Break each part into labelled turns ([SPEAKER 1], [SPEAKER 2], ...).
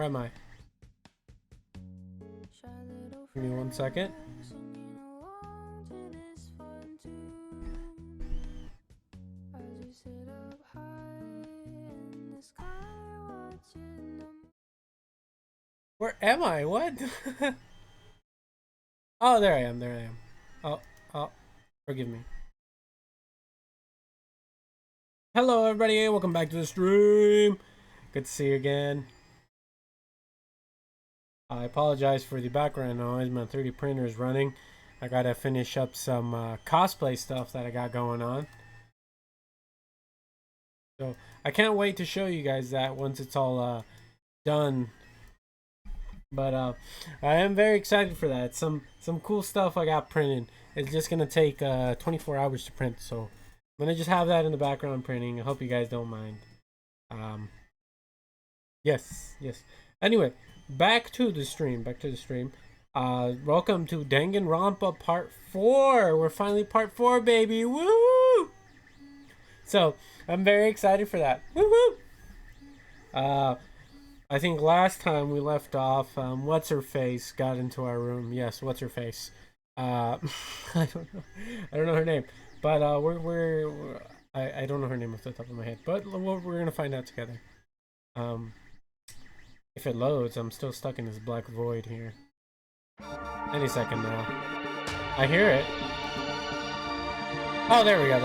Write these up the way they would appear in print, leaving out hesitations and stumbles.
[SPEAKER 1] Where am I? Give me 1 second. Where am I? What? Oh, there I am. There I am. Oh, forgive me. Hello, everybody. Welcome back to the stream. Good to see you again. I apologize for the background noise. My 3D printer is running. I gotta finish up some cosplay stuff that I got going on. So I can't wait to show you guys that once it's all done. But I am very excited for that. Some cool stuff I got printed. It's just gonna take 24 hours to print, so I'm gonna just have that in the background printing. I hope you guys don't mind. Yes. Anyway, back to the stream. Welcome to Danganronpa Part 4. We're finally Part 4, baby. Woo! So I'm very excited for that. Woo! I think last time we left off, what's her face got into our room. Yes, what's her face? I don't know her name, but I don't know her name off the top of my head, but we're gonna find out together. If it loads, I'm still stuck in this black void here. Any second now. I hear it. Oh, there we go.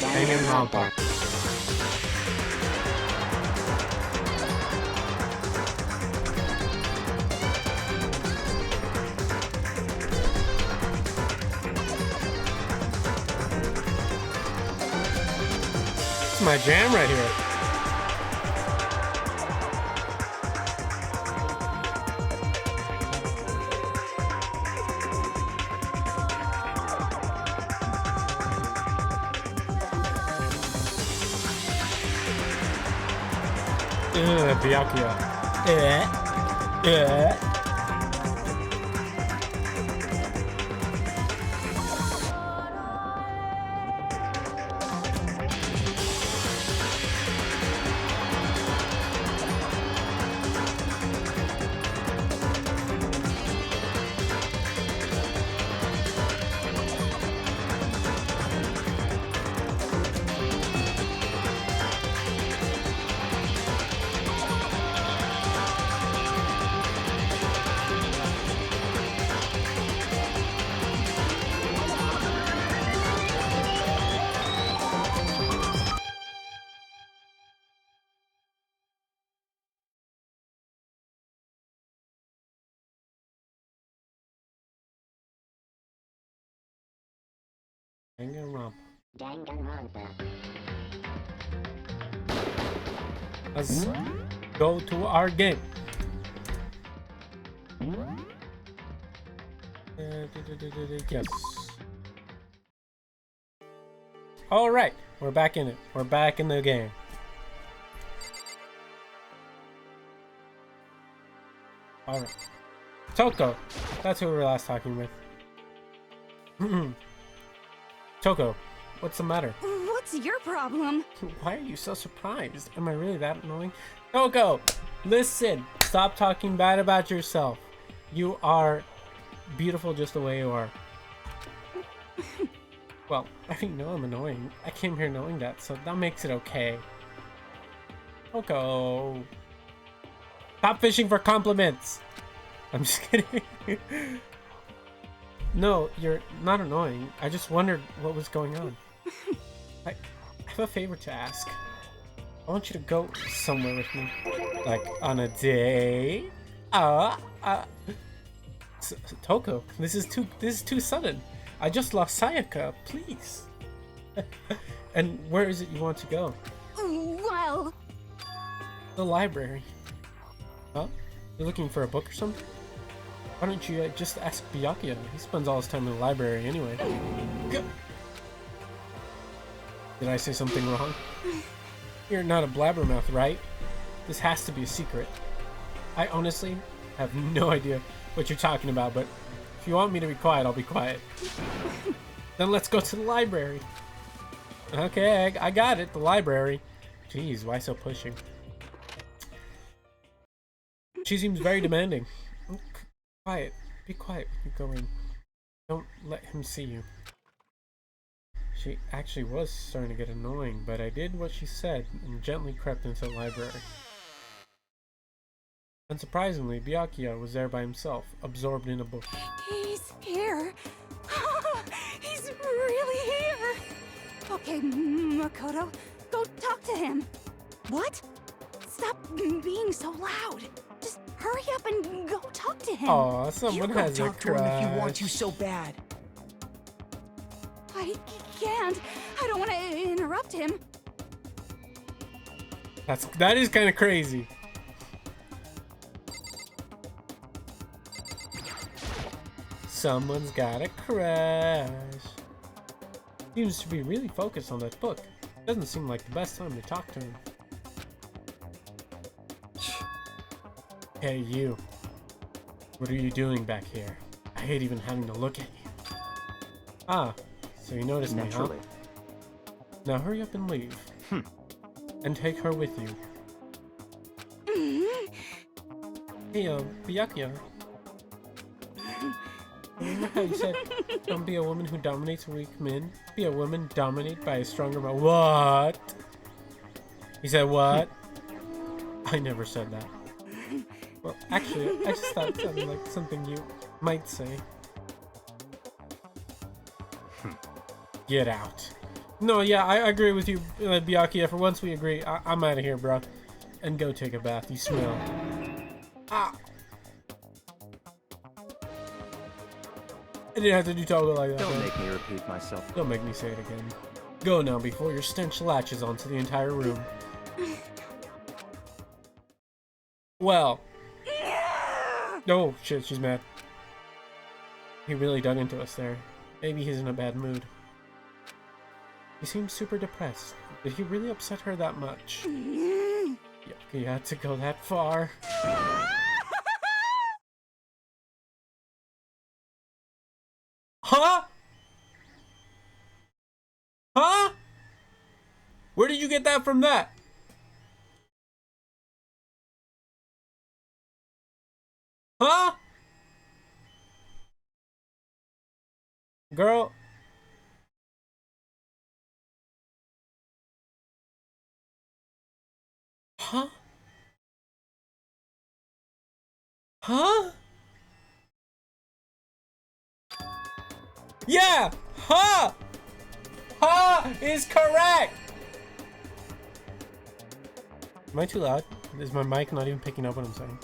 [SPEAKER 1] Danganronpa. It's my jam right here. Byakuya. Danganronpa. Let's go to our game. Yes. All right, we're back in it. We're back in the game. All right, Toko. That's who we were last talking with. Toko, what's the matter?
[SPEAKER 2] What's your problem?
[SPEAKER 1] Why are you so surprised? Am I really that annoying? Toko, listen. Stop talking bad about yourself. You are beautiful just the way you are. Well, I know I'm annoying. I came here knowing that, so that makes it okay. Toko. Stop fishing for compliments. I'm just kidding. No, you're not annoying. I just wondered what was going on. I have a favor to ask. I want you to go somewhere with me. Like, on a date? Toko, this is too sudden. I just lost Sayaka, please. And where is it you want to go?
[SPEAKER 2] Well...
[SPEAKER 1] The library. Huh? You're looking for a book or something? Why don't you just ask Byakuya? He spends all his time in the library anyway. Go. Did I say something wrong? You're not a blabbermouth, right? This has to be a secret. I honestly have no idea what you're talking about, but If you want me to be quiet, I'll be quiet. Then let's go to the library. Okay, I got it. The library. Jeez, why so pushing? She seems very demanding. Quiet. Be quiet when you go in. Don't let him see you. She actually was starting to get annoying, but I did what she said and gently crept into the library. Unsurprisingly, Byakuya was there by himself, absorbed in a book.
[SPEAKER 2] He's here. He's really here. Okay, Makoto, go talk to him. What? Stop being so loud. Just hurry up and go talk to him.
[SPEAKER 1] Aw, someone
[SPEAKER 3] You
[SPEAKER 1] has
[SPEAKER 3] go
[SPEAKER 1] a
[SPEAKER 3] talk to him if you want
[SPEAKER 1] crush.
[SPEAKER 3] to so bad.
[SPEAKER 2] I can't. I don't want to interrupt him.
[SPEAKER 1] That is kind of crazy. Someone's got a crush. Seems to be really focused on that book. Doesn't seem like the best time to talk to him. Hey, you. What are you doing back here? I hate even having to look at you. Ah, so you noticed me, huh?
[SPEAKER 3] Naturally.
[SPEAKER 1] Now hurry up and leave. And take her with you. Hey, Byakuya. Remember how you said, don't be a woman who dominates weak men? Be a woman dominated by a stronger man. What? He said what? I never said that. Well, actually, I just thought it sounded like something you might say. Get out. No, yeah, I agree with you, Byakuya. For once we agree. I'm out of here, bro. And go take a bath. You smell. Ah! I didn't have to do Togo like that.
[SPEAKER 3] Don't
[SPEAKER 1] man.
[SPEAKER 3] make me repeat myself.
[SPEAKER 1] Don't make me say it again. Go now before your stench latches onto the entire room. Well. Oh, shit, she's mad. He really dug into us there. Maybe he's in a bad mood. He seems super depressed. Did he really upset her that much? He had to go that far. Huh? Huh? Where did you get that from that? Huh? Girl. Huh? Huh? Yeah! Huh! Huh is correct! Am I too loud? Is my mic not even picking up what I'm saying?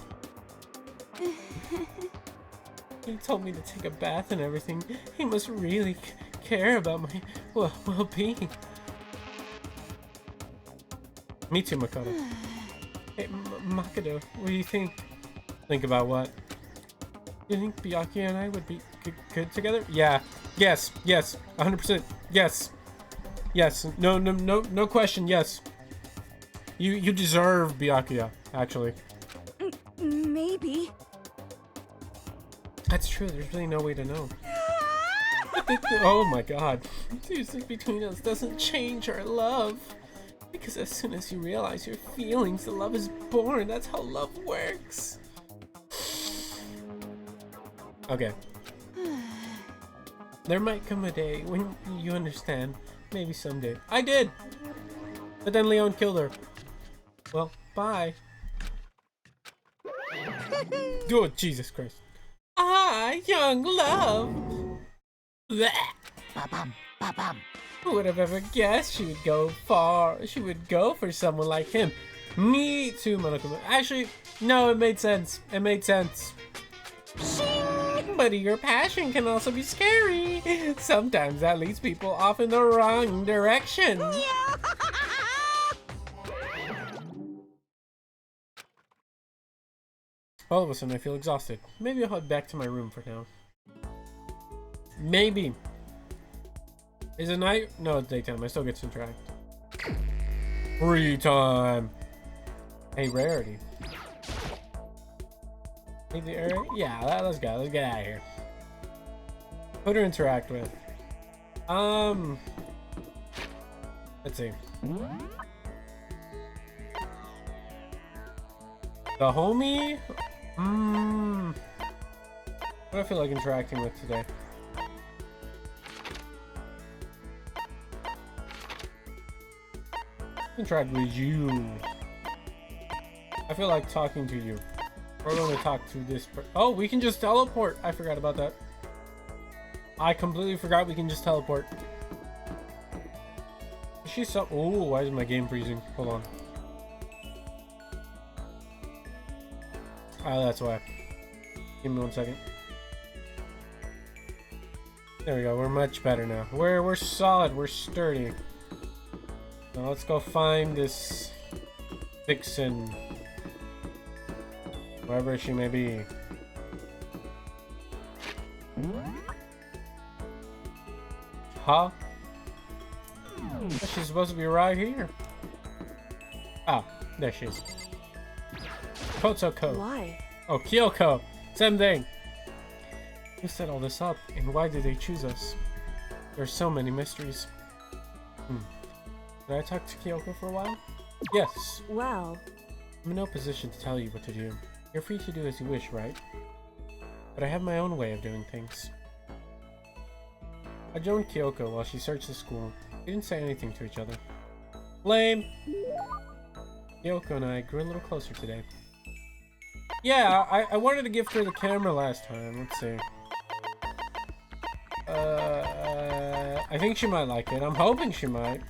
[SPEAKER 1] He told me to take a bath and everything. He must really care about my well-being. Me too, Makoto. Hey, Makoto, what do you think? Think about what? Do you think Byakuya and I would be good together? Yeah. Yes. Yes. 100%. Yes. Yes. No question. Yes. You deserve Byakuya, actually.
[SPEAKER 2] Maybe.
[SPEAKER 1] That's true. There's really no way to know. Oh my god. Distance between us doesn't change our love. Because as soon as you realize your feelings, the love is born. That's how love works. Okay. There might come a day when you understand. Maybe someday. I did! But then Leon killed her. Well, bye. Oh, Jesus Christ. Ah, young love! Blech.
[SPEAKER 3] Ba-bum, ba-bum.
[SPEAKER 1] Who would have ever guessed she would go far? She would go for someone like him. Me too, Monokuma. Actually, no, it made sense. It made sense. But your passion can also be scary. Sometimes that leads people off in the wrong direction. All of a sudden, I feel exhausted. Maybe I'll head back to my room for now. Maybe. Is it night? No, it's daytime. I still get subtract. Free time. Hey, Rarity. Hey, the area? Yeah, let's go. Let's get out of here. Who to interact with? Let's see. The homie? What do I feel like interacting with today? Interact with you. I feel like talking to you. We're going to talk to this oh, we can just teleport. I forgot about that. I completely forgot we can just teleport. She's so... Oh, why is my game freezing? Hold on. Oh, that's why. Give me 1 second. There we go. We're much better now. We're solid. We're sturdy. Now let's go find this vixen. Wherever she may be. Huh? She's supposed to be right here. Ah, there she is. Kotoko.
[SPEAKER 4] Why?
[SPEAKER 1] Oh, Kyoko. Same thing. Who set all this up, and why did they choose us? There's so many mysteries. Did I talk to Kyoko for a while? Yes.
[SPEAKER 4] Well,
[SPEAKER 1] I'm in no position to tell you what to do. You're free to do as you wish, right? But I have my own way of doing things. I joined Kyoko while she searched the school. We didn't say anything to each other. Lame! Kyoko and I grew a little closer today. Yeah, I wanted to gift her the camera last time. Let's see. I think she might like it. I'm hoping she might.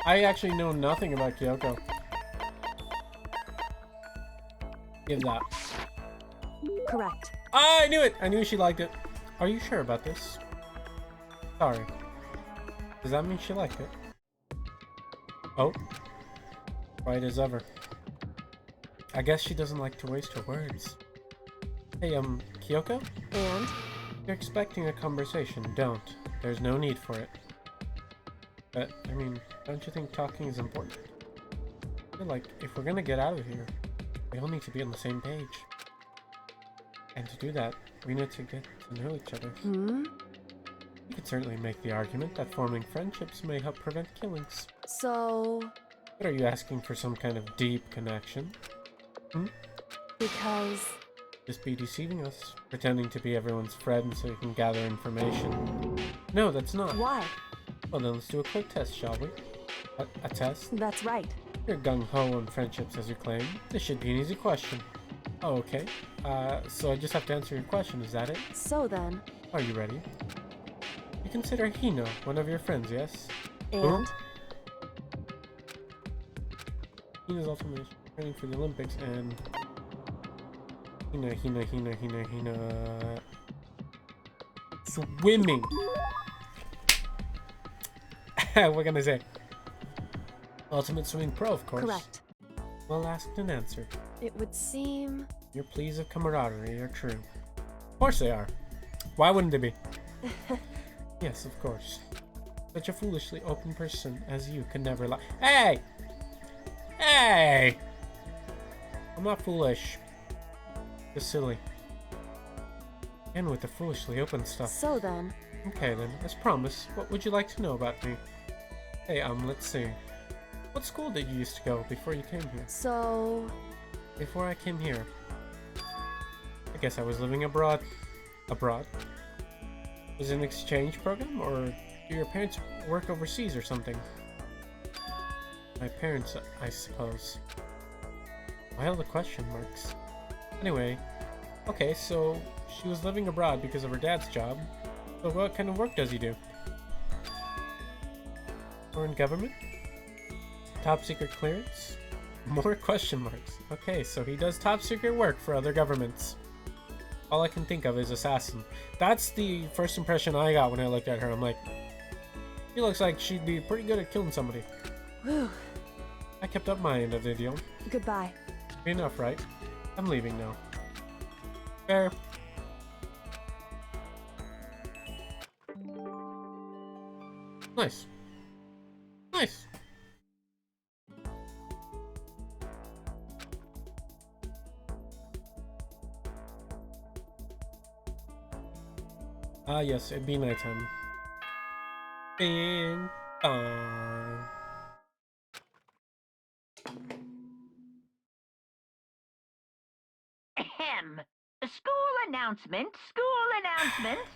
[SPEAKER 1] I actually know nothing about Kyoko. Give that.
[SPEAKER 4] correct.
[SPEAKER 1] I knew it! I knew she liked it. Are you sure about this? Sorry. Does that mean she liked it? Oh. Right as ever. I guess she doesn't like to waste her words. Hey, Kyoko?
[SPEAKER 4] And?
[SPEAKER 1] You're expecting a conversation. Don't. There's no need for it. But, I mean, don't you think talking is important? I feel like if we're gonna get out of here, we all need to be on the same page. And to do that, we need to get to know each other.
[SPEAKER 4] Hmm?
[SPEAKER 1] You could certainly make the argument that forming friendships may help prevent killings.
[SPEAKER 4] So...
[SPEAKER 1] But are you asking for some kind of deep connection?
[SPEAKER 4] Because...
[SPEAKER 1] Just be deceiving us, pretending to be everyone's friend so you can gather information. No, that's not.
[SPEAKER 4] Why?
[SPEAKER 1] Well then, let's do a quick test, shall we? A test?
[SPEAKER 4] That's right.
[SPEAKER 1] You're gung-ho on friendships, as you claim. This should be an easy question. Oh, okay. So I just have to answer your question, is that it?
[SPEAKER 4] So then...
[SPEAKER 1] Are you ready? You consider Hino one of your friends, yes?
[SPEAKER 4] And?
[SPEAKER 1] Hina's ultimately training for the Olympics, and... Hina... Swimming! We're gonna say... Ultimate Swimming Pro, of course.
[SPEAKER 4] Correct.
[SPEAKER 1] Well asked and answered.
[SPEAKER 4] It would seem...
[SPEAKER 1] Your pleas of camaraderie are true. Of course they are. Why wouldn't they be? Yes, of course. Such a foolishly open person as you can never lie. Hey! Hey! I'm not foolish. Just silly. And with the foolishly open stuff.
[SPEAKER 4] So then...
[SPEAKER 1] Okay then, as promised, what would you like to know about me? Hey, let's see. What school did you used to go before you came here?
[SPEAKER 4] So...
[SPEAKER 1] Before I came here, I guess I was living abroad. Abroad? Was it an exchange program, or do your parents work overseas or something? My parents, I suppose. Why all the question marks? Anyway, okay, so she was living abroad because of her dad's job. So what kind of work does he do? Foreign government? Top secret clearance? More question marks. Okay, so he does top secret work for other governments. All I can think of is assassin. That's the first impression I got when I looked at her. I'm like, she looks like she'd be pretty good at killing somebody.
[SPEAKER 4] Whew.
[SPEAKER 1] I kept up my end of the deal.
[SPEAKER 4] Goodbye.
[SPEAKER 1] Enough, right? I'm leaving now. Fair. Nice. Nice. Ah, yes, it'd be nighttime. Bing bong.
[SPEAKER 5] Ahem. School announcement, school announcement.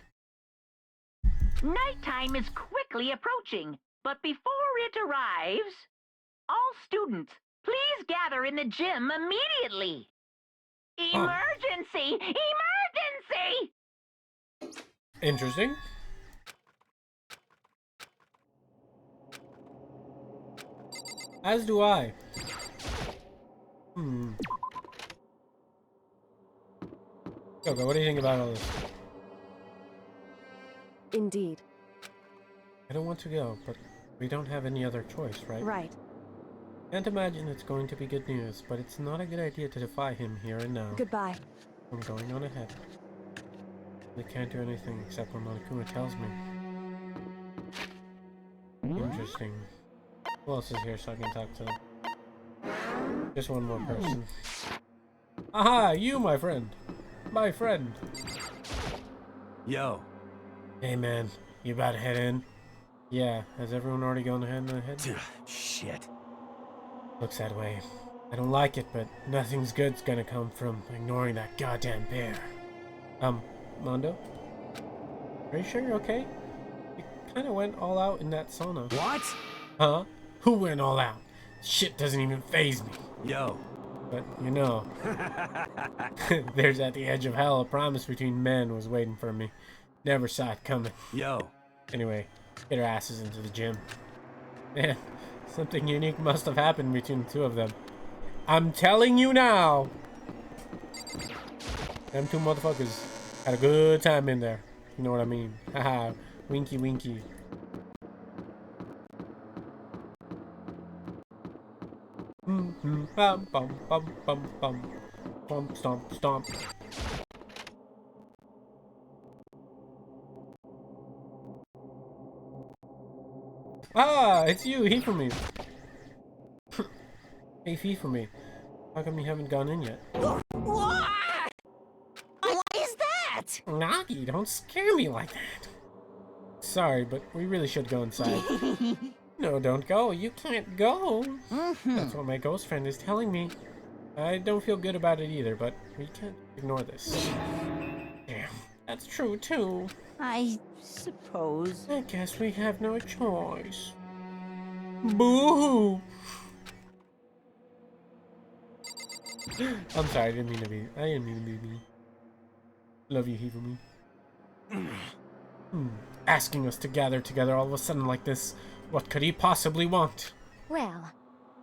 [SPEAKER 5] Nighttime is quickly approaching, but before it arrives, all students, please gather in the gym immediately. Emergency! Emergency!
[SPEAKER 1] Interesting. As do I. Coco, what do you think about all this?
[SPEAKER 4] Indeed.
[SPEAKER 1] I don't want to go, but we don't have any other choice, right?
[SPEAKER 4] Right.
[SPEAKER 1] Can't imagine it's going to be good news, but it's not a good idea to defy him here and now.
[SPEAKER 4] Goodbye.
[SPEAKER 1] I'm going on ahead. I can't do anything except what Monokuma tells me. Interesting. Who else is here so I can talk to them? Just one more person. Aha! You, my friend! My friend!
[SPEAKER 3] Yo.
[SPEAKER 1] Hey man, you about to head in? Yeah, has everyone already gone ahead?
[SPEAKER 3] Shit.
[SPEAKER 1] Looks that way. I don't like it, but nothing's good's gonna come from ignoring that goddamn bear. Mondo? Are you sure you're okay? You kinda went all out in that sauna.
[SPEAKER 3] What?
[SPEAKER 1] Huh? Who went all out? Shit doesn't even faze me.
[SPEAKER 3] Yo.
[SPEAKER 1] But, you know, there's at the edge of hell a promise between men was waiting for me. Never saw it coming.
[SPEAKER 3] Yo.
[SPEAKER 1] Anyway, get our asses into the gym. Man, something unique must have happened between the two of them. I'm telling you now! Them two motherfuckers had a good time in there. You know what I mean? Haha, winky winky. Bum bum bum bum bum. Bump stomp stomp. Ah, it's you, he for me. Hey, fee for me. How come you haven't gone in yet?
[SPEAKER 2] What is that?
[SPEAKER 1] Nagi, don't scare me like that. Sorry, but we really should go inside. No, don't go. You can't go. That's what my ghost friend is telling me. I don't feel good about it either, but we can't ignore this. Damn, that's true too.
[SPEAKER 2] I suppose.
[SPEAKER 1] I guess we have no choice. Boo-hoo! I'm sorry, I didn't mean to be mean. Love you, Hifumi. Asking us to gather together all of a sudden like this. What could he possibly want?
[SPEAKER 4] Well,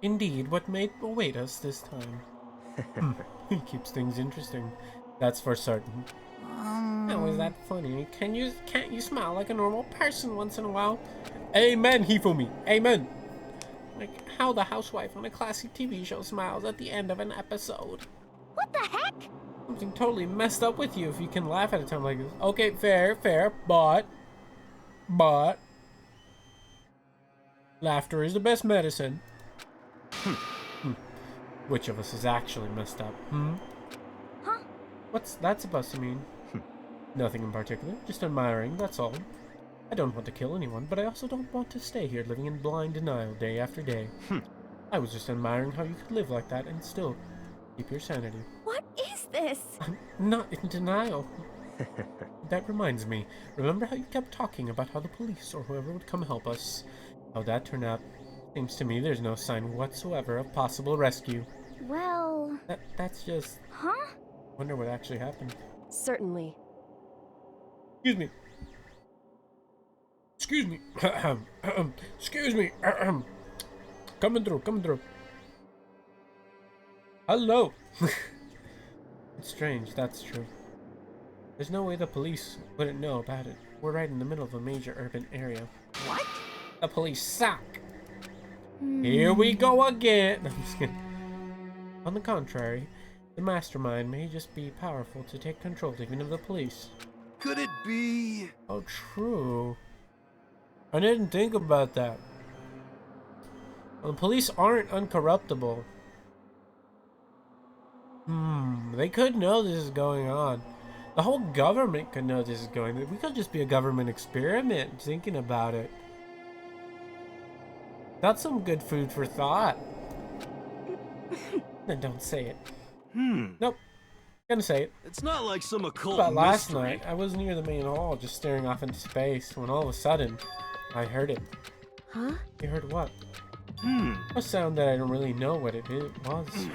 [SPEAKER 1] Indeed, what may await us this time? He keeps things interesting. That's for certain. How is that funny? Can't you smile like a normal person once in a while? Amen, Hifumi. Amen. Like how the housewife on a classic TV show smiles at the end of an episode.
[SPEAKER 2] What the heck?
[SPEAKER 1] Something totally messed up with you if you can laugh at a time like this. Okay, fair, but laughter is the best medicine. Which of us is actually messed up?
[SPEAKER 2] Huh?
[SPEAKER 1] What's that supposed to mean? Nothing in particular, just admiring, that's all. I don't want to kill anyone, but I also don't want to stay here living in blind denial day after day. I was just admiring how you could live like that and still keep your sanity.
[SPEAKER 2] What is this?
[SPEAKER 1] I'm not in denial. That reminds me, remember how you kept talking about how the police or whoever would come help us? How that turned out? Seems to me there's no sign whatsoever of possible rescue.
[SPEAKER 2] Well...
[SPEAKER 1] That's just...
[SPEAKER 2] Huh?
[SPEAKER 1] Wonder what actually happened.
[SPEAKER 4] certainly.
[SPEAKER 1] Excuse me. Excuse me. Excuse me. Coming through. Hello. It's strange, that's true. There's no way the police wouldn't know about it. We're right in the middle of a major urban area.
[SPEAKER 2] What?
[SPEAKER 1] The police suck. Here we go again. I'm just kidding. On the contrary, the mastermind may just be powerful to take control even of the police.
[SPEAKER 3] Could it be?
[SPEAKER 1] Oh, true. I didn't think about that. Well, the police aren't uncorruptible. They could know this is going on. The whole government could know this is going. We could just be a government experiment, thinking about it. That's some good food for thought. Then don't say it. Nope. Gonna say it.
[SPEAKER 3] It's not like some occult
[SPEAKER 1] About last
[SPEAKER 3] mystery.
[SPEAKER 1] night, I was near the main hall, just staring off into space, when all of a sudden, I heard it.
[SPEAKER 4] Huh?
[SPEAKER 1] You heard what? A sound that I don't really know what it was.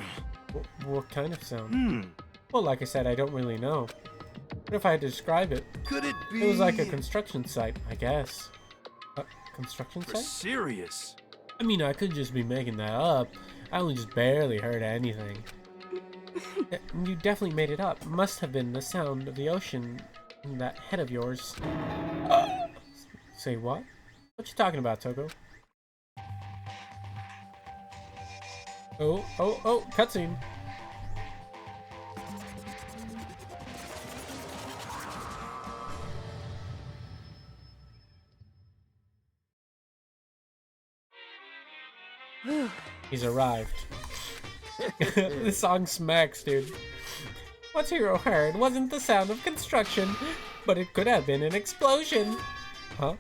[SPEAKER 1] What kind of sound? Well, like I said, I don't really know. But if I had to describe it,
[SPEAKER 3] Could it be?
[SPEAKER 1] it was like a construction site, I guess. A construction
[SPEAKER 3] You're
[SPEAKER 1] site?
[SPEAKER 3] serious.
[SPEAKER 1] I mean, I could just be making that up. I only just barely heard anything. You definitely made it up. Must have been the sound of the ocean in that head of yours. Say what? What you talking about, Toko? Oh, cutscene. He's arrived. This song smacks, dude. What Hero heard wasn't the sound of construction, but it could have been an explosion. Huh?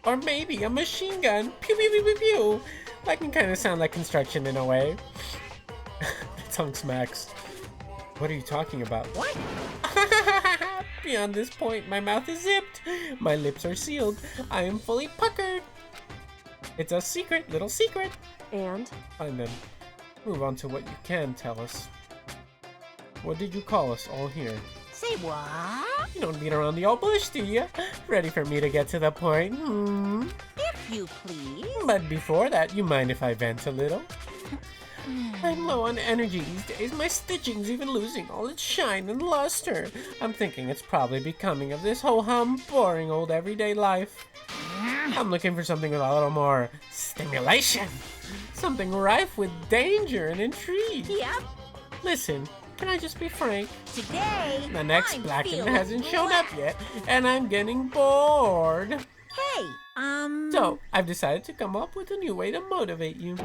[SPEAKER 1] Or maybe a machine gun. Pew pew pew pew pew. That can kind of sound like construction in a way. That song smacks. What are you talking about? What? Beyond this point, my mouth is zipped. My lips are sealed. I am fully puckered. It's a secret, little secret.
[SPEAKER 4] And?
[SPEAKER 1] Fine then. Move on to what you can tell us. What did you call us all here?
[SPEAKER 2] Say what?
[SPEAKER 1] You don't beat around the old bush, do you? Ready for me to get to the point?
[SPEAKER 2] If you please.
[SPEAKER 1] But before that, you mind if I vent a little? I'm low on energy these days. My stitching's even losing all its shine and luster. I'm thinking it's probably becoming of this ho-hum, boring old everyday life. I'm looking for something with a little more stimulation. Something rife with danger and intrigue.
[SPEAKER 2] Yep.
[SPEAKER 1] Listen, can I just be frank?
[SPEAKER 2] Today,
[SPEAKER 1] The next
[SPEAKER 2] I'm
[SPEAKER 1] Blacken
[SPEAKER 2] feeling
[SPEAKER 1] hasn't shown up yet, and I'm getting bored.
[SPEAKER 2] Hey,
[SPEAKER 1] So, I've decided to come up with a new way to motivate you.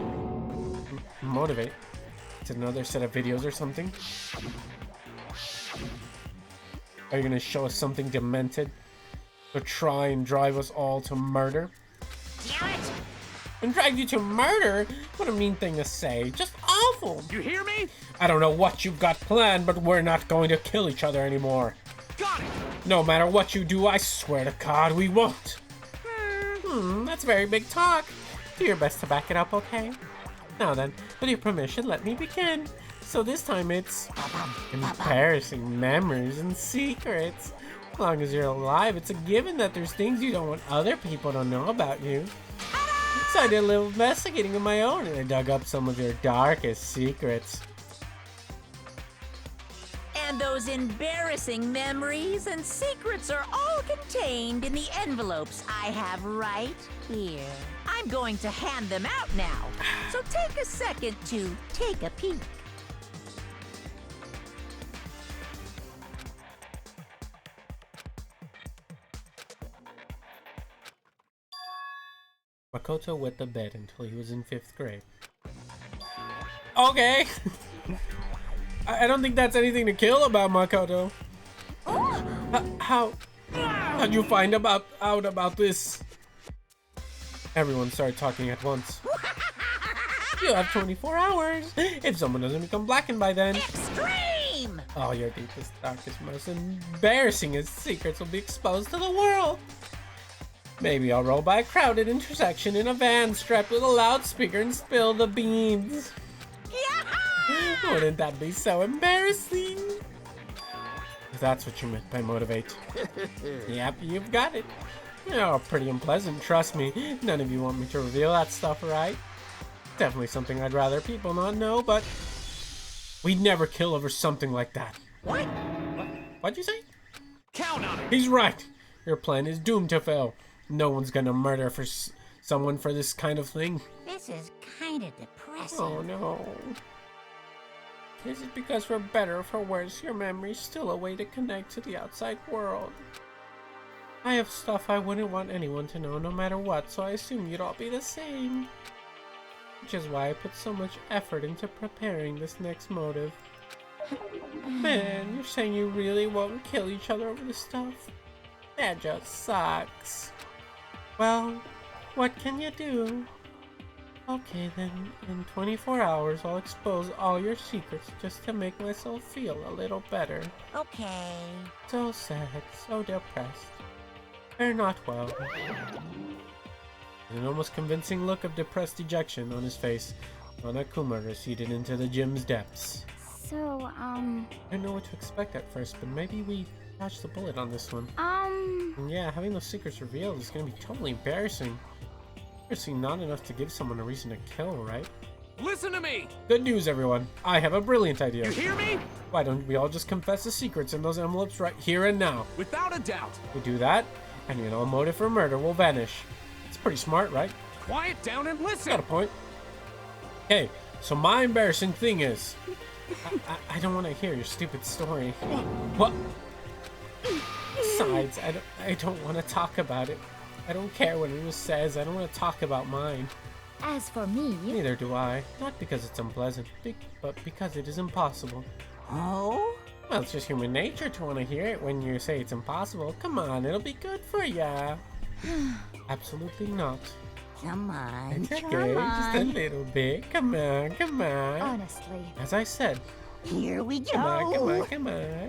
[SPEAKER 1] Motivate? It's another set of videos or something? Are you gonna show us something demented? To try and drive us all to murder?
[SPEAKER 2] Damn it!
[SPEAKER 1] And drive you to murder? What a mean thing to say. Just awful.
[SPEAKER 3] You hear me?
[SPEAKER 1] I don't know what you've got planned, but we're not going to kill each other anymore.
[SPEAKER 3] Got it.
[SPEAKER 1] No matter what you do, I swear to God, we won't. That's very big talk. Do your best to back it up, okay? Now then, with your permission, let me begin. So this time it's embarrassing memories and secrets. As long as you're alive, it's a given that there's things you don't want other people to know about you. So I did a little investigating of my own, and I dug up some of your darkest secrets.
[SPEAKER 2] And those embarrassing memories and secrets are all contained in the envelopes I have right here. I'm going to hand them out now, so take a second to take a peek.
[SPEAKER 1] Makoto wet the bed until he was in 5th grade. Okay! I don't think that's anything to kill about Makoto. How'd you find out about this? Everyone started talking at once. You have 24 hours. If someone doesn't become blackened by then.
[SPEAKER 2] Extreme!
[SPEAKER 1] All your deepest, darkest, most embarrassingest secrets will be exposed to the world. Maybe I'll roll by a crowded intersection in a van strapped with a loudspeaker and spill the beans.
[SPEAKER 2] Yeah!
[SPEAKER 1] Wouldn't that be so embarrassing? If that's what you meant by motivate. Yep, you've got it. You're pretty unpleasant, trust me. None of you want me to reveal that stuff, right? Definitely something I'd rather people not know, but we'd never kill over something like that.
[SPEAKER 2] What?
[SPEAKER 1] What'd you say?
[SPEAKER 3] Count on it.
[SPEAKER 1] He's right. Your plan is doomed to fail. No one's gonna murder for someone for this kind of thing.
[SPEAKER 2] This is kind of depressing.
[SPEAKER 1] Oh no. Is it because for better or for worse, your memory's still a way to connect to the outside world? I have stuff I wouldn't want anyone to know no matter what, so I assume you'd all be the same. Which is why I put so much effort into preparing this next motive. Man, you're saying you really won't kill each other over this stuff? That just sucks. Well, what can you do? Okay then, in 24 hours I'll expose all your secrets just to make myself feel a little better.
[SPEAKER 2] Okay.
[SPEAKER 1] So sad, so depressed. They're not well. With an almost convincing look of depressed dejection on his face, Monokuma receded into the gym's depths.
[SPEAKER 2] So,
[SPEAKER 1] I didn't know what to expect at first, but maybe we dodged the bullet on this one. And yeah, having those secrets revealed is gonna be totally embarrassing. Seriously, not enough to give someone a reason to kill, right?
[SPEAKER 3] Listen to me!
[SPEAKER 1] Good news, everyone! I have a brilliant idea.
[SPEAKER 3] You hear me?
[SPEAKER 1] Why don't we all just confess the secrets in those envelopes right here and now?
[SPEAKER 3] Without a doubt.
[SPEAKER 1] We do that, and you know, motive for murder will vanish. It's pretty smart, right?
[SPEAKER 3] Quiet down and listen!
[SPEAKER 1] Got a point. Okay, so my embarrassing thing is... I don't want to hear your stupid story. What? Besides, I don't want to talk about it. I don't care what anyone says. I don't want to talk about mine.
[SPEAKER 2] as for me...
[SPEAKER 1] Neither do I. Not because it's unpleasant, but because it is impossible.
[SPEAKER 2] Oh?
[SPEAKER 1] Well, it's just human nature to want to hear it when you say it's impossible. Come on, it'll be good for ya. Absolutely not.
[SPEAKER 2] Come on,
[SPEAKER 1] It's
[SPEAKER 2] come
[SPEAKER 1] okay, just a
[SPEAKER 2] on.
[SPEAKER 1] little bit. Come on, come on.
[SPEAKER 2] Honestly.
[SPEAKER 1] As I said,
[SPEAKER 2] Here we
[SPEAKER 1] come on, come
[SPEAKER 2] go.
[SPEAKER 1] on, come on.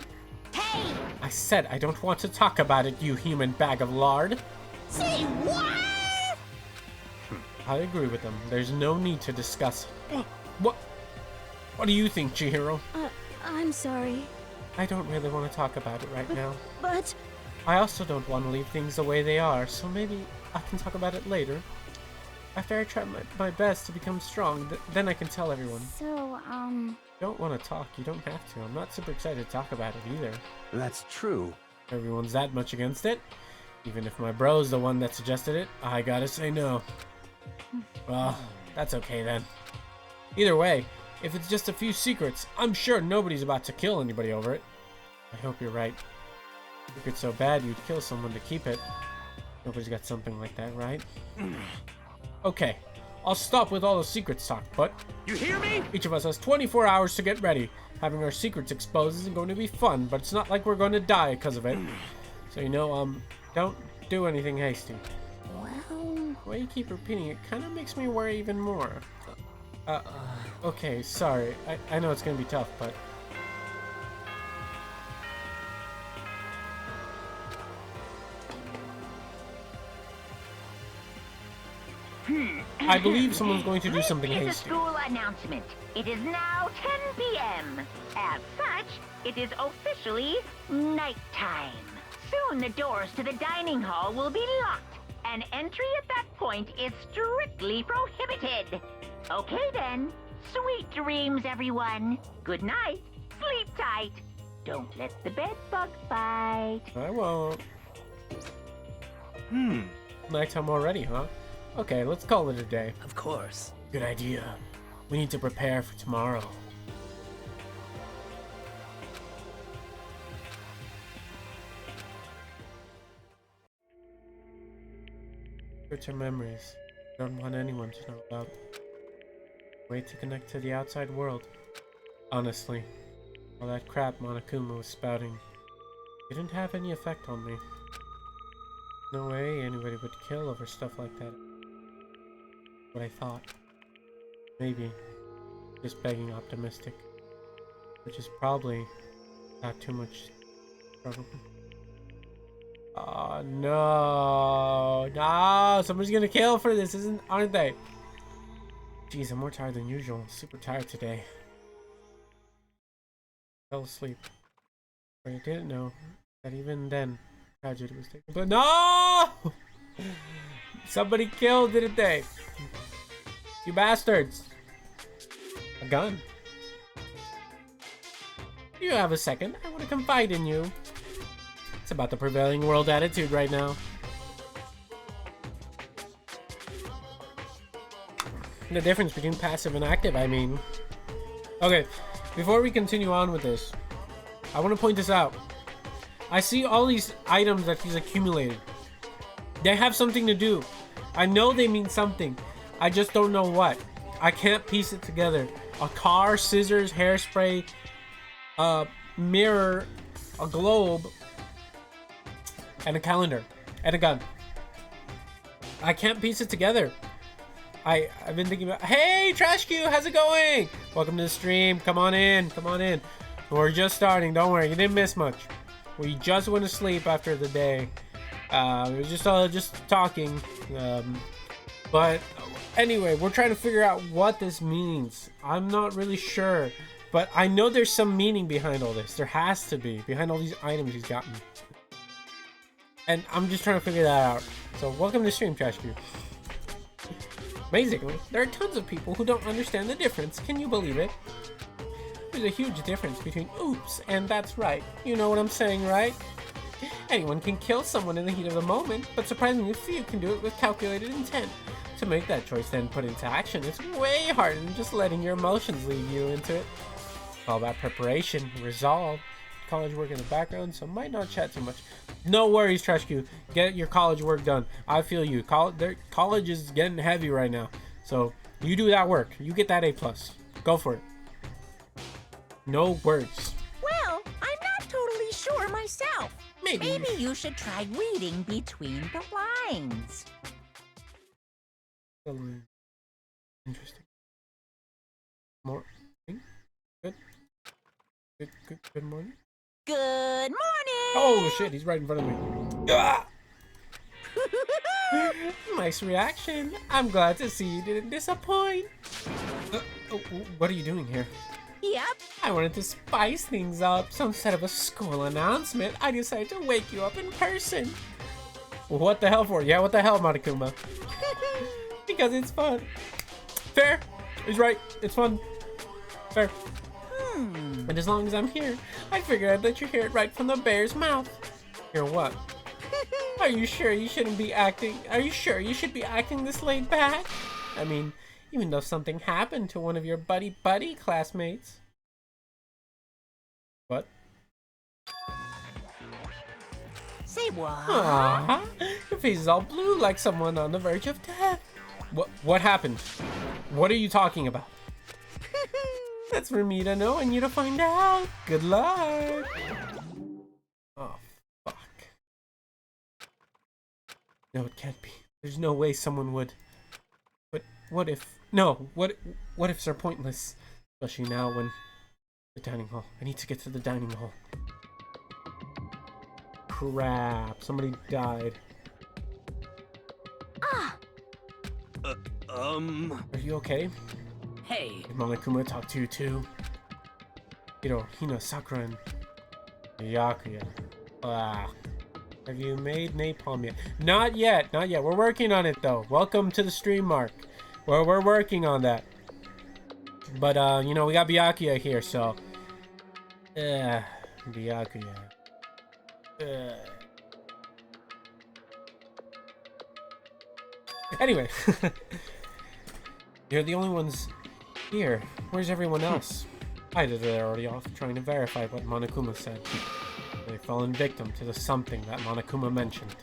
[SPEAKER 2] Hey!
[SPEAKER 1] I said I don't want to talk about it, you human bag of lard.
[SPEAKER 2] Say what?
[SPEAKER 1] I agree with them. There's no need to discuss it. What do you think, Chihiro?
[SPEAKER 2] I'm sorry,
[SPEAKER 1] I don't really want to talk about it right now.
[SPEAKER 2] but...
[SPEAKER 1] I also don't want to leave things the way they are, so maybe I can talk about it later. After I try my best to become strong, then I can tell everyone.
[SPEAKER 2] So,
[SPEAKER 1] Don't want to talk, you don't have to. I'm not super excited to talk about it either.
[SPEAKER 3] That's true.
[SPEAKER 1] Everyone's that much against it. Even if my bro's the one that suggested it, I gotta say no. Well, that's okay then. Either way, if it's just a few secrets, I'm sure nobody's about to kill anybody over it. I hope you're right. If it's so bad you'd kill someone to keep it. Nobody's got something like that, right? Okay, I'll stop with all the secrets talk, but
[SPEAKER 3] You hear me?
[SPEAKER 1] each of us has 24 hours to get ready. Having our secrets exposed isn't going to be fun, but it's not like we're going to die because of it. So don't do anything hasty.
[SPEAKER 2] well...
[SPEAKER 1] The way you keep repeating it kind of makes me worry even more. Okay, sorry. I know it's going to be tough, but... I believe someone's going to do something
[SPEAKER 5] This is a
[SPEAKER 1] hasty.
[SPEAKER 5] school announcement. It is now 10 p.m. As such, it is officially nighttime. Soon the doors to the dining hall will be locked, and entry at that point is strictly prohibited. Okay then. Sweet dreams, everyone. Good night. Sleep tight. Don't let the bed bug bite.
[SPEAKER 1] I won't. Nighttime already, huh? Okay, let's call it a day.
[SPEAKER 6] Of course.
[SPEAKER 1] Good idea. We need to prepare for tomorrow. Future memories. Don't want anyone to know about. Way to connect to the outside world. Honestly, all that crap Monokuma was spouting didn't have any effect on me. No way anybody would kill over stuff like that. What I thought. Maybe just being optimistic, which is probably not too much trouble. Oh no, no! Somebody's gonna kill for this, aren't they? Jeez, I'm more tired than usual. Super tired today. Fell asleep, but I didn't know that even then tragedy was taking place. No! Somebody killed, didn't they? You bastards! A gun. You have a second. I want to confide in you. It's about the prevailing world attitude right now. The difference between passive and active, I mean. Okay, before we continue on with this, I want to point this out. I see all these items that he's accumulated. They have something to do. I know they mean something. I just don't know what. I can't piece it together. A car, scissors, hairspray, a mirror, a globe, and a calendar, and a gun. I can't piece it together. I've been thinking about, hey, Trash Q, how's it going? Welcome to the stream. Come on in. Come on in. We're just starting. Don't worry. You didn't miss much. We just went to sleep after the day. We were just talking. But anyway, we're trying to figure out what this means. I'm not really sure. But I know there's some meaning behind all this. There has to be. Behind all these items he's gotten. And I'm just trying to figure that out. So welcome to the stream, Trash Q. Basically, there are tons of people who don't understand the difference. Can you believe it? There's a huge difference between oops and that's right. You know what I'm saying, right? Anyone can kill someone in the heat of the moment, but surprisingly few can do it with calculated intent. To make that choice then put into action, it's way harder than just letting your emotions lead you into it. It's all about preparation, resolve, college work in the background, so might not chat too much. No worries, Trash Q. Get your college work done. I feel you. College is getting heavy right now. So you do that work. You get that A+. Go for it. No words.
[SPEAKER 6] Well, I'm not totally sure myself.
[SPEAKER 1] Maybe
[SPEAKER 6] you should try reading between the lines.
[SPEAKER 1] Interesting. More. Good. Good morning.
[SPEAKER 6] Good morning!
[SPEAKER 1] Oh shit, he's right in front of me. Ah! Nice reaction. I'm glad to see you didn't disappoint. What are you doing here?
[SPEAKER 6] Yep.
[SPEAKER 1] I wanted to spice things up, so instead of a school announcement, I decided to wake you up in person. What the hell for? Yeah, what the hell, Monokuma? Because it's fun. Fair. He's right. It's fun. Fair. And as long as I'm here, I figured I'd let you hear it right from the bear's mouth. Hear what? Are you sure you shouldn't be acting? Are you sure you should be acting this laid back? I mean, even though something happened to one of your buddy classmates. What?
[SPEAKER 6] Say what?
[SPEAKER 1] Aww, your face is all blue like someone on the verge of death. What happened? What are you talking about? That's for me to know and you to find out. Good luck. Oh, fuck. No, it can't be. There's no way someone would. But what if? No, what ifs are pointless. Especially now when the dining hall. I need to get to the dining hall. Crap, somebody died. Are you okay?
[SPEAKER 3] Hey.
[SPEAKER 1] Did Monokuma talk to you too? Hina, Sakura, and Yakuya. Have you made napalm yet? Not yet. We're working on it though. Welcome to the stream, Mark. We're working on that. But we got Byakuya here, so Byakuya. Anyway, you're the only ones here. Where's everyone else? Either they're already off trying to verify what Monokuma said. They've fallen victim to the something that Monokuma mentioned.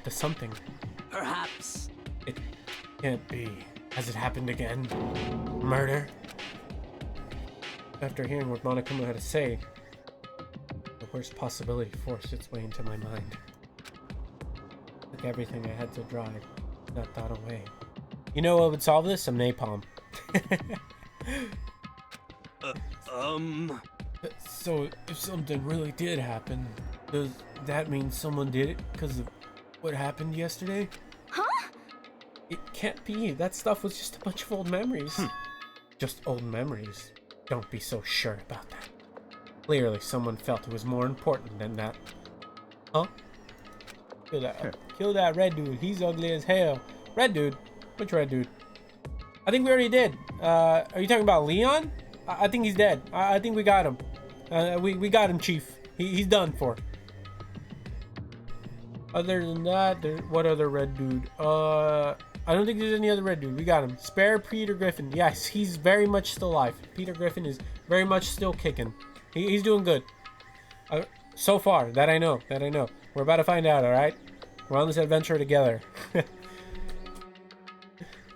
[SPEAKER 1] The something.
[SPEAKER 3] Perhaps.
[SPEAKER 1] It can't be. Has it happened again? Murder? After hearing what Monokuma had to say, the worst possibility forced its way into my mind. Took everything I had to drive, that thought away. You know what would solve this? Some napalm. So, if something really did happen, does that mean someone did it because of what happened yesterday?
[SPEAKER 2] Huh?
[SPEAKER 1] It can't be. That stuff was just a bunch of old memories. Just old memories. Don't be so sure about that. Clearly, someone felt it was more important than that. Huh? Kill that red dude. He's ugly as hell. Red dude? Which red dude? I think we already did. Are you talking about Leon? I think he's dead. I think we got him. We got him, Chief. He's done for. Other than that, what other red dude? I don't think there's any other red dude. We got him. Spare Peter Griffin. Yes, he's very much still alive. Peter Griffin is very much still kicking. He's doing good. So far, that I know. We're about to find out, alright? We're on this adventure together.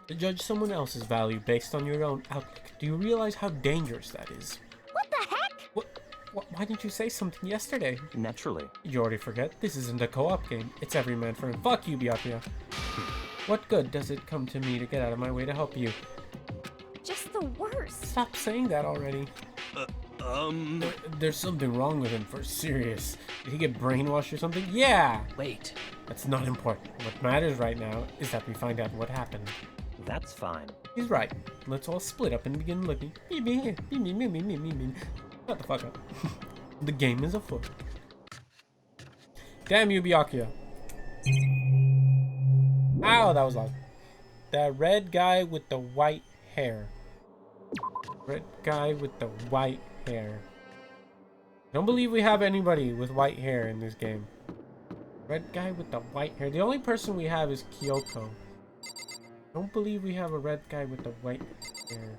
[SPEAKER 1] To judge someone else's value based on your own outlook. Do you realize how dangerous that is?
[SPEAKER 2] What the heck?
[SPEAKER 1] Why didn't you say something yesterday?
[SPEAKER 7] Naturally.
[SPEAKER 1] Did you already forget? This isn't a co-op game. It's every man for him. Fuck you, Byakuya. What good does it come to me to get out of my way to help you?
[SPEAKER 2] Just the worst.
[SPEAKER 1] Stop saying that already. There's something wrong with him for serious. Did he get brainwashed or something? Yeah!
[SPEAKER 3] Wait.
[SPEAKER 1] That's not important. What matters right now is that we find out what happened.
[SPEAKER 7] That's fine.
[SPEAKER 1] He's right. Let's all split up and begin looking. Shut the fuck up. The game is afoot. Damn you, Byakuya. Ow, that was loud. That red guy with the white hair. Red guy with the white hair. I don't believe we have anybody with white hair in this game. Red guy with the white hair. The only person we have is Kyoko. I don't believe we have a red guy with the white hair.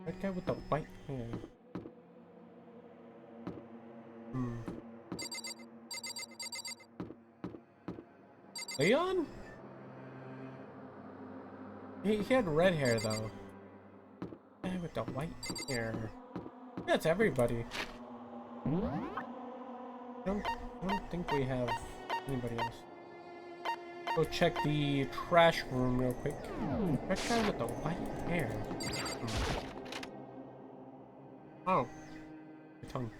[SPEAKER 1] Red guy with the white hair. Leon? He had red hair though. Guy with the white hair. That's everybody. I don't think we have anybody else. Go check the trash room real quick. Red guy with the white hair. Oh. My tongue.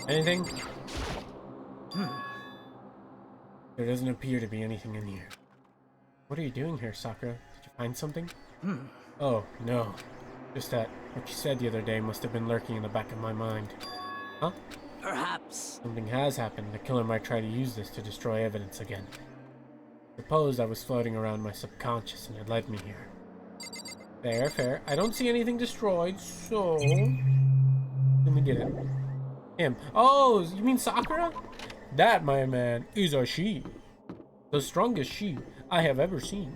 [SPEAKER 1] Anything? There doesn't appear to be anything in here. What are you doing here, Sakura? Did you find something? Oh, no. Just that what you said the other day must have been lurking in the back of my mind. Huh?
[SPEAKER 3] Perhaps.
[SPEAKER 1] Something has happened. The killer might try to use this to destroy evidence again. Suppose I was floating around my subconscious and it led me here. Fair, fair. I don't see anything destroyed, so... Let me get it. Him. Oh, you mean Sakura? That, my man, is a she. The strongest she I have ever seen.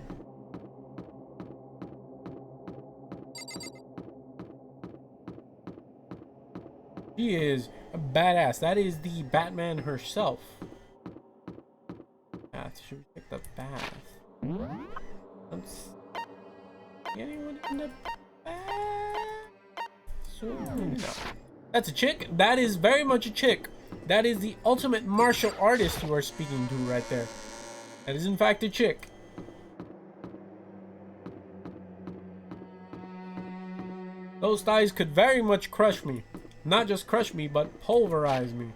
[SPEAKER 1] She is a badass. That is the Batman herself. Bath. Should we take the bath? Don't see anyone in the bath. So no. That's a chick. That is very much a chick. That is the ultimate martial artist you are speaking to right there. That is in fact a chick. Those thighs could very much crush me. Not just crush me, but pulverize me.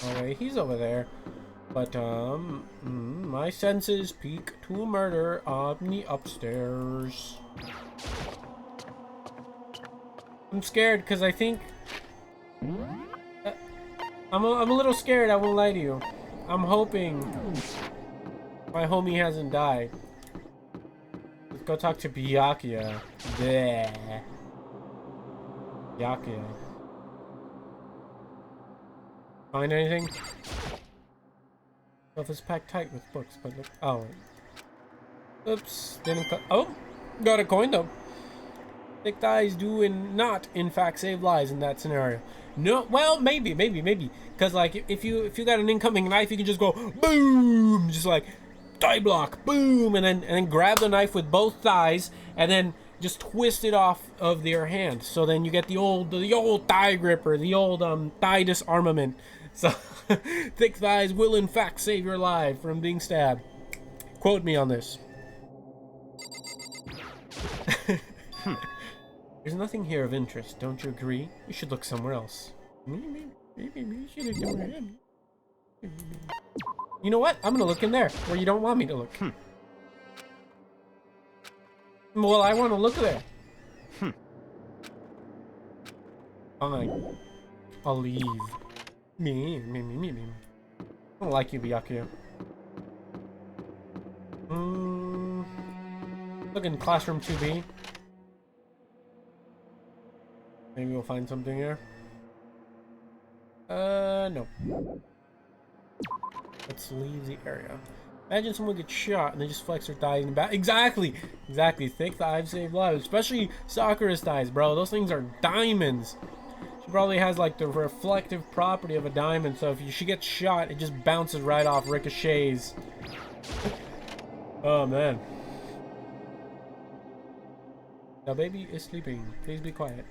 [SPEAKER 1] Okay, he's over there. But, my senses peak to a murder on the upstairs. I'm scared because I think... I'm a little scared, I won't lie to you. I'm hoping my homie hasn't died. Let's go talk to Byakuya. Bleh. Byakuya. Find anything? Stuff is packed tight with books, but look. Oh. Oops. Didn't cut. Oh! Got a coin though. Thick thighs do not, in fact, save lives in that scenario. No, well, maybe. Because, like, if you got an incoming knife, you can just go boom! Just like, thigh block, boom! And then grab the knife with both thighs, and then just twist it off of their hand. So then you get the old thigh gripper, the old thigh disarmament. So, thick thighs will, in fact, save your life from being stabbed. Quote me on this. There's nothing here of interest, don't you agree? You should look somewhere else. Maybe you should look somewhere else. You know what? I'm gonna look in there, where you don't want me to look. Well, I want to look there. Fine. I'll leave. Me. I don't like you, Byakuya. Look in classroom 2B. Maybe we'll find something here. No. Let's leave the area. Imagine someone gets shot and they just flex their thighs in the back. Exactly! Exactly. Thick thighs save lives. Especially Sakura's thighs, bro. Those things are diamonds. She probably has like the reflective property of a diamond, so if she gets shot, it just bounces right off, ricochets. Oh, man. The baby is sleeping. Please be quiet.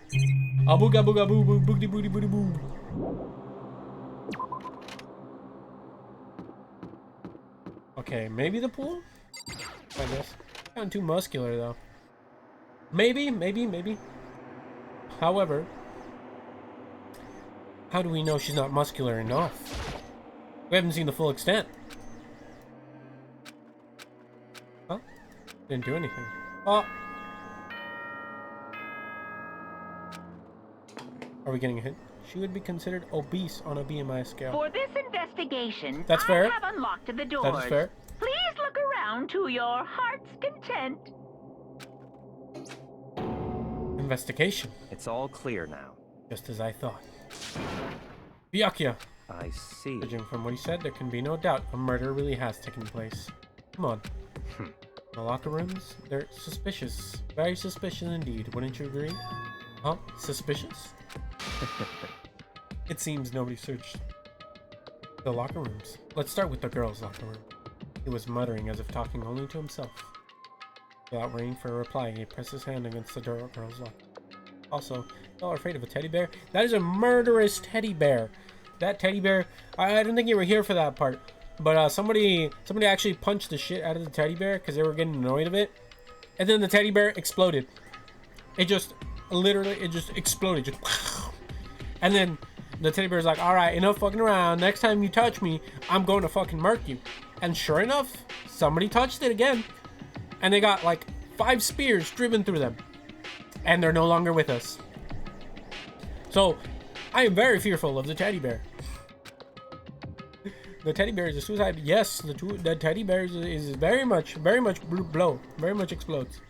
[SPEAKER 1] Abooga booga boo boo boogity booty booty boo. Okay, maybe the pool? I guess. Kind of too muscular, though. Maybe. However, how do we know she's not muscular enough? We haven't seen the full extent. Huh? Didn't do anything. Oh! Are we getting a hint? She would be considered obese on a BMI scale.
[SPEAKER 5] For this investigation,
[SPEAKER 1] That's fair.
[SPEAKER 5] I have unlocked the doors.
[SPEAKER 1] That is fair.
[SPEAKER 5] Please look around to your heart's content.
[SPEAKER 1] Investigation.
[SPEAKER 7] It's all clear now.
[SPEAKER 1] Just as I thought. Byakuya.
[SPEAKER 7] I see.
[SPEAKER 1] Judging from what he said, there can be no doubt a murder really has taken place. Come on. The locker rooms? They're suspicious. Very suspicious indeed. Wouldn't you agree? Huh? Suspicious? It seems nobody searched the locker rooms. Let's start with the girls' locker room. He was muttering as if talking only to himself. Without waiting for a reply, he pressed his hand against the door of girls' locker. Also, y'all are afraid of a teddy bear? That is a murderous teddy bear. That teddy bear, I don't think you were here for that part, but somebody actually punched the shit out of the teddy bear because they were getting annoyed of it, and then the teddy bear exploded. It just exploded, just, and then the teddy bear's like, all right, enough fucking around. Next time you touch me, I'm going to fucking murk you. And sure enough, somebody touched it again, and they got like 5 spears driven through them, and they're no longer with us. So I am very fearful of the teddy bear. The teddy bear is a suicide. Yes, the teddy bear is very much blow, very much explodes.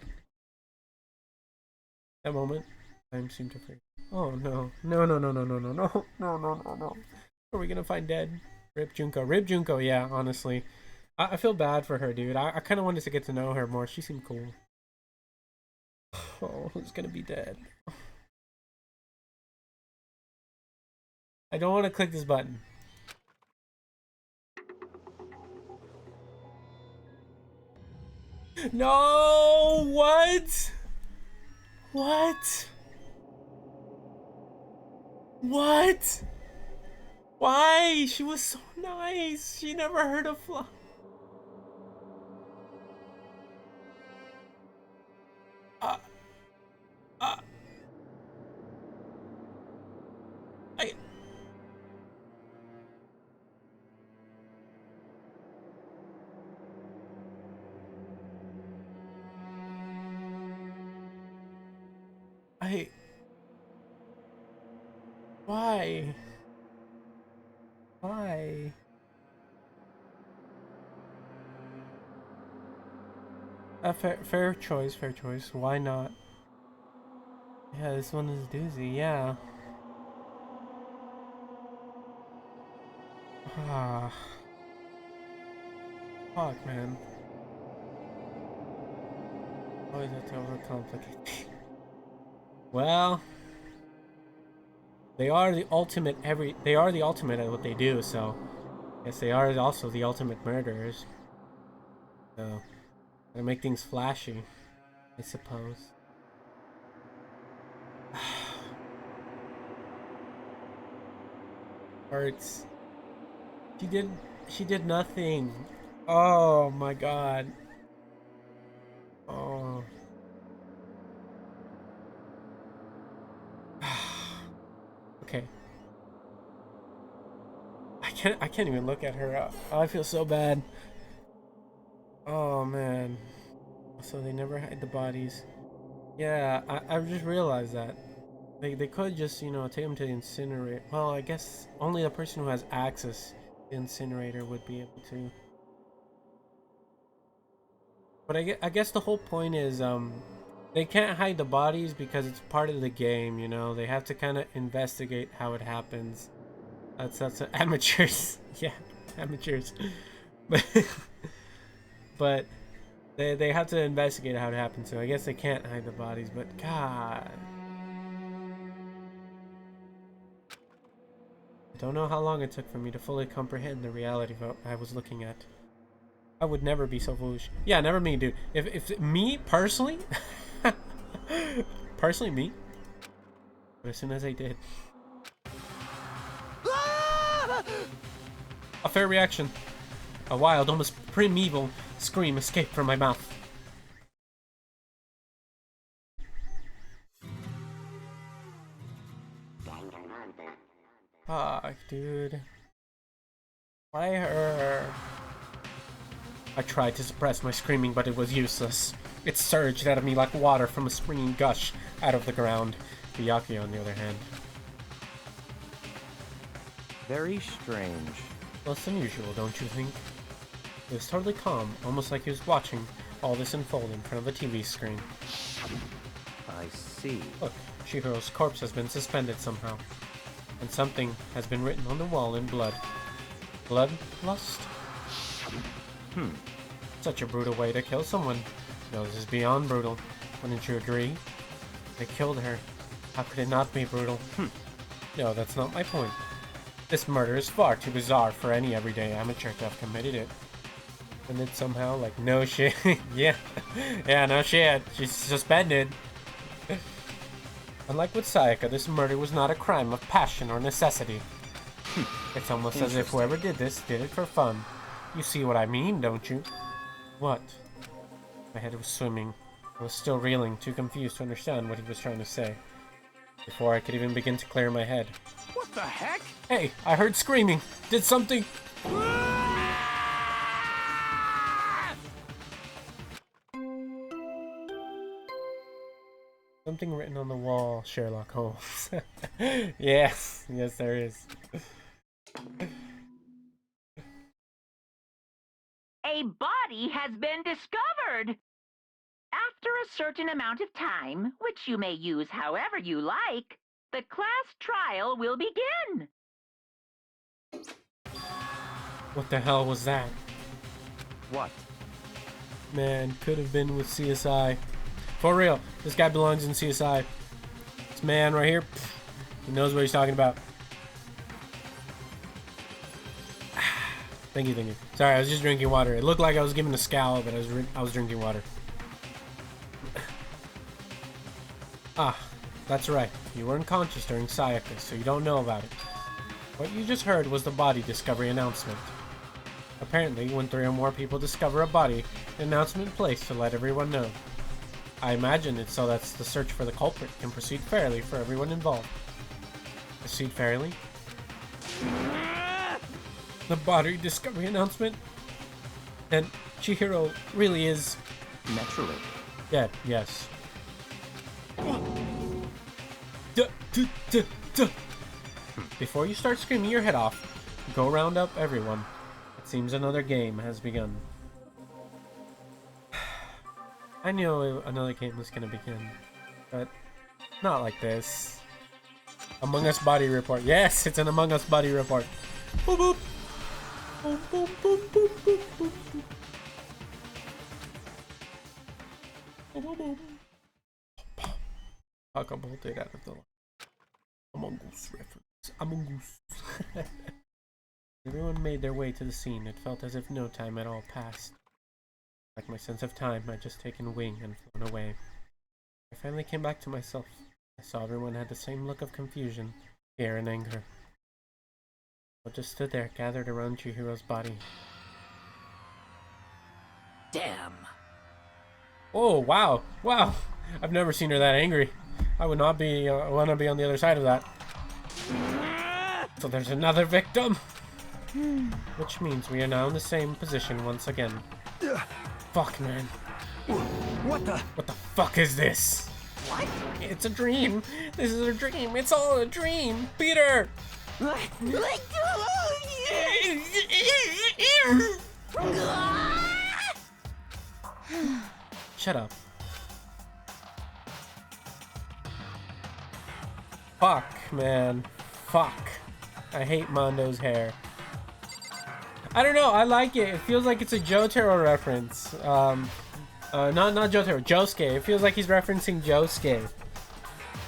[SPEAKER 1] That moment, time seemed to freeze. Oh no. Are we gonna find dead? Rip Junko, yeah, honestly. I feel bad for her, dude. I kind of wanted to get to know her more. She seemed cool. Oh, who's gonna be dead? I don't want to click this button. No! What? What? What? Why? She was so nice. She never heard a fly. Why? Why? Fair choice. Why not? Yeah, this one is doozy. Yeah. Ah. Fuck, man. Why is that so complicated? Well, they are the ultimate at what they do, so I guess they are also the ultimate murderers. So they make things flashy, I suppose. Hurts. She did nothing. Oh my god. Oh. Okay. I can't even look at her. I feel so bad. Oh man. So they never hide the bodies. Yeah, I just realized that. They could just, you know, take them to the incinerator. Well, I guess only the person who has access to the incinerator would be able to. But I guess the whole point is, they can't hide the bodies because it's part of the game, you know? They have to kind of investigate how it happens. That's amateurs. Yeah. Amateurs. But they have to investigate how it happened, so I guess they can't hide the bodies, but God. I don't know how long it took for me to fully comprehend the reality of what I was looking at. I would never be so foolish. Yeah, never me, dude. If me, personally, personally me, but as soon as I did. A fair reaction. A wild, almost primeval scream escaped from my mouth. Fuck, dude. Why her? I tried to suppress my screaming, but it was useless. It surged out of me like water from a springing gush out of the ground. Byakuya, on the other hand.
[SPEAKER 7] Very strange.
[SPEAKER 1] Less than usual, don't you think? He was totally calm, almost like he was watching all this unfold in front of a TV screen.
[SPEAKER 7] I see.
[SPEAKER 1] Look, Chihiro's corpse has been suspended somehow. And something has been written on the wall in blood. Bloodlust? Such a brutal way to kill someone. No, this is beyond brutal. Wouldn't you agree? They killed her. How could it not be brutal? No, that's not my point. This murder is far too bizarre for any everyday amateur to have committed it. And it's somehow like, no shit. Yeah, no shit. She's suspended. Unlike with Sayaka, this murder was not a crime of passion or necessity. It's almost as if whoever did this did it for fun. You see what I mean, don't you? What? My head was swimming. I was still reeling, too confused to understand what he was trying to say. Before I could even begin to clear my head.
[SPEAKER 3] What the heck?
[SPEAKER 1] Hey, I heard screaming. Did something... Something written on the wall, Sherlock Holmes. Yes, there is.
[SPEAKER 5] A body has been discovered. After a certain amount of time, which you may use however you like, the class trial will begin.
[SPEAKER 1] What the hell was that?
[SPEAKER 7] What?
[SPEAKER 1] Man, could have been with CSI. For real, this guy belongs in CSI. This man right here, he knows what he's talking about. Thank you. Sorry, I was just drinking water. It looked like I was giving a scowl, but I was drinking water. Ah, that's right. You were unconscious during Sayaka, so you don't know about it. What you just heard was the body discovery announcement. Apparently, when 3 or more people discover a body, an announcement placed to let everyone know. I imagine it's so that the search for the culprit can proceed fairly for everyone involved. Proceed fairly? The body discovery announcement? And Chihiro really is...
[SPEAKER 7] Naturally.
[SPEAKER 1] dead, yes. Before you start screaming your head off, go round up everyone. It seems another game has begun. I knew another game was gonna begin, but not like this. Among Us body report. Yes, it's an Among Us body report. Boop boop. Boop boop boop boop boop boop. Boop boop boop. Huck bolted out of the Among Us reference. Among Us. Everyone made their way to the scene. It felt as if no time at all passed. Like my sense of time had just taken wing and flown away. I finally came back to myself. I saw everyone had the same look of confusion, fear, and anger. I just stood there, gathered around Chihiro's body.
[SPEAKER 3] Damn.
[SPEAKER 1] Oh, wow. Wow. I've never seen her that angry. I would not be, want to be on the other side of that. So there's another victim. Which means we are now in the same position once again. Fuck, man.
[SPEAKER 3] What the?
[SPEAKER 1] What the fuck is this?
[SPEAKER 3] What?
[SPEAKER 1] It's a dream. This is a dream. It's all a dream. Peter! Shut up. Fuck, man. Fuck. I hate Mondo's hair. I don't know. I like it. It feels like it's a Jotaro reference. Not Jotaro, Josuke. It feels like he's referencing Josuke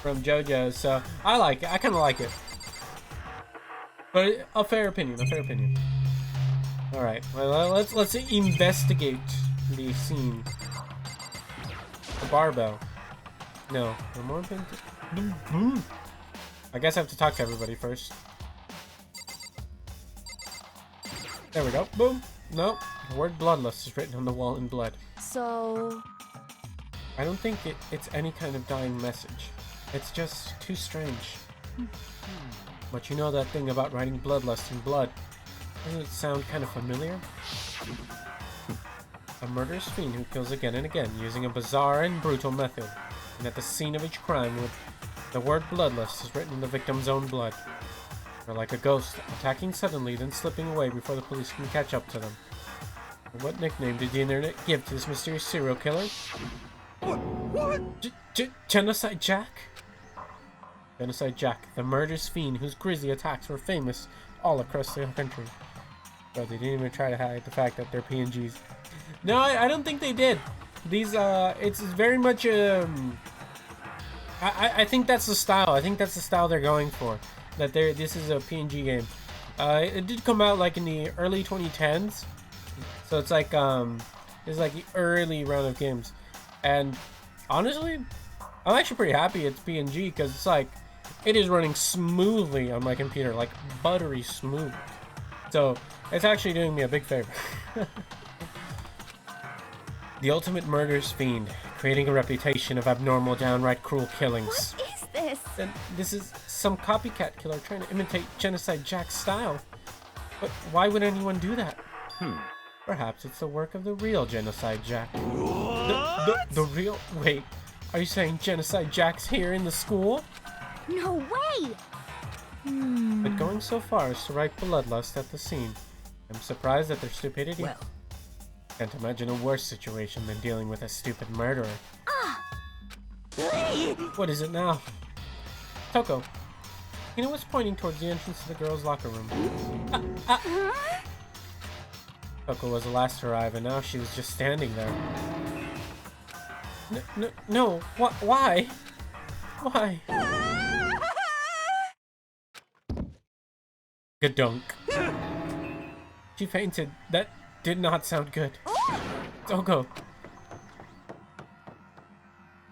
[SPEAKER 1] from JoJo. So I like it. I kind of like it. But a fair opinion. A fair opinion. All right. Well, let's investigate the scene. The barbell. No. No more. I guess I have to talk to everybody first. There we go. Boom. Nope. The word bloodlust is written on the wall in blood.
[SPEAKER 4] So...
[SPEAKER 1] I don't think it's any kind of dying message. It's just too strange. But you know that thing about writing bloodlust in blood? Doesn't it sound kind of familiar? A murderous fiend who kills again and again, using a bizarre and brutal method. And at the scene of each crime, the word bloodlust is written in the victim's own blood. Or like a ghost, attacking suddenly, then slipping away before the police can catch up to them. And what nickname did the internet give to this mysterious serial killer?
[SPEAKER 3] What?
[SPEAKER 1] Genocide Jack? Genocide Jack, the murderous fiend whose grisly attacks were famous all across the country. But they didn't even try to hide the fact that they're PNGs. No, I don't think they did. These, it's very much, I think that's the style. I think that's the style they're going for. That this is a PNG game. It did come out like in the early 2010s. So it's like, it's like the early round of games. And honestly, I'm actually pretty happy it's PNG because it's like, it is running smoothly on my computer, like buttery smooth. So it's actually doing me a big favor. The ultimate murderous fiend, creating a reputation of abnormal, downright cruel killings.
[SPEAKER 2] What is this?
[SPEAKER 1] And this is some copycat killer trying to imitate Genocide Jack's style. But why would anyone do that? Perhaps it's the work of the real Genocide Jack. The real... Wait, are you saying Genocide Jack's here in the school?
[SPEAKER 2] No way!
[SPEAKER 1] But going so far as to write bloodlust at the scene. I'm surprised at their stupidity.
[SPEAKER 6] Well,
[SPEAKER 1] Can't imagine a worse situation than dealing with a stupid murderer. What is it now? Toko. You know what's pointing towards the entrance to the girls' locker room? Toko was the last to arrive, and now she was just standing there. No, why? Why? Gadunk. She fainted. That did not sound good. Toko.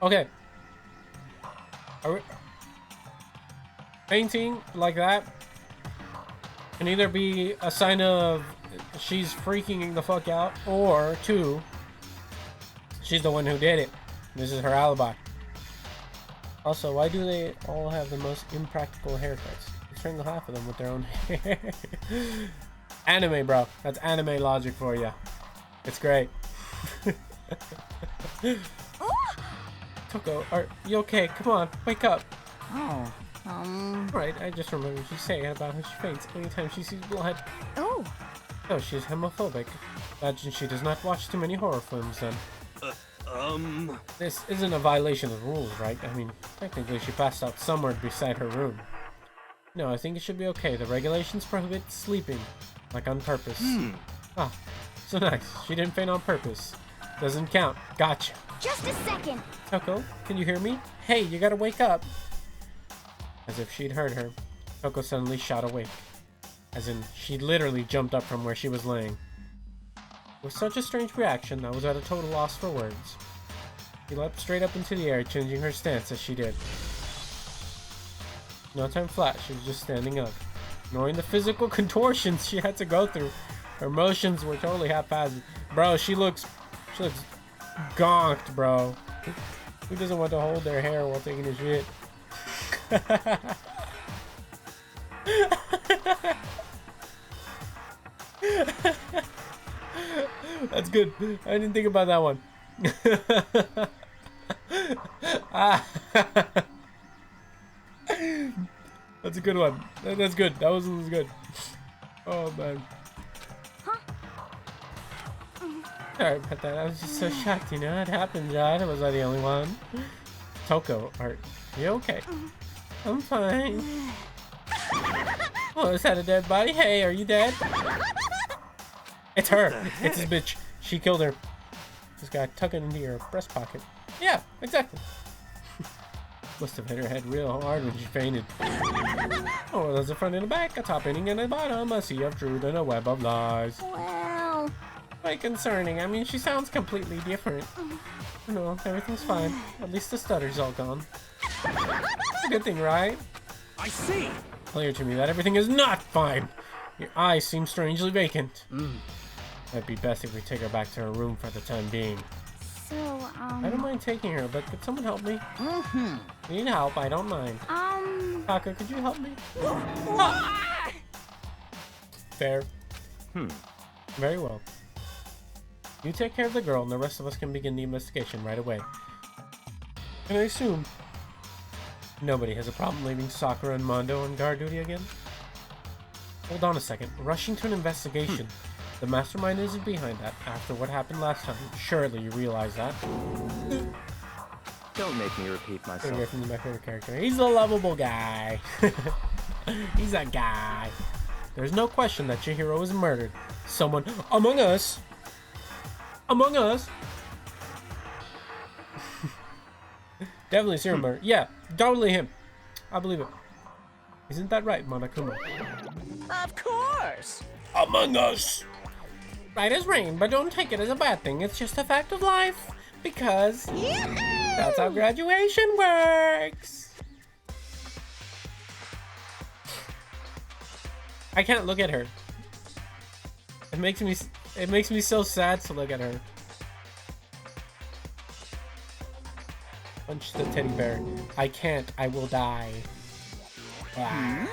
[SPEAKER 1] Okay. Fainting like that can either be a sign of she's freaking the fuck out, or two, she's the one who did it. This is her alibi. Also, why do they all have the most impractical haircuts? You strangle half of them with their own hair. Anime, bro. That's anime logic for you. It's great. Toko, are you okay? Come on, wake up.
[SPEAKER 6] oh,
[SPEAKER 1] Right, I just remembered you saying about how she faints anytime she sees blood.
[SPEAKER 2] Oh,
[SPEAKER 1] Oh, she's homophobic. Imagine she does not watch too many horror films then. This isn't a violation of rules, right? I mean, technically she passed out somewhere beside her room. No, I think it should be okay. The regulations prohibit sleeping. Like on purpose. Ah, so nice. She didn't faint on purpose. Doesn't count. Gotcha.
[SPEAKER 2] just a second.
[SPEAKER 1] Toko, can you hear me? Hey, you gotta wake up. As if she'd heard her, Toko suddenly shot awake. As in, she literally jumped up from where she was laying. With such a strange reaction, I was at a total loss for words. She leapt straight up into the air, changing her stance as she did. No time flat, she was just standing up. Ignoring the physical contortions she had to go through, her motions were totally haphazard. Bro, she looks gonked, bro. Who doesn't want to hold their hair while taking a shit? That's good. I didn't think about that one. That's a good one. That's good. That was good. Oh man. Sorry about that. I was just so shocked. You know, it happened, John. Was I the only one? Toko, are you okay? I'm fine. Oh, is that a dead body? Hey, are you dead? It's her. It's this bitch. She killed her. This guy tuck it into your breast pocket. Yeah, exactly. Must have hit her head real hard when she fainted. Oh, there's a front and a back, a top ending and a bottom, a sea of truth and a web of lies.
[SPEAKER 2] Well...
[SPEAKER 1] Quite concerning. I mean, she sounds completely different. No, everything's fine. At least the stutter's all gone. It's a good thing, right?
[SPEAKER 3] I see.
[SPEAKER 1] Clear to me that everything is not fine. Your eyes seem strangely vacant. Might be best if we take her back to her room for the time being.
[SPEAKER 2] So,
[SPEAKER 1] I don't mind taking her, but could someone help me? Need help, I don't mind. Taka, could you help me? Fair. Very well. You take care of the girl, and the rest of us can begin the investigation right away. And I assume nobody has a problem leaving Sakura and Mondo on guard duty again? Hold on a second. Rushing to an investigation. The mastermind isn't behind that. After what happened last time, surely you realize that.
[SPEAKER 7] Don't make me repeat myself.
[SPEAKER 1] Away from my favorite character. He's a lovable guy. He's a guy. There's no question that Chihiro was murdered. Someone among us. Among us. Definitely serial murder. Yeah, totally him. I believe it. Isn't that right, Monokuma?
[SPEAKER 6] Of course.
[SPEAKER 1] Among us. Right as rain, but don't take it as a bad thing. It's just a fact of life. Because that's how graduation works. I can't look at her. It makes me so sad to look at her. Punch the teddy bear. I can't. I will die. Ah.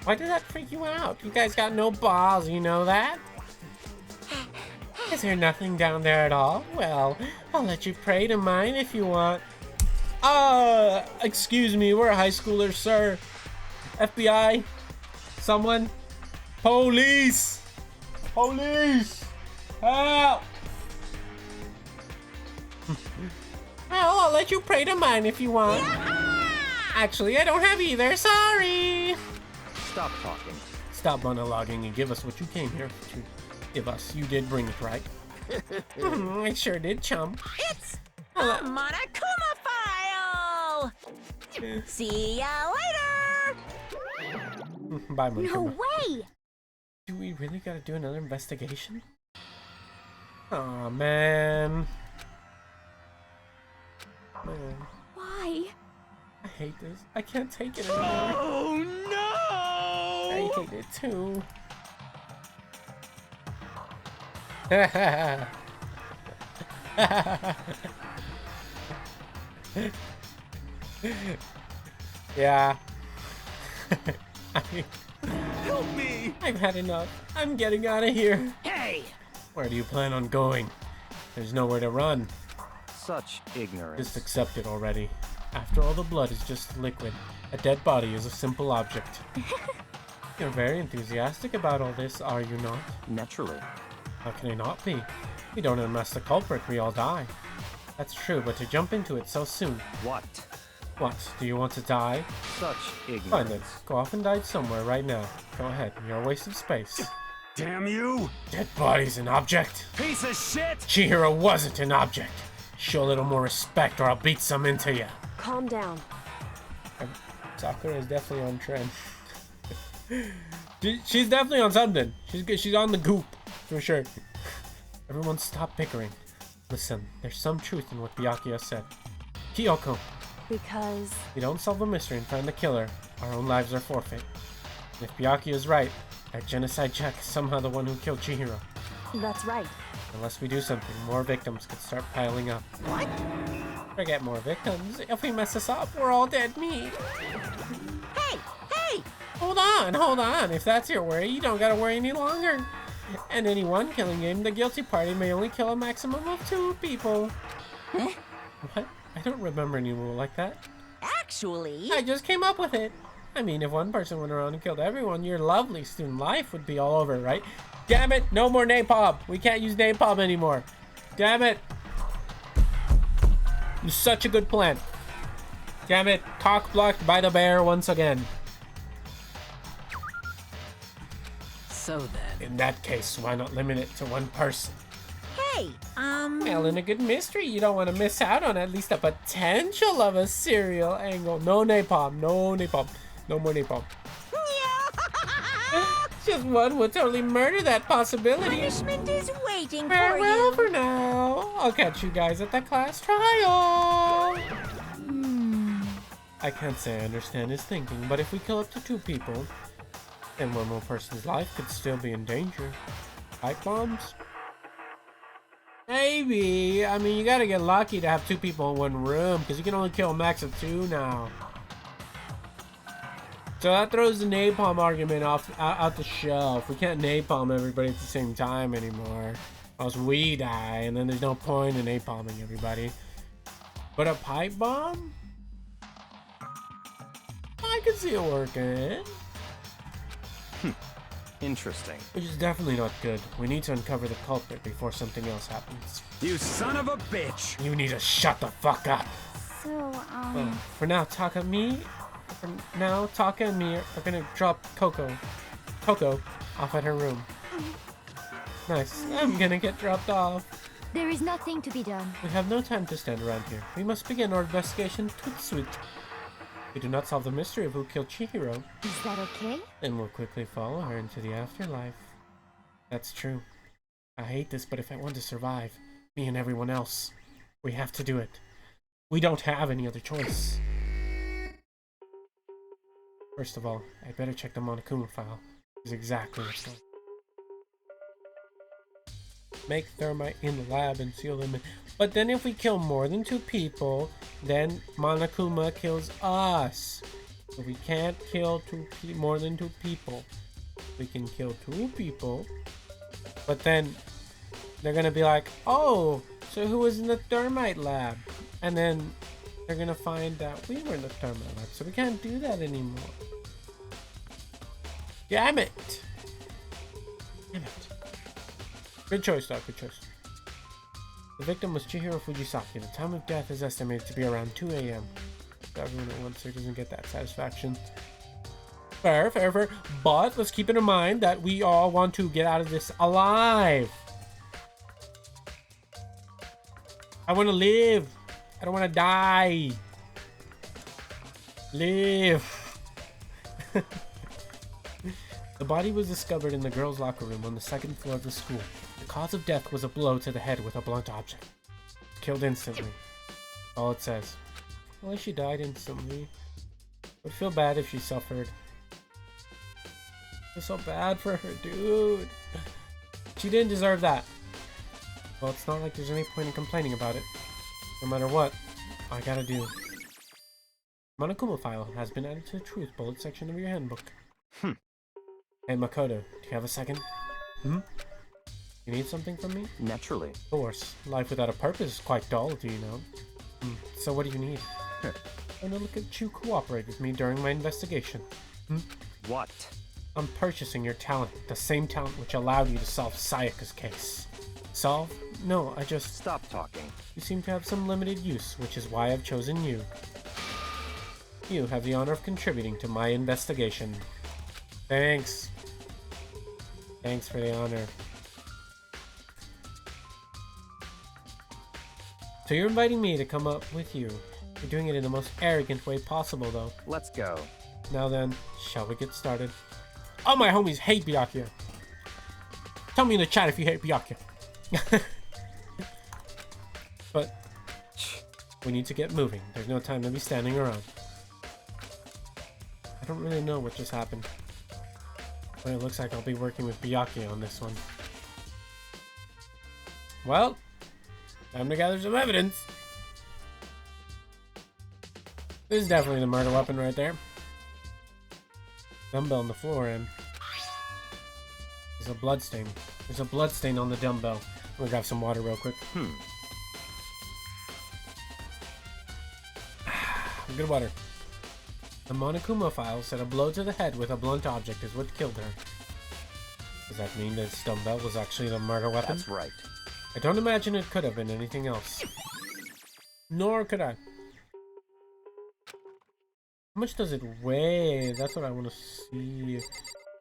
[SPEAKER 1] Why did that freak you out? You guys got no balls, you know that? Is there nothing down there at all? Well, I'll let you pray to mine if you want. Excuse me, we're high schoolers, sir. FBI? Someone? Police! Police! Help! Well, I'll let you pray to mine if you want. Actually, I don't have either, sorry!
[SPEAKER 7] Stop talking.
[SPEAKER 1] Stop monologuing and give us what you came here to give us. You did bring it, right? I sure did, chum.
[SPEAKER 6] It's a Monokuma file. See ya later.
[SPEAKER 1] Bye,
[SPEAKER 2] no
[SPEAKER 1] Monokuma.
[SPEAKER 2] way!
[SPEAKER 1] Do we really gotta do another investigation? Aw, man. Man,
[SPEAKER 2] Why?
[SPEAKER 1] I hate this. I can't take it anymore.
[SPEAKER 3] Oh no!
[SPEAKER 1] I hate it too. Yeah.
[SPEAKER 3] Help me!
[SPEAKER 1] I've had enough. I'm getting out of here.
[SPEAKER 3] Hey!
[SPEAKER 1] Where do you plan on going? There's nowhere to run.
[SPEAKER 7] Such ignorance.
[SPEAKER 1] Just accept it already. After all, the blood is just liquid. A dead body is a simple object. You're very enthusiastic about all this, are you not?
[SPEAKER 7] Naturally.
[SPEAKER 1] How can I not be? We don't unmask the culprit, we all die. That's true, but to jump into it so soon.
[SPEAKER 7] What?
[SPEAKER 1] What, do you want to die?
[SPEAKER 7] Such ignorance.
[SPEAKER 1] Fine then, go off and die somewhere right now. Go ahead, you're a waste of space.
[SPEAKER 3] Damn you!
[SPEAKER 1] Dead body's an object?
[SPEAKER 3] Piece of shit!
[SPEAKER 1] Chihiro wasn't an object. Show a little more respect or I'll beat some into you.
[SPEAKER 4] Calm down.
[SPEAKER 1] Sakura is definitely on trend. She's definitely on something. She's on the goop, for sure. Everyone stop bickering. Listen, there's some truth in what Byakuya said. Kyoko,
[SPEAKER 4] Because
[SPEAKER 1] we don't solve the mystery and find the killer, our own lives are forfeit. And if Byakuya is right, that genocide Jack is somehow the one who killed Chihiro.
[SPEAKER 4] that's right.
[SPEAKER 1] Unless we do something, more victims could start piling up. What? Forget more victims. If we mess this up, we're all dead meat.
[SPEAKER 6] Hey, hey!
[SPEAKER 1] Hold on. If that's your worry, you don't gotta worry any longer. In any one killing game, the guilty party may only kill a maximum of 2 people.
[SPEAKER 6] Huh?
[SPEAKER 1] What? I don't remember any rule like that.
[SPEAKER 6] Actually,
[SPEAKER 1] I just came up with it. I mean, if one person went around and killed everyone, your lovely student life would be all over, right? Damn it! No more napalm! We can't use napalm anymore. Damn it! It's such a good plan. Damn it! Cock blocked by the bear once again.
[SPEAKER 8] So then.
[SPEAKER 1] In that case, why not limit it to one person?
[SPEAKER 6] Hey,
[SPEAKER 1] Well, in a good mystery, you don't want to miss out on at least the potential of a serial angle. No napalm, no napalm, no more napalm. Just one would totally murder that possibility.
[SPEAKER 6] punishment is waiting for
[SPEAKER 1] Farewell
[SPEAKER 6] you.
[SPEAKER 1] for now. I'll catch you guys at the class trial. I can't say I understand his thinking, but if we kill up to 2 people, then one more person's life could still be in danger. Pipe bombs? Maybe. I mean, you gotta get lucky to have 2 people in one room, because you can only kill a max of 2 now. So that throws the napalm argument out the shelf. We can't napalm everybody at the same time anymore. Else we die, and then there's no point in napalming everybody. But a pipe bomb? I could see it working.
[SPEAKER 7] Interesting.
[SPEAKER 1] Which is definitely not good. We need to uncover the culprit before something else happens.
[SPEAKER 3] You son of a bitch!
[SPEAKER 1] You need to shut the fuck up.
[SPEAKER 2] So,
[SPEAKER 1] For now, Taka and me are gonna drop Coco off at her room. Nice. I'm gonna get dropped off.
[SPEAKER 2] there is nothing to be done.
[SPEAKER 1] We have no time to stand around here. We must begin our investigation tout de suite. If we do not solve the mystery of who killed Chihiro,
[SPEAKER 2] Is that okay?
[SPEAKER 1] then we'll quickly follow her into the afterlife. That's true. I hate this, but if I want to survive, me and everyone else, we have to do it. We don't have any other choice. First of all, I better check the Monokuma file. It's exactly what's going on. Make thermite in the lab and seal them in. But then if we kill more than 2 people, then Monokuma kills us. So we can't kill more than 2 people. We can kill 2 people. But then they're gonna be like, oh, so who was in the thermite lab? And then they're gonna find that we were in the thermite lab. So we can't do that anymore. Damn it! Damn it. Good choice, Doc. Good choice. The victim was Chihiro Fujisaki. The time of death is estimated to be around 2 a.m. Everyone at once doesn't get that satisfaction. Fair. But let's keep it in mind that we all want to get out of this alive. I want to live. I don't want to die. Live. The body was discovered in the girls' locker room on the 2nd floor of the school. The cause of death was a blow to the head with a blunt object. Killed instantly. All it says. Well, she died instantly. Would feel bad if she suffered. I feel so bad for her, dude. She didn't deserve that. Well, it's not like there's any point in complaining about it. No matter what, I gotta do. Monokuma file has been added to the truth bullet section of your handbook. Hey, Makoto, do you have a second? You need something from me?
[SPEAKER 7] Naturally.
[SPEAKER 1] Of course. Life without a purpose is quite dull, do you know? So what do you need? I want to look at you cooperate with me during my investigation.
[SPEAKER 7] What?
[SPEAKER 1] I'm purchasing your talent, the same talent which allowed you to solve Sayaka's case. Solve? No, I just...
[SPEAKER 7] Stop talking.
[SPEAKER 1] You seem to have some limited use, which is why I've chosen you. You have the honor of contributing to my investigation. Thanks. Thanks for the honor. So you're inviting me to come up with you. You're doing it in the most arrogant way possible, though.
[SPEAKER 7] Let's go.
[SPEAKER 1] Now then, shall we get started? All my homies hate Byakuya. Tell me in the chat if you hate Byakuya. But we need to get moving. There's no time to be standing around. I don't really know what just happened. But it looks like I'll be working with Byakuya on this one. Well, time to gather some evidence. This is definitely the murder weapon right there. Dumbbell on the floor, and there's a blood stain. There's a blood stain on the dumbbell. I'm gonna grab some water real quick. Good water. The Monokuma file said a blow to the head with a blunt object is what killed her. Does that mean this dumbbell was actually the murder weapon?
[SPEAKER 7] That's right.
[SPEAKER 1] I don't imagine it could have been anything else. Nor could I. How much does it weigh? That's what I want to see.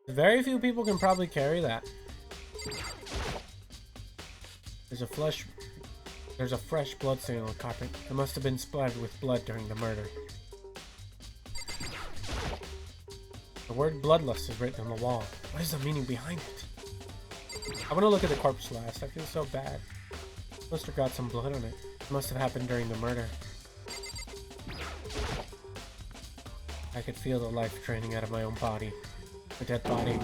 [SPEAKER 1] Very few people can probably carry that. There's a fresh blood stain on the carpet. It must have been splattered with blood during the murder. The word bloodlust is written on the wall. What is the meaning behind it? I want to look at the corpse last. I feel so bad. Must have got some blood on it. It must have happened during the murder. I could feel the life draining out of my own body. The dead body.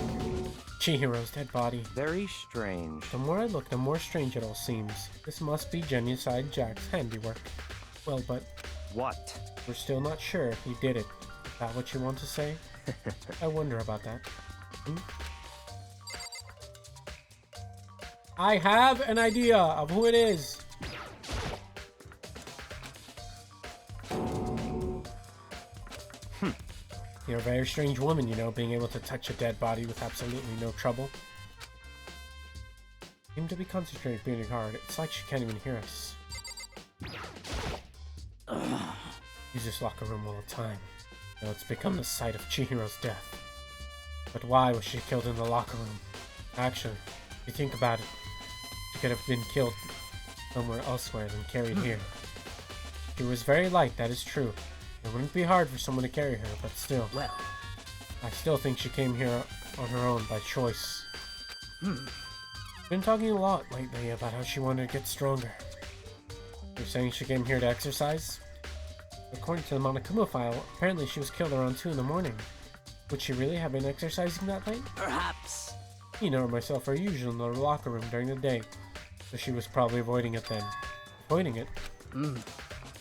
[SPEAKER 1] Chihiro's dead body.
[SPEAKER 7] Very strange.
[SPEAKER 1] The more I look, the more strange it all seems. This must be Genocide Jack's handiwork. Well, but
[SPEAKER 7] What?
[SPEAKER 1] we're still not sure if he did it. Is that what you want to say? I wonder about that. I have an idea of who it is. You're a very strange woman, you know, being able to touch a dead body with absolutely no trouble. Seem to be concentrating really hard. It's like she can't even hear us. Use this locker room all the time. Now it's become the site of Chihiro's death. But why was she killed in the locker room? Actually, if you think about it, she could have been killed somewhere elsewhere than carried here. She was very light, that is true. It wouldn't be hard for someone to carry her, but still.
[SPEAKER 6] Well,
[SPEAKER 1] I still think she came here on her own by choice. She's been talking a lot lately about how she wanted to get stronger. You're saying she came here to exercise? According to the Monokuma file, apparently she was killed around 2 in the morning. Would she really have been exercising that late?
[SPEAKER 6] perhaps.
[SPEAKER 1] Ina or myself are usually in the locker room during the day, so she was probably avoiding it then. Avoiding it?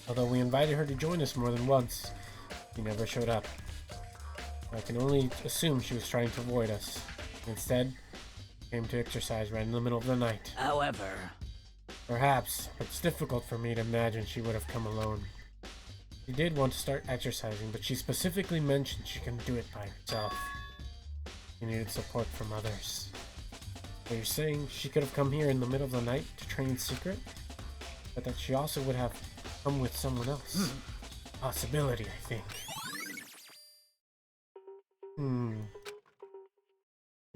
[SPEAKER 1] Although we invited her to join us more than once, she never showed up. I can only assume she was trying to avoid us. Instead, she came to exercise right in the middle of the night.
[SPEAKER 6] However,
[SPEAKER 1] Perhaps, but it's difficult for me to imagine she would have come alone. She did want to start exercising, but she specifically mentioned she couldn't do it by herself. She needed support from others. So you're saying she could have come here in the middle of the night to train in secret? But that she also would have come with someone else? Possibility, I think. I'm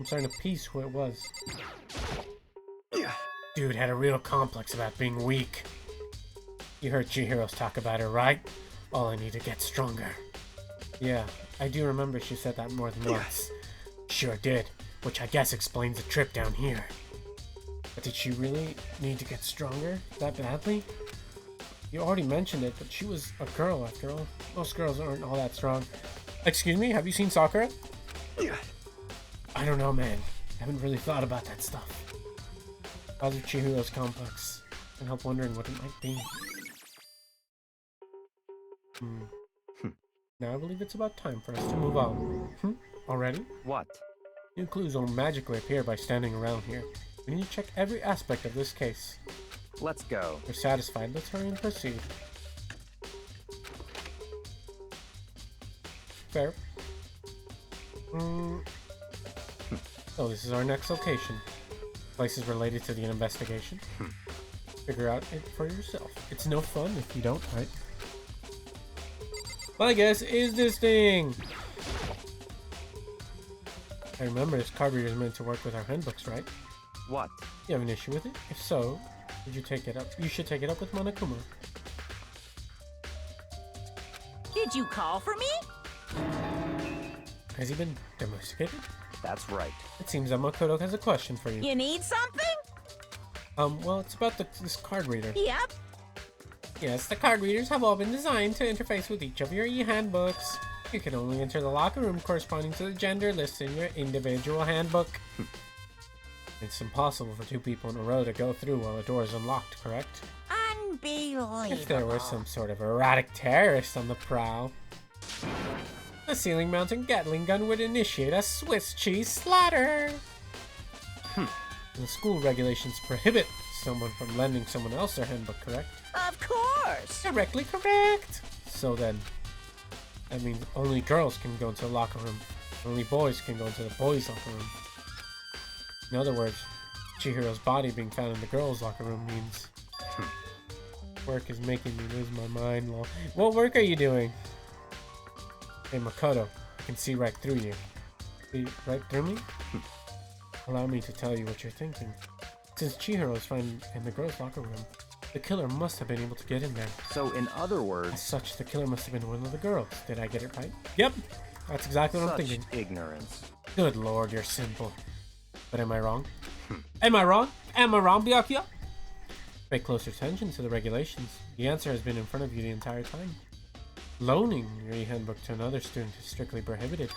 [SPEAKER 1] starting to piece who it was. Dude had a real complex about being weak. You heard Chihiro's talk about her, right? All I need to get stronger. Yeah, I do remember she said that more than once. Sure did, which I guess explains the trip down here. But did she really need to get stronger that badly? You already mentioned it, but she was a girl after all. Most girls aren't all that strong. Excuse me, have you seen Sakura? I don't know, man. I haven't really thought about that stuff. Cause of Chihiro's complex. And help wondering what it might be. Now I believe it's about time for us to move on. Already?
[SPEAKER 7] What?
[SPEAKER 1] New clues will magically appear by standing around here. We need to check every aspect of this case.
[SPEAKER 7] Let's go.
[SPEAKER 1] We're satisfied. Let's hurry and proceed. Fair. So this is our next location. Places related to the investigation. Figure out it for yourself. It's no fun if you don't, right? My guess is this thing. I remember this card reader is meant to work with our handbooks, right?
[SPEAKER 7] What?
[SPEAKER 1] You have an issue with it? If so, did you take it up? You should take it up with Monokuma.
[SPEAKER 6] Did you call for me?
[SPEAKER 1] Has he been domesticated?
[SPEAKER 7] That's right.
[SPEAKER 1] It seems that Makoto has a question for you.
[SPEAKER 6] You need something?
[SPEAKER 1] Well, it's about this card reader.
[SPEAKER 6] Yep.
[SPEAKER 1] Yes, the card readers have all been designed to interface with each of your e-handbooks. You can only enter the locker room corresponding to the gender listed in your individual handbook. It's impossible for 2 people in a row to go through while the door is unlocked, correct?
[SPEAKER 6] Unbelievable.
[SPEAKER 1] If there were some sort of erratic terrorist on the prowl, a ceiling-mounted Gatling gun would initiate a Swiss cheese slaughter. The school regulations prohibit someone from lending someone else their handbook, correct?
[SPEAKER 6] Of course.
[SPEAKER 1] Directly correct. So then, that means only girls can go into the locker room. Only boys can go into the boys' locker room. In other words, Chihiro's body being found in the girls' locker room means... Work is making me lose my mind, lol. What work are you doing? Hey, Makoto, I can see right through you. See right through me? Allow me to tell you what you're thinking. Since Chihiro is found in the girls' locker room, the killer must have been able to get in there.
[SPEAKER 7] So, in other
[SPEAKER 1] As
[SPEAKER 7] words,
[SPEAKER 1] such, the killer must have been one of the girls. Did I get it right? Yep. That's exactly what I'm
[SPEAKER 7] such
[SPEAKER 1] thinking.
[SPEAKER 7] ignorance.
[SPEAKER 1] Good lord, you're simple. But am I wrong? Am I wrong? Am I wrong, Byakuya? Pay closer attention to the regulations. The answer has been in front of you the entire time. Loaning your e-handbook to another student is strictly prohibited.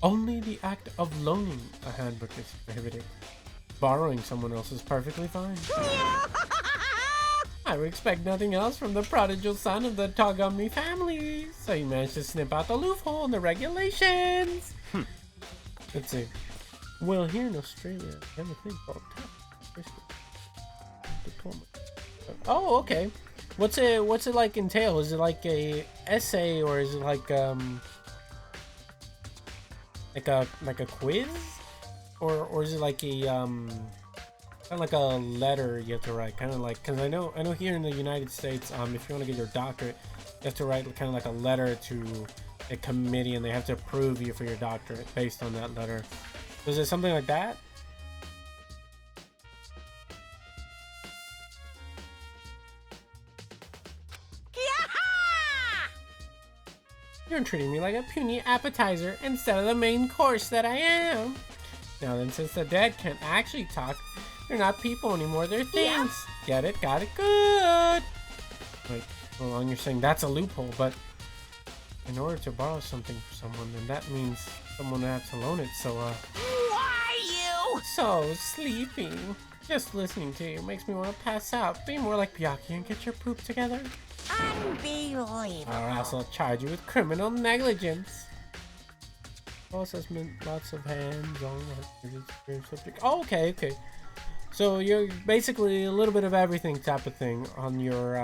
[SPEAKER 1] Only the act of loaning a handbook is prohibited. Borrowing someone else is perfectly fine. I would expect nothing else from the prodigal son of the Togami family. So you managed to snip out the loophole in the regulations. Let's see. Well, here in Australia, we have a thing called diploma. Oh, okay. What's it like entail? Is it like a essay or is it like a quiz? Or is it like a kind of like a letter you have to write, kind of like, because I know here in the United States, if you want to get your doctorate, you have to write kind of like a letter to a committee, and they have to approve you for your doctorate based on that letter. Is it something like that? You're treating me like a puny appetizer instead of the main course that I am. Now then, since the dead can't actually talk, they're not people anymore, they're things. Get it? Got it? Good. Wait, hold on, you're saying that's a loophole, but in order to borrow something from someone, then that means someone would have to loan it, so,
[SPEAKER 6] Why you?
[SPEAKER 1] So sleepy. Just listening to you makes me want to pass out. Be more like Byakuya and get your poop together.
[SPEAKER 6] Unbelievable.
[SPEAKER 1] Or else I'll charge you with criminal negligence. Assessment, lots of hands-on subject. Oh, okay. So you're basically a little bit of everything type of thing on your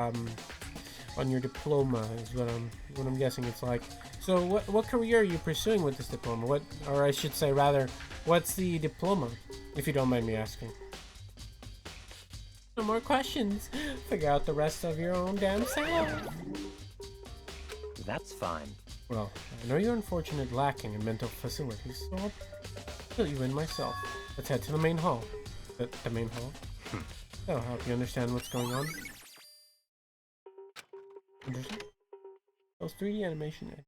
[SPEAKER 1] diploma is what I'm guessing it's like. So what career are you pursuing with this diploma? Or I should say rather, what's the diploma, if you don't mind me asking? No more questions. Figure out the rest of your own damn self.
[SPEAKER 7] That's fine.
[SPEAKER 1] Well, I know you're unfortunate lacking in mental facilities, so I'll fill you in myself. Let's head to the main hall. The main hall? That'll help you understand what's going on. Understand? Those 3D animation.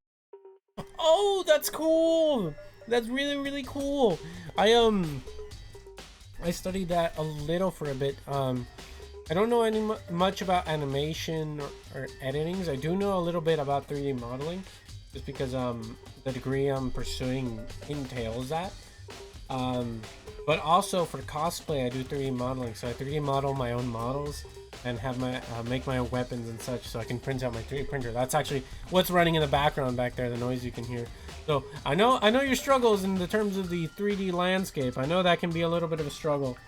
[SPEAKER 1] Oh, that's cool! That's really, really cool! I studied that a little for a bit. I don't know much about animation or editings. I do know a little bit about 3D modeling, just because the degree I'm pursuing entails that. But also for cosplay, I do 3D modeling, so I 3D model my own models and have my make my own weapons and such, so I can print out my 3D printer. That's actually what's running in the background back there, the noise you can hear. So I know your struggles in the terms of the 3D landscape. I know that can be a little bit of a struggle,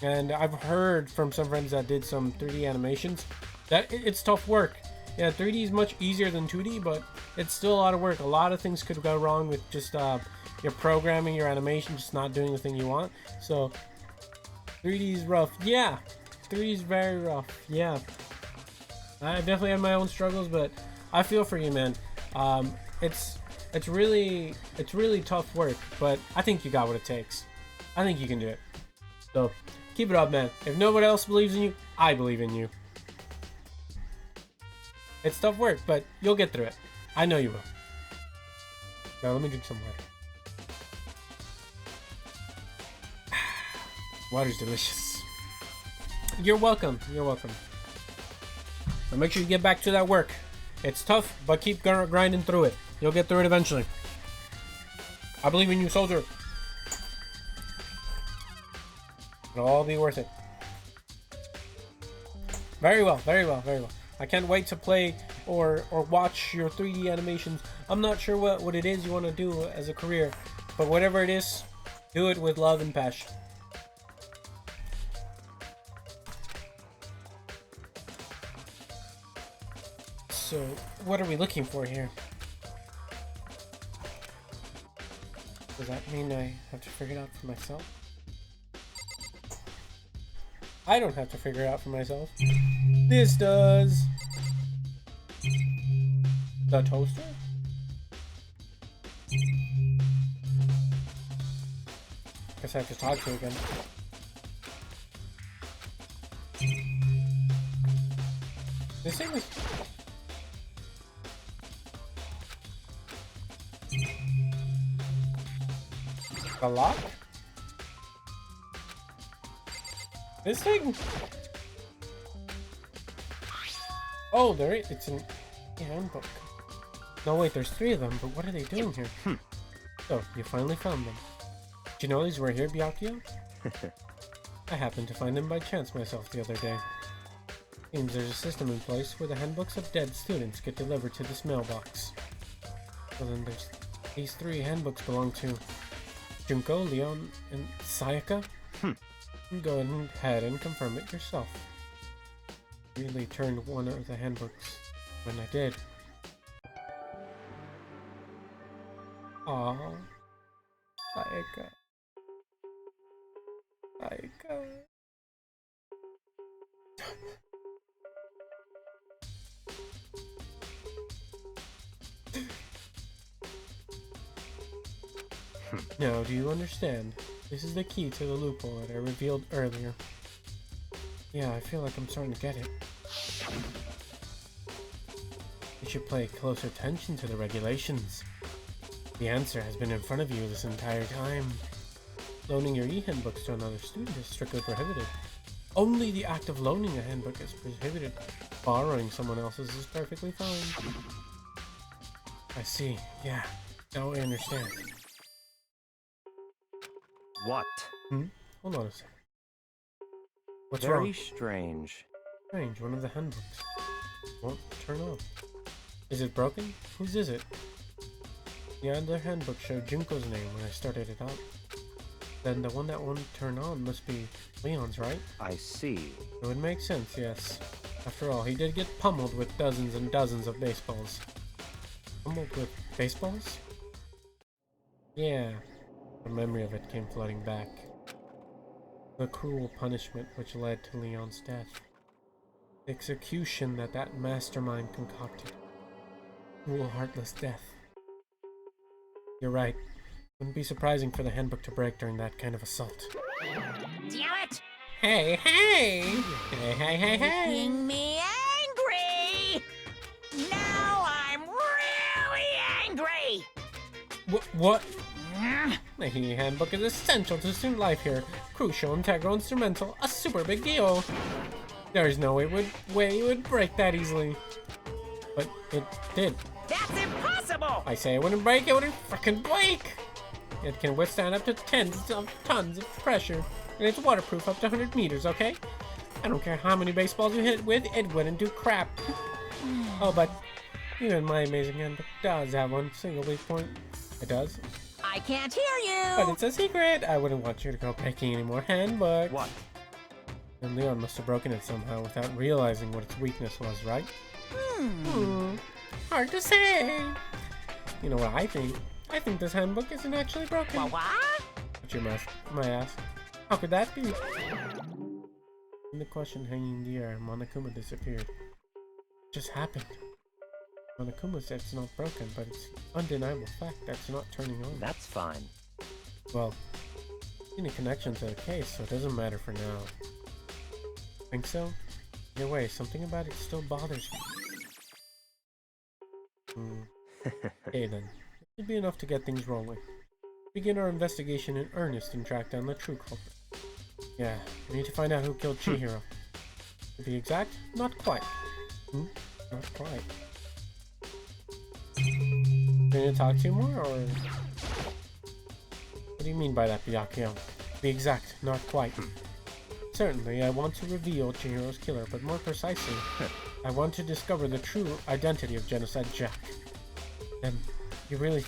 [SPEAKER 1] and I've heard from some friends that did some 3D animations that it's tough work. Yeah, 3D is much easier than 2D, but it's still a lot of work. A lot of things could go wrong with just your programming, your animation, just not doing the thing you want. So 3D is rough. Yeah, 3D is very rough. Yeah, I definitely have my own struggles, but I feel for you, man. It's really tough work, but I think you got what it takes. I think you can do it. So keep it up, man. If nobody else believes in you, I believe in you. It's tough work, but you'll get through it. I know you will. Now let me drink some water. Water's delicious. You're welcome. You're welcome. Now make sure you get back to that work. It's tough, but keep grinding through it. You'll get through it eventually. I believe in you, soldier. It'll all be worth it. Very well, very well, very well. I can't wait to play or watch your 3D animations. I'm not sure what it is you want to do as a career, but whatever it is, do it with love and passion. So, what are we looking for here? Does that mean I have to figure it out for myself? I don't have to figure it out for myself. This does. The toaster? Guess I have to talk to you again. This thing is... A lock? This thing? Oh, it's an handbook. No, wait, there's 3 of them, but what are they doing here? So, you finally found them. Did you know these were here, Byakuya? I happened to find them by chance myself the other day. Seems there's a system in place where the handbooks of dead students get delivered to this mailbox. So then these 3 handbooks belong to Junko, Leon, and Sayaka? Go ahead and confirm it yourself. Really turned one of the handbooks when I did. Aww. Sayaka. Sayaka. Now, do you understand? This is the key to the loophole that I revealed earlier. Yeah, I feel like I'm starting to get it. You should pay close attention to the regulations. The answer has been in front of you this entire time. Loaning your e-handbooks to another student is strictly prohibited. Only the act of loaning a handbook is prohibited. Borrowing someone else's is perfectly fine. I see. Yeah. Now I understand.
[SPEAKER 7] What?
[SPEAKER 1] Hold on a second. What's
[SPEAKER 7] Very
[SPEAKER 1] wrong?
[SPEAKER 7] strange.
[SPEAKER 1] Strange. One of the handbooks won't turn on. Is it broken? Whose is it? The other handbook showed Junko's name when I started it up. Then the one that won't turn on must be Leon's, right?
[SPEAKER 7] I see.
[SPEAKER 1] It would make sense, yes. After all, he did get pummeled with dozens and dozens of baseballs. Pummeled with baseballs? Yeah. The memory of it came flooding back. The cruel punishment which led to Leon's death. The execution that mastermind concocted. Cruel, heartless death. You're right. Wouldn't be surprising for the handbook to break during that kind of assault.
[SPEAKER 6] Damn it!
[SPEAKER 1] Hey, hey! Hey, hey, hey, hey!
[SPEAKER 6] Making me angry! Now I'm really angry!
[SPEAKER 1] What? The handbook is essential to student life here. Crucial, integral, instrumental, a super big deal. There's no way you would break that easily. But it did.
[SPEAKER 6] That's impossible!
[SPEAKER 1] I say it wouldn't break, it wouldn't frickin' break! It can withstand up to tons of pressure, and it's waterproof up to 100 meters, okay? I don't care how many baseballs you hit it with, it wouldn't do crap. Oh, but even my amazing handbook does have one single weak point. It does.
[SPEAKER 6] I can't hear you!
[SPEAKER 1] But it's a secret! I wouldn't want you to go breaking any more handbooks.
[SPEAKER 7] What?
[SPEAKER 1] And Leon must have broken it somehow without realizing what its weakness was, right? Hard to say. You know what I think? I think this handbook isn't actually broken.
[SPEAKER 6] What?
[SPEAKER 1] But you might ask, how could that be? And the question hanging in the air, Monokuma disappeared. It just happened. Monokuma said it's not broken, but it's undeniable fact that it's not turning on.
[SPEAKER 7] That's fine.
[SPEAKER 1] Well, any connection to the case, so it doesn't matter for now. Think so? Either way, something about it still bothers me. Okay then, this should be enough to get things rolling. Begin our investigation in earnest and track down the true culprit. Yeah, we need to find out who killed Chihiro. To be exact, not quite. Not quite. Going to talk to you more, or... What do you mean by that, Byakuya? To be exact, not quite. Certainly, I want to reveal Chihiro's killer, but more precisely, I want to discover the true identity of Genocide Jack. And you really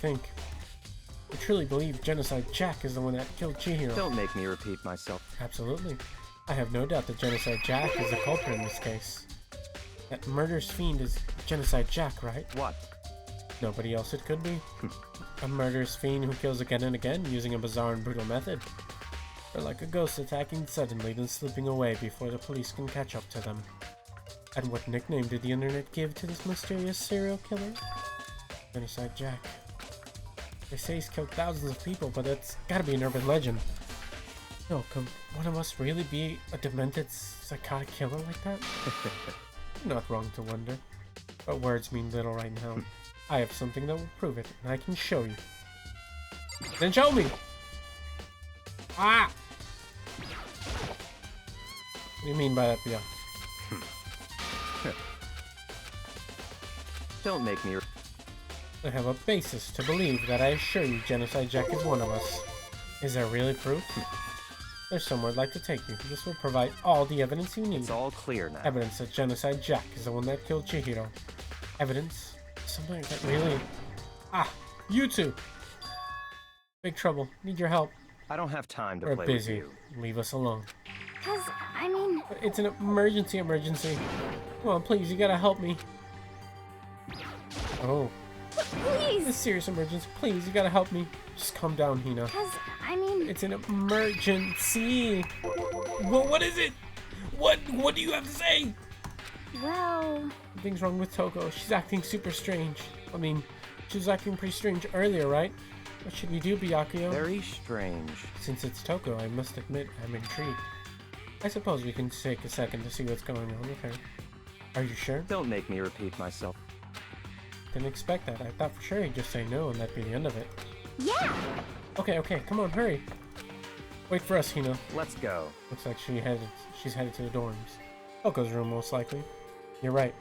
[SPEAKER 1] truly believe Genocide Jack is the one that killed Chihiro?
[SPEAKER 7] Don't make me repeat myself.
[SPEAKER 1] Absolutely. I have no doubt that Genocide Jack is the culprit in this case. That murderous fiend is Genocide Jack, right?
[SPEAKER 7] What?
[SPEAKER 1] Nobody else it could be. A murderous fiend who kills again and again using a bizarre and brutal method. Or like a ghost attacking suddenly then slipping away before the police can catch up to them. And what nickname did the internet give to this mysterious serial killer? Genocide Jack. They say he's killed thousands of people, but that's gotta be an urban legend. No, can one of us really be a demented psychotic killer like that? Not wrong to wonder. But words mean little right now. I have something that will prove it, and I can show you. Then show me! Ah! What do you mean by that, Bia?
[SPEAKER 7] Don't make me.
[SPEAKER 1] I have a basis to believe that I assure you Genocide Jack is one of us. Is there really proof? There's somewhere I'd like to take you. This will provide all the evidence you need.
[SPEAKER 7] It's all clear now.
[SPEAKER 1] Evidence that Genocide Jack is the one that killed Chihiro. Evidence? Something that really... Ah! You two! Big trouble. Need your help.
[SPEAKER 7] I don't have time to
[SPEAKER 1] We're
[SPEAKER 7] play
[SPEAKER 1] busy.
[SPEAKER 7] with you.
[SPEAKER 1] Leave us alone.
[SPEAKER 2] Cause, I mean...
[SPEAKER 1] It's an emergency. Come on, please. You gotta help me. Oh.
[SPEAKER 2] Please!
[SPEAKER 1] It's a serious emergency. Please, you gotta help me. Just calm down, Hina.
[SPEAKER 2] Cause, I mean...
[SPEAKER 1] It's an emergency. Well, what is it? What do you have to say?
[SPEAKER 2] Well...
[SPEAKER 1] Something's wrong with Toko. She's acting super strange. I mean, she was acting pretty strange earlier, right? What should we do, Byakuya?
[SPEAKER 7] Very strange.
[SPEAKER 1] Since it's Toko, I must admit I'm intrigued. I suppose we can take a second to see what's going on with her. Are you sure?
[SPEAKER 7] Don't make me repeat myself.
[SPEAKER 1] Didn't expect that. I thought for sure he'd just say no and that'd be the end of it.
[SPEAKER 2] Yeah!
[SPEAKER 1] Okay, come on, hurry. Wait for us, Hina.
[SPEAKER 7] Let's go.
[SPEAKER 1] Looks like she's headed to the dorms. Toko's room, most likely. You're right.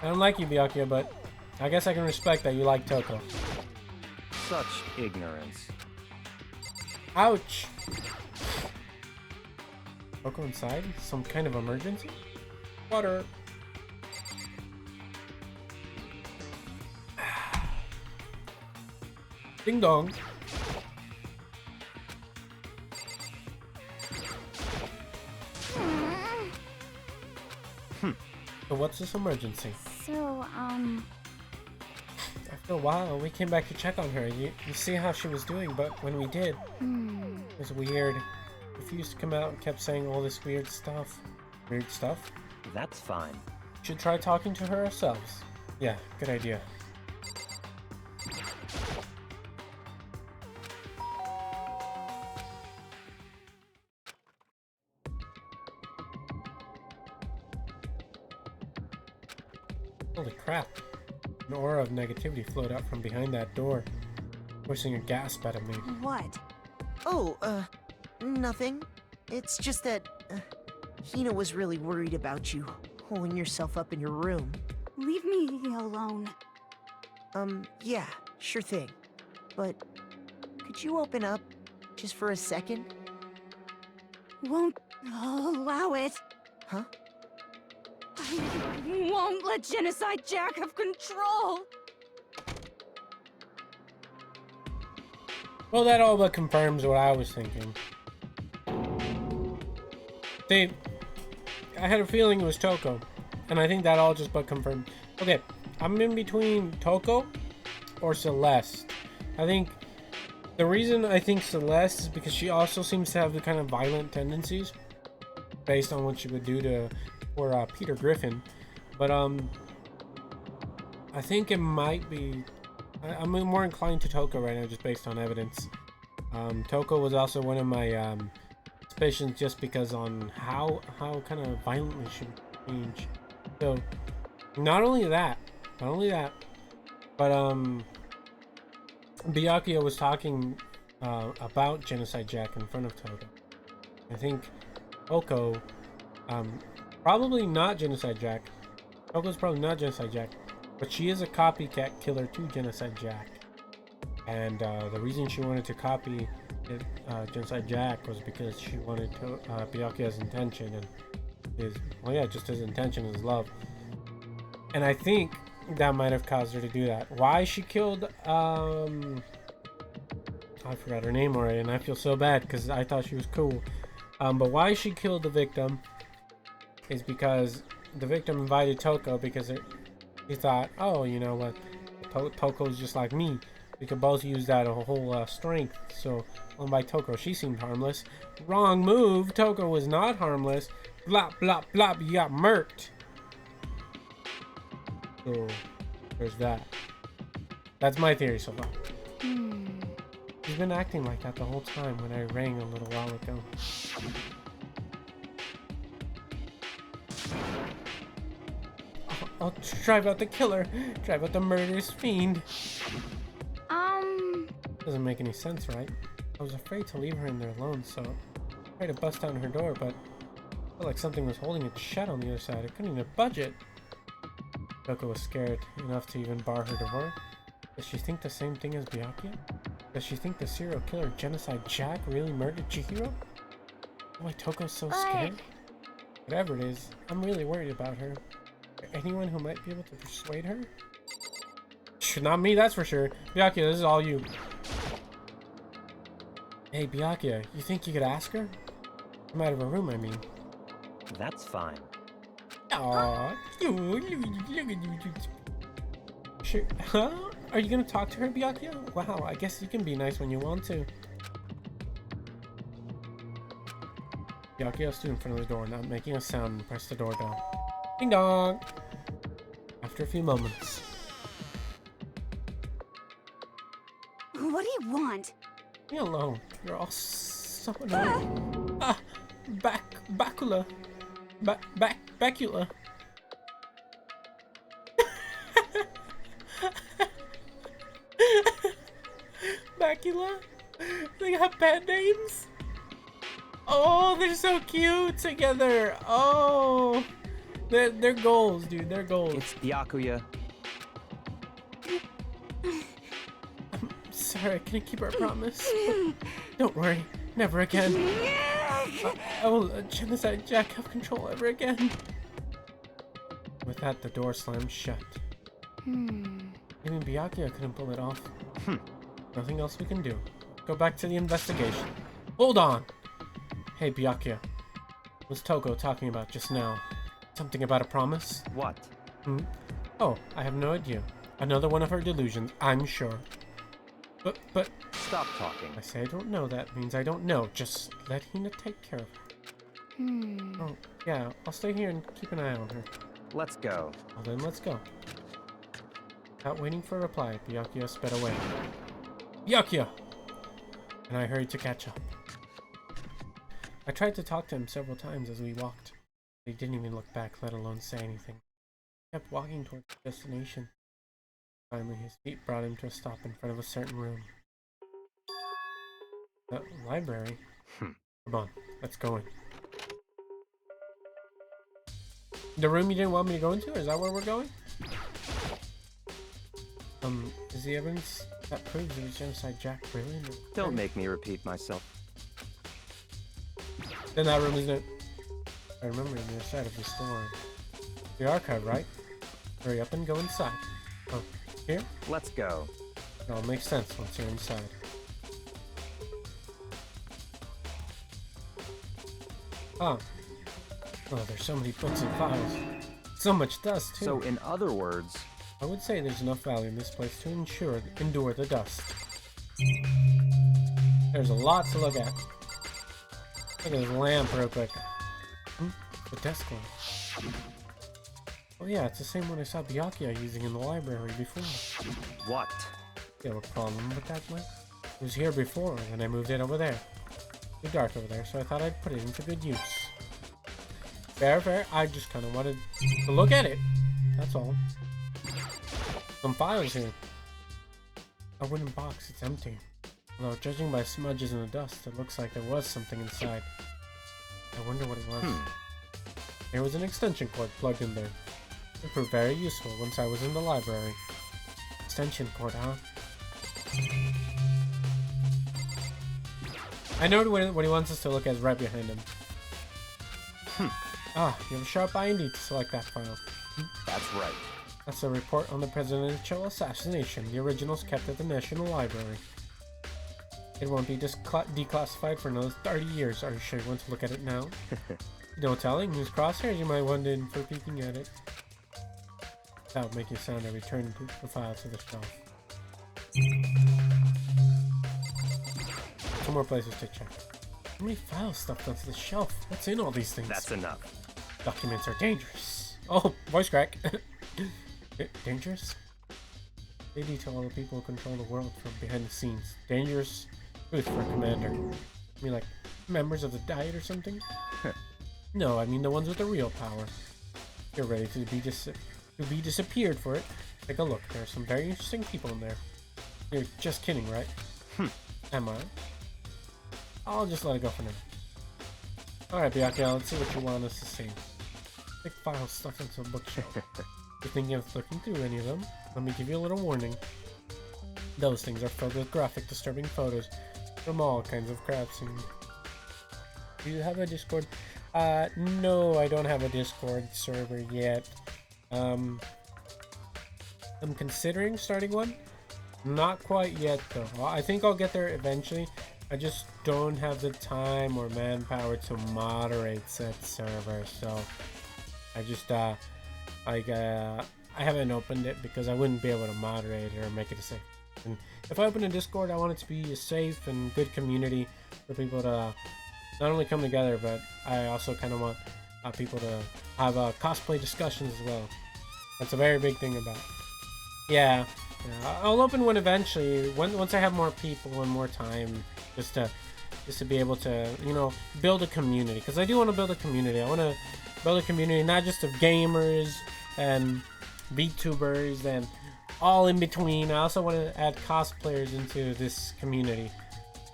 [SPEAKER 1] I don't like you, Byakuya, but I guess I can respect that you like Toko.
[SPEAKER 7] Such ignorance.
[SPEAKER 1] Ouch! Toko inside? Some kind of emergency? Water! Ding dong! So what's this emergency?
[SPEAKER 2] So,
[SPEAKER 1] After a while, we came back to check on her. You see how she was doing, but when we did, it was weird. Refused to come out and kept saying all this weird stuff. Weird stuff?
[SPEAKER 7] That's fine.
[SPEAKER 1] Should try talking to her ourselves. Yeah, good idea. Holy crap. An aura of negativity flowed out from behind that door, forcing a gasp out of me.
[SPEAKER 2] what?
[SPEAKER 8] Oh, nothing. It's just that, Hina was really worried about you, holding yourself up in your room.
[SPEAKER 2] Leave me alone.
[SPEAKER 8] Yeah, sure thing. But, could you open up, just for a second?
[SPEAKER 2] Won't allow it.
[SPEAKER 8] Huh?
[SPEAKER 2] I won't let Genocide Jack have control.
[SPEAKER 1] Well, that all but confirms what I was thinking. See, I had a feeling it was Toko, and I think that all just but confirmed. Okay, I'm in between Toko or Celeste. I think the reason I think Celeste is because she also seems to have the kind of violent tendencies based on what she would do to Peter Griffin. But I think it might be I'm more inclined to Toko right now just based on evidence. Toko was also one of my suspicions just because on how kind of violently she would change. So not only that, but Byakuya was talking about Genocide Jack in front of Toko. I think Toko, probably not Genocide Jack. Toko's probably not Genocide Jack, but she is a copycat killer to Genocide Jack. And the reason she wanted to copy Genocide Jack was because she wanted to Byakuya's intention and just his intention, his love. And I think that might have caused her to do that. Why she killed I forgot her name already, and I feel so bad because I thought she was cool. But why she killed the victim is because the victim invited Toko because he thought, oh, you know what, Toko's just like me. We could both use that whole strength. So I'll invite Toko. She seemed harmless. Wrong move. Toko was not harmless. Blop, blop, blop. You got murked. So there's that. That's my theory so far. He's been acting like that the whole time when I rang a little while ago. I'll drive out the killer. Drive out the murderous fiend. Doesn't make any sense, right? I was afraid to leave her in there alone, so I tried to bust down her door, but I felt like something was holding it shut on the other side. I couldn't even budge it. Yoko was scared enough to even bar her door. Does she think the same thing as Byakuya? Does she think the serial killer Genocide Jack really murdered Chihiro? Why Toko's so scared? Whatever it is, I'm really worried about her. Is there anyone who might be able to persuade her? Not me, that's for sure. Byakuya, this is all you. Hey, Byakuya, you think you could ask her? Come out of her room, I mean.
[SPEAKER 7] That's fine.
[SPEAKER 1] Aww. Sure. Huh? Are you gonna talk to her, Byakuya? Wow, I guess you can be nice when you want to. Byakuya stood in front of the door, not making a sound, and pressed the doorbell. Ding dong! After a few moments.
[SPEAKER 2] What do you want?
[SPEAKER 1] Leave me alone. You're all so annoying. Bacula. Bacula. Bacula? They got pet names? Oh, they're so cute together. Oh. They're goals, dude. They're goals.
[SPEAKER 7] It's Byakuya.
[SPEAKER 1] Sorry, I couldn't keep our promise. Don't worry, never again. I will let Genocide Jack have control ever again. With that, the door slammed shut. Even Byakuya couldn't pull it off. Nothing else we can do. Go back to the investigation. Hold on! Hey, Byakuya. What was Toko talking about just now? Something about a promise?
[SPEAKER 7] What?
[SPEAKER 1] Oh, I have no idea. Another one of her delusions, I'm sure. But...
[SPEAKER 7] Stop talking.
[SPEAKER 1] I say I don't know, that means I don't know. Just let Hina take care of her. Oh, yeah, I'll stay here and keep an eye on her.
[SPEAKER 7] Let's go.
[SPEAKER 1] Well then, let's go. Without waiting for a reply, Byakuya sped away. Byakuya! And I hurried to catch up. I tried to talk to him several times as we walked. But he didn't even look back, let alone say anything. He kept walking towards the destination. Finally, his feet brought him to a stop in front of a certain room. The library? Come on, let's go in. The room you didn't want me to go into? Is that where we're going? Is the evidence that proves it was Genocide Jack really?
[SPEAKER 7] Don't make me repeat myself.
[SPEAKER 1] Then that room isn't... I remember on the other side of the store. The archive, right? Hurry up and go inside. Oh, here?
[SPEAKER 7] Let's go.
[SPEAKER 1] It all makes sense once you're inside. Oh, there's so many books and files. So much dust, too.
[SPEAKER 7] So, in other words...
[SPEAKER 1] I would say there's enough value in this place to endure the dust. There's a lot to look at. Look at this lamp real quick. The desk lamp. Oh yeah, it's the same one I saw Byakuya using in the library before.
[SPEAKER 7] What?
[SPEAKER 1] You have a problem with that lamp? It was here before, and I moved it over there. Too dark over there, so I thought I'd put it into good use. Fair, fair. I just kind of wanted to look at it. That's all. Some files here. A wooden box, it's empty. Although, judging by smudges in the dust, it looks like there was something inside. I wonder what it was. There was an extension cord plugged in there. It proved very useful once I was in the library. Extension cord, huh? I know what he wants us to look at is right behind him. Ah, you have a sharp eye indeed to select that file.
[SPEAKER 7] That's right.
[SPEAKER 1] That's a report on the presidential assassination. The original's kept at the National Library. It won't be declassified for another 30 years. Are you sure you want to look at it now? No telling whose crosshairs you might want in for peeking at it. That would make you sound. I returned the file to the shelf. Two more places to check. How many files stuffed onto the shelf? What's in all these things?
[SPEAKER 7] That's enough.
[SPEAKER 1] Documents are dangerous. Oh, voice crack. Dangerous? They detail all the people who control the world from behind the scenes. Dangerous Truth for commander. I mean, like, members of the Diet or something? No, I mean the ones with the real power. You're ready to be disappeared for it. Take a look. There are some very interesting people in there. You're just kidding, right? Am I? I'll just let it go for now. Alright, Byakuya, let's see what you want us to see. Big file stuffed into a bookshelf. You're thinking of looking through any of them? Let me give you a little warning. Those things are filled with graphic, disturbing photos from all kinds of crap scenes. Do you have a Discord? No, I don't have a Discord server yet. I'm considering starting one. Not quite yet, though. Well, I think I'll get there eventually. I just don't have the time or manpower to moderate said server, so I just I haven't opened it because I wouldn't be able to moderate it or make it a safe. And if I open a Discord, I want it to be a safe and good community for people to not only come together, but I also kind of want people to have cosplay discussions as well. That's a very big thing about it. Yeah, I'll open one eventually once I have more people and more time, just to be able to, you know, build a community. Because I do want to build a community. I want to build a community not just of gamers and VTubers and all in between. I also want to add cosplayers into this community.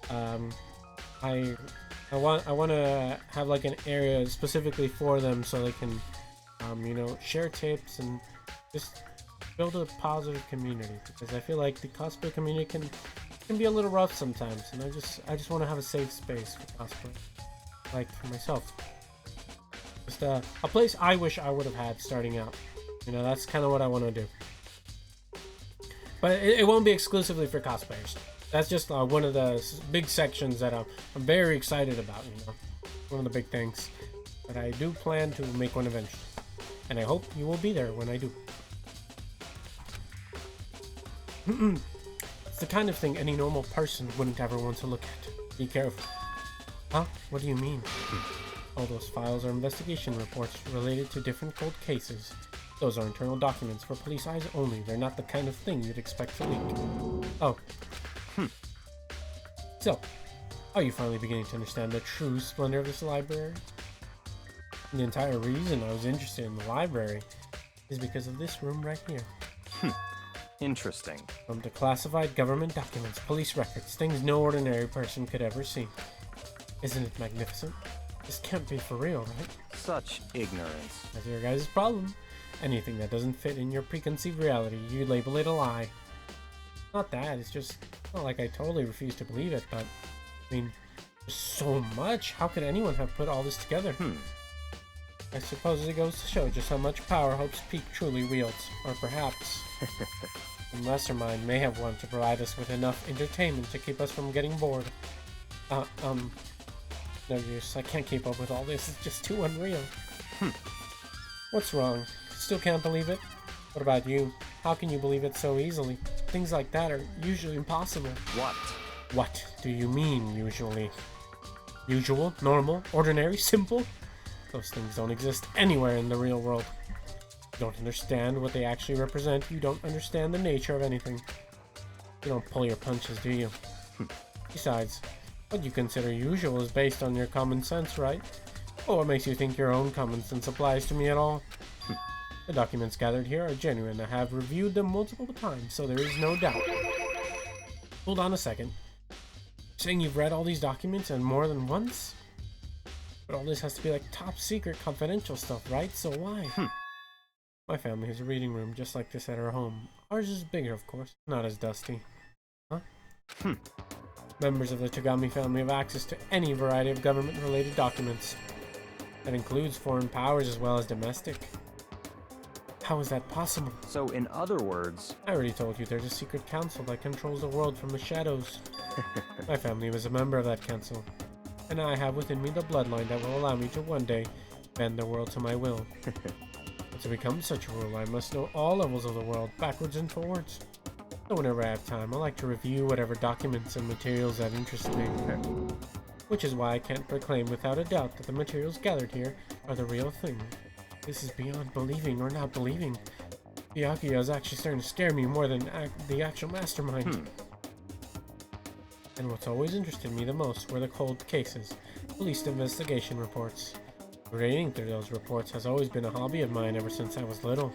[SPEAKER 1] I want to have like an area specifically for them so they can, you know, share tips and just build a positive community, because I feel like the cosplay community can be a little rough sometimes, and I just want to have a safe space for cosplay, like for myself. Just a place I wish I would have had starting out. You know, that's kind of what I want to do. But it won't be exclusively for cosplayers. That's just one of the big sections that I'm very excited about. You know, one of the big things. But I do plan to make one eventually, and I hope you will be there when I do. It's the kind of thing any normal person wouldn't ever want to look at. Be careful. Huh? What do you mean? All those files are investigation reports related to different cold cases. Those are internal documents for police eyes only. They're not the kind of thing you'd expect to leak. Oh. So, are you finally beginning to understand the true splendor of this library? The entire reason I was interested in the library is because of this room right here.
[SPEAKER 7] Interesting.
[SPEAKER 1] From the classified government documents, police records, things no ordinary person could ever see. Isn't it magnificent? This can't be for real, right?
[SPEAKER 7] Such ignorance.
[SPEAKER 1] That's your guys' problem. Anything that doesn't fit in your preconceived reality, you label it a lie. Not that, it's just not like I totally refuse to believe it, but I mean, there's so much. How could anyone have put all this together? I suppose it goes to show just how much power Hope's Peak truly wields. Or perhaps some lesser mind may have one to provide us with enough entertainment to keep us from getting bored. No use. I can't keep up with all this. It's just too unreal. What's wrong? Still can't believe it? What about you? How can you believe it so easily? Things like that are usually impossible.
[SPEAKER 7] What?
[SPEAKER 1] What do you mean, usually? Usual? Normal? Ordinary? Simple? Those things don't exist anywhere in the real world. You don't understand what they actually represent. You don't understand the nature of anything. You don't pull your punches, do you? Besides, what you consider usual is based on your common sense, right? Or what makes you think your own common sense applies to me at all? The documents gathered here are genuine. I have reviewed them multiple times, so there is no doubt. Hold on a second. Saying you've read all these documents and more than once? But all this has to be like top secret confidential stuff, right? So why? My family has a reading room just like this at our home. Ours is bigger, of course, not as dusty. Huh? Members of the Tagami family have access to any variety of government-related documents. That includes foreign powers as well as domestic. How is that possible?
[SPEAKER 7] So, in other words...
[SPEAKER 1] I already told you there's a secret council that controls the world from the shadows. My family was a member of that council, and I have within me the bloodline that will allow me to one day bend the world to my will. But to become such a ruler, I must know all levels of the world, backwards and forwards. So whenever I have time, I like to review whatever documents and materials that interest me. Which is why I can't proclaim without a doubt that the materials gathered here are the real thing. This is beyond believing or not believing. Byakuya is actually starting to scare me more than the actual mastermind. And what's always interested me the most were the cold cases, police investigation reports. Reading through those reports has always been a hobby of mine ever since I was little.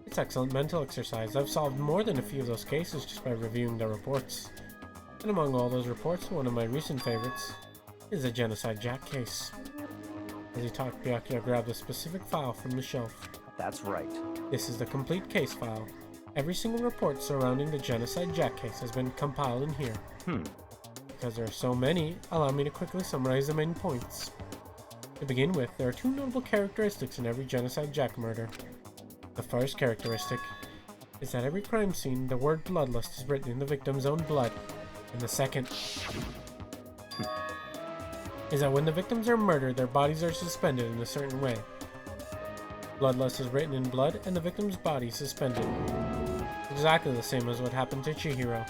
[SPEAKER 1] It's excellent mental exercise. I've solved more than a few of those cases just by reviewing the reports. And among all those reports, one of my recent favorites is the Genocide Jack case. As he talked, Byakuya grabbed a specific file from the shelf.
[SPEAKER 7] That's right.
[SPEAKER 1] This is the complete case file. Every single report surrounding the Genocide Jack case has been compiled in here. Because there are so many, allow me to quickly summarize the main points. To begin with, there are two notable characteristics in every Genocide Jack murder. The first characteristic is that every crime scene, the word bloodlust is written in the victim's own blood. And the second is that when the victims are murdered, their bodies are suspended in a certain way. Bloodlust is written in blood, and the victim's body suspended. Exactly the same as what happened to Chihiro.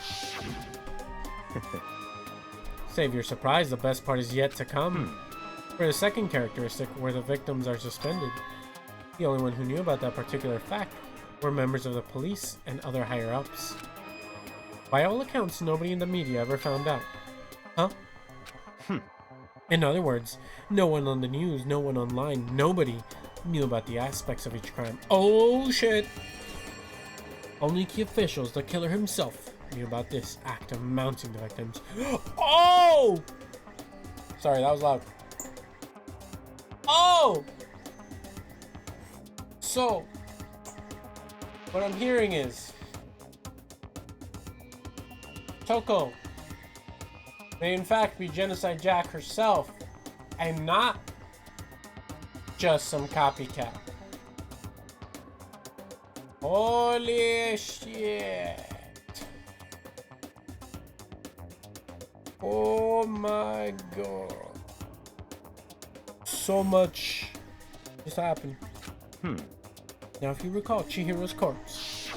[SPEAKER 1] Save your surprise, the best part is yet to come. For the second characteristic, where the victims are suspended, the only one who knew about that particular fact were members of the police and other higher-ups. By all accounts, nobody in the media ever found out. Huh? In other words, no one on the news, no one online, nobody knew about the aspects of each crime. Oh shit! Only key officials, the killer himself, knew about this act of mounting the victims. Oh! Sorry, that was loud. Oh! So, what I'm hearing is Toko may in fact be Genocide Jack herself and not just some copycat. Holy shit. Oh my god. So much just happened. Now if you recall Chihiro's corpse,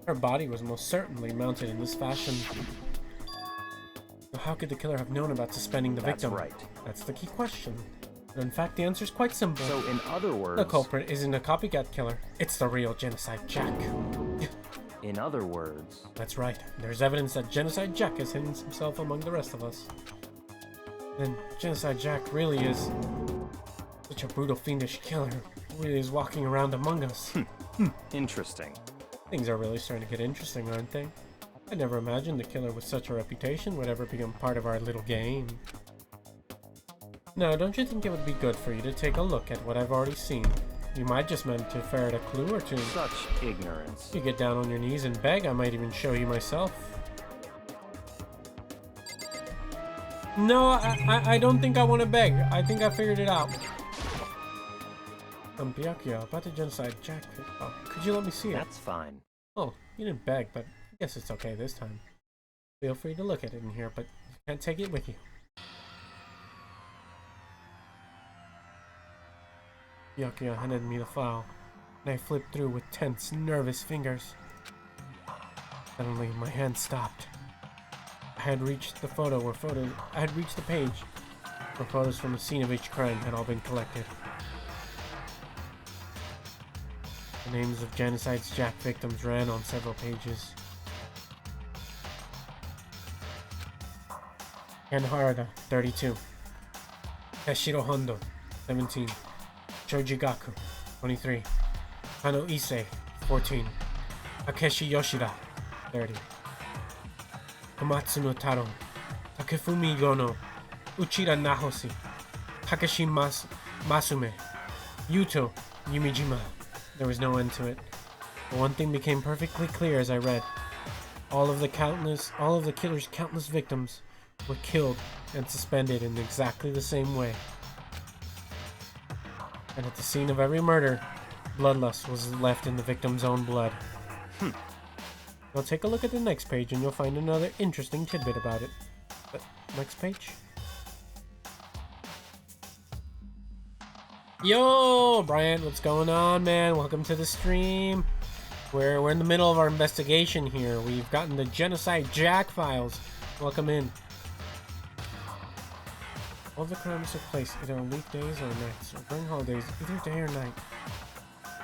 [SPEAKER 1] her body was most certainly mounted in this fashion. So how could the killer have known about suspending the victim?
[SPEAKER 7] That's right.
[SPEAKER 1] That's the key question. But in fact, the answer is quite simple.
[SPEAKER 7] So in other words...
[SPEAKER 1] The culprit isn't a copycat killer. It's the real Genocide Jack.
[SPEAKER 7] In other words...
[SPEAKER 1] That's right. There's evidence that Genocide Jack has hidden himself among the rest of us. Then Genocide Jack really is such a brutal, fiendish killer who really is walking around among us.
[SPEAKER 7] Interesting.
[SPEAKER 1] Things are really starting to get interesting, aren't they? I never imagined the killer with such a reputation would ever become part of our little game. Now, don't you think it would be good for you to take a look at what I've already seen? You might just manage to ferret a clue or two.
[SPEAKER 7] Such ignorance.
[SPEAKER 1] You get down on your knees and beg, I might even show you myself. No, I don't think I want to beg. I think I figured it out. I'm Byakuya, about the Genocide Jack. Oh, could you let me see it?
[SPEAKER 7] That's fine.
[SPEAKER 1] Oh, you didn't beg, but I guess it's okay this time. Feel free to look at it in here, but you can't take it with you. Byakuya handed me the file, and I flipped through with tense, nervous fingers. Suddenly, my hand stopped. I had reached the page where photos from the scene of each crime had all been collected. The names of Genocide Jack victims ran on several pages. Ken Harada, 32. Teshiro Hondo, 17. Choji Gaku, 23. Kano Issei, 14. Takeshi Yoshida, 30. Komatsu no Taro, Takefumi Gono, Uchida Nahoshi, Takeshi Masume, Yuto Yumijima. There was no end to it. But one thing became perfectly clear as I read. All of the killer's countless victims were killed and suspended in exactly the same way. And at the scene of every murder, bloodlust was left in the victim's own blood. Now take a look at the next page and you'll find another interesting tidbit about it. But next page? Yo, Brian, what's going on, man? Welcome to the stream. We're in the middle of our investigation here. We've gotten the Genocide Jack files. Welcome in. All the crimes took place either on weekdays or nights, or during holidays, either day or night.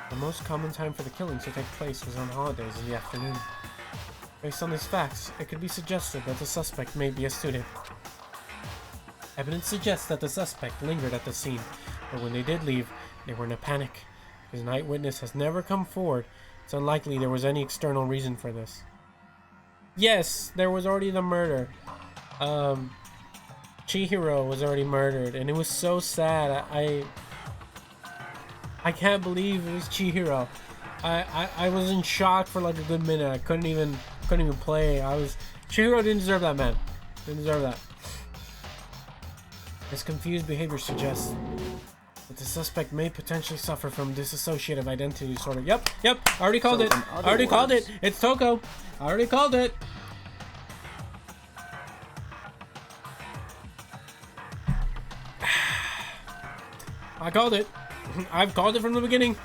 [SPEAKER 1] The most common time for the killings to take place was on holidays in the afternoon. Based on these facts, it could be suggested that the suspect may be a student. Evidence suggests that the suspect lingered at the scene, but when they did leave, they were in a panic. Because an eyewitness has never come forward, it's unlikely there was any external reason for this. Yes, there was already the murder. Chihiro was already murdered, and it was so sad. I can't believe it was Chihiro. I was in shock for like a good minute. I couldn't even play. Chihiro didn't deserve that, man. Didn't deserve that. This confused behavior suggests that the suspect may potentially suffer from dissociative identity disorder. Yep, I already called it. I already called it. It's Toko. I already called it. I called it. I've called it from the beginning.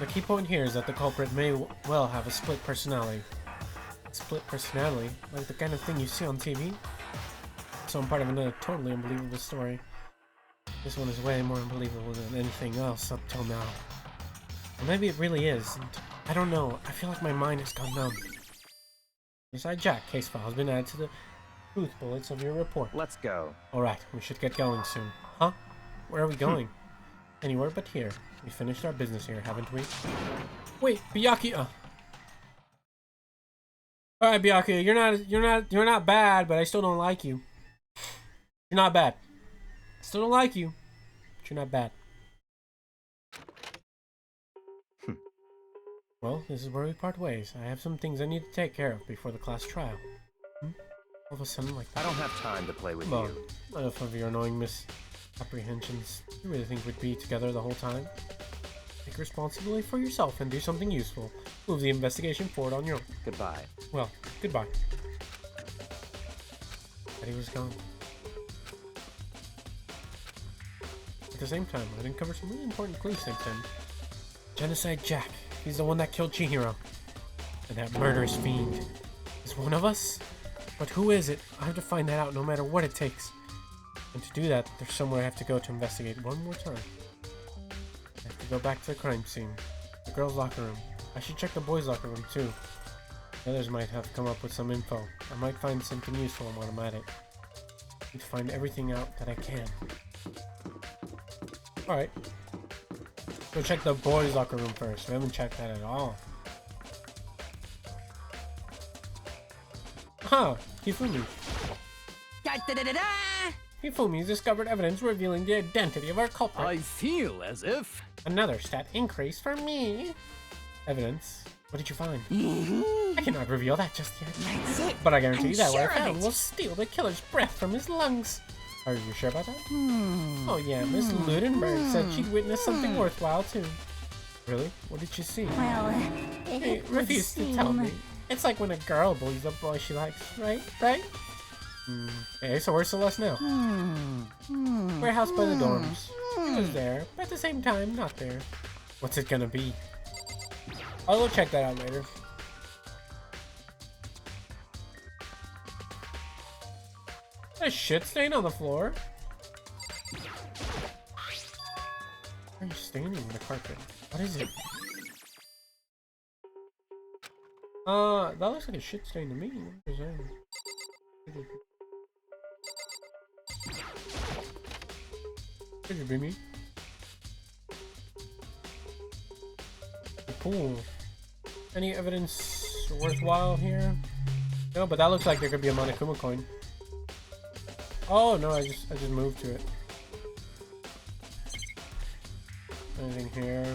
[SPEAKER 1] The key point here is that the culprit may well have a split personality. Split personality? Like the kind of thing you see on TV? So I'm part of another totally unbelievable story. This one is way more unbelievable than anything else up till now. Or maybe it really is. And I don't know. I feel like my mind has gone numb. Besides Jack, case file has been added to the truth bullets of your report.
[SPEAKER 7] Let's go.
[SPEAKER 1] Alright, we should get going soon. Huh? Where are we going? Anywhere but here. We finished our business here, haven't we? Wait, Byakuya. Alright, Byakuya, you're not bad, but I still don't like you. You're not bad. Still don't like you, but you're not bad. Well, this is where we part ways. I have some things I need to take care of before the class trial. All of a sudden, like that.
[SPEAKER 7] I don't have time to play with
[SPEAKER 1] Well,
[SPEAKER 7] you.
[SPEAKER 1] enough of your annoying misapprehensions. You really think we'd be together the whole time? Take responsibility for yourself and do something useful. Move the investigation forward on your own.
[SPEAKER 7] Goodbye.
[SPEAKER 1] Well, goodbye. Eddie was gone. At the same time, I'd uncovered some really important clues since then. Genocide Jack. He's the one that killed Chihiro. And that murderous fiend is one of us? But who is it? I have to find that out no matter what it takes. And to do that, there's somewhere I have to go to investigate one more time. I have to go back to the crime scene. The girls' locker room. I should check the boys' locker room too. The others might have come up with some info. I might find something useful while I'm at it. I need to find everything out that I can. Alright. Go check the boys' locker room first. We haven't checked that at all. Huh, Hifumi. Hifumi's discovered evidence revealing the identity of our culprit.
[SPEAKER 3] I feel as if...
[SPEAKER 1] Another stat increase for me. Evidence? What did you find? I cannot reveal that just yet.
[SPEAKER 2] That's it.
[SPEAKER 1] But I guarantee you that what I
[SPEAKER 2] sure of
[SPEAKER 1] found
[SPEAKER 2] it.
[SPEAKER 1] will steal the killer's breath from his lungs. Are you sure about that? Oh yeah, Miss Ludenberg said she'd witnessed something worthwhile too. Really? What did she see?
[SPEAKER 2] Well,
[SPEAKER 1] Hey,
[SPEAKER 2] it would
[SPEAKER 1] refuse to tell
[SPEAKER 2] seem-
[SPEAKER 1] me. It's like when a girl bullies a boy she likes, right? Right? Okay, so where's Celeste now? Warehouse by the dorms. It was there, but at the same time, not there. What's it gonna be? I'll go check that out later. A shit stain on the floor? Why are you standing on the carpet? What is it? That looks like a shit stain to me. What is that? Could you be me? The pool. Any evidence worthwhile here? No, but that looks like there could be a Monokuma coin. Oh no, I just moved to it. Anything here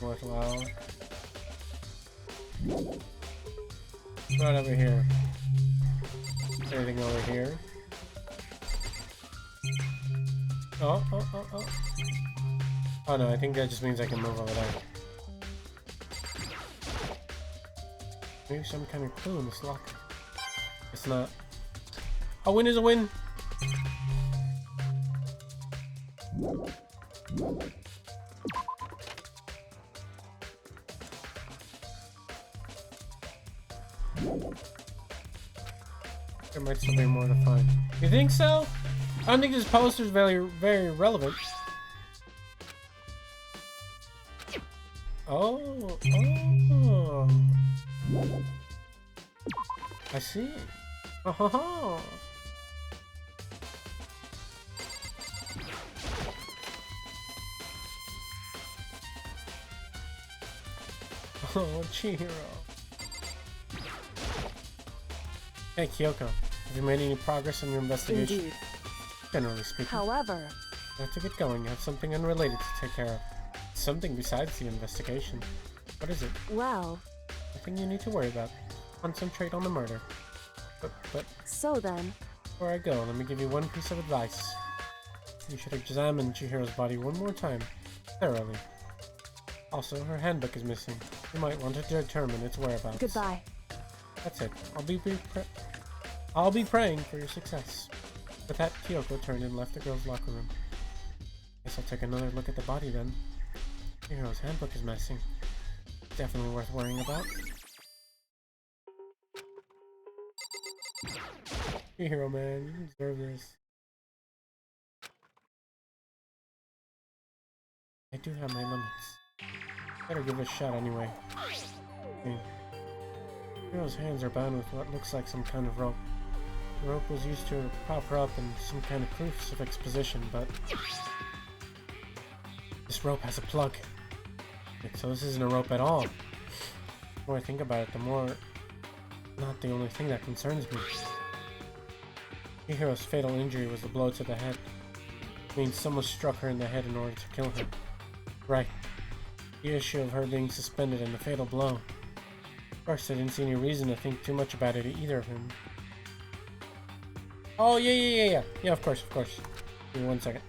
[SPEAKER 1] worthwhile? Right over here. Anything over here? Oh. Oh no, I think that just means I can move over there. Maybe some kind of clue in this locker. It's not. A win is a win! There might still be more to find. You think so? I don't think this poster's very relevant. Oh. I see. Oh, ho, ho. Oh, Chihiro. Hey, Kyoko. Have you made any progress on your investigation?
[SPEAKER 4] Indeed.
[SPEAKER 1] Generally speaking.
[SPEAKER 4] However,
[SPEAKER 1] Now to get going, I have something unrelated to take care of. Something besides the investigation. What is it?
[SPEAKER 4] well,
[SPEAKER 1] Nothing you need to worry about. Concentrate on the murder. But
[SPEAKER 4] so then,
[SPEAKER 1] before I go, let me give you one piece of advice. You should examine Chihiro's body one more time, thoroughly. Also, her handbook is missing. You might want to determine its whereabouts.
[SPEAKER 4] goodbye.
[SPEAKER 1] That's it. I'll be praying for your success. With that, Kyoko turned and left the girls' locker room. Guess I'll take another look at the body then. Chihiro's handbook is missing. Definitely worth worrying about. Chihiro, man, you deserve this. I do have my limits. Better give it a shot anyway. Chihiro's hands are bound with what looks like some kind of rope. The rope was used to prop her up in some kind of crucifix position, but this rope has a plug. So this isn't a rope at all. The more I think about it, the more not the only thing that concerns me. Chihiro's fatal injury was the blow to the head. It means someone struck her in the head in order to kill her. Right. The issue of her being suspended and the fatal blow. Of course, I didn't see any reason to think too much about it either of him. Oh, yeah. Yeah, of course. Give me 1 second.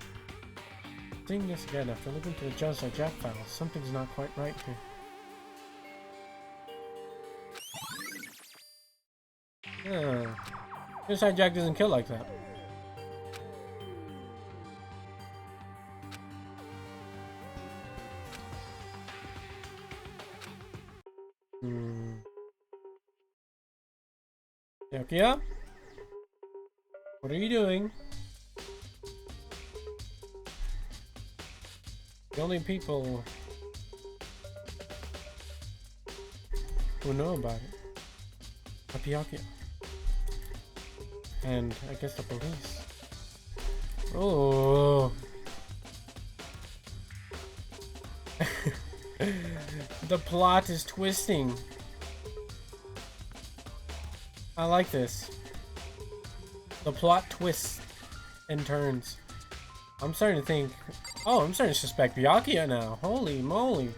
[SPEAKER 1] Seeing this again, after looking through the Genocide Jack files, something's not quite right here. Genocide Jack doesn't kill like that. Yakuya? What are you doing? The only people who know about it are Byakuya. And I guess the police. Oh. The plot is twisting. I like this. The plot twists and turns. I'm starting to think, oh, I'm starting to suspect Byakuya now. Holy moly.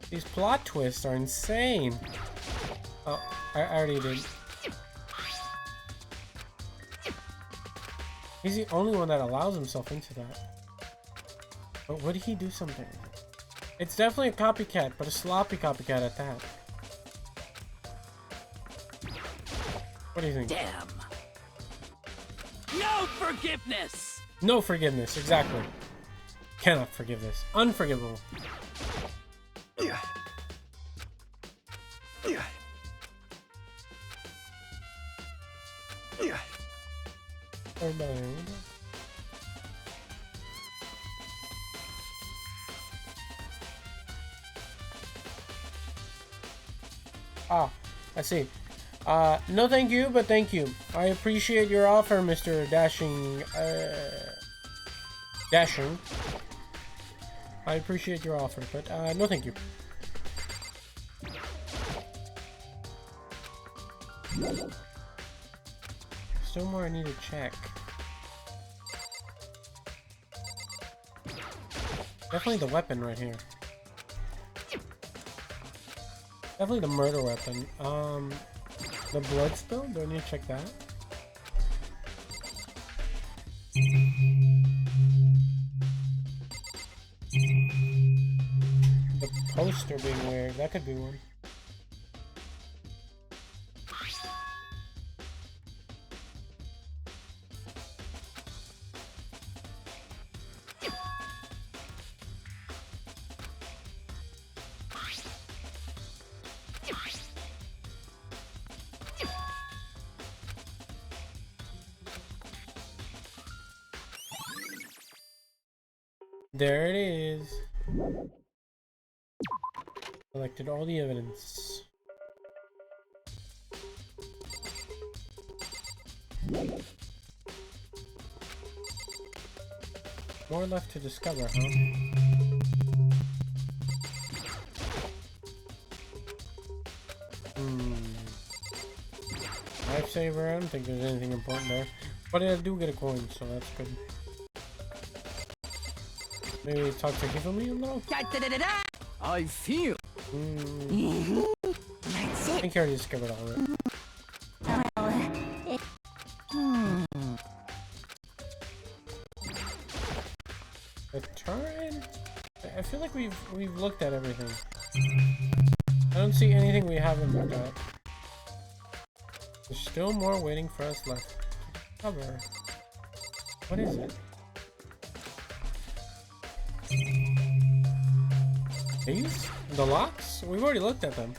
[SPEAKER 1] These plot twists are insane. Oh, I already did. He's the only one that allows himself into that. But would he do something? It's definitely a copycat, but a sloppy copycat at that. What do you think?
[SPEAKER 9] Damn. No forgiveness!
[SPEAKER 1] No forgiveness, exactly. Cannot forgive this. Unforgivable. Ah, I see. No thank you, but thank you. I appreciate your offer, Mr. Dashing, Dashing. I appreciate your offer, but, no thank you. Still more I need to check. Definitely the weapon right here. Definitely the murder weapon. The blood spill? Do I need to check that? The poster being weird. That could be one. There it is. Collected all the evidence. More left to discover, huh? Lifesaver, I don't think there's anything important there. But I do get a coin, so that's good. Maybe talk to Hifumi a little?
[SPEAKER 3] I feel.
[SPEAKER 1] I think I already discovered all of it. The turret? I feel like we've looked at everything. I don't see anything we haven't looked at. There's still more waiting for us left to cover. What is it? These? The locks? We've already looked at them.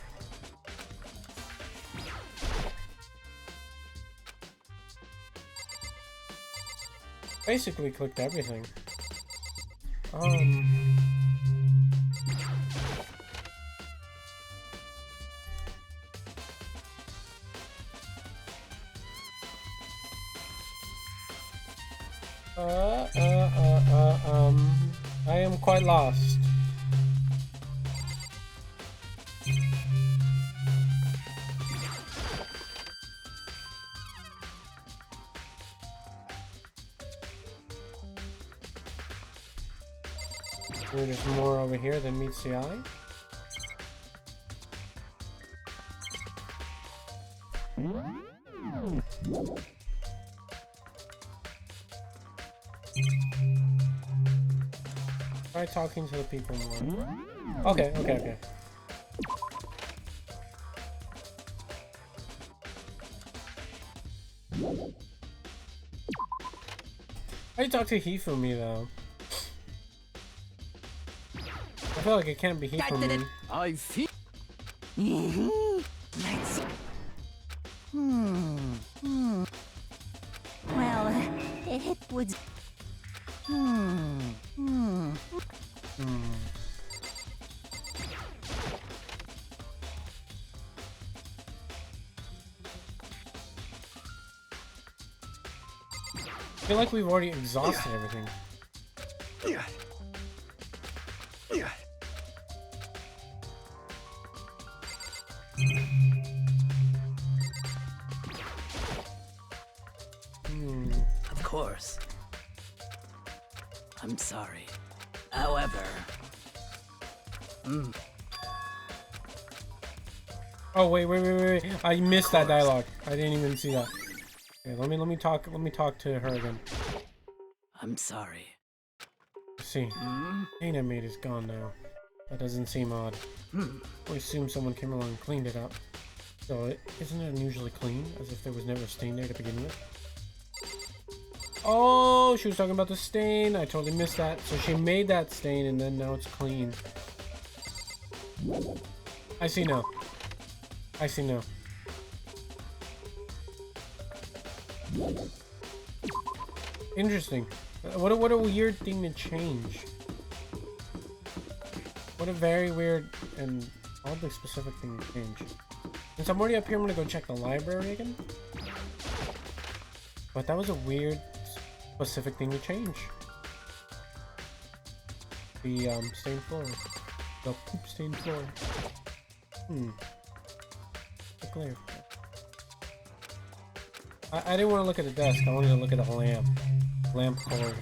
[SPEAKER 1] Basically clicked everything. I am quite lost. There's more over here than meets the eye. Try talking to the people more. Okay. How do you talk to Hifumi though? I feel like it can't be Hifumi.
[SPEAKER 3] I feel.
[SPEAKER 2] Well, it would.
[SPEAKER 1] I feel like we've already exhausted everything.
[SPEAKER 3] Of course. I'm sorry. However.
[SPEAKER 1] Oh wait! I missed that dialogue. I didn't even see that. Okay, let me talk to her again.
[SPEAKER 3] I'm sorry.
[SPEAKER 1] See, Dana maid is gone now. That doesn't seem odd. We assume someone came along and cleaned it up. So isn't it unusually clean, as if there was never a stain there to begin with? Oh, she was talking about the stain. I totally missed that. So she made that stain and then now it's clean. I see now. Interesting. What a weird thing to change. What a very weird and oddly specific thing to change. Since I'm already up here, I'm gonna go check the library again. But that was a weird, specific thing to change. The stained floor. The poop stained floor. Clear. I didn't want to look at the desk. I wanted to look at the lamp. Lamp cord.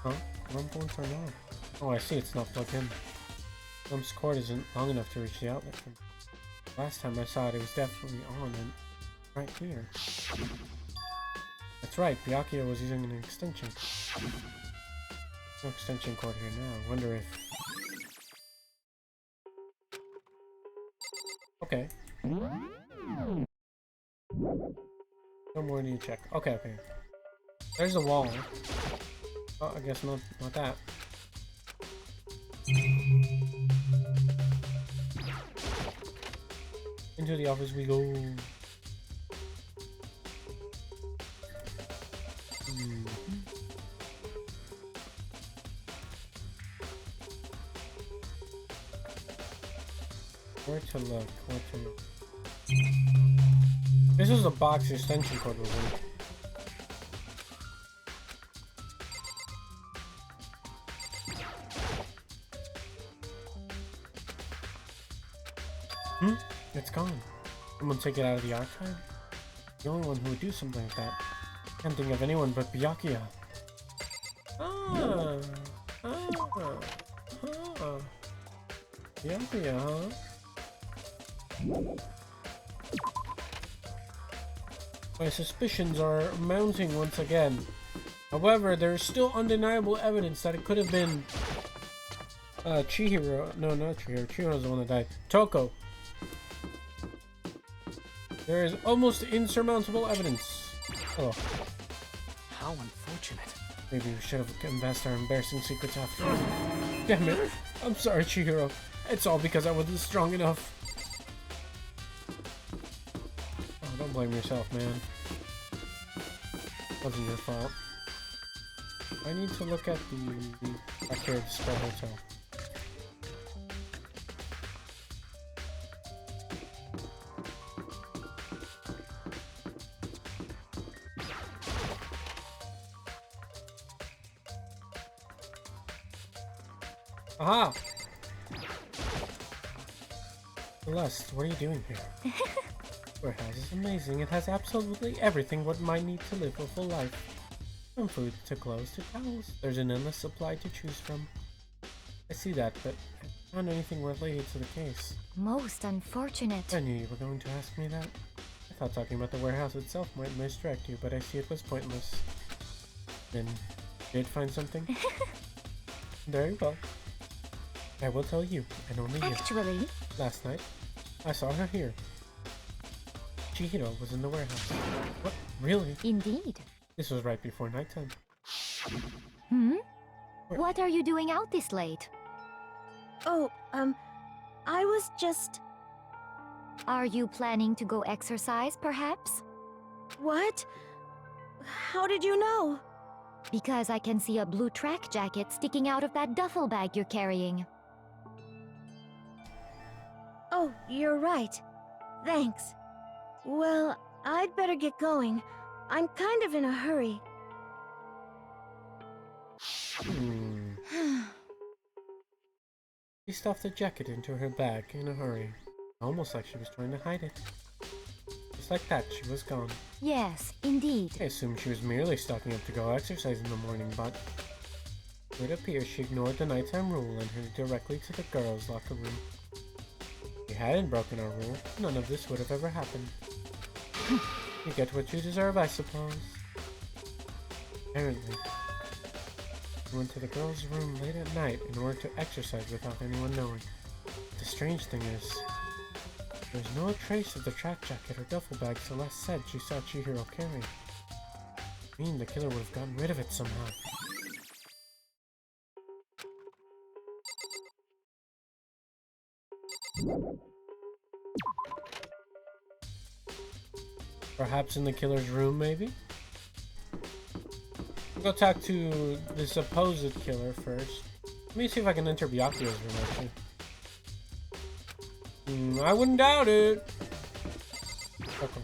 [SPEAKER 1] Huh? Lamp won't turn on. Oh, I see. It's not plugged in. Lamp's cord isn't long enough to reach the outlet. Last time I saw it, it was definitely on and right here. That's right. Byakuya was using an extension. No extension cord here now. Wonder if. Okay. No more need to check. Okay. There's a wall. Oh, I guess not that. Into the office we go. Where to look? This is a box extension cord with him. It's gone. Someone take it out of the archive? The only one who would do something like that. Can't think of anyone but Byakuya. Byakuya, huh? My suspicions are mounting once again. However, there is still undeniable evidence that it could have been Chihiro. No, not Chihiro. Chihiro's the one that died. Toko. There is almost insurmountable evidence. Oh.
[SPEAKER 3] How unfortunate.
[SPEAKER 1] Maybe we should have confessed our embarrassing secrets after all. Damn it. I'm sorry, Chihiro. It's all because I wasn't strong enough. Oh, don't blame yourself, man. It wasn't your fault. I need to look at the back here at the Spa Hotel. Aha! Celeste, what are you doing here? Warehouse is amazing. It has absolutely everything one might need to live a full life. From food to clothes to towels. There's an endless supply to choose from. I see that, but I haven't found anything related to the case.
[SPEAKER 9] Most unfortunate.
[SPEAKER 1] I knew you were going to ask me that. I thought talking about the warehouse itself might misdirect you, but I see it was pointless. Then, you did find something? Very well. I will tell you, and only you.
[SPEAKER 9] Actually,
[SPEAKER 1] Last night, I saw her here. Chihiro was in the warehouse. What? Really?
[SPEAKER 9] indeed.
[SPEAKER 1] This was right before nighttime.
[SPEAKER 9] Hmm? What are you doing out this late?
[SPEAKER 10] Oh, I was just...
[SPEAKER 9] Are you planning to go exercise, perhaps?
[SPEAKER 10] What? How did you know?
[SPEAKER 9] Because I can see a blue track jacket sticking out of that duffel bag you're carrying.
[SPEAKER 10] Oh, you're right. Thanks. Well, I'd better get going. I'm kind of in a hurry.
[SPEAKER 1] She stuffed the jacket into her bag in a hurry, almost like she was trying to hide it. Just like that, she was gone.
[SPEAKER 9] Yes, indeed.
[SPEAKER 1] I assumed she was merely stocking up to go exercise in the morning, but it appears she ignored the nighttime rule and headed directly to the girls' locker room. If she hadn't broken our rule, none of this would have ever happened. You get what you deserve, I suppose. Apparently, she went to the girls' room late at night in order to exercise without anyone knowing. But the strange thing is, there's no trace of the track jacket or duffel bag Celeste said she saw Chihiro carrying. I mean, the killer would have gotten rid of it somehow. Perhaps in the killer's room, maybe? We'll go talk to the supposed killer first. Let me see if I can enter Byakuya's room, actually. I wouldn't doubt it. Okay.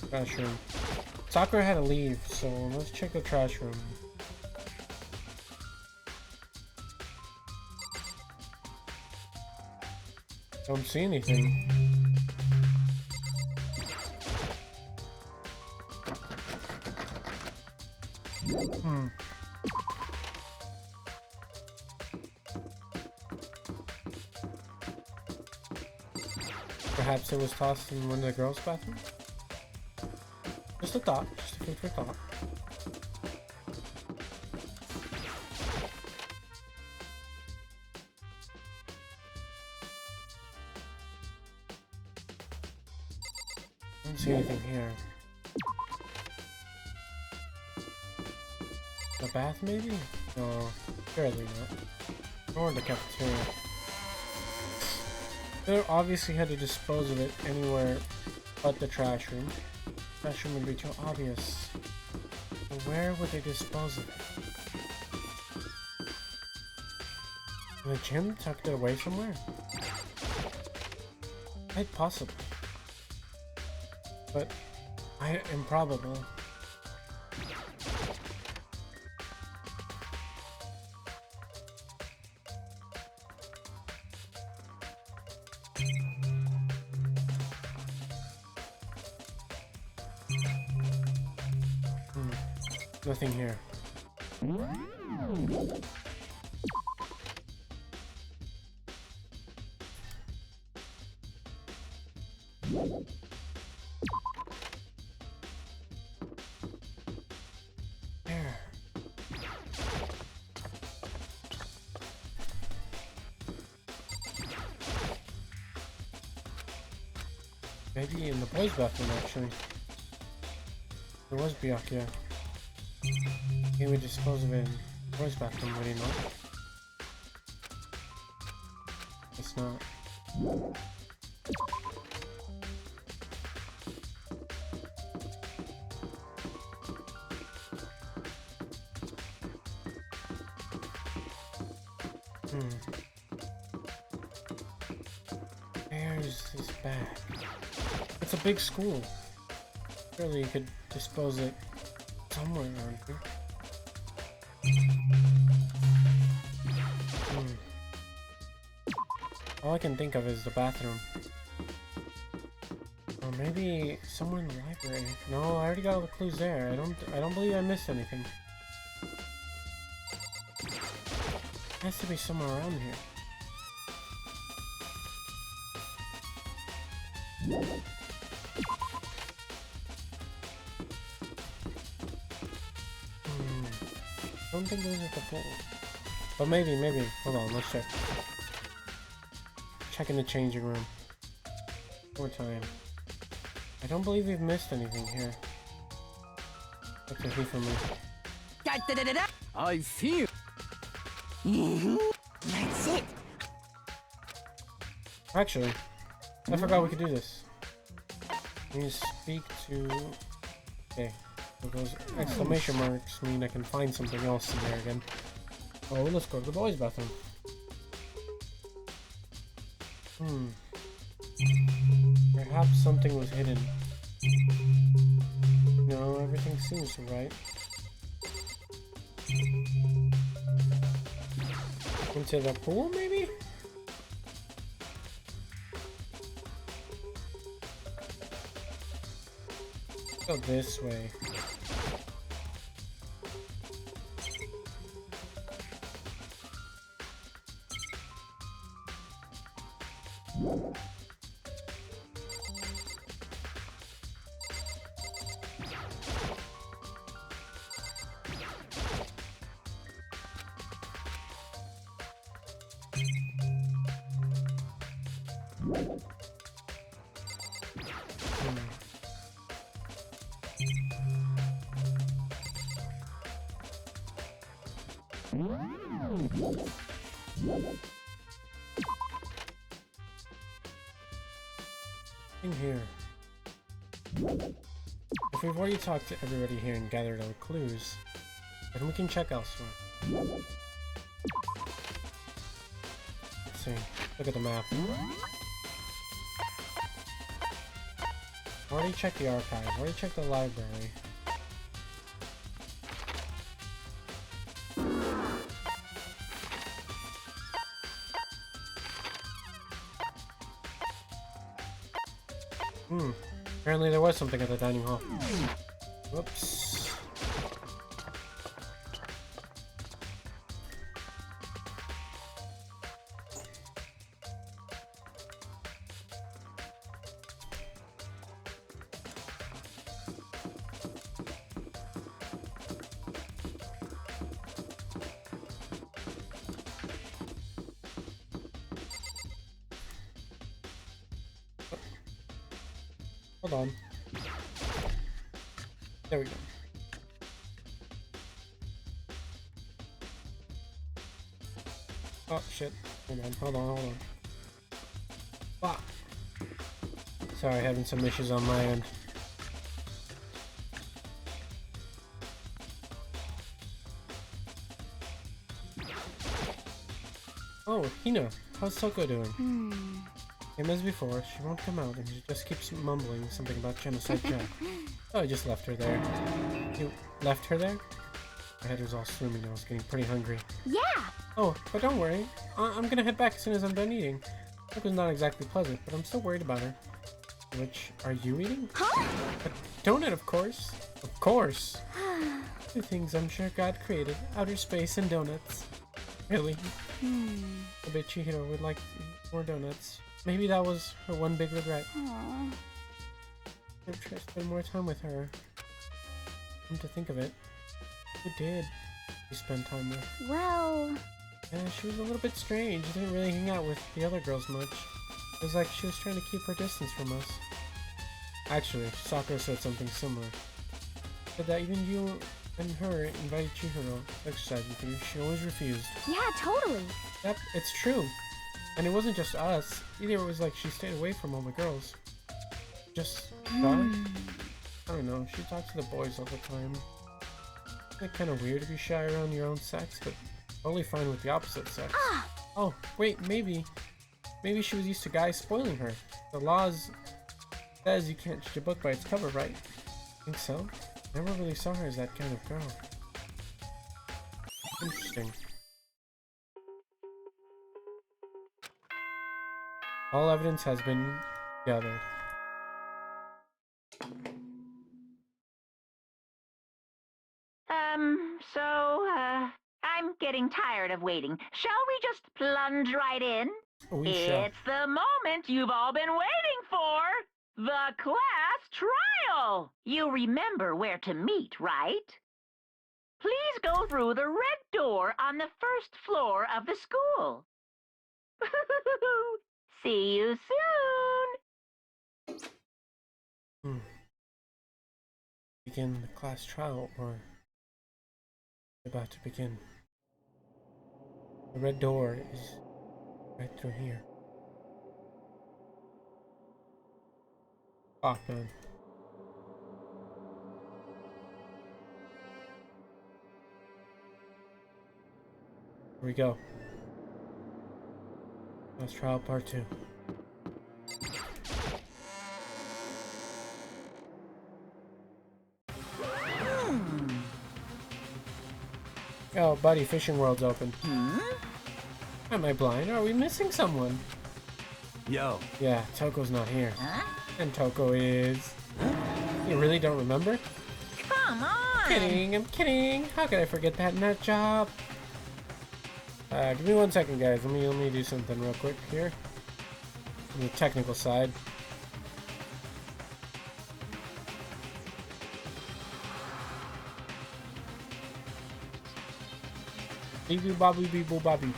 [SPEAKER 1] Trash room. Sakura had to leave, so let's check the trash room. Don't see anything. Perhaps it was tossed in one of the girls' bathrooms? Just a thought, just a food for thought. Don't see anything here. The bath, maybe? No, surely not. Or the cafeteria. They obviously had to dispose of it anywhere but the trash room. The trash room would be too obvious. But where would they dispose of it? The gym tucked it away somewhere? Quite possible. But improbable. Nothing here. There. Maybe in the boys' bathroom, actually. There was Byakuya. He would dispose of it in the boys' bathroom, would he not? It's not. Where's this bag? It's a big school. Surely you could dispose it somewhere around here. All I can think of is the bathroom. Or maybe somewhere in the library. No, I already got all the clues there. I don't believe I missed anything. It has to be somewhere around here. I don't think those are the pool. But maybe. Hold on, let's check. Check in the changing room. More time. I don't believe we've missed anything here. That's a key for me.
[SPEAKER 3] I feel.
[SPEAKER 2] That's it.
[SPEAKER 1] Actually, I forgot we could do this. We need to speak to... Okay. So those exclamation marks mean I can find something else in there again. Oh, let's go to the boys' bathroom. Perhaps something was hidden. No, everything seems right. Into the pool, maybe? Go this way. In here. If we've already talked to everybody here and gathered our clues, then we can check elsewhere. Let's see. Look at the map. Already checked the archive. Already checked the library. Apparently there was something at the dining hall. Whoops. Hold on. There we go. Oh shit. Hold on. Fuck. Sorry, having some issues on my end. Oh, Hina, how's Toko doing? Same as before, she won't come out and she just keeps mumbling something about Genocide Jack. Oh, I just left her there. You left her there? My head was all swimming, I was getting pretty hungry.
[SPEAKER 9] Yeah!
[SPEAKER 1] Oh, but don't worry. I'm gonna head back as soon as I'm done eating. It was not exactly pleasant, but I'm still worried about her. Which, are you eating?
[SPEAKER 9] Huh?
[SPEAKER 1] A donut, of course. Of course. Two things I'm sure God created. Outer space and donuts. Really? I bet Chihiro would like more donuts. Maybe that was her one big regret.
[SPEAKER 9] Aww.
[SPEAKER 1] I'd try to spend more time with her. Come to think of it, who did you spend time with?
[SPEAKER 9] Well...
[SPEAKER 1] Yeah, she was a little bit strange. She didn't really hang out with the other girls much. It was like she was trying to keep her distance from us. Actually, Sakura said something similar. Said that even you and her invited Chihiro to exercise with you. She always refused.
[SPEAKER 9] Yeah, totally.
[SPEAKER 1] Yep, it's true. And it wasn't just us. Either it was like she stayed away from all the girls. Just gone? I don't know. She talks to the boys all the time. It's like kind of weird to be shy around your own sex, but totally fine with the opposite sex. Oh, wait, maybe she was used to guys spoiling her. The laws says you can't judge a book by its cover, right? Think so? Never really saw her as that kind of girl. Interesting. All evidence has been gathered.
[SPEAKER 5] I'm getting tired of waiting. Shall we just plunge right in?
[SPEAKER 1] We shall.
[SPEAKER 5] It's the moment you've all been waiting for! The class trial! You remember where to meet, right? Please go through the red door on the first floor of the school. See you soon!
[SPEAKER 1] Begin the class trial, or about to begin. The red door is right through here. Oh man. Here we go. Class trial part 2. Oh, buddy, Fishing World's open. Am I blind? Are we missing someone?
[SPEAKER 3] Yo.
[SPEAKER 1] Yeah, Toko's not here.
[SPEAKER 6] Huh?
[SPEAKER 1] And Toko is... You really don't remember?
[SPEAKER 6] Come on!
[SPEAKER 1] Kidding, I'm kidding. How could I forget that nut job? Give me 1 second, guys. Let me do something real quick here. On the technical side. Beep bobby beep boo bobby.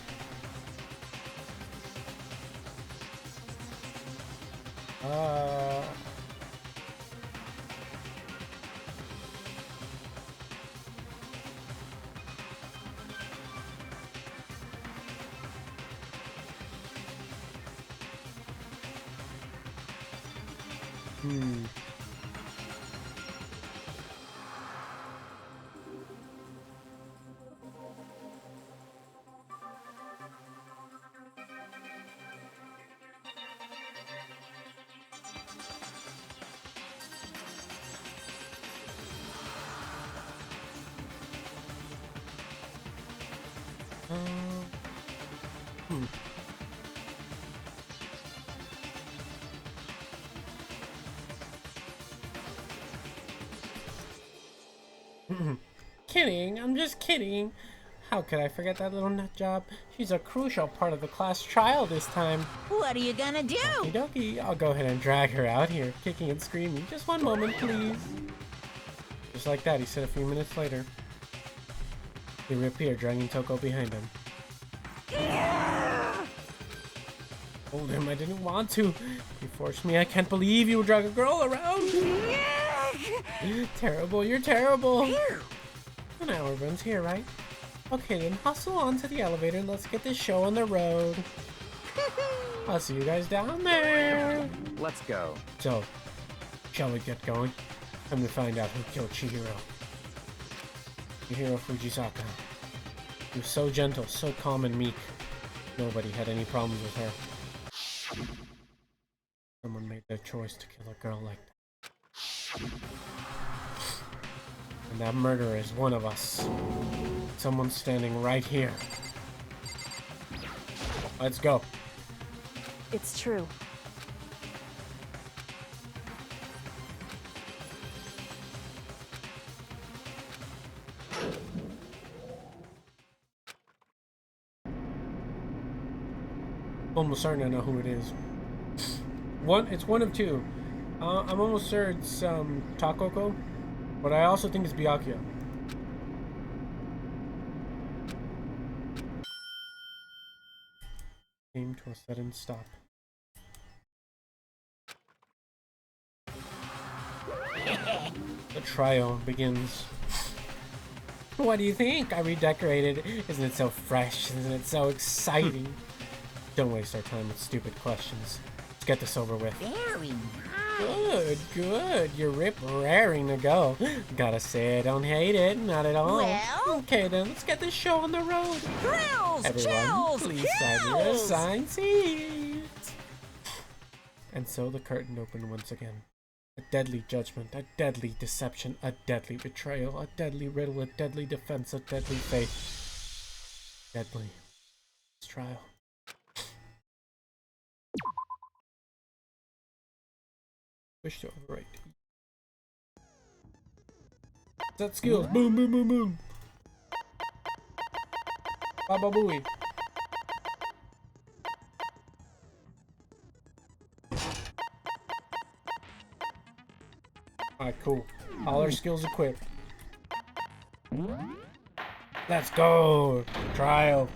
[SPEAKER 1] Kidding, I'm just kidding. How could I forget that little nut job? She's a crucial part of the class trial this time.
[SPEAKER 6] What are you gonna do?
[SPEAKER 1] Okie dokie, I'll go ahead and drag her out here, kicking and screaming. Just 1 moment, please. Just like that, he said a few minutes later. He reappeared, dragging Toko behind him. Hold him, I didn't want to. You forced me, I can't believe you would drag a girl around. Terrible, you're terrible. An hour runs here, right? Okay then, hustle on to the elevator and let's get this show on the road. I'll see you guys down there.
[SPEAKER 7] Let's go.
[SPEAKER 1] So, shall we get going? Time to find out who killed Chihiro. Chihiro Fujisaka. He was so gentle, so calm and meek. Nobody had any problems with her. Someone made their choice to kill a girl like that. And that murderer is one of us. Someone's standing right here. Let's go.
[SPEAKER 4] It's true.
[SPEAKER 1] Almost certain I know who it is. It's one of two. I'm almost sure it's Takoko, but I also think it's Byakuya. Came to a sudden stop. The trial begins. What do you think? I redecorated. Isn't it so fresh? Isn't it so exciting? Don't waste our time with stupid questions. Let's get this over with.
[SPEAKER 6] Very nice.
[SPEAKER 1] Good, good. You're raring to go. Gotta say, I don't hate it. Not at all.
[SPEAKER 6] Well?
[SPEAKER 1] Okay then, let's get this show on the road.
[SPEAKER 6] Thrills,
[SPEAKER 1] Everyone,
[SPEAKER 6] chills,
[SPEAKER 1] please sign your
[SPEAKER 6] kills.
[SPEAKER 1] assigned seats. And so the curtain opened once again. A deadly judgment, a deadly deception, a deadly betrayal, a deadly riddle, a deadly defense, a deadly faith. Deadly. This trial. Wish to overwrite. Set skills. Boom, boom, boom, boom. Baba booey. Alright, cool. All our skills equipped. Let's go. Trial.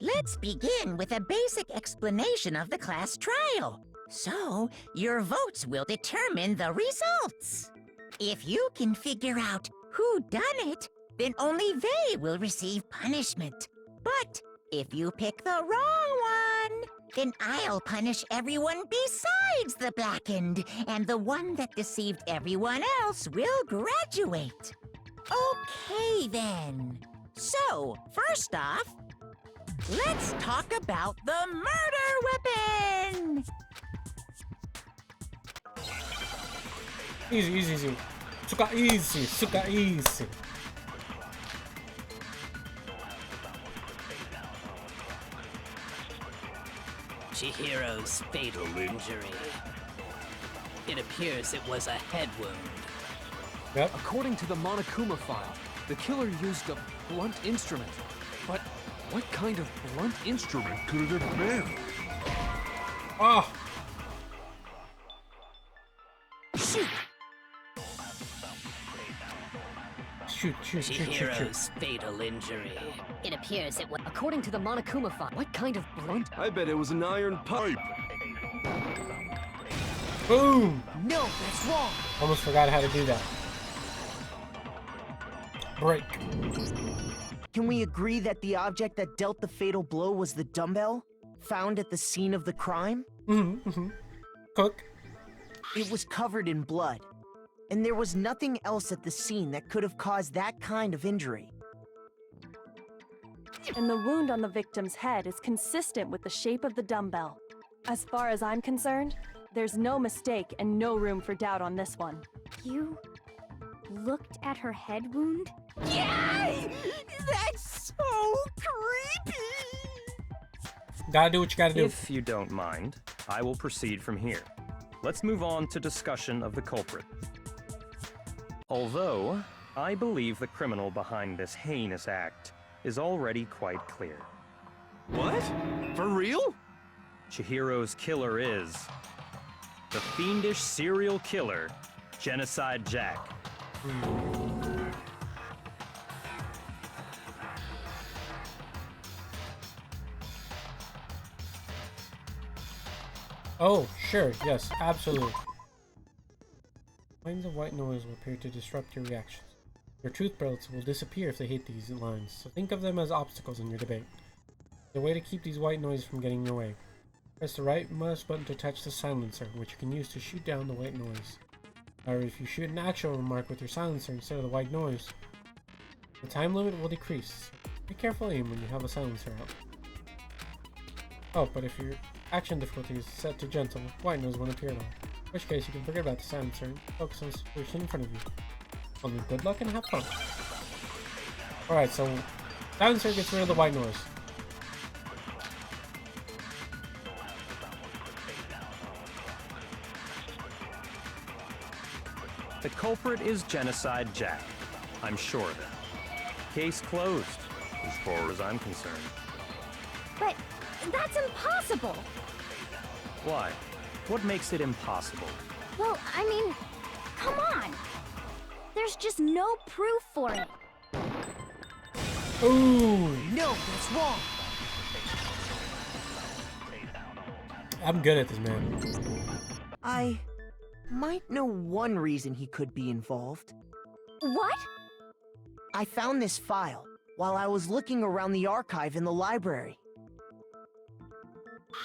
[SPEAKER 6] Let's begin with a basic explanation of the class trial. So, your votes will determine the results. If you can figure out who done it, then only they will receive punishment. But if you pick the wrong one, then I'll punish everyone besides the blackened, and the one that deceived everyone else will graduate. Okay, then. So, first off, let's talk about the murder weapon!
[SPEAKER 1] Easy, easy, easy. Suka easy, suka easy.
[SPEAKER 3] Chihiro's fatal injury. It appears it was a head wound.
[SPEAKER 1] Yep.
[SPEAKER 11] According to the Monokuma file, the killer used a blunt instrument. But what kind of blunt instrument could it have been?
[SPEAKER 1] Oh.
[SPEAKER 6] Shoot!
[SPEAKER 1] Shoot.
[SPEAKER 3] Chihiro's fatal injury.
[SPEAKER 6] It appears it was...
[SPEAKER 4] According to the Monokuma file, what kind of blunt...
[SPEAKER 11] I bet it was an iron pipe.
[SPEAKER 1] Boom!
[SPEAKER 8] No, that's wrong.
[SPEAKER 1] Almost forgot how to do that. Break.
[SPEAKER 8] Can we agree that the object that dealt the fatal blow was the dumbbell found at the scene of the crime?
[SPEAKER 1] Cook.
[SPEAKER 8] It was covered in blood, and there was nothing else at the scene that could have caused that kind of injury.
[SPEAKER 4] And the wound on the victim's head is consistent with the shape of the dumbbell. As far as I'm concerned, there's no mistake and no room for doubt on this one.
[SPEAKER 9] You looked at her head wound?
[SPEAKER 6] Yay! That's so creepy!
[SPEAKER 1] Gotta do what you gotta do.
[SPEAKER 7] If you don't mind, I will proceed from here. Let's move on to discussion of the culprit. Although, I believe the criminal behind this heinous act is already quite clear.
[SPEAKER 11] What? For real?
[SPEAKER 7] Chihiro's killer is the fiendish serial killer, Genocide Jack.
[SPEAKER 1] Oh, sure, yes, absolutely. Lines of white noise will appear to disrupt your reactions. Your truth belts will disappear if they hit these lines, so think of them as obstacles in your debate. There's a way to keep these white noises from getting in your way. Press the right mouse button to touch the silencer, which you can use to shoot down the white noise. However, if you shoot an actual remark with your silencer instead of the white noise, the time limit will decrease. Be careful aim when you have a silencer out. Oh, but if your action difficulty is set to gentle, white noise won't appear at all. In which case, you can forget about the silencer and focus on the situation in front of you. Only good luck and have fun. Alright, so silencer gets rid of the white noise.
[SPEAKER 7] The culprit is Genocide Jack. I'm sure of it. Case closed, as far as I'm concerned.
[SPEAKER 10] But that's impossible!
[SPEAKER 7] Why? What makes it impossible?
[SPEAKER 10] Well, I mean, come on! There's just no proof for it.
[SPEAKER 1] Ooh!
[SPEAKER 8] No, that's wrong!
[SPEAKER 1] I'm good at this, man.
[SPEAKER 8] I might know one reason he could be involved.
[SPEAKER 10] What?
[SPEAKER 8] I found this file while I was looking around the archive in the library.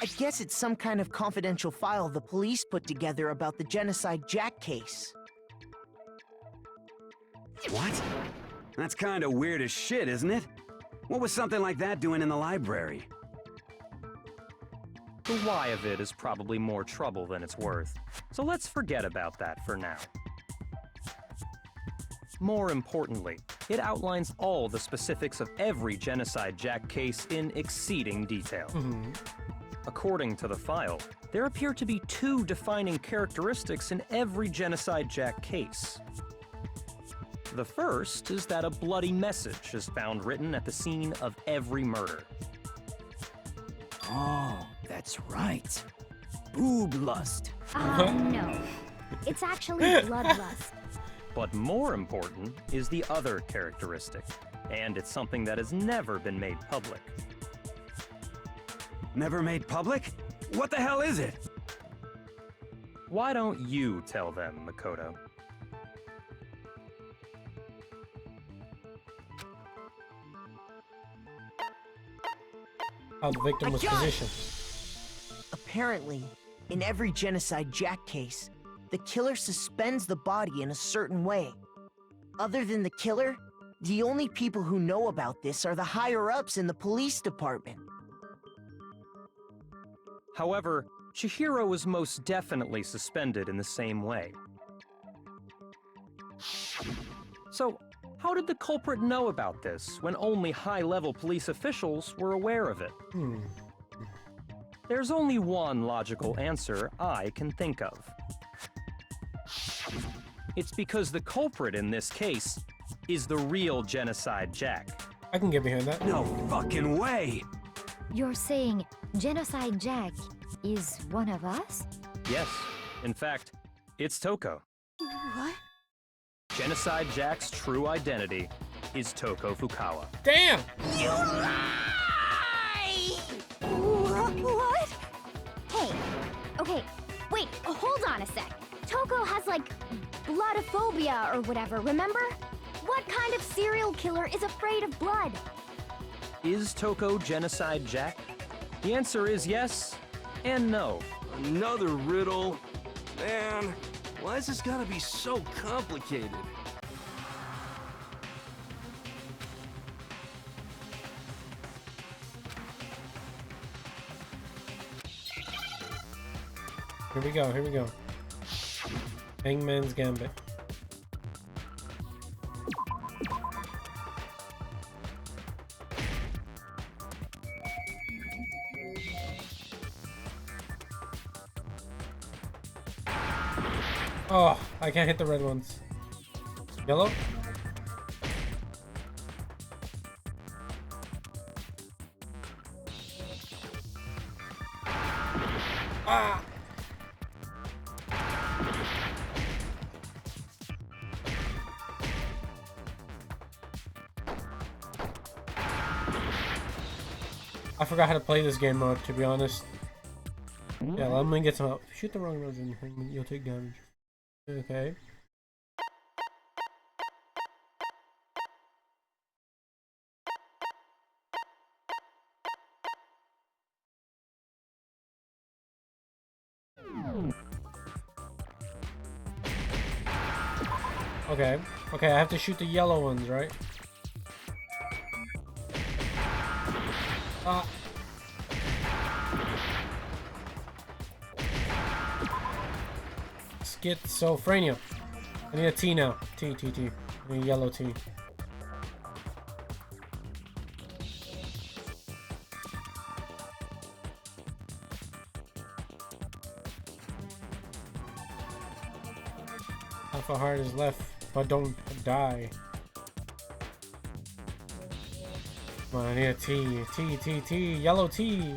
[SPEAKER 8] I guess it's some kind of confidential file the police put together about the Genocide Jack case.
[SPEAKER 12] What? That's kind of weird as shit, isn't it? What was something like that doing in the library?
[SPEAKER 7] The why of it is probably more trouble than it's worth, so let's forget about that for now. More importantly, it outlines all the specifics of every Genocide Jack case in exceeding detail. According to the file, there appear to be two defining characteristics in every Genocide Jack case. The first is that a bloody message is found written at the scene of every murder.
[SPEAKER 13] Oh, that's right. Boob lust.
[SPEAKER 10] No. It's actually bloodlust.
[SPEAKER 7] But more important is the other characteristic, and it's something that has never been made public.
[SPEAKER 12] Never made public? What the hell is it?
[SPEAKER 7] Why don't you tell them, Makoto?
[SPEAKER 1] How the victim was positioned.
[SPEAKER 8] Apparently, in every Genocide Jack case, the killer suspends the body in a certain way. Other than the killer, the only people who know about this are the higher-ups in the police department.
[SPEAKER 7] However, Chihiro was most definitely suspended in the same way. So, how did the culprit know about this when only high-level police officials were aware of it? There's only one logical answer I can think of. It's because the culprit in this case is the real Genocide Jack.
[SPEAKER 1] I can get behind that.
[SPEAKER 12] No fucking way!
[SPEAKER 9] You're saying Genocide Jack is one of us?
[SPEAKER 7] Yes. In fact, it's Toko.
[SPEAKER 2] What?
[SPEAKER 7] Genocide Jack's true identity is Toko Fukawa.
[SPEAKER 1] Damn!
[SPEAKER 2] You lie! What?
[SPEAKER 10] Hey, okay, wait, hold on a sec. Toko has, like, bloodophobia or whatever, remember? What kind of serial killer is afraid of blood?
[SPEAKER 7] Is Toko Genocide Jack? The answer is yes and no.
[SPEAKER 11] Another riddle? Man, why is this gotta be so complicated?
[SPEAKER 1] Here we go, here we go. Hangman's Gambit. Oh, I can't hit the red ones. Yellow? Ah! I forgot how to play this game mode, to be honest. Yeah, let me get some help. Shoot the wrong ones and you'll take damage. Okay. Okay. Okay, I have to shoot the yellow ones, right? Schizophrenia. I need a T now. T. I need a yellow T. Half a heart is left, but don't die. Come on, I need a T. T. Yellow T.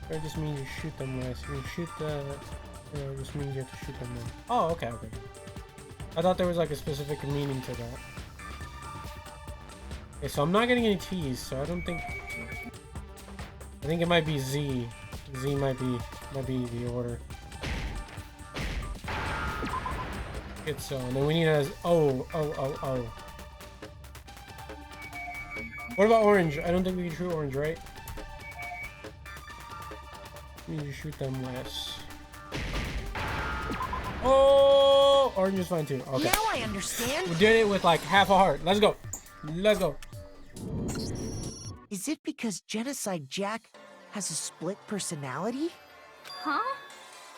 [SPEAKER 1] Or it just means you shoot them less. You shoot the... it just means you have to shoot them more. Oh, okay. I thought there was like a specific meaning to that. Okay, so I'm not getting any T's, so I don't think... I think it might be Z. Z might be the order. Good, so, and then we need a O. What about orange? I don't think we can shoot orange, right? We need to shoot them less. Oh! Orange is fine too. Okay.
[SPEAKER 8] Now I understand.
[SPEAKER 1] We did it with like half a heart. Let's go.
[SPEAKER 8] Is it because Genocide Jack has a split personality?
[SPEAKER 10] Huh?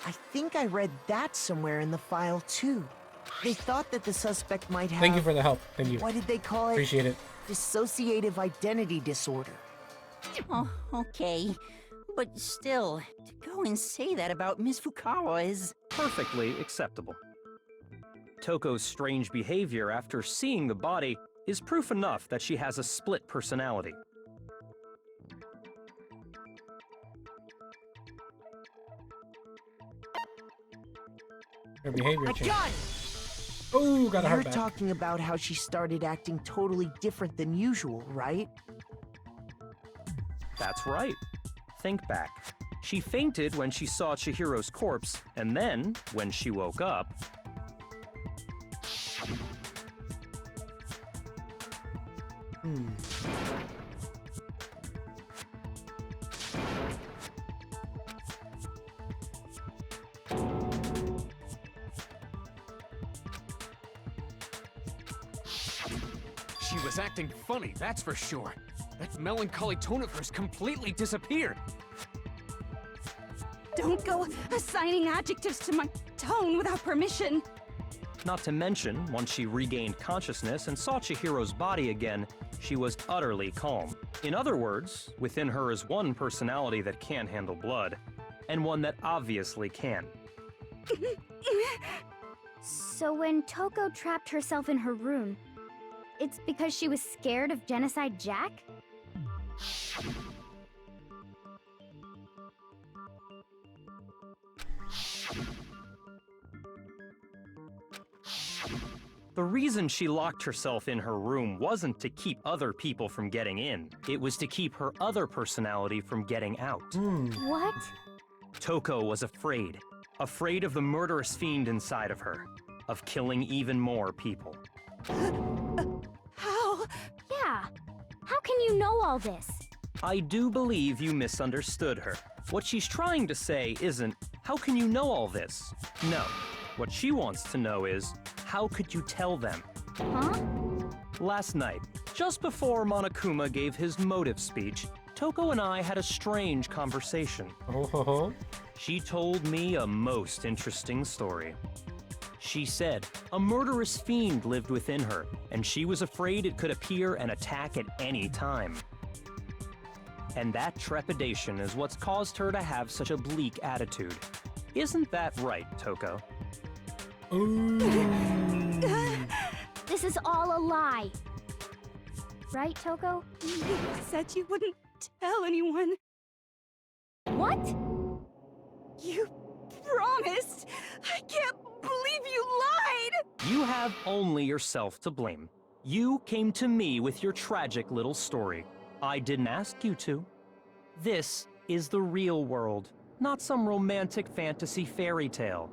[SPEAKER 8] I think I read that somewhere in the file too. They thought that the suspect might have...
[SPEAKER 1] Thank you for the help. Thank you.
[SPEAKER 8] What did they call it?
[SPEAKER 1] Appreciate it.
[SPEAKER 8] Dissociative identity disorder.
[SPEAKER 6] Oh, okay. But still, to go and say that about Miss Fukawa is...
[SPEAKER 7] perfectly acceptable. Toko's strange behavior after seeing the body is proof enough that she has a split personality.
[SPEAKER 1] Her behavior
[SPEAKER 8] A
[SPEAKER 1] changed.
[SPEAKER 8] gun!
[SPEAKER 1] Oh, got a heart
[SPEAKER 8] You're
[SPEAKER 1] back.
[SPEAKER 8] talking about how she started acting totally different than usual, right?
[SPEAKER 7] That's right. Think back. She fainted when she saw Chihiro's corpse, and then, when she woke up...
[SPEAKER 11] She was acting funny, that's for sure. That melancholy tone of hers completely disappeared.
[SPEAKER 2] Don't go assigning adjectives to my tone without permission.
[SPEAKER 7] Not to mention, once she regained consciousness and saw Chihiro's body again, she was utterly calm. In other words, within her is one personality that can't handle blood, and one that obviously can.
[SPEAKER 10] So when Toko trapped herself in her room, it's because she was scared of Genocide Jack?
[SPEAKER 7] The reason she locked herself in her room wasn't to keep other people from getting in. It was to keep her other personality from getting out.
[SPEAKER 10] What?
[SPEAKER 7] Toko was afraid. Afraid of the murderous fiend inside of her. Of killing even more people.
[SPEAKER 2] How?
[SPEAKER 10] Yeah. How can you know all this?
[SPEAKER 7] I do believe you misunderstood her. What she's trying to say isn't, how can you know all this? No. What she wants to know is, how could you tell them?
[SPEAKER 10] Huh?
[SPEAKER 7] Last night, just before Monokuma gave his motive speech, Toko and I had a strange conversation. She told me a most interesting story. She said a murderous fiend lived within her, and she was afraid it could appear and attack at any time. And that trepidation is what's caused her to have such a bleak attitude. Isn't that right, Toko?
[SPEAKER 10] This is all a lie. Right, Toko?
[SPEAKER 2] You said you wouldn't tell anyone.
[SPEAKER 10] What?
[SPEAKER 2] You promised! I can't believe you lied!
[SPEAKER 7] You have only yourself to blame. You came to me with your tragic little story. I didn't ask you to. This is the real world, not some romantic fantasy fairy tale.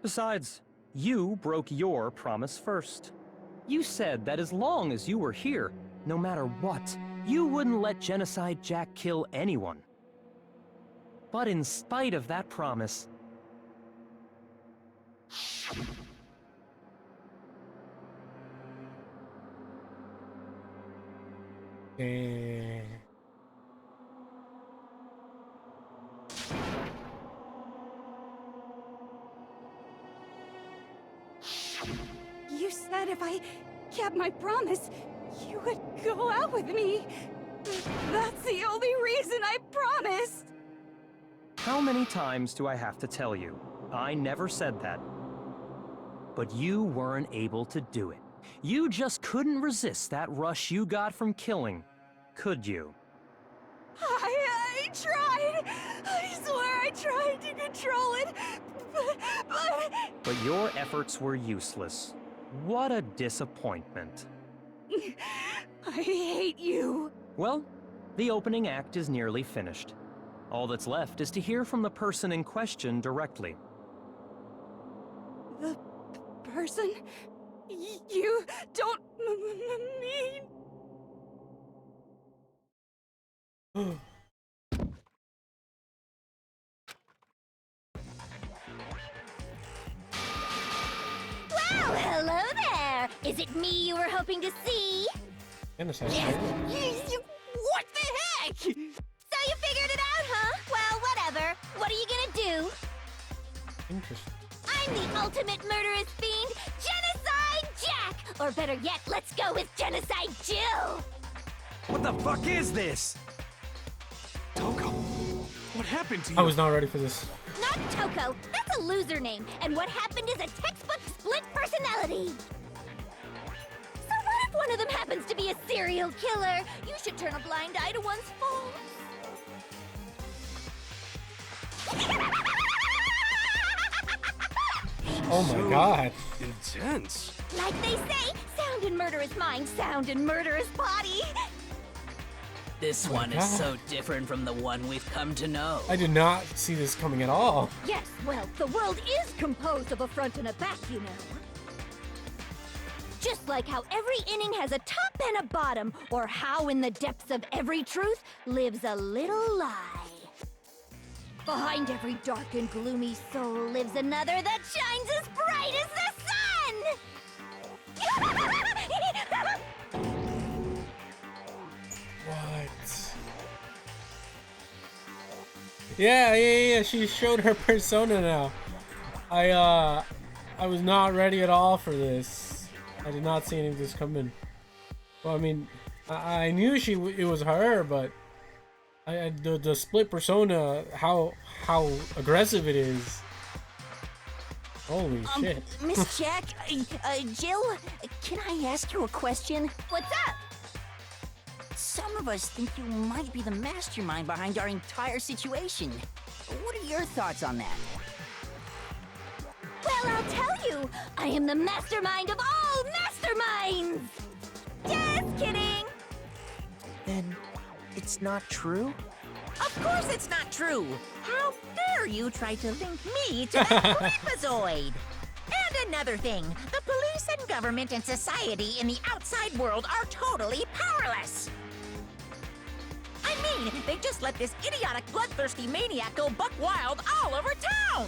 [SPEAKER 7] Besides, you broke your promise first. You said that as long as you were here, no matter what, you wouldn't let Genocide Jack kill anyone. But in spite of that promise,
[SPEAKER 1] Eh.
[SPEAKER 2] You said if I kept my promise, you would go out with me. That's the only reason I promised.
[SPEAKER 7] How many times do I have to tell you? I never said that. But you weren't able to do it. You just couldn't resist that rush you got from killing, could you?
[SPEAKER 2] I tried. I swear I tried to control it,
[SPEAKER 7] But your efforts were useless. What a disappointment.
[SPEAKER 2] I hate you.
[SPEAKER 7] Well, the opening act is nearly finished. All that's left is to hear from the person in question directly.
[SPEAKER 2] The person you don't mean.
[SPEAKER 10] Well, hello there! Is it me you were hoping to see?
[SPEAKER 1] Yes.
[SPEAKER 10] What the heck? So you figured it out, huh? Well, whatever. What are you gonna do?
[SPEAKER 1] Interesting.
[SPEAKER 10] I'm the ultimate murderous fiend, Genocide Jack! Or better yet, let's go with Genocide Jill!
[SPEAKER 12] What the fuck is this?
[SPEAKER 11] Toko, what happened to you?
[SPEAKER 1] I was not ready for this.
[SPEAKER 10] Not Toko, that's a loser name, and what happened is a textbook split personality! So what if one of them happens to be a serial killer? You should turn a blind eye to one's faults.
[SPEAKER 1] Oh my god.
[SPEAKER 11] Intense.
[SPEAKER 10] Like they say, sound in murderous mind, sound in murderous body.
[SPEAKER 3] This
[SPEAKER 1] Oh my
[SPEAKER 3] one is
[SPEAKER 1] God.
[SPEAKER 3] so different from the one we've come to know.
[SPEAKER 1] I did not see this coming at all.
[SPEAKER 10] Yes, well, the world is composed of a front and a back, you know. Just like how every inning has a top and a bottom, or how in the depths of every truth lives a little lie. Behind every dark and gloomy soul lives another that shines as bright as the sun!
[SPEAKER 1] What? Yeah. She showed her persona now. I was not ready at all for this. I did not see any of this coming. Well, I mean, I knew it was her, but the split persona, how aggressive it is. Holy shit.
[SPEAKER 6] Miss Jack, Jill, can I ask you a question?
[SPEAKER 10] What's up?
[SPEAKER 6] Some of us think you might be the mastermind behind our entire situation. What are your thoughts on that?
[SPEAKER 10] Well, I'll tell you, I am the mastermind of all masterminds! Just kidding!
[SPEAKER 8] Then it's not true?
[SPEAKER 6] Of course it's not true! How dare you try to link me to that creepazoid? And another thing, the police and government and society in the outside world are totally powerless! I mean, they just let this idiotic, bloodthirsty maniac go buck wild all over town!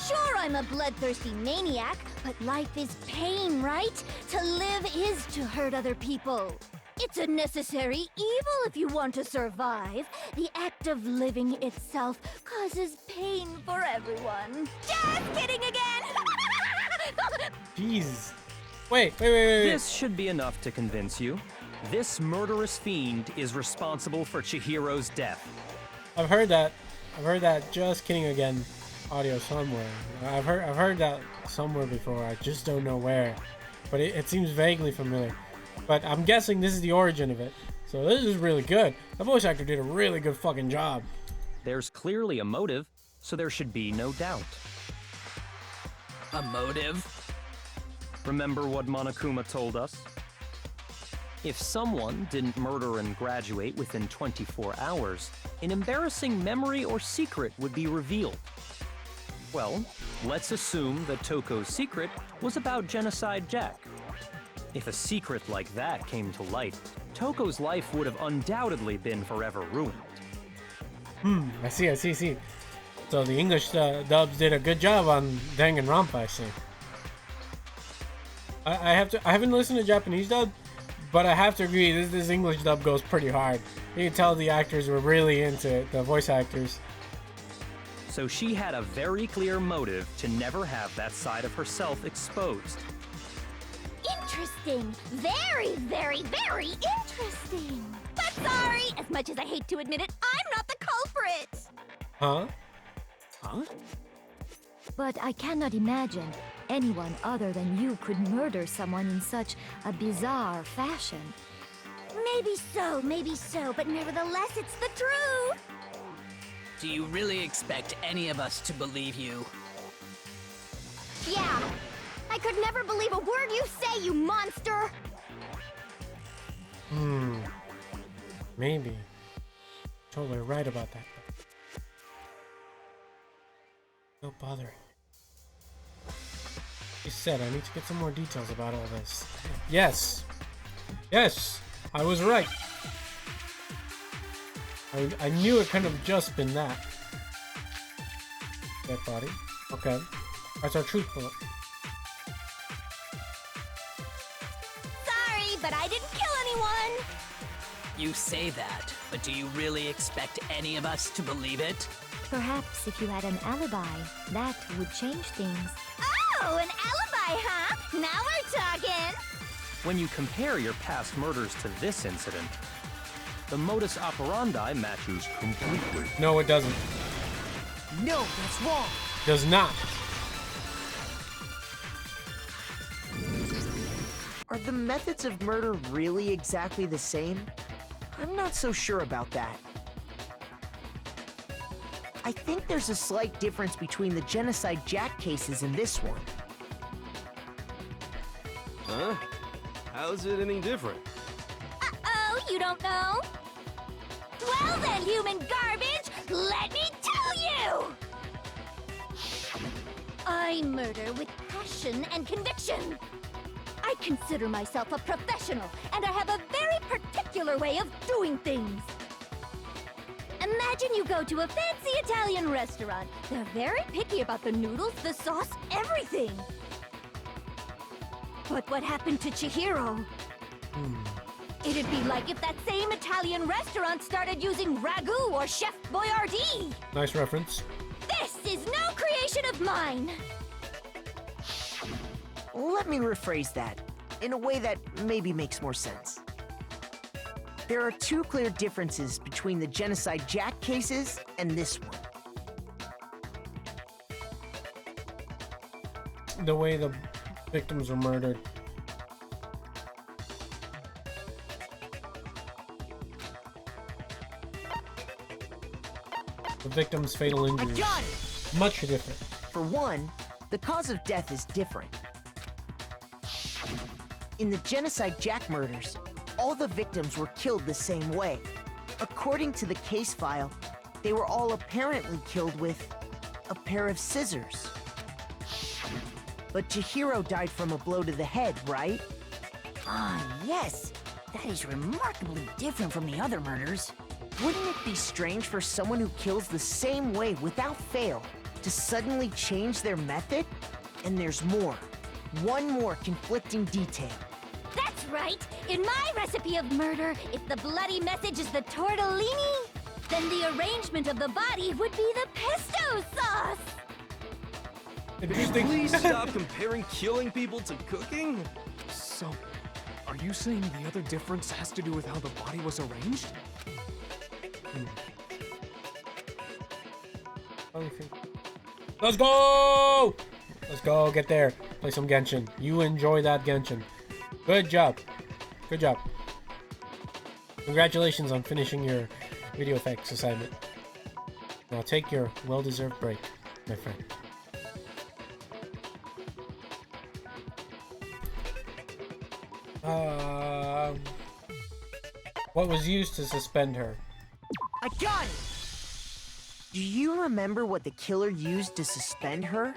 [SPEAKER 10] Sure, I'm a bloodthirsty maniac, but life is pain, right? To live is to hurt other people. It's a necessary evil if you want to survive. The act of living itself causes pain for everyone. Just kidding again!
[SPEAKER 1] Jeez. Wait.
[SPEAKER 7] This should be enough to convince you. This murderous fiend is responsible for Chihiro's death.
[SPEAKER 1] I've heard that just kidding again audio somewhere. I've heard that somewhere before. I just don't know where. But it seems vaguely familiar. But I'm guessing this is the origin of it. So this is really good. The voice actor did a really good fucking job.
[SPEAKER 7] There's clearly a motive, so there should be no doubt.
[SPEAKER 3] A motive?
[SPEAKER 7] Remember what Monokuma told us? If someone didn't murder and graduate within 24 hours, an embarrassing memory or secret would be revealed. Well, let's assume that Toko's secret was about Genocide Jack. If a secret like that came to light, Toko's life would have undoubtedly been forever ruined.
[SPEAKER 1] I see. So the English dubs did a good job on Danganronpa, I see. I haven't listened to Japanese dub, But I have to agree, this English dub goes pretty hard. You can tell the actors were really into it, the voice actors.
[SPEAKER 7] So she had a very clear motive to never have that side of herself exposed.
[SPEAKER 10] Interesting. Very, very, very interesting. But sorry, as much as I hate to admit it, I'm not the culprit.
[SPEAKER 1] Huh?
[SPEAKER 11] Huh?
[SPEAKER 9] But I cannot imagine anyone other than you could murder someone in such a bizarre fashion.
[SPEAKER 10] Maybe so, but nevertheless, it's the truth.
[SPEAKER 3] Do you really expect any of us to believe you?
[SPEAKER 10] Yeah. I could never believe a word you say, you monster!
[SPEAKER 1] Maybe. Totally right about that. No bothering. He said I need to get some more details about all this. Yes! Yes! I was right! I knew it couldn't have just been that. Dead body. Okay. That's our truth bullet.
[SPEAKER 10] Sorry, but I didn't kill anyone!
[SPEAKER 3] You say that, but do you really expect any of us to believe it?
[SPEAKER 9] Perhaps if you had an alibi, that would change things.
[SPEAKER 10] Oh, an alibi, huh? Now we're talking!
[SPEAKER 7] When you compare your past murders to this incident, the modus operandi matches completely.
[SPEAKER 1] No, it doesn't.
[SPEAKER 8] No, that's wrong.
[SPEAKER 1] Does not.
[SPEAKER 8] Are the methods of murder really exactly the same? I'm not so sure about that. I think there's a slight difference between the Genocide Jack cases and this one.
[SPEAKER 14] Huh? How's it any different?
[SPEAKER 10] Uh-oh, you don't know? Well then, human garbage, let me tell you! I murder with passion and conviction. I consider myself a professional, and I have a very particular way of doing things. Imagine you go to a fancy Italian restaurant. They're very picky about the noodles, the sauce, everything. But what happened to Chihiro? It'd be like if that same Italian restaurant started using ragu or Chef Boyardee.
[SPEAKER 1] Nice reference.
[SPEAKER 10] This is no creation of mine.
[SPEAKER 8] Let me rephrase that in a way that maybe makes more sense. There are two clear differences between the Genocide Jack cases and this one.
[SPEAKER 1] The way the victims were murdered. The victim's fatal injuries. Much different.
[SPEAKER 8] For one, the cause of death is different. In the Genocide Jack murders, all the victims were killed the same way. According to the case file, they were all apparently killed with a pair of scissors. But Chihiro died from a blow to the head, right?
[SPEAKER 6] Ah, yes. That is remarkably different from the other murders.
[SPEAKER 8] Wouldn't it be strange for someone who kills the same way without fail to suddenly change their method? And there's more. One more conflicting detail.
[SPEAKER 10] That's right. In my recipe of murder, if the bloody message is the tortellini, then the arrangement of the body would be the pesto sauce.
[SPEAKER 14] Please stop comparing killing people to cooking?
[SPEAKER 11] So, are you saying the other difference has to do with how the body was arranged?
[SPEAKER 1] Let's go! Let's go, get there. Play some Genshin. You enjoy that Genshin. Good job. Good job. Congratulations on finishing your video effects assignment. Now take your well-deserved break, my friend. What was used to suspend her?
[SPEAKER 8] I got it! Do you remember what the killer used to suspend her?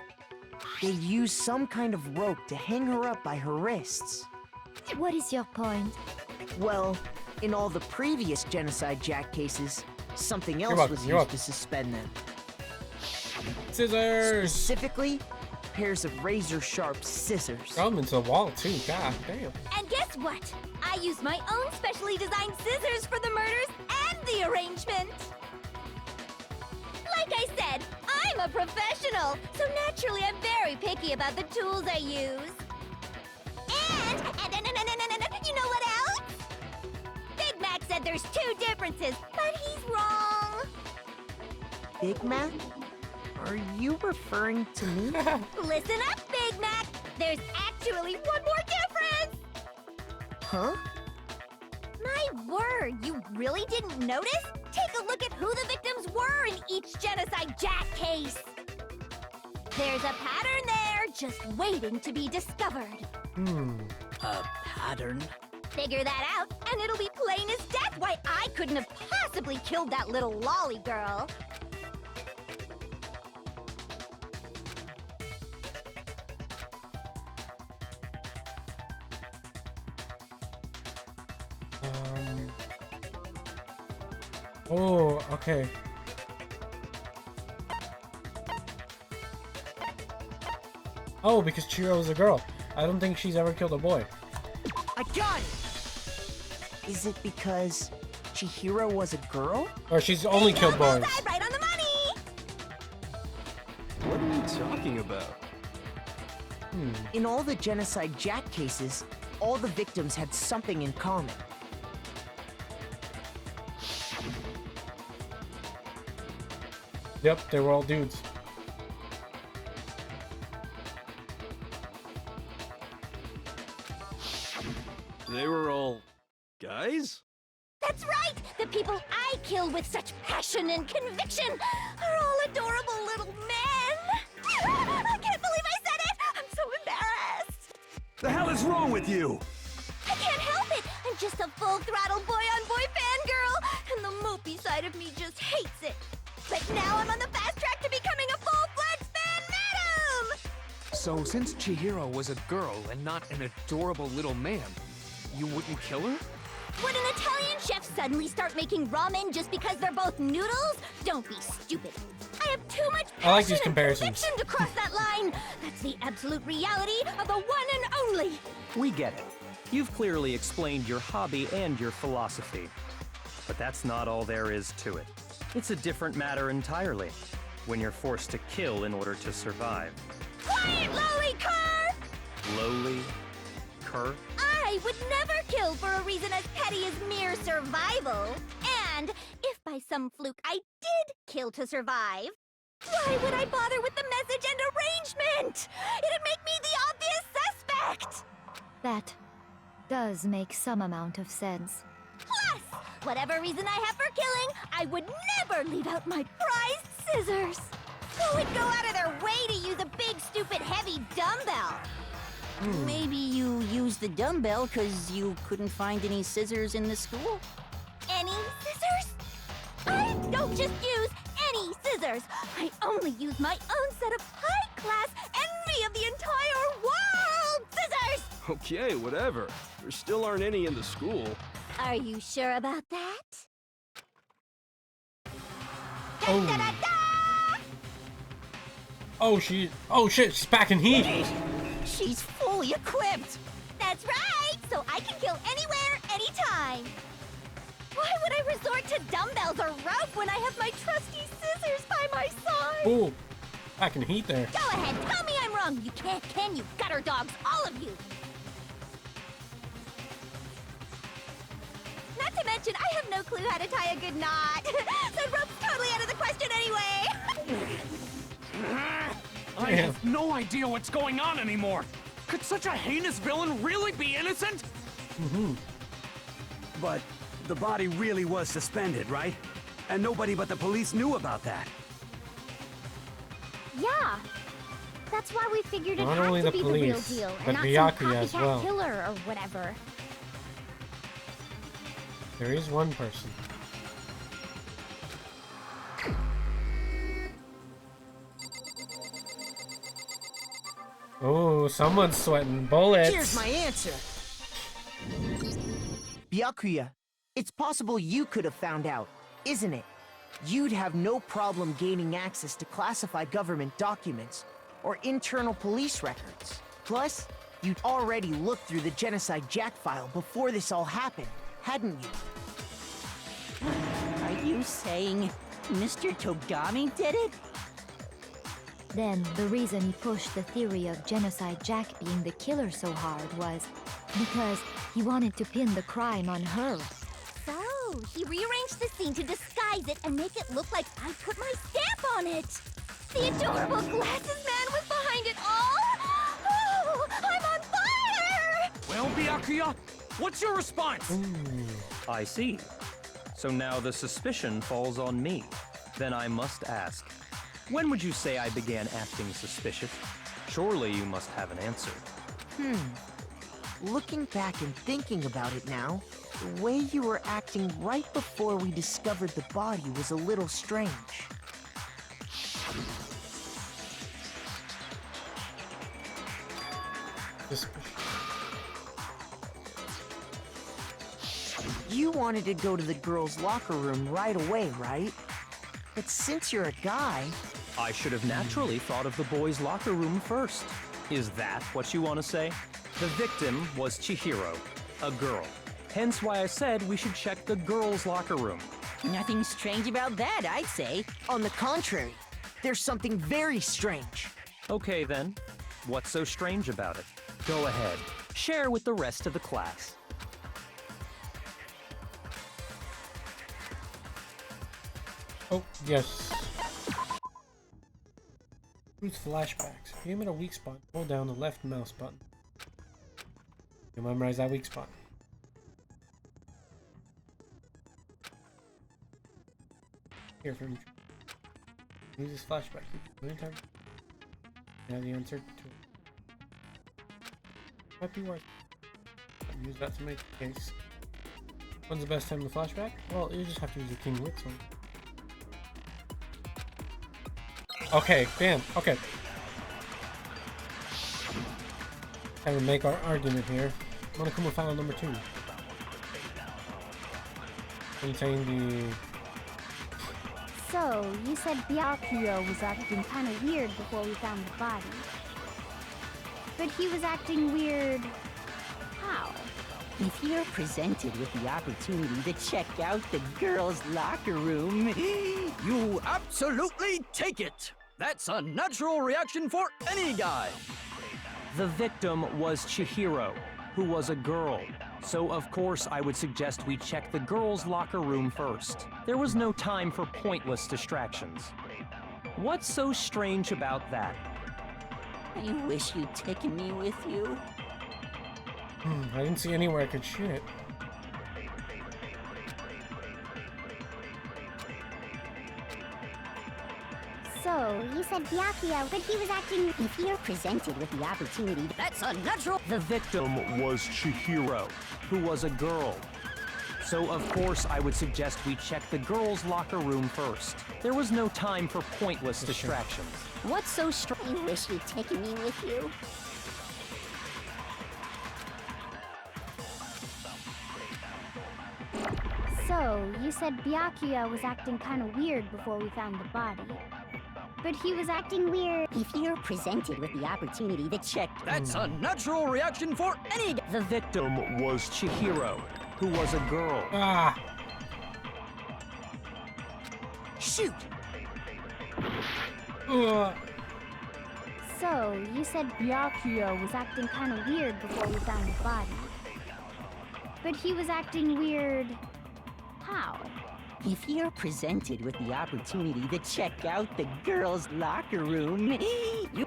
[SPEAKER 8] They used some kind of rope to hang her up by her wrists.
[SPEAKER 9] What is your point?
[SPEAKER 8] Well, in all the previous Genocide Jack cases, something else was used to suspend them.
[SPEAKER 1] Scissors!
[SPEAKER 8] Specifically, pairs of razor-sharp scissors.
[SPEAKER 1] Throw them into the wall, too. God damn.
[SPEAKER 10] And guess what? I used my own specially designed scissors for the murders and the arrangement. Like I said, I'm a professional, so naturally I'm very picky about the tools I use. And you know what else? Big Mac said there's 2 differences, but he's wrong.
[SPEAKER 8] Big Mac? Are you referring to me?
[SPEAKER 10] Listen up, Big Mac. There's actually one more difference.
[SPEAKER 8] Huh?
[SPEAKER 10] My word, you really didn't notice? Take a look at who the victims were in each Genocide Jack case. There's a pattern there, just waiting to be discovered.
[SPEAKER 3] A pattern?
[SPEAKER 10] Figure that out, and it'll be plain as death why I couldn't have possibly killed that little lolly girl.
[SPEAKER 1] Oh, okay. Oh, because Chihiro is a girl. I don't think she's ever killed a boy.
[SPEAKER 8] I got it! Is it because Chihiro was a girl?
[SPEAKER 1] Or she's only killed boys.
[SPEAKER 10] Right on the money!
[SPEAKER 14] What are you talking about?
[SPEAKER 8] In all the Genocide Jack cases, all the victims had something in common.
[SPEAKER 1] Yep, they were all dudes.
[SPEAKER 14] They were all guys?
[SPEAKER 10] That's right! The people I kill with such passion and conviction are all adorable little men! I can't believe I said it! I'm so embarrassed!
[SPEAKER 12] The hell is wrong with you?
[SPEAKER 10] I can't help it! I'm just a full-throttle boy-on-boy fangirl, and the mopey side of me just hates it. But now I'm on the fast track to becoming a full-fledged fan madam!
[SPEAKER 11] So, since Chihiro was a girl and not an adorable little man, you wouldn't kill her?
[SPEAKER 10] Would an Italian chef suddenly start making ramen just because they're both noodles? Don't be stupid. I have too much passion
[SPEAKER 1] I like these
[SPEAKER 10] and
[SPEAKER 1] comparisons.
[SPEAKER 10] conviction to cross that line. That's the absolute reality of the one and only.
[SPEAKER 7] We get it. You've clearly explained your hobby and your philosophy. But that's not all there is to it. It's a different matter entirely, when you're forced to kill in order to survive.
[SPEAKER 10] Quiet, lowly cur!
[SPEAKER 7] Lowly? Cur?
[SPEAKER 10] I would never kill for a reason as petty as mere survival. And if by some fluke I did kill to survive, why would I bother with the message and arrangement? It'd make me the obvious suspect!
[SPEAKER 9] That does make some amount of sense.
[SPEAKER 10] Plus, whatever reason I have for killing, I would never leave out my prized scissors. Who would go out of their way to use a big, stupid, heavy dumbbell?
[SPEAKER 15] Maybe you used the dumbbell because you couldn't find any scissors in the school?
[SPEAKER 10] Any scissors? I don't just use any scissors. I only use my own set of high-class envy of the entire world scissors!
[SPEAKER 14] Okay, whatever. There still aren't any in the school.
[SPEAKER 10] Are you sure about that?
[SPEAKER 1] Oh. Oh, shit, she's packing heat.
[SPEAKER 15] She's fully equipped!
[SPEAKER 10] That's right! So I can kill anywhere, anytime! Why would I resort to dumbbells or rope when I have my trusty scissors by my side?
[SPEAKER 1] Ooh, packing heat there.
[SPEAKER 10] Go ahead, tell me I'm wrong! You can't, can you, gutter dogs, all of you! Not to mention, I have no clue how to tie a good knot. So rope's totally out of the question anyway!
[SPEAKER 11] I have no idea what's going on anymore! Could such a heinous villain really be innocent?
[SPEAKER 12] But the body really was suspended, right? And nobody but the police knew about that.
[SPEAKER 9] Yeah. That's why we figured it
[SPEAKER 1] Not
[SPEAKER 9] had
[SPEAKER 1] only
[SPEAKER 9] to
[SPEAKER 1] the
[SPEAKER 9] be the real
[SPEAKER 1] police,
[SPEAKER 9] deal,
[SPEAKER 1] but
[SPEAKER 9] and not
[SPEAKER 1] Byakuya
[SPEAKER 9] some
[SPEAKER 1] as
[SPEAKER 9] copycat
[SPEAKER 1] well.
[SPEAKER 9] killer or whatever.
[SPEAKER 1] There is one person. Oh, someone's sweating bullets.
[SPEAKER 8] Here's my answer. Byakuya, it's possible you could have found out, isn't it? You'd have no problem gaining access to classified government documents, or internal police records. Plus, you'd already looked through the Genocide Jack file before this all happened, hadn't you?
[SPEAKER 15] Are you saying Mr. Togami did it?
[SPEAKER 9] Then the reason he pushed the theory of Genocide Jack being the killer so hard was because he wanted to pin the crime on her.
[SPEAKER 10] So, he rearranged the scene to disguise it and make it look like I put my stamp on it. The adorable glasses man was behind it all. Oh, I'm on fire!
[SPEAKER 11] Well, Byakuya, what's your response?
[SPEAKER 7] I see. So now the suspicion falls on me. Then I must ask, when would you say I began acting suspicious? Surely you must have an answer.
[SPEAKER 8] Looking back and thinking about it now, the way you were acting right before we discovered the body was a little strange. You wanted to go to the girls' locker room right away, right? But since you're a guy...
[SPEAKER 7] I should have naturally thought of the boys' locker room first. Is that what you want to say? The victim was Chihiro, a girl. Hence why I said we should check the girls' locker room.
[SPEAKER 15] Nothing strange about that, I'd say.
[SPEAKER 8] On the contrary, there's something very strange.
[SPEAKER 7] Okay then, what's so strange about it? Go ahead, share with the rest of the class.
[SPEAKER 1] Oh, yes. Use flashbacks. Aim at a weak spot. Hold down the left mouse button. You'll memorize that weak spot. Here from use this flashback. Anytime. Now the answer to it. Might be worth it. Use that to make the case. When's the best time to flashback? Well, you just have to use the King Wits one. Okay, bam, okay. Time to make our argument here. I'm gonna come with file number 2. Contain the...
[SPEAKER 10] So, you said Byakuya was acting kind of weird before we found the body. But he was acting weird... how?
[SPEAKER 15] If you're presented with the opportunity to check out the girls' locker room...
[SPEAKER 13] You absolutely take it! That's a natural reaction for any guy!
[SPEAKER 7] The victim was Chihiro, who was a girl. So of course I would suggest we check the girls' locker room first. There was no time for pointless distractions. What's so strange about that?
[SPEAKER 15] I wish you'd taken me with you.
[SPEAKER 1] I didn't see anywhere I could shoot it.
[SPEAKER 10] So, you said Byakuya, but he was acting... If you're presented with the opportunity...
[SPEAKER 15] That's a natural...
[SPEAKER 7] The victim was Chihiro, who was a girl. So of course I would suggest we check the girls' locker room first. There was no time for pointless distractions.
[SPEAKER 15] What's so strange?
[SPEAKER 10] I wish you'd taken me with you. So, you said Byakuya was acting kind of weird before we found the body. But he was acting weird... If you're presented with the opportunity to check...
[SPEAKER 13] That's a natural reaction for any...
[SPEAKER 7] The victim was Chihiro, who was a girl.
[SPEAKER 8] Shoot!
[SPEAKER 10] So, you said Byakuya was acting kind of weird before we found the body. But he was acting weird... how?
[SPEAKER 15] If you're presented with the opportunity to check out the girls' locker room...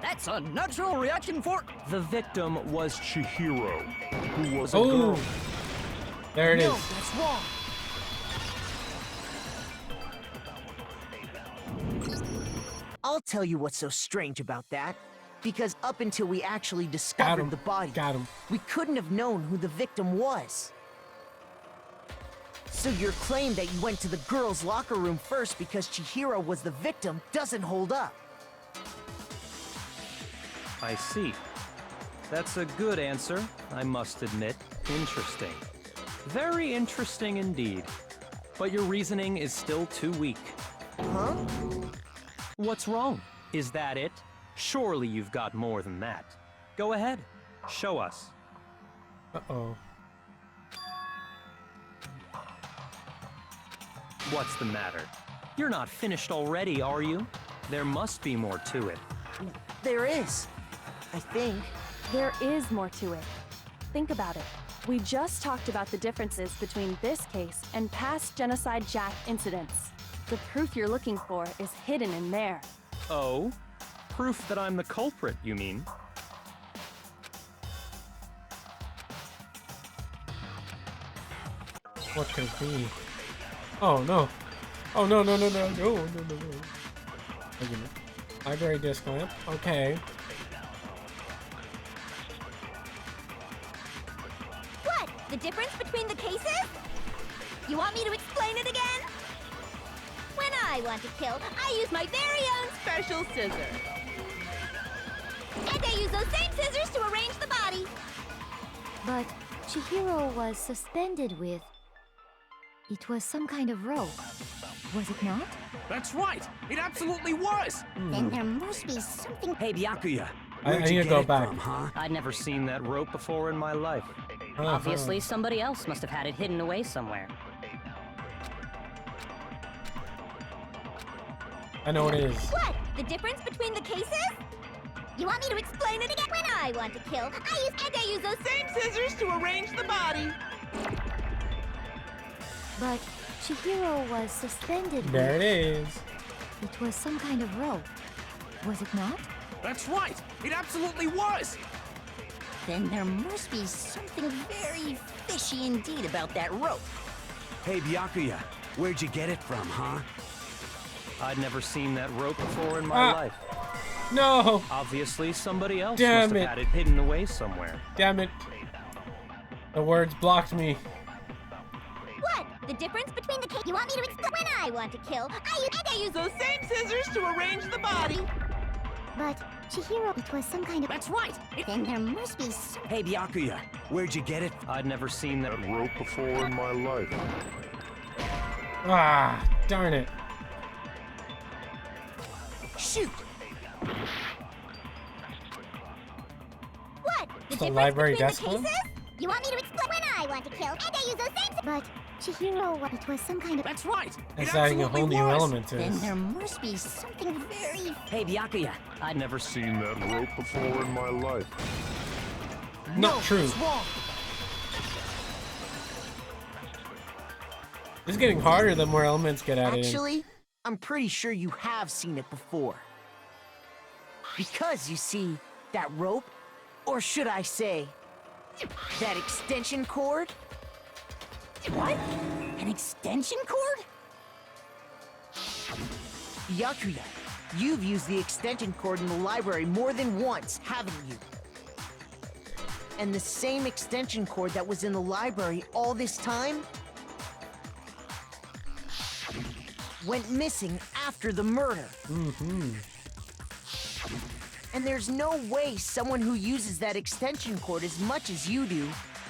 [SPEAKER 13] That's a natural reaction for...
[SPEAKER 7] The victim was Chihiro, who was a girl.
[SPEAKER 1] There it is.
[SPEAKER 8] No, that's wrong. I'll tell you what's so strange about that. Because up until we actually discovered the body, we couldn't have known who the victim was. So your claim that you went to the girls' locker room first because Chihiro was the victim doesn't hold up.
[SPEAKER 7] I see. That's a good answer, I must admit. Interesting. Very interesting indeed. But your reasoning is still too weak.
[SPEAKER 8] Huh?
[SPEAKER 7] What's wrong? Is that it? Surely you've got more than that. Go ahead, show us.
[SPEAKER 1] Uh-oh.
[SPEAKER 7] What's the matter? You're not finished already, are you? There must be more to it.
[SPEAKER 8] There is. I think.
[SPEAKER 4] There is more to it. Think about it. We just talked about the differences between this case and past Genocide Jack incidents. The proof you're looking for is hidden in there.
[SPEAKER 7] Oh? Proof that I'm the culprit, you mean?
[SPEAKER 1] What could it be? Oh no! Oh no no no no no no no no! Library disc lamp. Okay.
[SPEAKER 10] What? The difference between the cases? You want me to explain it again? When I want to kill, I use my very own special scissors. And I use those same scissors to arrange the body.
[SPEAKER 9] But Chihiro was suspended with... It was some kind of rope. Was it not?
[SPEAKER 11] That's right! It absolutely was!
[SPEAKER 10] Then there must be something...
[SPEAKER 12] Hey, Byakuya.
[SPEAKER 1] I need to go back.
[SPEAKER 7] I'd never seen that rope before in my life.
[SPEAKER 16] Obviously, somebody else must have had it hidden away somewhere.
[SPEAKER 1] I know what it is.
[SPEAKER 10] What? The difference between the cases? You want me to explain it again? When I want to kill, I use those same scissors to arrange the body.
[SPEAKER 9] But Chihiro was suspended with...
[SPEAKER 1] There it is.
[SPEAKER 9] It was some kind of rope. Was it not?
[SPEAKER 11] That's right! It absolutely was!
[SPEAKER 15] Then there must be something very fishy indeed about that rope.
[SPEAKER 12] Hey, Byakuya. Where'd you get it from, huh?
[SPEAKER 7] I'd never seen that rope before in my life.
[SPEAKER 1] No!
[SPEAKER 7] Obviously, somebody else
[SPEAKER 1] Damn
[SPEAKER 7] must have had it hidden away somewhere.
[SPEAKER 1] Damn it. The words blocked me.
[SPEAKER 10] What? The difference between the cases? You want me to explain? When I want to kill, I use those same scissors to arrange the body.
[SPEAKER 9] But Chihiro, it was some kind of...
[SPEAKER 10] That's right! Then there must be some...
[SPEAKER 12] Hey, Byakuya. Where'd you get it?
[SPEAKER 7] I'd never seen that
[SPEAKER 17] rope before in my life.
[SPEAKER 1] Ah, darn it.
[SPEAKER 10] Shoot! What?
[SPEAKER 1] The library desk one?
[SPEAKER 10] You want me to explain? When I want to kill, and I use those same...
[SPEAKER 9] But Chihiro, it was some kind of...
[SPEAKER 11] That's right!
[SPEAKER 1] It's adding a whole new element to
[SPEAKER 10] Then
[SPEAKER 1] this.
[SPEAKER 10] there must be something very...
[SPEAKER 6] Hey, Byakuya.
[SPEAKER 7] I'd never
[SPEAKER 17] Seen that rope before in my life.
[SPEAKER 1] Not true.
[SPEAKER 8] It's wrong.
[SPEAKER 1] It's getting harder the more elements get added in.
[SPEAKER 8] Actually, I'm pretty sure you have seen it before. Because, you see, that rope, or should I say, that extension cord?
[SPEAKER 15] What? An extension cord?
[SPEAKER 8] Byakuya, you've used the extension cord in the library more than once, haven't you? And the same extension cord that was in the library all this time went missing after the murder. And there's no way someone who uses that extension cord as much as you do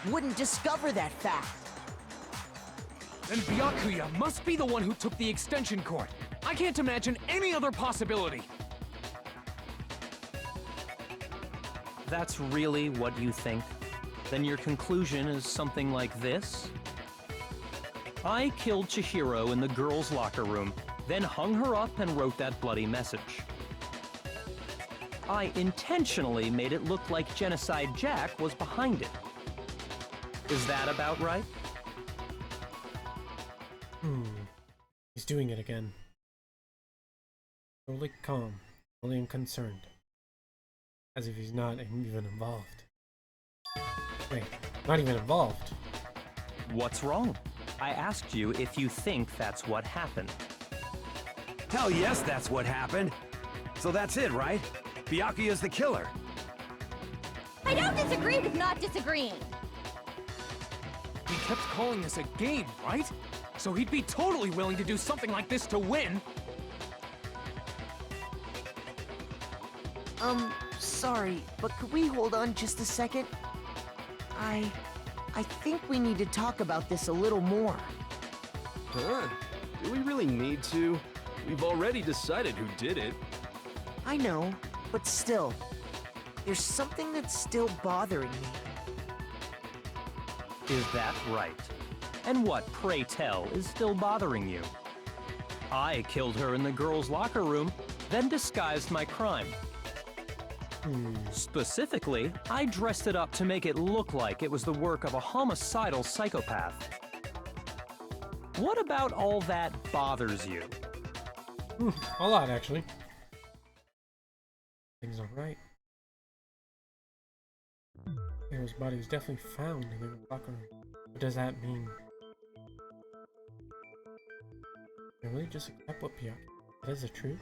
[SPEAKER 8] wouldn't discover that fact.
[SPEAKER 11] Then Byakuya must be the one who took the extension cord. I can't imagine any other possibility.
[SPEAKER 7] That's really what you think? Then your conclusion is something like this? I killed Chihiro in the girls' locker room, then hung her up and wrote that bloody message. I intentionally made it look like Genocide Jack was behind it. Is that about right?
[SPEAKER 1] He's doing it again. Totally calm, totally unconcerned. As if he's not even involved. Wait, not even involved.
[SPEAKER 7] What's wrong? I asked you if you think that's what happened.
[SPEAKER 12] Hell yes, that's what happened. So that's it, right? Byakuya's the killer.
[SPEAKER 10] I don't disagree with not disagreeing.
[SPEAKER 11] He kept calling this a game, right? So he'd be totally willing to do something like this to win.
[SPEAKER 8] Sorry, but could we hold on just a second? I think we need to talk about this a little more.
[SPEAKER 14] Huh? Do we really need to? We've already decided who did it.
[SPEAKER 8] I know, But still, there's something that's still bothering me.
[SPEAKER 7] Is that right? And what, pray tell, is still bothering you? I killed her in the girls' locker room, then disguised my crime. Specifically, I dressed it up to make it look like it was the work of a homicidal psychopath. What about all that bothers you?
[SPEAKER 1] A lot, actually. Things are right. His body was definitely found in the locker room. What does that mean? I really just accept what Piak says the truth?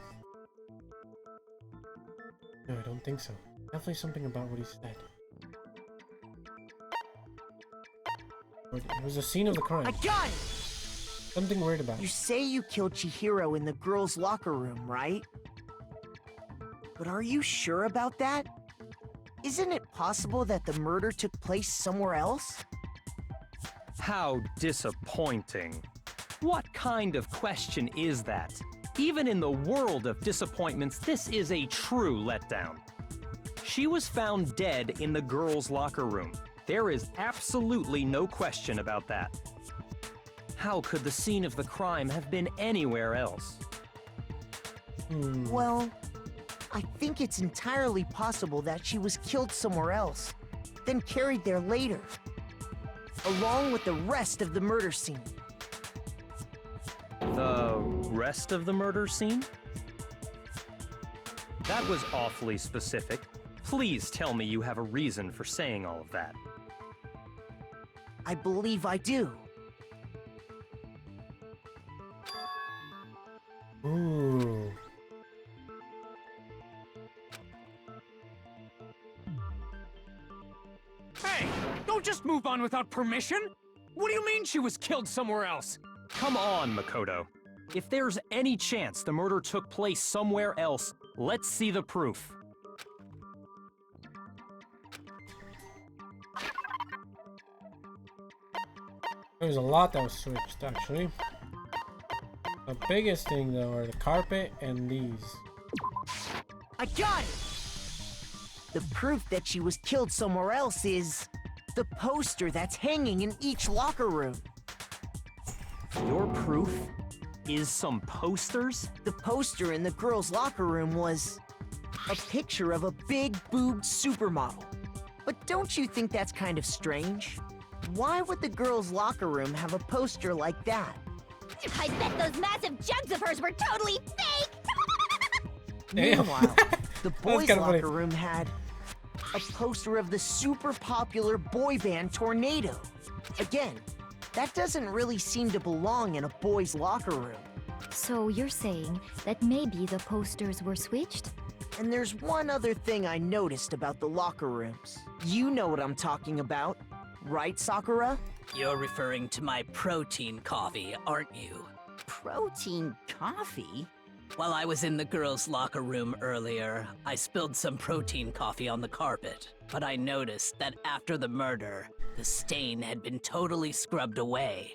[SPEAKER 1] No, I don't think so. Definitely something about what he said. It was a scene of the crime.
[SPEAKER 8] I got it!
[SPEAKER 1] Something weird about it.
[SPEAKER 8] You say you killed Chihiro in the girls' locker room, right? But are you sure about that? Isn't it possible that the murder took place somewhere else?
[SPEAKER 7] How disappointing. What kind of question is that? Even in the world of disappointments, this is a true letdown. She was found dead in the girls' locker room. There is absolutely no question about that. How could the scene of the crime have been anywhere else?
[SPEAKER 8] Well, I think it's entirely possible that she was killed somewhere else, then carried there later, along with the rest of the murder scene.
[SPEAKER 7] The rest of the murder scene? That was awfully specific. Please tell me you have a reason for saying all of that.
[SPEAKER 8] I believe I do.
[SPEAKER 1] Ooh.
[SPEAKER 11] Hey, don't just move on without permission! What do you mean she was killed somewhere else?
[SPEAKER 7] Come on, Makoto. If there's any chance the murder took place somewhere else, let's see the proof.
[SPEAKER 1] There's a lot that was switched, actually. The biggest thing, though, are the carpet and these.
[SPEAKER 8] I got it! The proof that she was killed somewhere else is the poster that's hanging in each locker room.
[SPEAKER 7] Your proof is some posters?
[SPEAKER 8] The poster in the girls' locker room was a picture of a big-boobed supermodel. But don't you think that's kind of strange? Why would the girls' locker room have a poster like that?
[SPEAKER 10] I bet those massive jugs of hers were totally fake!
[SPEAKER 8] Meanwhile, the boys'
[SPEAKER 1] kinda
[SPEAKER 8] locker
[SPEAKER 1] funny.
[SPEAKER 8] room had a poster of the super popular boy band Tornado. Again, that doesn't really seem to belong in a boys' locker room.
[SPEAKER 9] So you're saying that maybe the posters were switched?
[SPEAKER 8] And there's one other thing I noticed about the locker rooms. You know what I'm talking about, right, Sakura?
[SPEAKER 3] You're referring to my protein coffee, aren't you?
[SPEAKER 15] Protein coffee?
[SPEAKER 3] While I was in the girls' locker room earlier, I spilled some protein coffee on the carpet. But I noticed that after the murder, the stain had been totally scrubbed away.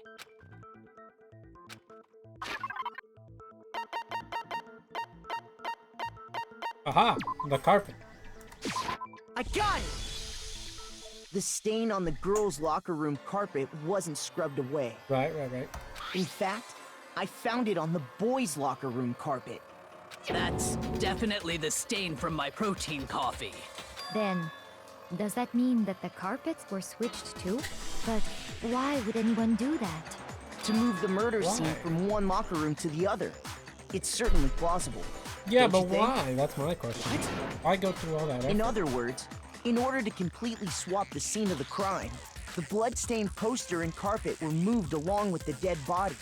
[SPEAKER 1] Aha! The carpet.
[SPEAKER 8] I got it! The stain on the girls' locker room carpet wasn't scrubbed away.
[SPEAKER 1] Right.
[SPEAKER 8] In fact, I found it on the boys' locker room carpet.
[SPEAKER 3] That's definitely the stain from my protein coffee.
[SPEAKER 9] Then, does that mean that the carpets were switched too? But why would anyone do that?
[SPEAKER 8] To move the murder scene from one locker room to the other. It's certainly plausible.
[SPEAKER 1] Yeah,
[SPEAKER 8] Don't
[SPEAKER 1] but
[SPEAKER 8] you think?
[SPEAKER 1] why? That's my question.
[SPEAKER 8] What?
[SPEAKER 1] Why go through all that effort?
[SPEAKER 8] In other words, in order to completely swap the scene of the crime, the blood-stained poster and carpet were moved along with the dead body.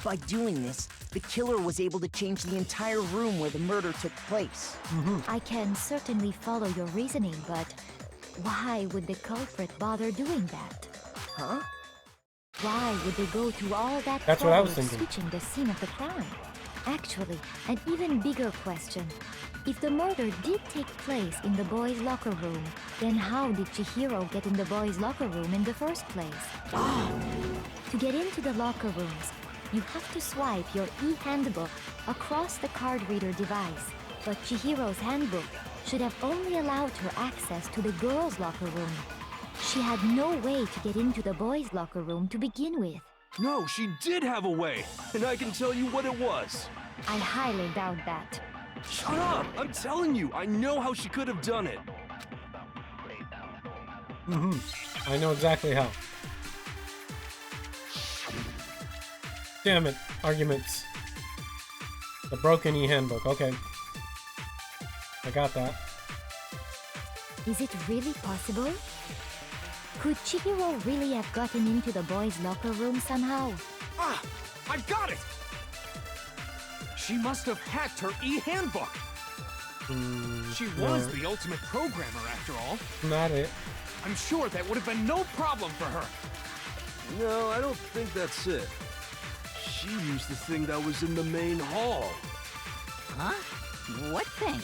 [SPEAKER 8] By doing this, the killer was able to change the entire room where the murder took place.
[SPEAKER 9] I can certainly follow your reasoning, but why would the culprit bother doing that?
[SPEAKER 8] Huh?
[SPEAKER 9] Why would they go through all that
[SPEAKER 1] That's what I was
[SPEAKER 9] trouble
[SPEAKER 1] thinking.
[SPEAKER 9] switching the scene of the crime? Actually, an even bigger question. If the murder did take place in the boys' locker room, then how did Chihiro get in the boys' locker room in the first place? To get into the locker rooms, you have to swipe your e-handbook across the card reader device. But Chihiro's handbook should have only allowed her access to the girls' locker room. She had no way to get into the boys' locker room to begin with.
[SPEAKER 14] No, she did have a way, and I can tell you what it was.
[SPEAKER 9] I highly doubt that.
[SPEAKER 14] Shut up! I'm telling you, I know how she could have done it.
[SPEAKER 1] I know exactly how. Damn it. Arguments. The broken e-handbook. Okay. I got that.
[SPEAKER 9] Is it really possible? Could Chihiro really have gotten into the boys' locker room somehow?
[SPEAKER 11] Ah! I got it! She must have hacked her e-handbook. She was the ultimate programmer, after all.
[SPEAKER 1] Not it.
[SPEAKER 11] I'm sure that would have been no problem for her.
[SPEAKER 14] No, I don't think that's it. She used the thing that was in the main hall.
[SPEAKER 15] Huh? What thing?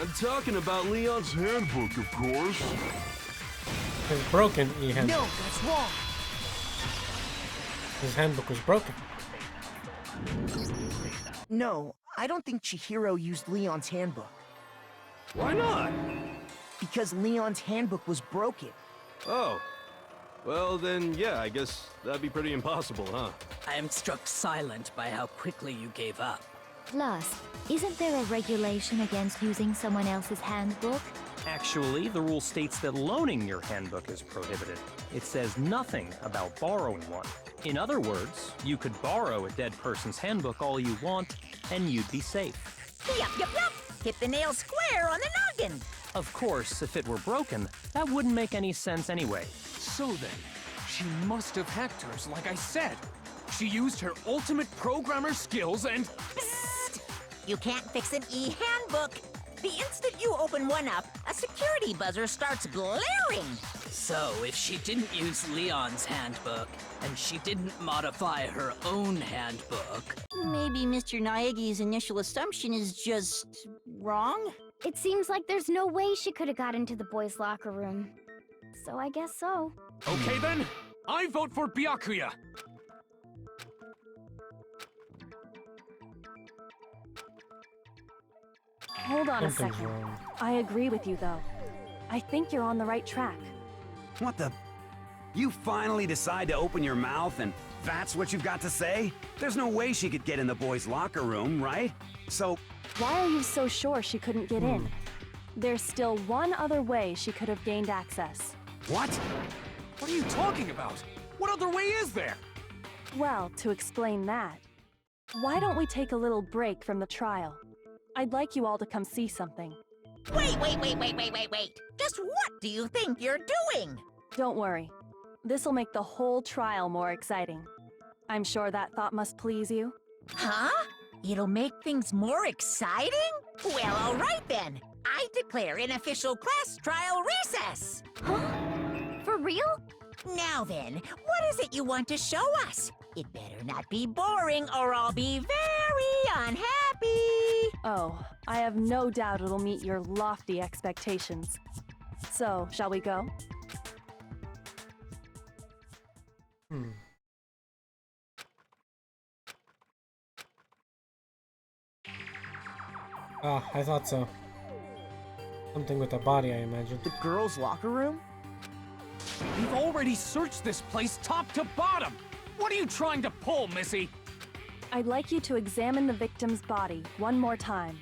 [SPEAKER 14] I'm talking about Leon's handbook, of course.
[SPEAKER 1] His broken e-handbook.
[SPEAKER 8] No, that's wrong.
[SPEAKER 1] His handbook was broken.
[SPEAKER 8] No, I don't think Chihiro used Leon's handbook.
[SPEAKER 14] Why not?
[SPEAKER 8] Because Leon's handbook was broken.
[SPEAKER 14] Oh. Well, then, yeah, I guess that'd be pretty impossible, huh?
[SPEAKER 3] I am struck silent by how quickly you gave up.
[SPEAKER 9] Plus, isn't there a regulation against using someone else's handbook?
[SPEAKER 7] Actually, the rule states that loaning your handbook is prohibited. It says nothing about borrowing one. In other words, you could borrow a dead person's handbook all you want, and you'd be safe.
[SPEAKER 6] Yup. Hit the nail square on the noggin.
[SPEAKER 7] Of course, if it were broken, that wouldn't make any sense anyway.
[SPEAKER 11] So then, she must have hacked hers, like I said. She used her ultimate programmer skills and...
[SPEAKER 6] Psst! You can't fix an e-handbook. The instant you open one up, a security buzzer starts blaring.
[SPEAKER 3] So, if she didn't use Leon's handbook, and she didn't modify her own handbook...
[SPEAKER 15] Maybe Mr. Naegi's initial assumption is just wrong?
[SPEAKER 10] It seems like there's no way she could have got into the boys' locker room. So I guess so.
[SPEAKER 11] Okay then, I vote for Byakuya.
[SPEAKER 4] Hold on a
[SPEAKER 1] Something's
[SPEAKER 4] second.
[SPEAKER 1] wrong.
[SPEAKER 4] I agree with you, though. I think you're on the right track.
[SPEAKER 12] What the? You finally decide to open your mouth and that's what you've got to say? There's no way she could get in the boys' locker room, right? So...
[SPEAKER 4] Why are you so sure she couldn't get in? There's still one other way she could have gained access.
[SPEAKER 12] What?
[SPEAKER 11] What are you talking about? What other way is there?
[SPEAKER 4] Well, to explain that, why don't we take a little break from the trial? I'd like you all to come see something.
[SPEAKER 6] Wait. Just what do you think you're doing?
[SPEAKER 4] Don't worry. This'll make the whole trial more exciting. I'm sure that thought must please you.
[SPEAKER 6] Huh? It'll make things more exciting? Well, all right then. I declare an official class trial recess.
[SPEAKER 10] Huh? For real?
[SPEAKER 6] Now then, what is it you want to show us? It better not be boring or I'll be very unhappy.
[SPEAKER 4] Oh, I have no doubt it'll meet your lofty expectations. So, shall we go?
[SPEAKER 1] Ah, I thought so. Something with a body, I imagine.
[SPEAKER 8] The girls' locker room?
[SPEAKER 11] We've already searched this place top to bottom. What are you trying to pull, Missy?
[SPEAKER 4] I'd like you to examine the victim's body one more time.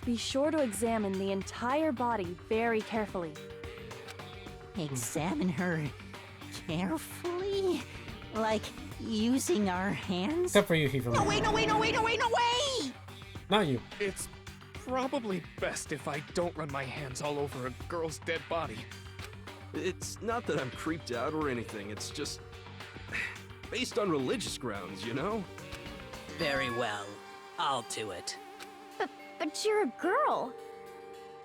[SPEAKER 4] Be sure to examine the entire body very carefully.
[SPEAKER 15] Examine her carefully? Like using our hands?
[SPEAKER 1] Except for you, Heifer.
[SPEAKER 6] No way!
[SPEAKER 1] Not you.
[SPEAKER 11] It's probably best if I don't run my hands all over a girl's dead body.
[SPEAKER 14] It's not that I'm creeped out or anything, it's just... based on religious grounds, you know?
[SPEAKER 3] Very well. I'll do it.
[SPEAKER 10] But you're a girl.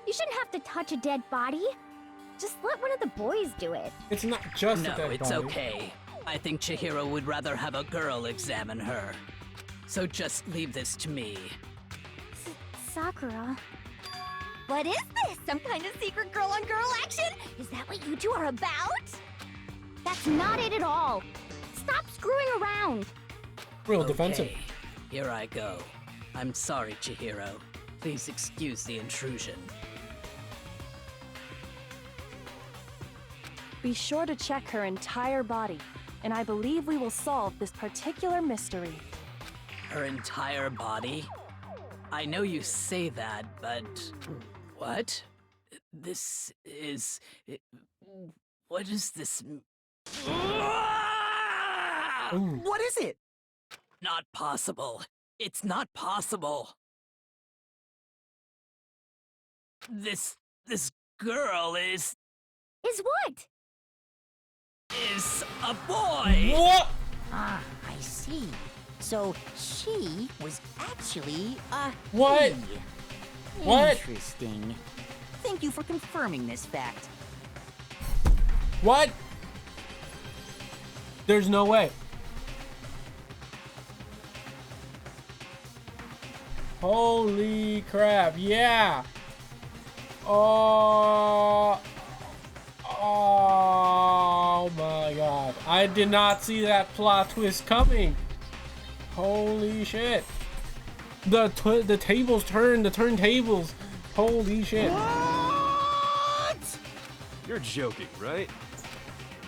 [SPEAKER 10] You shouldn't have to touch a dead body. Just let one of the boys do it.
[SPEAKER 1] It's not just
[SPEAKER 3] No,
[SPEAKER 1] a dead
[SPEAKER 3] it's
[SPEAKER 1] body.
[SPEAKER 3] okay. I think Chihiro would rather have a girl examine her. So just leave this to me.
[SPEAKER 10] Sakura. What is this? Some kind of secret girl-on-girl action? Is that what you two are about? That's not it at all. Stop screwing around.
[SPEAKER 1] Real defensive.
[SPEAKER 3] Here I go. I'm sorry, Chihiro. Please excuse the intrusion.
[SPEAKER 4] Be sure to check her entire body, and I believe we will solve this particular mystery.
[SPEAKER 3] Her entire body? I know you say that, but... What? This is... What is this...
[SPEAKER 8] What is it?
[SPEAKER 3] Not possible. It's not possible. This girl is
[SPEAKER 10] what?
[SPEAKER 3] Is a boy.
[SPEAKER 1] What?
[SPEAKER 6] Ah, I see. So she was actually a
[SPEAKER 1] What?
[SPEAKER 6] he.
[SPEAKER 1] What?
[SPEAKER 15] Interesting. Thank you for confirming this fact.
[SPEAKER 1] What? There's no way. Holy crap, yeah. Oh my god. I did not see that plot twist coming. Holy shit. The tables turn, the turntables. Holy shit.
[SPEAKER 14] What? You're joking, right?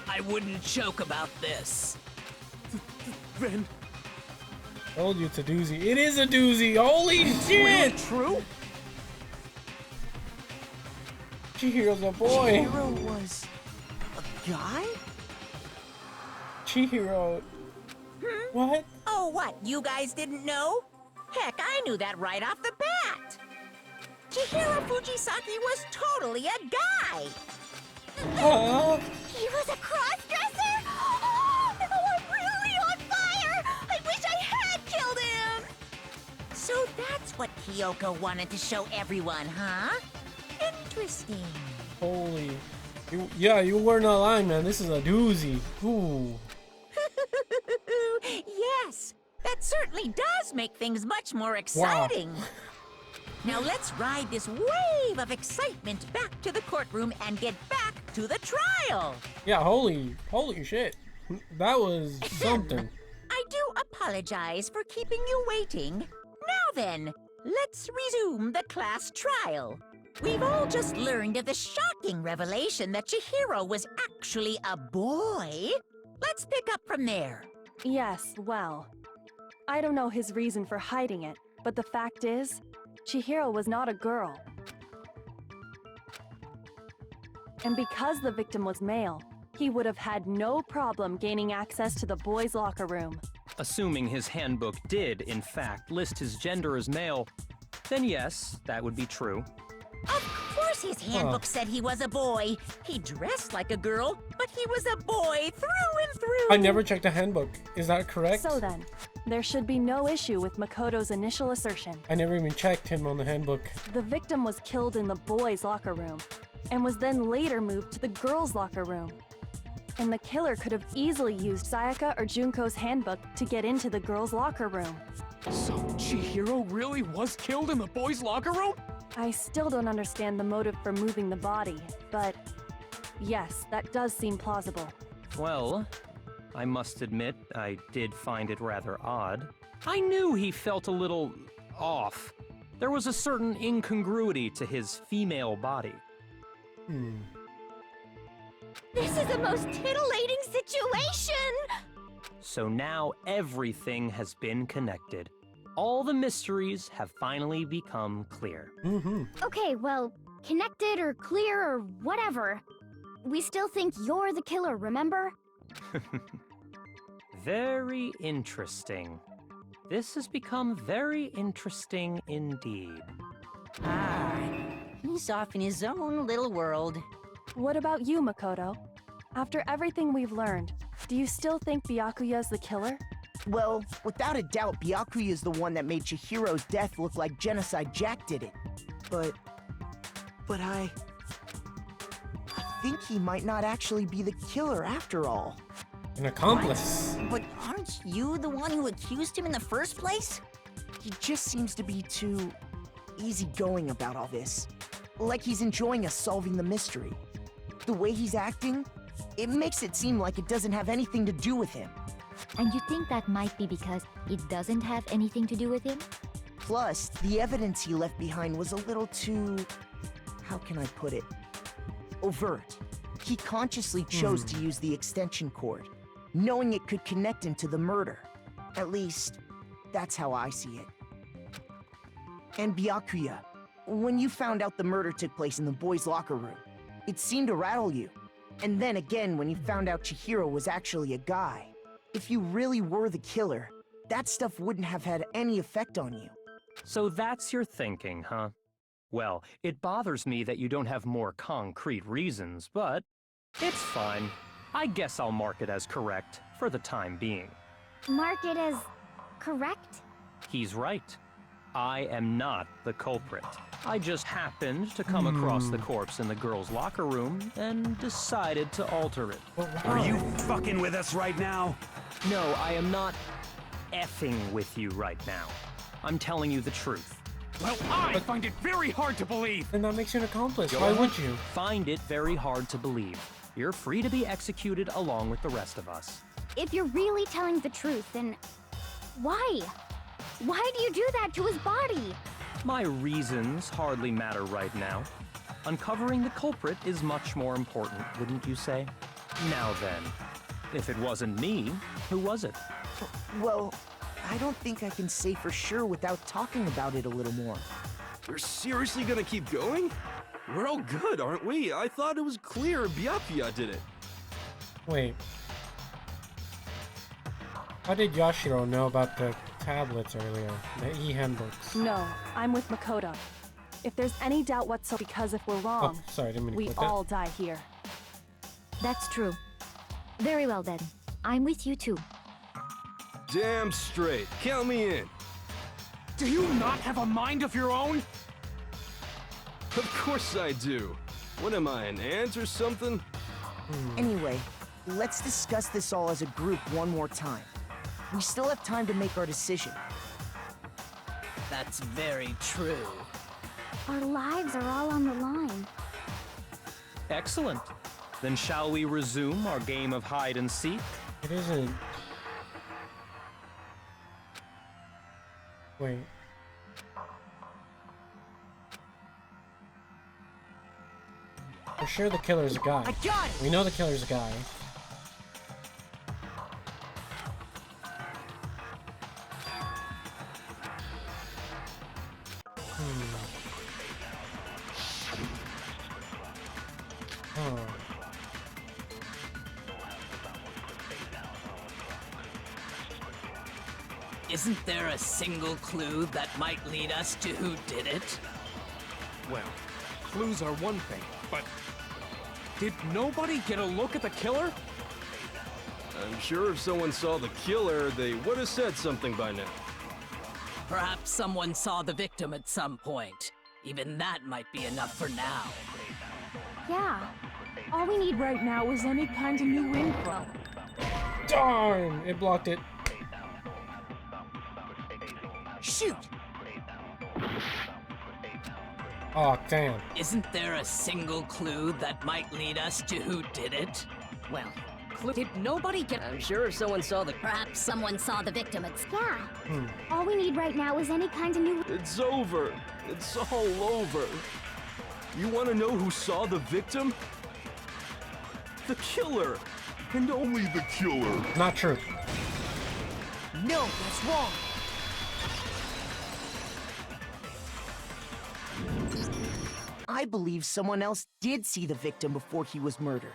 [SPEAKER 3] I wouldn't joke about this.
[SPEAKER 14] Then
[SPEAKER 1] Told you it's a doozy. It is a doozy. Holy shit.
[SPEAKER 8] Really true?
[SPEAKER 1] Chihiro's a boy.
[SPEAKER 8] Chihiro was a guy?
[SPEAKER 1] Chihiro. What?
[SPEAKER 6] Oh, what? You guys didn't know? Heck, I knew that right off the bat. Chihiro Fujisaki was totally a guy.
[SPEAKER 10] He was a cross-dresser? Oh, I'm really on fire! I wish I had killed him!
[SPEAKER 6] So that's what Kyoko wanted to show everyone, huh? Interesting.
[SPEAKER 1] Holy. You were not lying, man. This is a doozy. Ooh.
[SPEAKER 6] Yes, that certainly does make things much more exciting.
[SPEAKER 1] Wow.
[SPEAKER 6] Now let's ride this wave of excitement back to the courtroom and get back to the trial.
[SPEAKER 1] Yeah, holy shit. That was something.
[SPEAKER 6] I do apologize for keeping you waiting. Now then, let's resume the class trial. We've all just learned of the shocking revelation that Chihiro was actually a boy. Let's pick up from there.
[SPEAKER 4] Yes, well, I don't know his reason for hiding it, but the fact is, Chihiro was not a girl. And because the victim was male, he would have had no problem gaining access to the boys' locker room.
[SPEAKER 7] Assuming his handbook did, in fact, list his gender as male, then yes, that would be true.
[SPEAKER 6] Of course his handbook said he was a boy. He dressed like a girl, but he was a boy through and through.
[SPEAKER 1] I never checked a handbook. Is that correct?
[SPEAKER 4] So then, there should be no issue with Makoto's initial assertion.
[SPEAKER 1] I never even checked him on the handbook.
[SPEAKER 4] The victim was killed in the boys' locker room, and was then later moved to the girls' locker room. And the killer could have easily used Sayaka or Junko's handbook to get into the girls' locker room.
[SPEAKER 11] So Chihiro really was killed in the boys' locker room?
[SPEAKER 4] I still don't understand the motive for moving the body, but yes, that does seem plausible.
[SPEAKER 7] Well, I must admit, I did find it rather odd. I knew he felt a little off. There was a certain incongruity to his female body.
[SPEAKER 10] This is a most titillating situation!
[SPEAKER 7] So now everything has been connected. All the mysteries have finally become clear.
[SPEAKER 9] Okay, well, connected or clear or whatever. We still think you're the killer, remember?
[SPEAKER 7] Very interesting. This has become very interesting indeed.
[SPEAKER 15] Ah, he's off in his own little world.
[SPEAKER 4] What about you, Makoto? After everything we've learned, do you still think Byakuya's the killer?
[SPEAKER 8] Well, without a doubt, Byakuya is the one that made Chihiro's death look like Genocide Jack did it. But I think he might not actually be the killer after all.
[SPEAKER 1] An accomplice.
[SPEAKER 15] But aren't you the one who accused him in the first place?
[SPEAKER 8] He just seems to be too easygoing about all this. Like he's enjoying us solving the mystery. The way he's acting, it makes it seem like it doesn't have anything to do with him.
[SPEAKER 9] And you think that might be because it doesn't have anything to do with him?
[SPEAKER 8] Plus, the evidence he left behind was a little too... how can I put it? Overt. He consciously chose to use the extension cord, knowing it could connect him to the murder. At least, that's how I see it. And Byakuya, when you found out the murder took place in the boys' locker room, it seemed to rattle you. And then again, when you found out Chihiro was actually a guy. If you really were the killer, that stuff wouldn't have had any effect on you.
[SPEAKER 7] So that's your thinking, huh? Well, it bothers me that you don't have more concrete reasons, but it's fine. I guess I'll mark it as correct for the time being.
[SPEAKER 9] Mark it as correct?
[SPEAKER 7] He's right. I am not the culprit. I just happened to come across the corpse in the girls' locker room and decided to alter it.
[SPEAKER 12] Are you fucking with us right now?
[SPEAKER 7] No, I am not effing with you right now. I'm telling you the truth.
[SPEAKER 11] Well, I find it very hard to believe.
[SPEAKER 1] And that makes you an accomplice. Why would you?
[SPEAKER 7] Find it very hard to believe. You're free to be executed along with the rest of us.
[SPEAKER 10] If you're really telling the truth, then why? Why do you do that to his body?
[SPEAKER 7] My reasons hardly matter right now. Uncovering the culprit is much more important, wouldn't you say? Now then, if it wasn't me, who was it?
[SPEAKER 8] Well, I don't think I can say for sure without talking about it a little more.
[SPEAKER 14] We're seriously gonna keep going? We're all good, aren't we? I thought it was clear Byakuya did it.
[SPEAKER 1] Wait. How did Yashiro know about the tablets earlier? The e-handbooks?
[SPEAKER 4] No, I'm with Makoto. If there's any doubt whatsoever, because if we're wrong,
[SPEAKER 1] Oh, sorry, I didn't mean to
[SPEAKER 4] we
[SPEAKER 1] click
[SPEAKER 4] all die here.
[SPEAKER 9] That's true. Very well then. I'm with you too.
[SPEAKER 14] Damn straight. Count me in.
[SPEAKER 11] Do you not have a mind of your own?
[SPEAKER 14] Of course I do. What am I, an ant or something?
[SPEAKER 8] Anyway, let's discuss this all as a group one more time. We still have time to make our decision.
[SPEAKER 3] That's very true.
[SPEAKER 10] Our lives are all on the line.
[SPEAKER 7] Excellent. Then shall we resume our game of hide and seek?
[SPEAKER 1] It isn't. Wait. For sure the killer's a guy.
[SPEAKER 8] I got it!
[SPEAKER 1] We know the killer's a guy. Oh.
[SPEAKER 3] Isn't there a single clue that might lead us to who did it?
[SPEAKER 11] Well, clues are one thing, but did nobody get a look at the killer?
[SPEAKER 14] I'm sure if someone saw the killer, they would have said something by now.
[SPEAKER 3] Perhaps someone saw the victim at some point. Even that might be enough for now.
[SPEAKER 4] Yeah. All we need right now is any kind of new info.
[SPEAKER 1] Darn! It blocked it.
[SPEAKER 8] Shoot!
[SPEAKER 1] Oh, damn.
[SPEAKER 3] Isn't there a single clue that might lead us to who did it?
[SPEAKER 15] Well, did nobody get... I'm sure if someone saw the...
[SPEAKER 10] Perhaps someone saw the victim at... Yeah.
[SPEAKER 1] Hmm.
[SPEAKER 10] All we need right now is any kind of new...
[SPEAKER 14] It's over. It's all over. You want to know who saw the victim? The killer. And only the killer.
[SPEAKER 1] Not true.
[SPEAKER 8] No, that's wrong. I believe someone else did see the victim before he was murdered.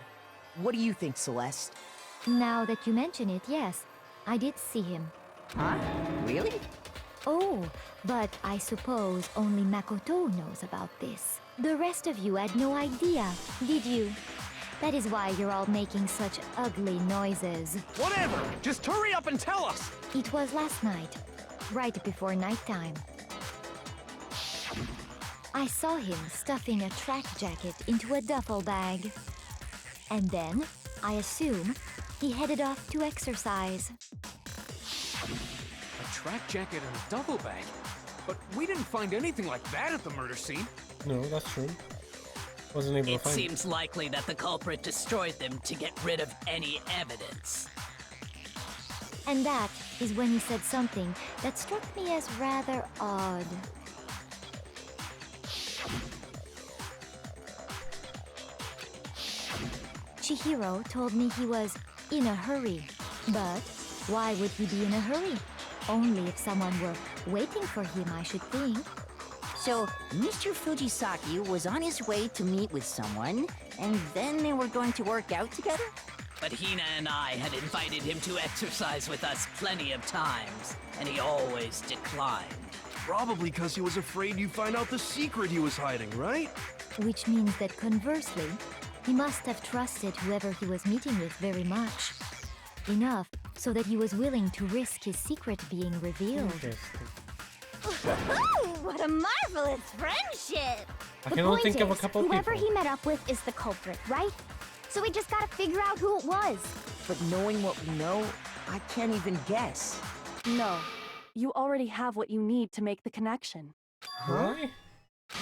[SPEAKER 8] What do you think, Celeste?
[SPEAKER 9] Now that you mention it, yes, I did see him.
[SPEAKER 15] Huh? Really?
[SPEAKER 9] Oh, but I suppose only Makoto knows about this. The rest of you had no idea, did you? That is why you're all making such ugly noises.
[SPEAKER 11] Whatever! Just hurry up and tell us!
[SPEAKER 9] It was last night, right before nighttime. I saw him stuffing a track jacket into a duffel bag. And then, I assume, he headed off to exercise.
[SPEAKER 11] A track jacket and a duffel bag? But we didn't find anything like that at the murder scene.
[SPEAKER 1] No, that's true. Wasn't able to
[SPEAKER 3] It
[SPEAKER 1] find
[SPEAKER 3] seems likely that the culprit destroyed them to get rid of any evidence.
[SPEAKER 9] And that is when he said something that struck me as rather odd. Chihiro told me he was in a hurry. But why would he be in a hurry? Only if someone were waiting for him, I should think.
[SPEAKER 15] So, Mr. Fujisaki was on his way to meet with someone, and then they were going to work out together?
[SPEAKER 3] But Hina and I had invited him to exercise with us plenty of times, and he always declined.
[SPEAKER 14] Probably because he was afraid you'd find out the secret he was hiding, right?
[SPEAKER 9] Which means that conversely, he must have trusted whoever he was meeting with very much. Enough so that he was willing to risk his secret being revealed.
[SPEAKER 10] What a marvelous friendship!
[SPEAKER 1] I can only think of a couple
[SPEAKER 10] whoever
[SPEAKER 1] people.
[SPEAKER 10] he met up with is the culprit, right? So we just gotta figure out who it was.
[SPEAKER 8] But knowing what we know, I can't even guess.
[SPEAKER 4] No. You already have what you need to make the connection.
[SPEAKER 1] Really?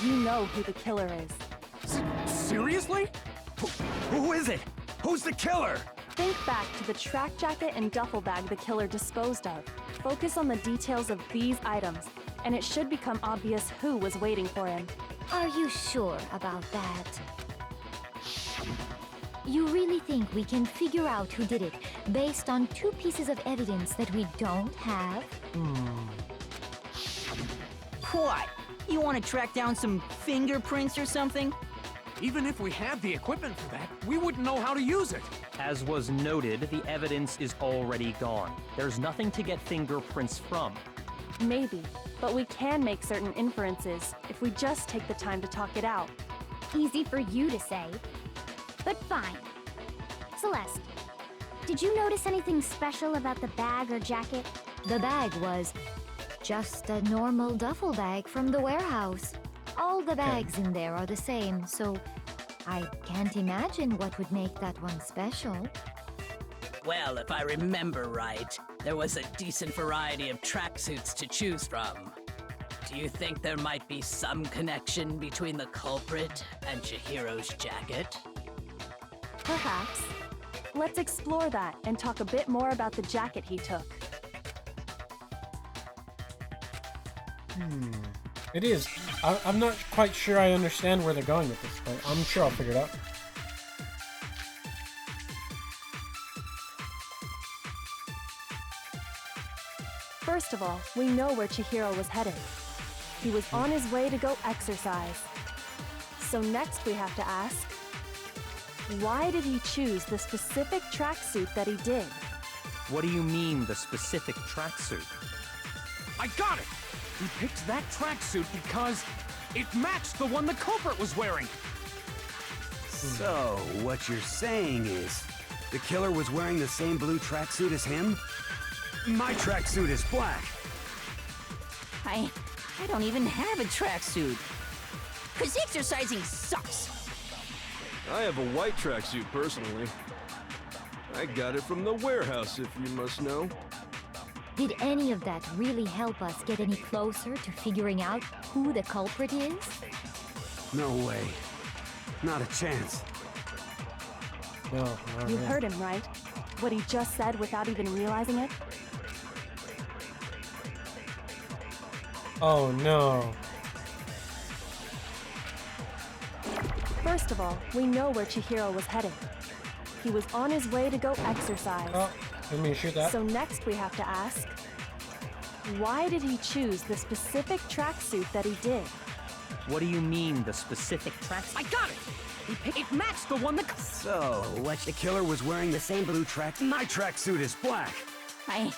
[SPEAKER 4] You know who the killer is.
[SPEAKER 11] Seriously?
[SPEAKER 12] Who is it? Who's the killer?
[SPEAKER 4] Think back to the track jacket and duffel bag the killer disposed of. Focus on the details of these items, and it should become obvious who was waiting for him.
[SPEAKER 9] Are you sure about that? You really think we can figure out who did it based on 2 pieces of evidence that we don't have?
[SPEAKER 13] What? You want to track down some fingerprints or something?
[SPEAKER 11] Even if we had the equipment for that, we wouldn't know how to use it.
[SPEAKER 7] As was noted, the evidence is already gone. There's nothing to get fingerprints from.
[SPEAKER 4] Maybe, but we can make certain inferences if we just take the time to talk it out.
[SPEAKER 10] Easy for you to say. But fine. Celeste, did you notice anything special about the bag or jacket?
[SPEAKER 9] The bag was just a normal duffel bag from the warehouse. All the bags in there are the same, so I can't imagine what would make that one special.
[SPEAKER 3] Well, if I remember right, there was a decent variety of tracksuits to choose from. Do you think there might be some connection between the culprit and Chihiro's jacket?
[SPEAKER 4] Perhaps. Let's explore that and talk a bit more about the jacket he took.
[SPEAKER 1] It is. I'm not quite sure I understand where they're going with this, but I'm sure I'll figure it out.
[SPEAKER 4] First of all, we know where Chihiro was headed. He was on his way to go exercise. So next we have to ask, why did he choose the specific tracksuit that he did?
[SPEAKER 7] What do you mean, the specific tracksuit?
[SPEAKER 11] I got it! He picked that tracksuit because it matched the one the culprit was wearing.
[SPEAKER 12] So, what you're saying is, the killer was wearing the same blue tracksuit as him? My tracksuit is black.
[SPEAKER 15] I don't even have a tracksuit. 'Cause exercising sucks.
[SPEAKER 14] I have a white tracksuit, personally. I got it from the warehouse, if you must know.
[SPEAKER 9] Did any of that really help us get any closer to figuring out who the culprit is?
[SPEAKER 12] No way. Not a chance.
[SPEAKER 1] No,
[SPEAKER 4] You heard him, right? What he just said without even realizing it?
[SPEAKER 1] Oh no.
[SPEAKER 4] First of all, we know where Chihiro was headed. He was on his way to go exercise.
[SPEAKER 1] Oh, let me shoot that.
[SPEAKER 4] So next we have to ask, why did he choose the specific tracksuit that he did?
[SPEAKER 7] What do you mean, the specific tracksuit?
[SPEAKER 11] I got it! It matched the one that...
[SPEAKER 12] So, what the killer was wearing the same blue track? My tracksuit is black.
[SPEAKER 15] I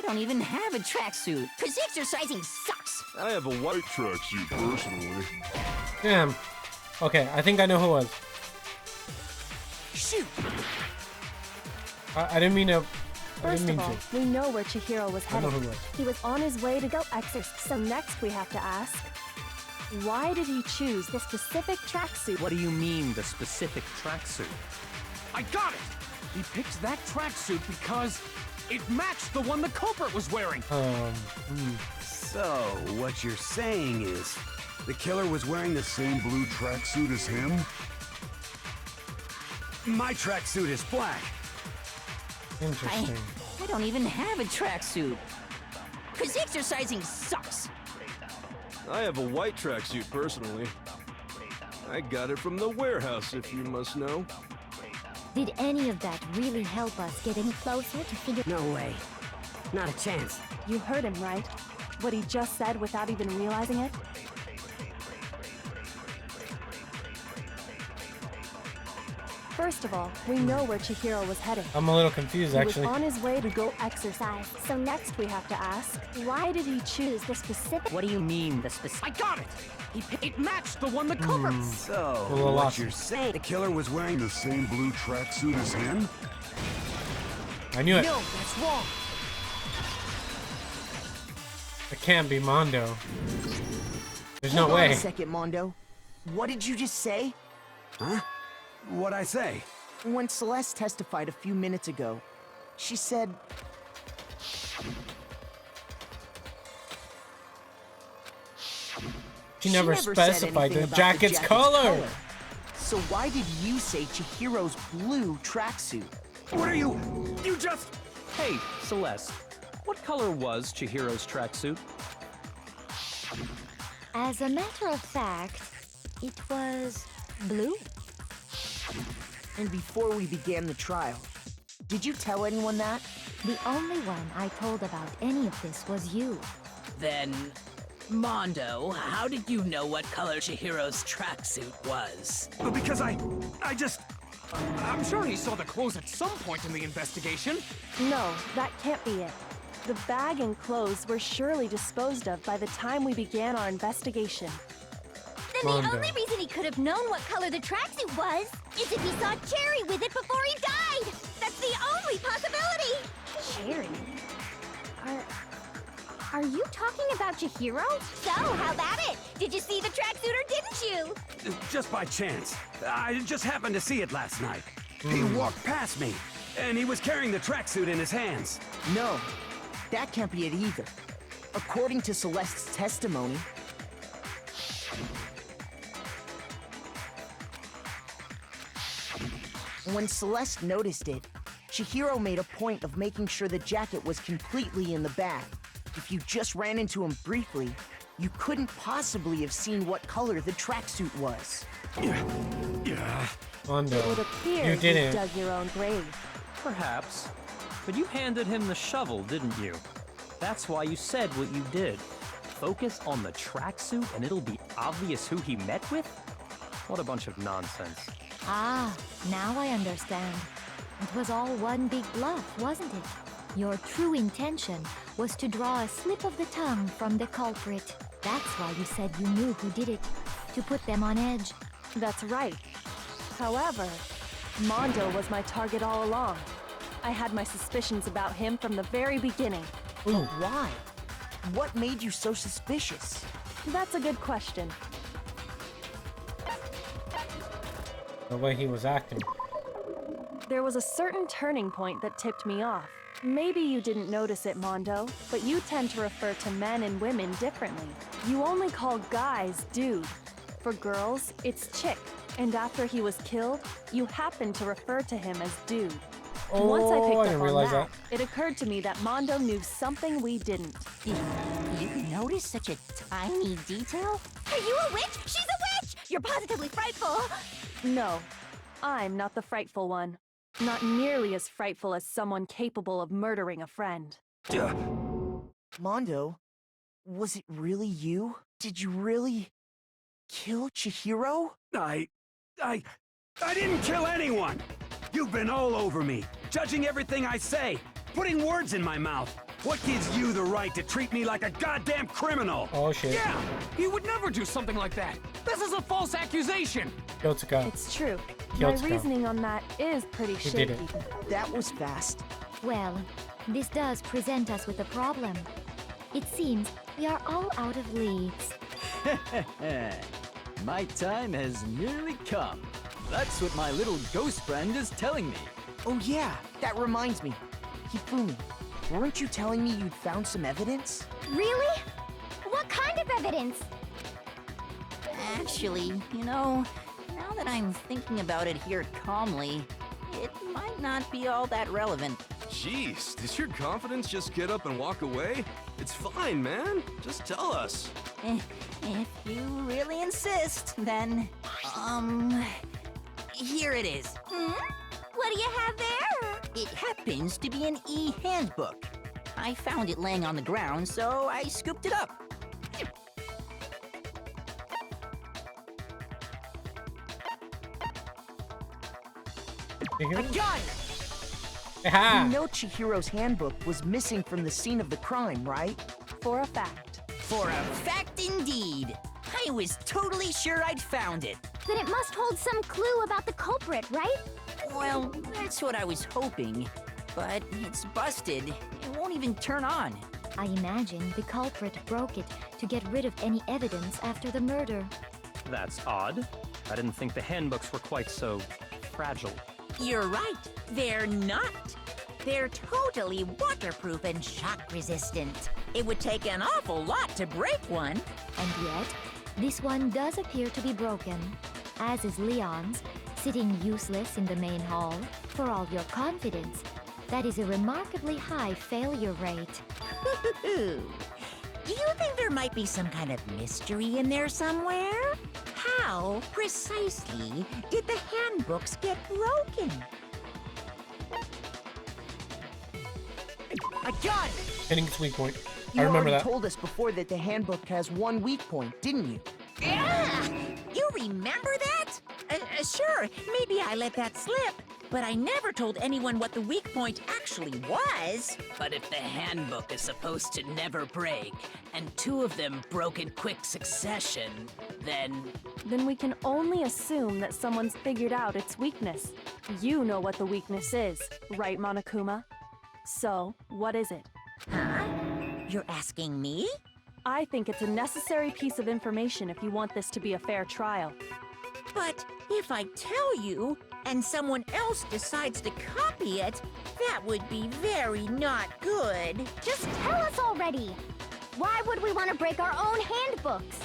[SPEAKER 15] don't even have a tracksuit. 'Cause exercising sucks.
[SPEAKER 14] I have a white tracksuit, personally.
[SPEAKER 1] Damn. Okay, I think I know who it was.
[SPEAKER 11] Shoot!
[SPEAKER 1] I didn't mean to.
[SPEAKER 4] First of all, we know where Chihiro was
[SPEAKER 1] I know
[SPEAKER 4] headed.
[SPEAKER 1] who it was.
[SPEAKER 4] He was on his way to go exercise. So next we have to ask, why did he choose the specific tracksuit?
[SPEAKER 7] What do you mean, the specific tracksuit?
[SPEAKER 11] I got it! He picked that tracksuit because it matched the one the culprit was wearing.
[SPEAKER 12] So, what you're saying is, the killer was wearing the same blue tracksuit as him? My tracksuit is black.
[SPEAKER 1] Interesting.
[SPEAKER 15] I don't even have a tracksuit. Cause exercising sucks.
[SPEAKER 14] I have a white tracksuit personally. I got it from the warehouse, if you must know.
[SPEAKER 9] Did any of that really help us get any closer to figure?
[SPEAKER 18] No way. Not a chance.
[SPEAKER 4] You heard him, right? What he just said without even realizing it? First of all, we know where Chihiro was heading.
[SPEAKER 1] I'm a little confused, actually.
[SPEAKER 4] He was on his way to go exercise. So next we have to ask, why did he choose the specific...
[SPEAKER 16] What do you mean, the specific...
[SPEAKER 11] I got it! It matched the one that covered.
[SPEAKER 12] So,
[SPEAKER 1] A little
[SPEAKER 12] what
[SPEAKER 1] lost.
[SPEAKER 12] you're saying, the killer was wearing
[SPEAKER 17] The same blue tracksuit as him?
[SPEAKER 1] I knew it.
[SPEAKER 8] No, that's wrong.
[SPEAKER 1] It can't be Mondo. There's no
[SPEAKER 8] Hold on
[SPEAKER 1] way.
[SPEAKER 8] a second, Mondo. What did you just say?
[SPEAKER 12] Huh? What'd I say?
[SPEAKER 8] When Celeste testified a few minutes ago, she said...
[SPEAKER 1] She never
[SPEAKER 8] said
[SPEAKER 1] specified
[SPEAKER 8] anything
[SPEAKER 1] the
[SPEAKER 8] about
[SPEAKER 1] jacket's color.
[SPEAKER 8] So why did you say Chihiro's blue tracksuit?
[SPEAKER 12] What are you? You just...
[SPEAKER 7] Hey, Celeste, what color was Chihiro's tracksuit?
[SPEAKER 9] As a matter of fact, it was blue.
[SPEAKER 8] And before we began the trial, did you tell anyone that?
[SPEAKER 9] The only one I told about any of this was you.
[SPEAKER 3] Then, Mondo, how did you know what color Chihiro's tracksuit was?
[SPEAKER 12] Because I just...
[SPEAKER 11] I'm sure he saw the clothes at some point in the investigation.
[SPEAKER 4] No, that can't be it. The bag and clothes were surely disposed of by the time we began our investigation.
[SPEAKER 10] Then
[SPEAKER 1] Mondo.
[SPEAKER 10] the only reason he could have known what color the tracksuit was is if he saw Cherry with it before he died! That's the only possibility!
[SPEAKER 9] Cherry?
[SPEAKER 10] Are you talking about Chihiro? So, how about it? Did you see the tracksuit or didn't you?
[SPEAKER 12] Just by chance. I just happened to see it last night. He walked past me, and he was carrying the tracksuit in his hands.
[SPEAKER 8] No, that can't be it either. According to Celeste's testimony, when Celeste noticed it, Chihiro made a point of making sure the jacket was completely in the bag. If you just ran into him briefly, you couldn't possibly have seen what color the tracksuit was.
[SPEAKER 12] Yeah.
[SPEAKER 1] Mondo.
[SPEAKER 4] It would appear
[SPEAKER 1] You
[SPEAKER 4] you
[SPEAKER 1] didn't.
[SPEAKER 4] dug your own grave.
[SPEAKER 7] Perhaps. But you handed him the shovel, didn't you? That's why you said what you did. Focus on the tracksuit and it'll be obvious who he met with? What a bunch of nonsense.
[SPEAKER 9] Ah, now I understand. It was all one big bluff, wasn't it? Your true intention was to draw a slip of the tongue from the culprit. That's why you said you knew who did it, to put them on edge.
[SPEAKER 4] That's right. However, Mondo was my target all along. I had my suspicions about him from the very beginning.
[SPEAKER 8] But why? What made you so suspicious?
[SPEAKER 4] That's a good question.
[SPEAKER 1] The way he was acting.
[SPEAKER 4] There was a certain turning point that tipped me off. Maybe you didn't notice it, Mondo, but you tend to refer to men and women differently. You only call guys dude. For girls, it's chick. And after he was killed, you happen to refer to him as dude.
[SPEAKER 1] Oh,
[SPEAKER 4] Once I
[SPEAKER 1] I
[SPEAKER 4] picked
[SPEAKER 1] didn't
[SPEAKER 4] up on
[SPEAKER 1] realize
[SPEAKER 4] that, it occurred to me that Mondo knew something we didn't.
[SPEAKER 15] You notice such a tiny detail?
[SPEAKER 10] Are you a witch? She's a witch! You're positively frightful!
[SPEAKER 4] No, I'm not the frightful one. Not nearly as frightful as someone capable of murdering a friend.
[SPEAKER 8] Mondo, was it really you? Did you really kill Chihiro?
[SPEAKER 12] I didn't kill anyone! You've been all over me, judging everything I say, putting words in my mouth. What gives you the right to treat me like a goddamn criminal?
[SPEAKER 1] Oh shit.
[SPEAKER 11] Yeah! He would never do something like that! This is a false accusation!
[SPEAKER 1] Kyotsuka.
[SPEAKER 4] It's true.
[SPEAKER 1] Kyotsuka.
[SPEAKER 4] My reasoning on that is pretty
[SPEAKER 1] He did
[SPEAKER 4] shaky.
[SPEAKER 1] it.
[SPEAKER 8] That was fast.
[SPEAKER 9] Well, this does present us with a problem. It seems we are all out of leads.
[SPEAKER 13] My time has nearly come. That's what my little ghost friend is telling me.
[SPEAKER 8] Oh yeah, that reminds me. Hifumi, weren't you telling me you'd found some evidence?
[SPEAKER 10] Really? What kind of evidence?
[SPEAKER 15] Actually, now that I'm thinking about it here calmly, it might not be all that relevant.
[SPEAKER 14] Jeez, did your confidence just get up and walk away? It's fine, man. Just tell us.
[SPEAKER 15] If you really insist, then, here it is.
[SPEAKER 10] What do you have there?
[SPEAKER 15] It happens to be an e-handbook. I found it laying on the ground, so I scooped it up.
[SPEAKER 8] A gun!
[SPEAKER 1] Aha!
[SPEAKER 8] You know Chihiro's handbook was missing from the scene of the crime, right?
[SPEAKER 4] For a fact.
[SPEAKER 15] For a fact indeed. I was totally sure I'd found it.
[SPEAKER 10] Then it must hold some clue about the culprit, right?
[SPEAKER 15] Well, that's what I was hoping. But it's busted. It won't even turn on.
[SPEAKER 9] I imagine the culprit broke it to get rid of any evidence after the murder.
[SPEAKER 7] That's odd. I didn't think the handbooks were quite so fragile.
[SPEAKER 6] You're right. They're not. They're totally waterproof and shock resistant. It would take an awful lot to break one.
[SPEAKER 9] And yet, this one does appear to be broken, as is Leon's, sitting useless in the main hall. For all your confidence, that is a remarkably high failure rate.
[SPEAKER 6] Do you think there might be some kind of mystery in there somewhere? How precisely did the handbooks get broken?
[SPEAKER 8] A gun!
[SPEAKER 1] Hitting its weak point.
[SPEAKER 8] You
[SPEAKER 1] I remember
[SPEAKER 8] already
[SPEAKER 1] that.
[SPEAKER 8] told us before that the handbook has one weak point, didn't you?
[SPEAKER 6] Yeah! You remember that? Sure, maybe I let that slip. But I never told anyone what the weak point actually was.
[SPEAKER 3] But if the handbook is supposed to never break, and two of them broke in quick succession, then
[SPEAKER 4] we can only assume that someone's figured out its weakness. You know what the weakness is, right, Monokuma? So, what is it?
[SPEAKER 6] Huh? You're asking me?
[SPEAKER 4] I think it's a necessary piece of information if you want this to be a fair trial.
[SPEAKER 6] But if I tell you, and someone else decides to copy it, that would be very not good.
[SPEAKER 10] Just tell us already! Why would we want to break our own handbooks?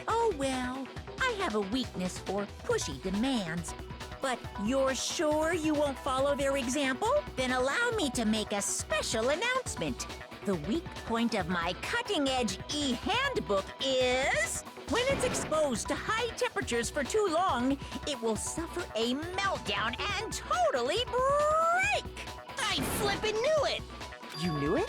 [SPEAKER 6] Oh well, I have a weakness for pushy demands. But you're sure you won't follow their example? Then allow me to make a special announcement. The weak point of my cutting-edge e-handbook is... when it's exposed to high temperatures for too long, it will suffer a meltdown and totally break!
[SPEAKER 15] I flippin' knew it! You knew it?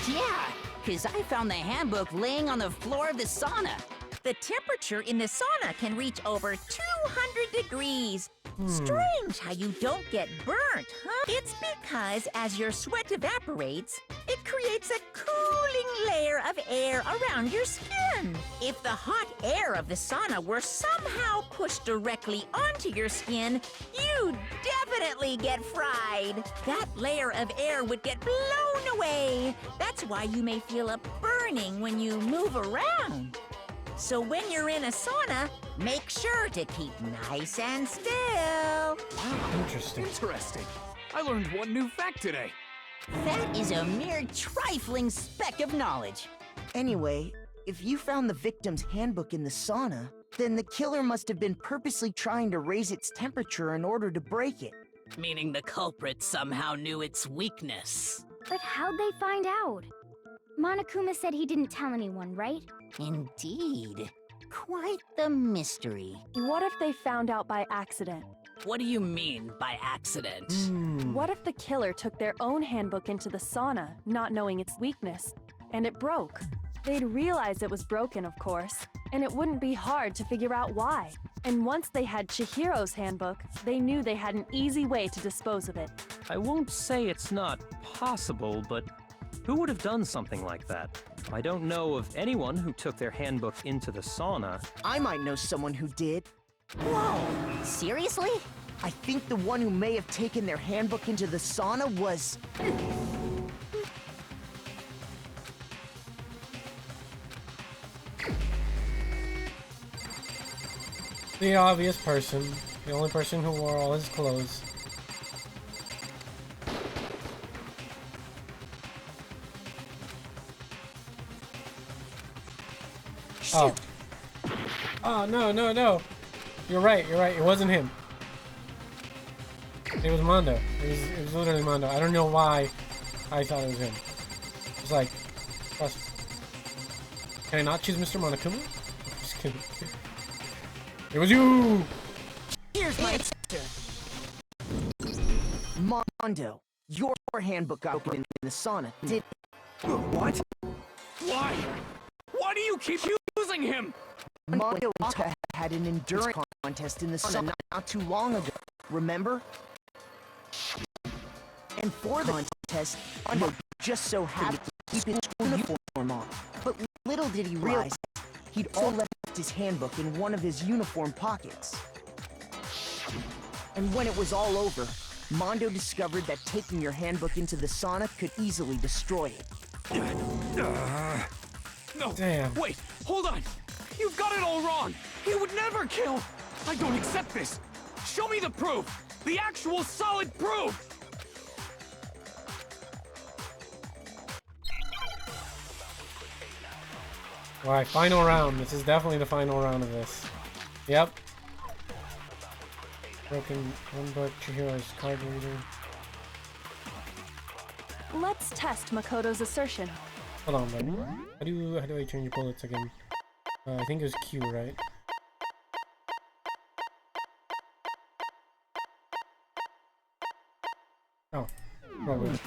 [SPEAKER 3] yeah,
[SPEAKER 15] Because I found the handbook laying on the floor of the sauna.
[SPEAKER 6] The temperature in the sauna can reach over 200 degrees. Strange how you don't get burnt, huh? It's because as your sweat evaporates, it creates a cooling layer of air around your skin. If the hot air of the sauna were somehow pushed directly onto your skin, you'd definitely get fried. That layer of air would get blown away. That's why you may feel a burning when you move around. So when you're in a sauna, make sure to keep nice and still.
[SPEAKER 1] Interesting.
[SPEAKER 11] Interesting. I learned one new fact today.
[SPEAKER 15] That is a mere trifling speck of knowledge.
[SPEAKER 8] Anyway, if you found the victim's handbook in the sauna, then the killer must have been purposely trying to raise its temperature in order to break it.
[SPEAKER 3] meaning the culprit somehow knew its weakness.
[SPEAKER 10] But how'd they find out? Monokuma said he didn't tell anyone, right?
[SPEAKER 15] Indeed. Quite the mystery.
[SPEAKER 4] What if they found out by accident?
[SPEAKER 3] What do you mean by accident?
[SPEAKER 4] What if the killer took their own handbook into the sauna, not knowing its weakness, and it broke? They'd realize it was broken, of course, and it wouldn't be hard to figure out why. And once they had Chihiro's handbook, they knew they had an easy way to dispose of it.
[SPEAKER 7] I won't say it's not possible, but who would have done something like that? I don't know of anyone who took their handbook into the sauna.
[SPEAKER 8] I might know someone who did.
[SPEAKER 15] Whoa! Seriously?
[SPEAKER 8] I think the one who may have taken their handbook into the sauna was...
[SPEAKER 1] The obvious person. The only person who wore all his clothes. Oh. Oh, no, no, no. You're right, it wasn't him. It was Mondo. It was literally Mondo. I don't know why I thought it was him. It's like, can I not choose Mr. Monokuma? I'm just kidding. It was you!
[SPEAKER 8] Here's my answer. Mondo, your handbook got open in the sauna. Did
[SPEAKER 11] what? Why? Why do you keep using him?
[SPEAKER 8] Mondo had an endurance contest in the sauna not too long ago. Remember? And for the contest, Mondo just so happened to keep his uniform on. But little did he realize he'd all left his handbook in one of his uniform pockets. And when it was all over, Mondo discovered that taking your handbook into the sauna could easily destroy it.
[SPEAKER 11] No,
[SPEAKER 1] damn.
[SPEAKER 11] Wait, hold on. You've got it all wrong. He would never kill. I don't accept this. Show me the proof. The actual solid proof.
[SPEAKER 1] Alright, final round. This is definitely the final round of this. Yep. Broken handbook, Chihiro's card reader.
[SPEAKER 4] Let's test Makoto's assertion.
[SPEAKER 1] Hold on, buddy. How do I change bullets again? I think it was Q, right? Oh, probably.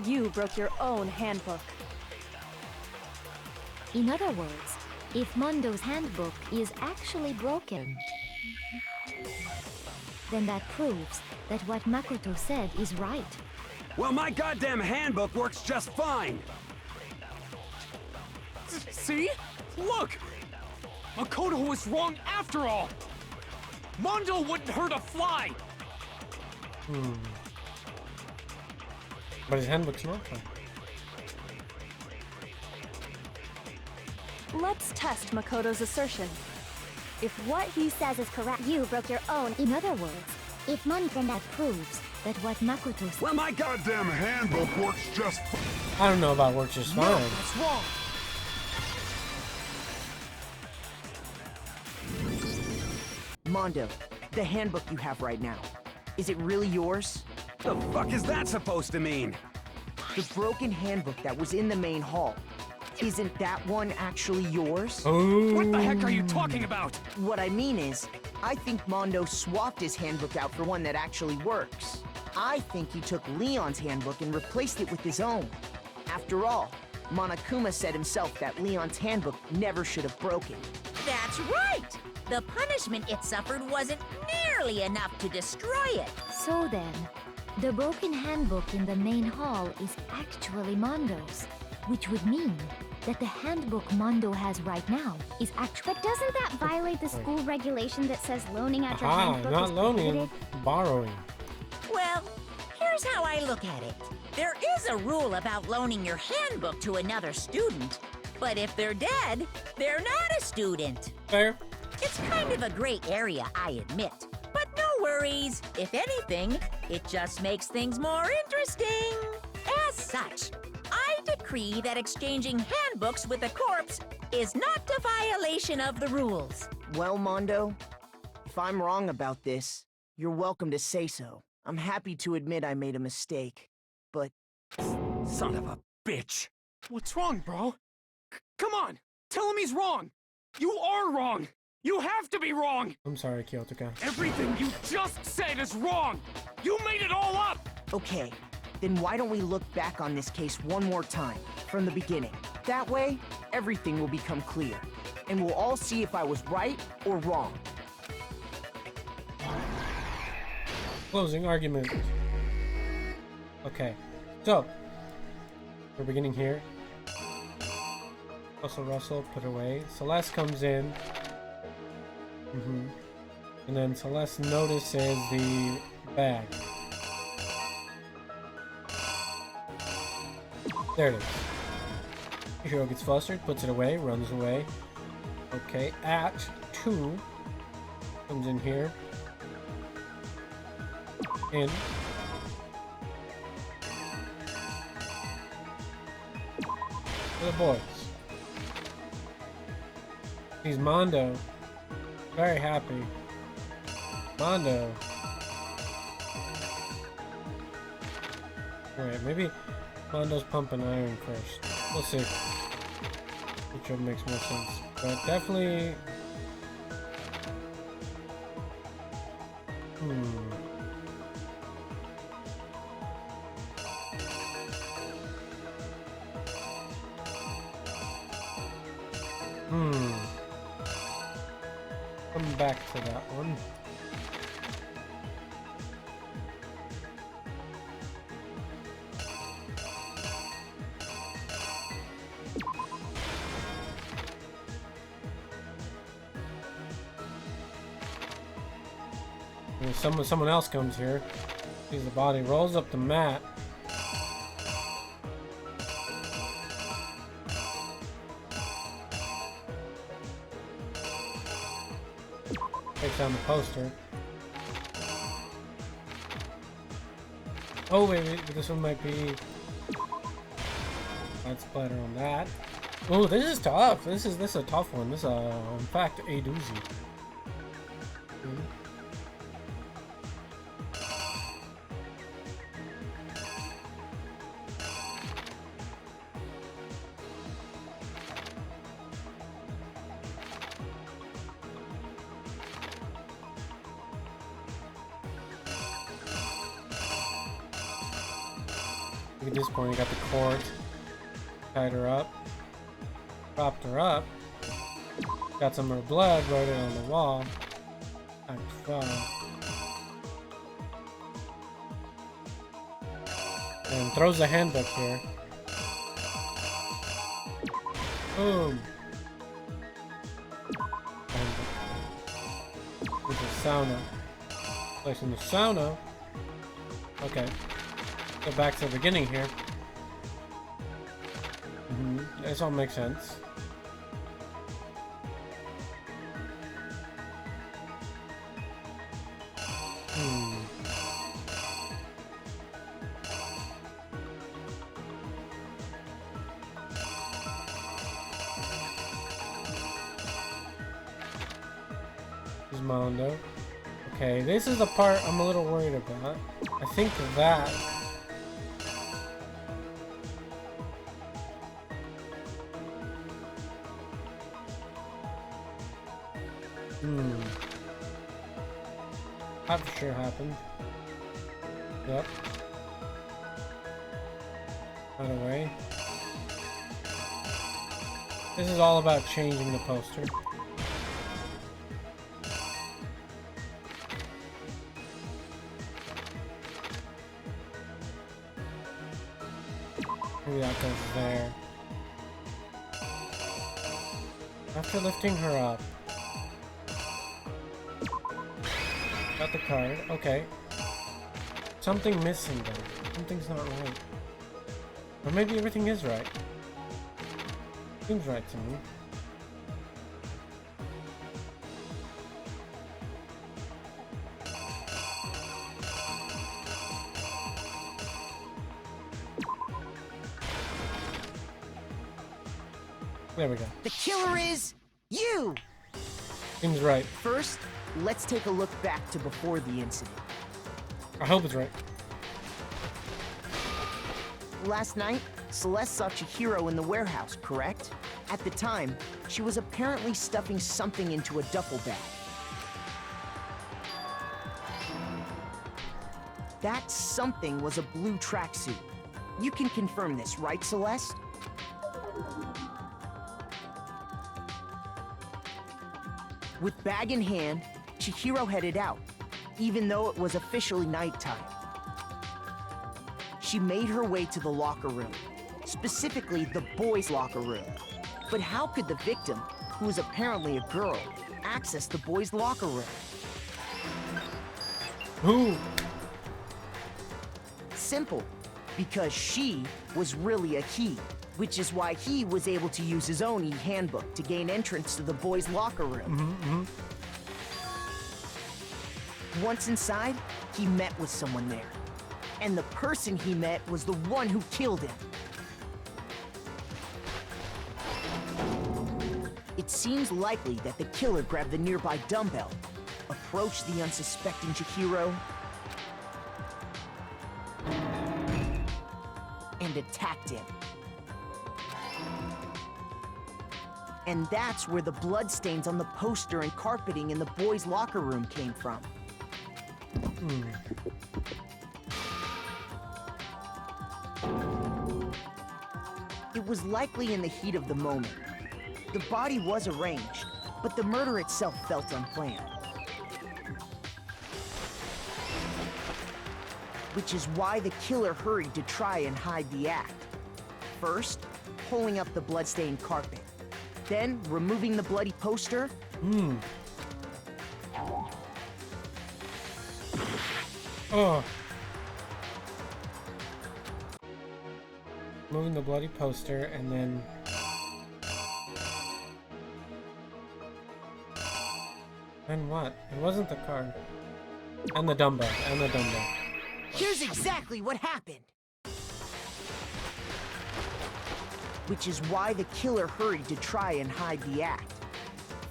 [SPEAKER 4] You broke your own handbook.
[SPEAKER 9] In other words, if Mondo's handbook is actually broken, then that proves that what Makoto said is right.
[SPEAKER 12] Well, my goddamn handbook works just fine!
[SPEAKER 11] See? Look! Makoto was wrong after all! Mondo wouldn't hurt a fly!
[SPEAKER 1] But his handbook's not fine.
[SPEAKER 4] Let's test Makoto's assertion. If what he says is correct,
[SPEAKER 9] you broke your own. In other words, if then that proves that what Makoto said.
[SPEAKER 12] Well, my
[SPEAKER 17] goddamn handbook works just fine.
[SPEAKER 1] I don't know about works just fine.
[SPEAKER 8] No, that's wrong. Mondo, the handbook you have right now, is it really yours?
[SPEAKER 12] The fuck is that supposed to mean?
[SPEAKER 8] The broken handbook that was in the main hall. Isn't that one actually yours?
[SPEAKER 1] Oh.
[SPEAKER 11] What the heck are you talking about?
[SPEAKER 8] What I mean is, I think Mondo swapped his handbook out for one that actually works. I think he took Leon's handbook and replaced it with his own. After all, Monokuma said himself that Leon's handbook never should have broken.
[SPEAKER 6] That's right! The punishment it suffered wasn't nearly enough to destroy it.
[SPEAKER 9] So then, the broken handbook in the main hall is actually Mondo's, which would mean that the handbook Mondo has right now is actually.
[SPEAKER 10] But doesn't that violate the school regulation that says loaning out your
[SPEAKER 1] Aha,
[SPEAKER 10] handbook
[SPEAKER 1] not
[SPEAKER 10] is
[SPEAKER 1] loaning,
[SPEAKER 10] prohibited?
[SPEAKER 1] borrowing.
[SPEAKER 6] Well, here's how I look at it. There is a rule about loaning your handbook to another student, but if they're dead, they're not a student.
[SPEAKER 1] Fair.
[SPEAKER 6] It's kind of a gray area, I admit. But no worries. If anything, it just makes things more interesting. As such, I decree that exchanging handbooks with a corpse is not a violation of the rules.
[SPEAKER 8] Well, Mondo, if I'm wrong about this, you're welcome to say so. I'm happy to admit I made a mistake, but...
[SPEAKER 11] Son of a bitch! What's wrong, bro? Come on! Tell him he's wrong! You are wrong! You have to be wrong!
[SPEAKER 1] I'm sorry, Kyotoka.
[SPEAKER 11] Everything you just said is wrong! You made it all up!
[SPEAKER 8] Okay, then why don't we look back on this case one more time, from the beginning? That way, everything will become clear, and we'll all see if I was right or wrong.
[SPEAKER 1] Closing argument. Okay, so we're beginning here. Russell, put away. Celeste comes in. And then Celeste notices the bag. There it is. Hiro gets flustered, puts it away, runs away. Okay, Act 2 comes in here. In. For the boys. He's Mondo. Very happy. Mondo. Wait, maybe Mondo's pumping iron first. We'll see. Which one makes more sense. But definitely... Come back to that one. And someone else comes here, sees the body, rolls up the mat. Takes down the poster. Oh wait, this one might be... I'd splatter on that. Oh, this is tough. This is a tough one. This is in fact a doozy. At this point, you got the cord, tied her up, propped her up, got some of her blood, wrote it on the wall, Act 5, and throws the handbook here. Boom. Handbook. This is sauna. Placing the sauna. Okay. Go back to the beginning here. This all makes sense. This is Mondo. Okay, this is the part I'm a little worried about. I think that... That for sure happened. Yep. By the way. This is all about changing the poster. Maybe that goes there. After lifting her up. Got the card. Okay. Something missing though. Something's not right. Or maybe everything is right. Seems right to me. There we go.
[SPEAKER 8] The killer is you!
[SPEAKER 1] Seems right.
[SPEAKER 8] First, let's take a look back to before the incident.
[SPEAKER 1] I hope it's right.
[SPEAKER 8] Last night, Celeste saw Chihiro in the warehouse, correct? At the time, she was apparently stuffing something into a duffel bag. That something was a blue tracksuit. You can confirm this, right, Celeste? With bag in hand, Chihiro headed out, even though it was officially nighttime. She made her way to the locker room, specifically the boys' locker room. But how could the victim, who was apparently a girl, access the boys' locker room?
[SPEAKER 1] Who?
[SPEAKER 8] Simple, because she was really a he, which is why he was able to use his own e-handbook to gain entrance to the boys' locker room. Once inside, he met with someone there. And the person he met was the one who killed him. It seems likely that the killer grabbed the nearby dumbbell, a approached the unsuspecting Chihiro and attacked him. And that's where the bloodstains on the poster and carpeting in the boys' locker room came from. It was likely in the heat of the moment. The body was arranged, but the murder itself felt unplanned. Which is why the killer hurried to try and hide the act. First, pulling up the bloodstained carpet. Then, removing the bloody poster.
[SPEAKER 1] Oh. Moving the bloody poster and then... And what? It wasn't the car. And the dumbbell. And the dumbbell.
[SPEAKER 8] Here's exactly what happened. Which is why the killer hurried to try and hide the act.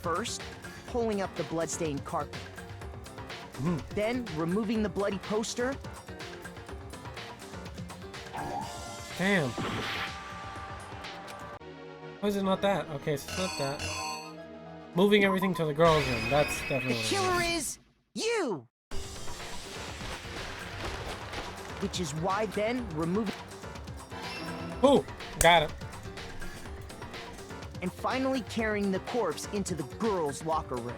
[SPEAKER 8] First, pulling up the bloodstained carpet. Then, removing the bloody poster.
[SPEAKER 1] Damn. Why is it not that? Okay, so it's not that. Moving everything to the girls' room. That's definitely
[SPEAKER 8] The killer is you! Which is why then removing...
[SPEAKER 1] Ooh, got it.
[SPEAKER 8] And finally carrying the corpse into the girls' locker room.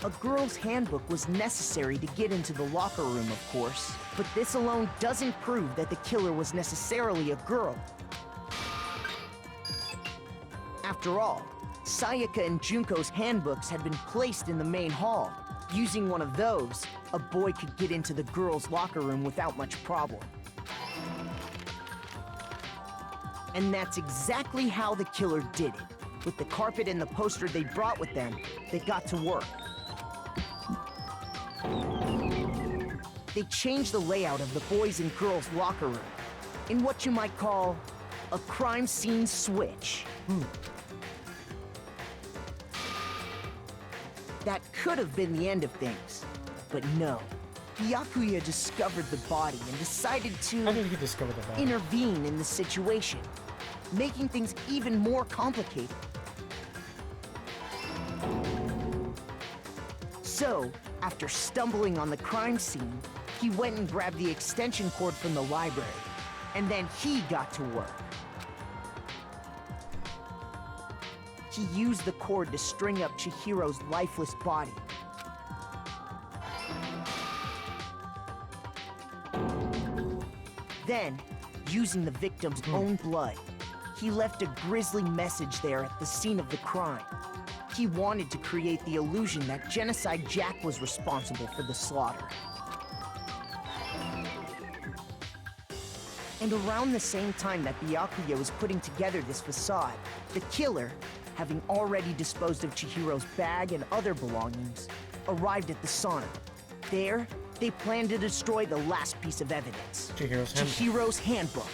[SPEAKER 8] A girl's handbook was necessary to get into the locker room, of course, but this alone doesn't prove that the killer was necessarily a girl. After all, Sayaka and Junko's handbooks had been placed in the main hall. Using one of those, a boy could get into the girls' locker room without much problem. And that's exactly how the killer did it. With the carpet and the poster they brought with them, they got to work. They changed the layout of the boys' and girls' locker room in what you might call a crime scene switch. That could have been the end of things, but no. Byakuya discovered the body and decided to
[SPEAKER 1] How did he discover the body?
[SPEAKER 8] intervene in the situation, making things even more complicated. So, after stumbling on the crime scene, he went and grabbed the extension cord from the library, and then he got to work. He used the cord to string up Chihiro's lifeless body. Then, using the victim's own blood, he left a grisly message there at the scene of the crime. He wanted to create the illusion that Genocide Jack was responsible for the slaughter. And around the same time that Byakuya was putting together this facade, the killer, having already disposed of Chihiro's bag and other belongings, arrived at the sauna. There, they planned to destroy the last piece of evidence. Chihiro's handbook.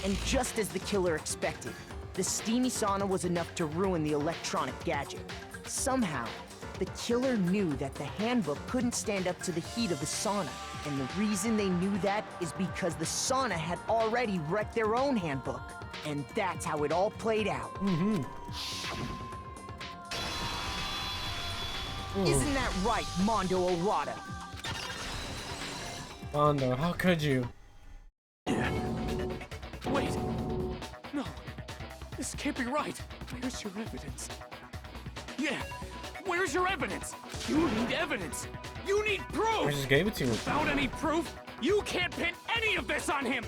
[SPEAKER 8] And just as the killer expected, the steamy sauna was enough to ruin the electronic gadget. Somehow, the killer knew that the handbook couldn't stand up to the heat of the sauna. And the reason they knew that is because the sauna had already wrecked their own handbook. And that's how it all played out. Isn't that right, Mondo Orada?
[SPEAKER 1] Mondo, how could you?
[SPEAKER 11] Wait! No! This can't be right! Where's your evidence? Yeah! Where's your evidence? You need evidence! You need proof!
[SPEAKER 1] I just gave it to you.
[SPEAKER 11] Without any proof, you can't pin any of this on him!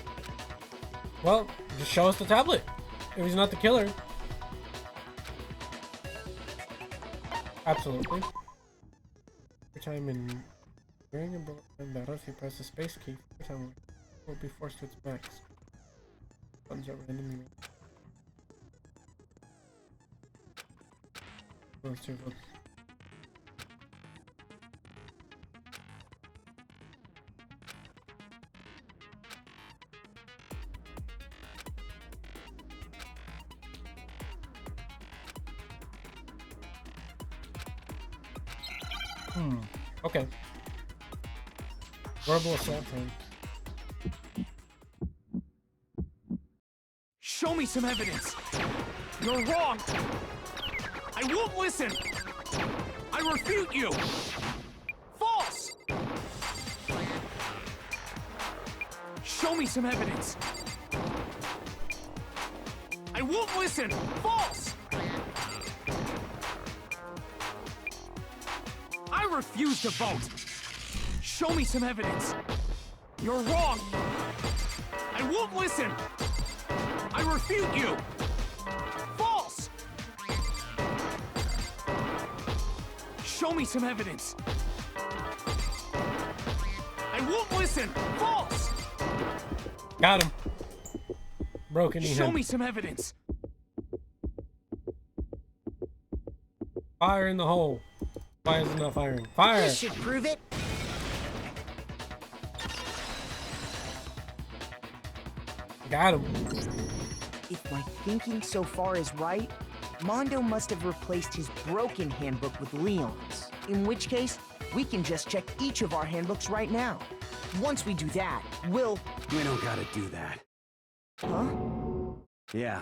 [SPEAKER 1] Well, just show us the tablet. If he's not the killer. Absolutely. Every time in during a battle, if you press the space key, every time will be forced to its max. Buttons are randomly. Let's see what. Okay. Verbal assault then.
[SPEAKER 11] Show me some evidence. You're wrong. I won't listen. I refute you. False. Show me some evidence. I won't listen. False. I refuse to vote. Show me some evidence. You're wrong. I won't listen. I refute you. False. Show me some evidence. I won't listen. False.
[SPEAKER 1] Got him. Broken knee.
[SPEAKER 11] Show me some evidence.
[SPEAKER 1] Fire in the hole. Why is it not firing? Fire!
[SPEAKER 8] This should prove it.
[SPEAKER 1] Got him.
[SPEAKER 8] If my thinking so far is right, Mondo must have replaced his broken handbook with Leon's. In which case, we can just check each of our handbooks right now. Once we do that, we'll...
[SPEAKER 12] We don't gotta do that.
[SPEAKER 8] Huh?
[SPEAKER 12] Yeah.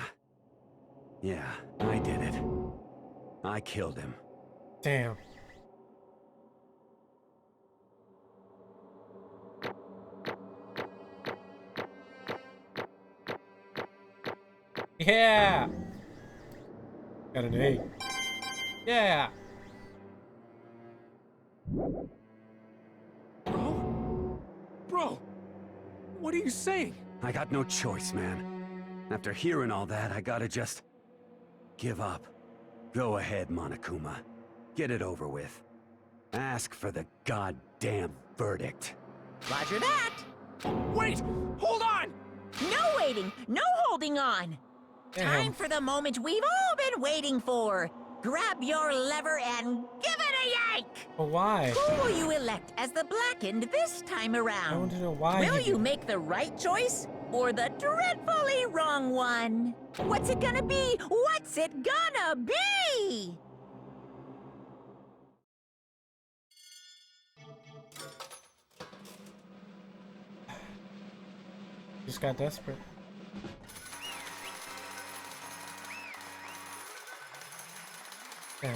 [SPEAKER 12] Yeah, I did it. I killed him.
[SPEAKER 1] Damn. Yeah! Got an A. Yeah!
[SPEAKER 11] Bro, what are you saying?
[SPEAKER 12] I got no choice, man. After hearing all that, I gotta just... give up. Go ahead, Monokuma. Get it over with. Ask for the goddamn verdict.
[SPEAKER 6] Roger that.
[SPEAKER 11] Wait! Hold on!
[SPEAKER 6] No waiting, no holding on. Time for the moment we've all been waiting for. Grab your lever and give it a yank!
[SPEAKER 1] But why?
[SPEAKER 6] Who will you elect as the Blackened this time around?
[SPEAKER 1] I want to know why.
[SPEAKER 6] Will you make the right choice or the dreadfully wrong one? What's it gonna be? What's it gonna be?
[SPEAKER 1] Just got desperate. Yeah.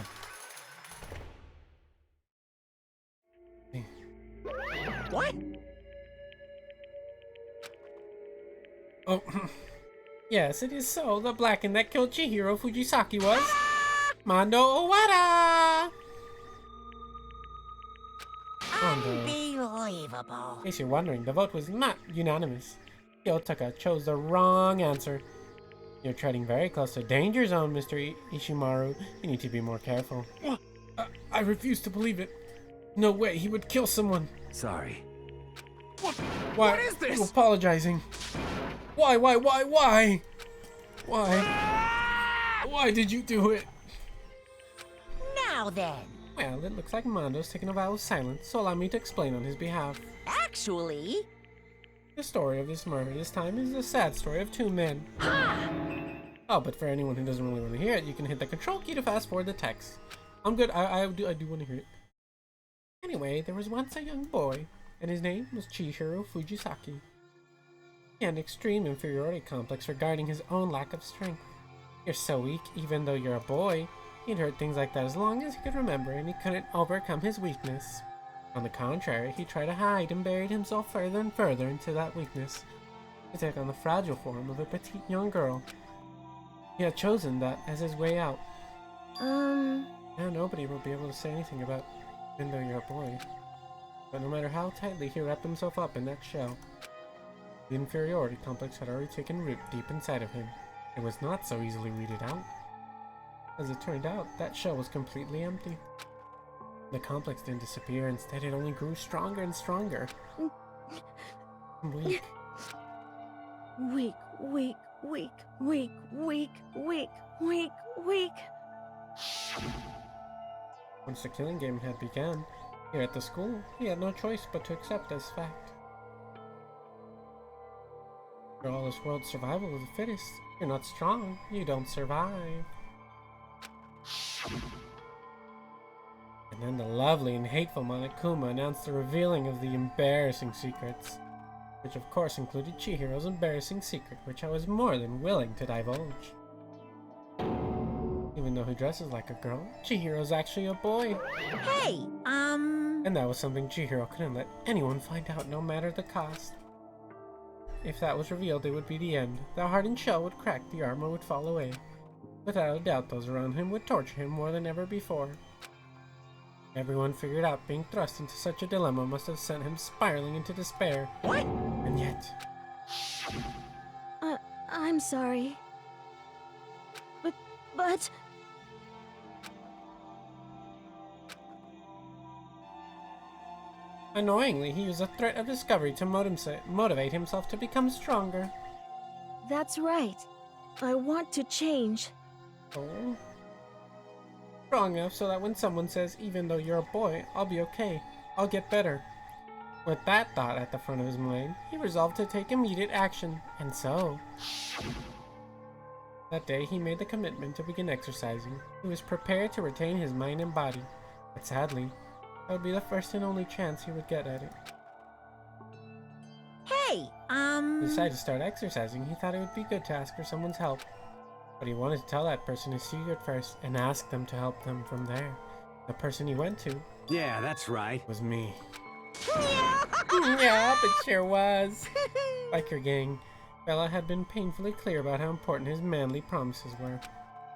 [SPEAKER 6] What?
[SPEAKER 1] Oh, yes, it is so. The Blackened that killed Chihiro Fujisaki was Mondo Owada.
[SPEAKER 6] Unbelievable.
[SPEAKER 1] In case you're wondering, the vote was not unanimous. Yotaka chose the wrong answer. You're treading very close to danger zone, Mr. Ishimaru. You need to be more careful. I refuse to believe it. No way, he would kill someone.
[SPEAKER 12] Sorry.
[SPEAKER 11] What is this?
[SPEAKER 1] You apologizing. Why? Why did you do it?
[SPEAKER 6] Now then.
[SPEAKER 1] Well, it looks like Mondo's taken a vow of silence, so allow me to explain on his behalf.
[SPEAKER 6] Actually...
[SPEAKER 1] The story of this murder this time is a sad story of two men. Oh, but for anyone who doesn't really want to hear it, you can hit the control key to fast forward the text. I'm good. I do want to hear it. Anyway, there was once a young boy, and his name was Chihiro Fujisaki. He had an extreme inferiority complex regarding his own lack of strength. You're so weak, even though you're a boy. He'd heard things like that as long as he could remember, and he couldn't overcome his weakness. On the contrary, he tried to hide and buried himself further and further into that weakness. He took on the fragile form of a petite young girl. He had chosen that as his way out. Now nobody will be able to say anything about even though you're a boy. But no matter how tightly he wrapped himself up in that shell, the inferiority complex had already taken root deep inside of him. It was not so easily weeded out. As it turned out, that shell was completely empty. The complex didn't disappear, instead it only grew stronger and stronger. Weak.
[SPEAKER 4] Weak.
[SPEAKER 1] Once the killing game had begun, here at the school, he had no choice but to accept as fact. For all this world's survival of the fittest, you're not strong, you don't survive. But And then the lovely and hateful Monokuma announced the revealing of the embarrassing secrets, which of course included Chihiro's embarrassing secret, which I was more than willing to divulge. Even though he dresses like a girl, Chihiro's actually a boy.
[SPEAKER 6] Hey,
[SPEAKER 1] And that was something Chihiro couldn't let anyone find out, no matter the cost. If that was revealed, it would be the end. The hardened shell would crack, the armor would fall away. Without a doubt, those around him would torture him more than ever before. Everyone figured out being thrust into such a dilemma must have sent him spiraling into despair.
[SPEAKER 6] What?
[SPEAKER 1] And yet...
[SPEAKER 4] I'm sorry. But...
[SPEAKER 1] Annoyingly, he used a threat of discovery to motivate himself to become stronger.
[SPEAKER 4] That's right. I want to change.
[SPEAKER 1] Oh. Strong enough so that when someone says, even though you're a boy, I'll be okay. I'll get better. With that thought at the front of his mind, he resolved to take immediate action, and so... That day, he made the commitment to begin exercising. He was prepared to retain his mind and body, but sadly, that would be the first and only chance he would get at it.
[SPEAKER 6] Hey,
[SPEAKER 1] He decided to start exercising. He thought it would be good to ask for someone's help. But he wanted to tell that person his secret first and ask them to help them from there. The person he went to...
[SPEAKER 12] Yeah, that's right.
[SPEAKER 1] ...was me. Yeah, it sure was. Biker gang. Bella had been painfully clear about how important his manly promises were.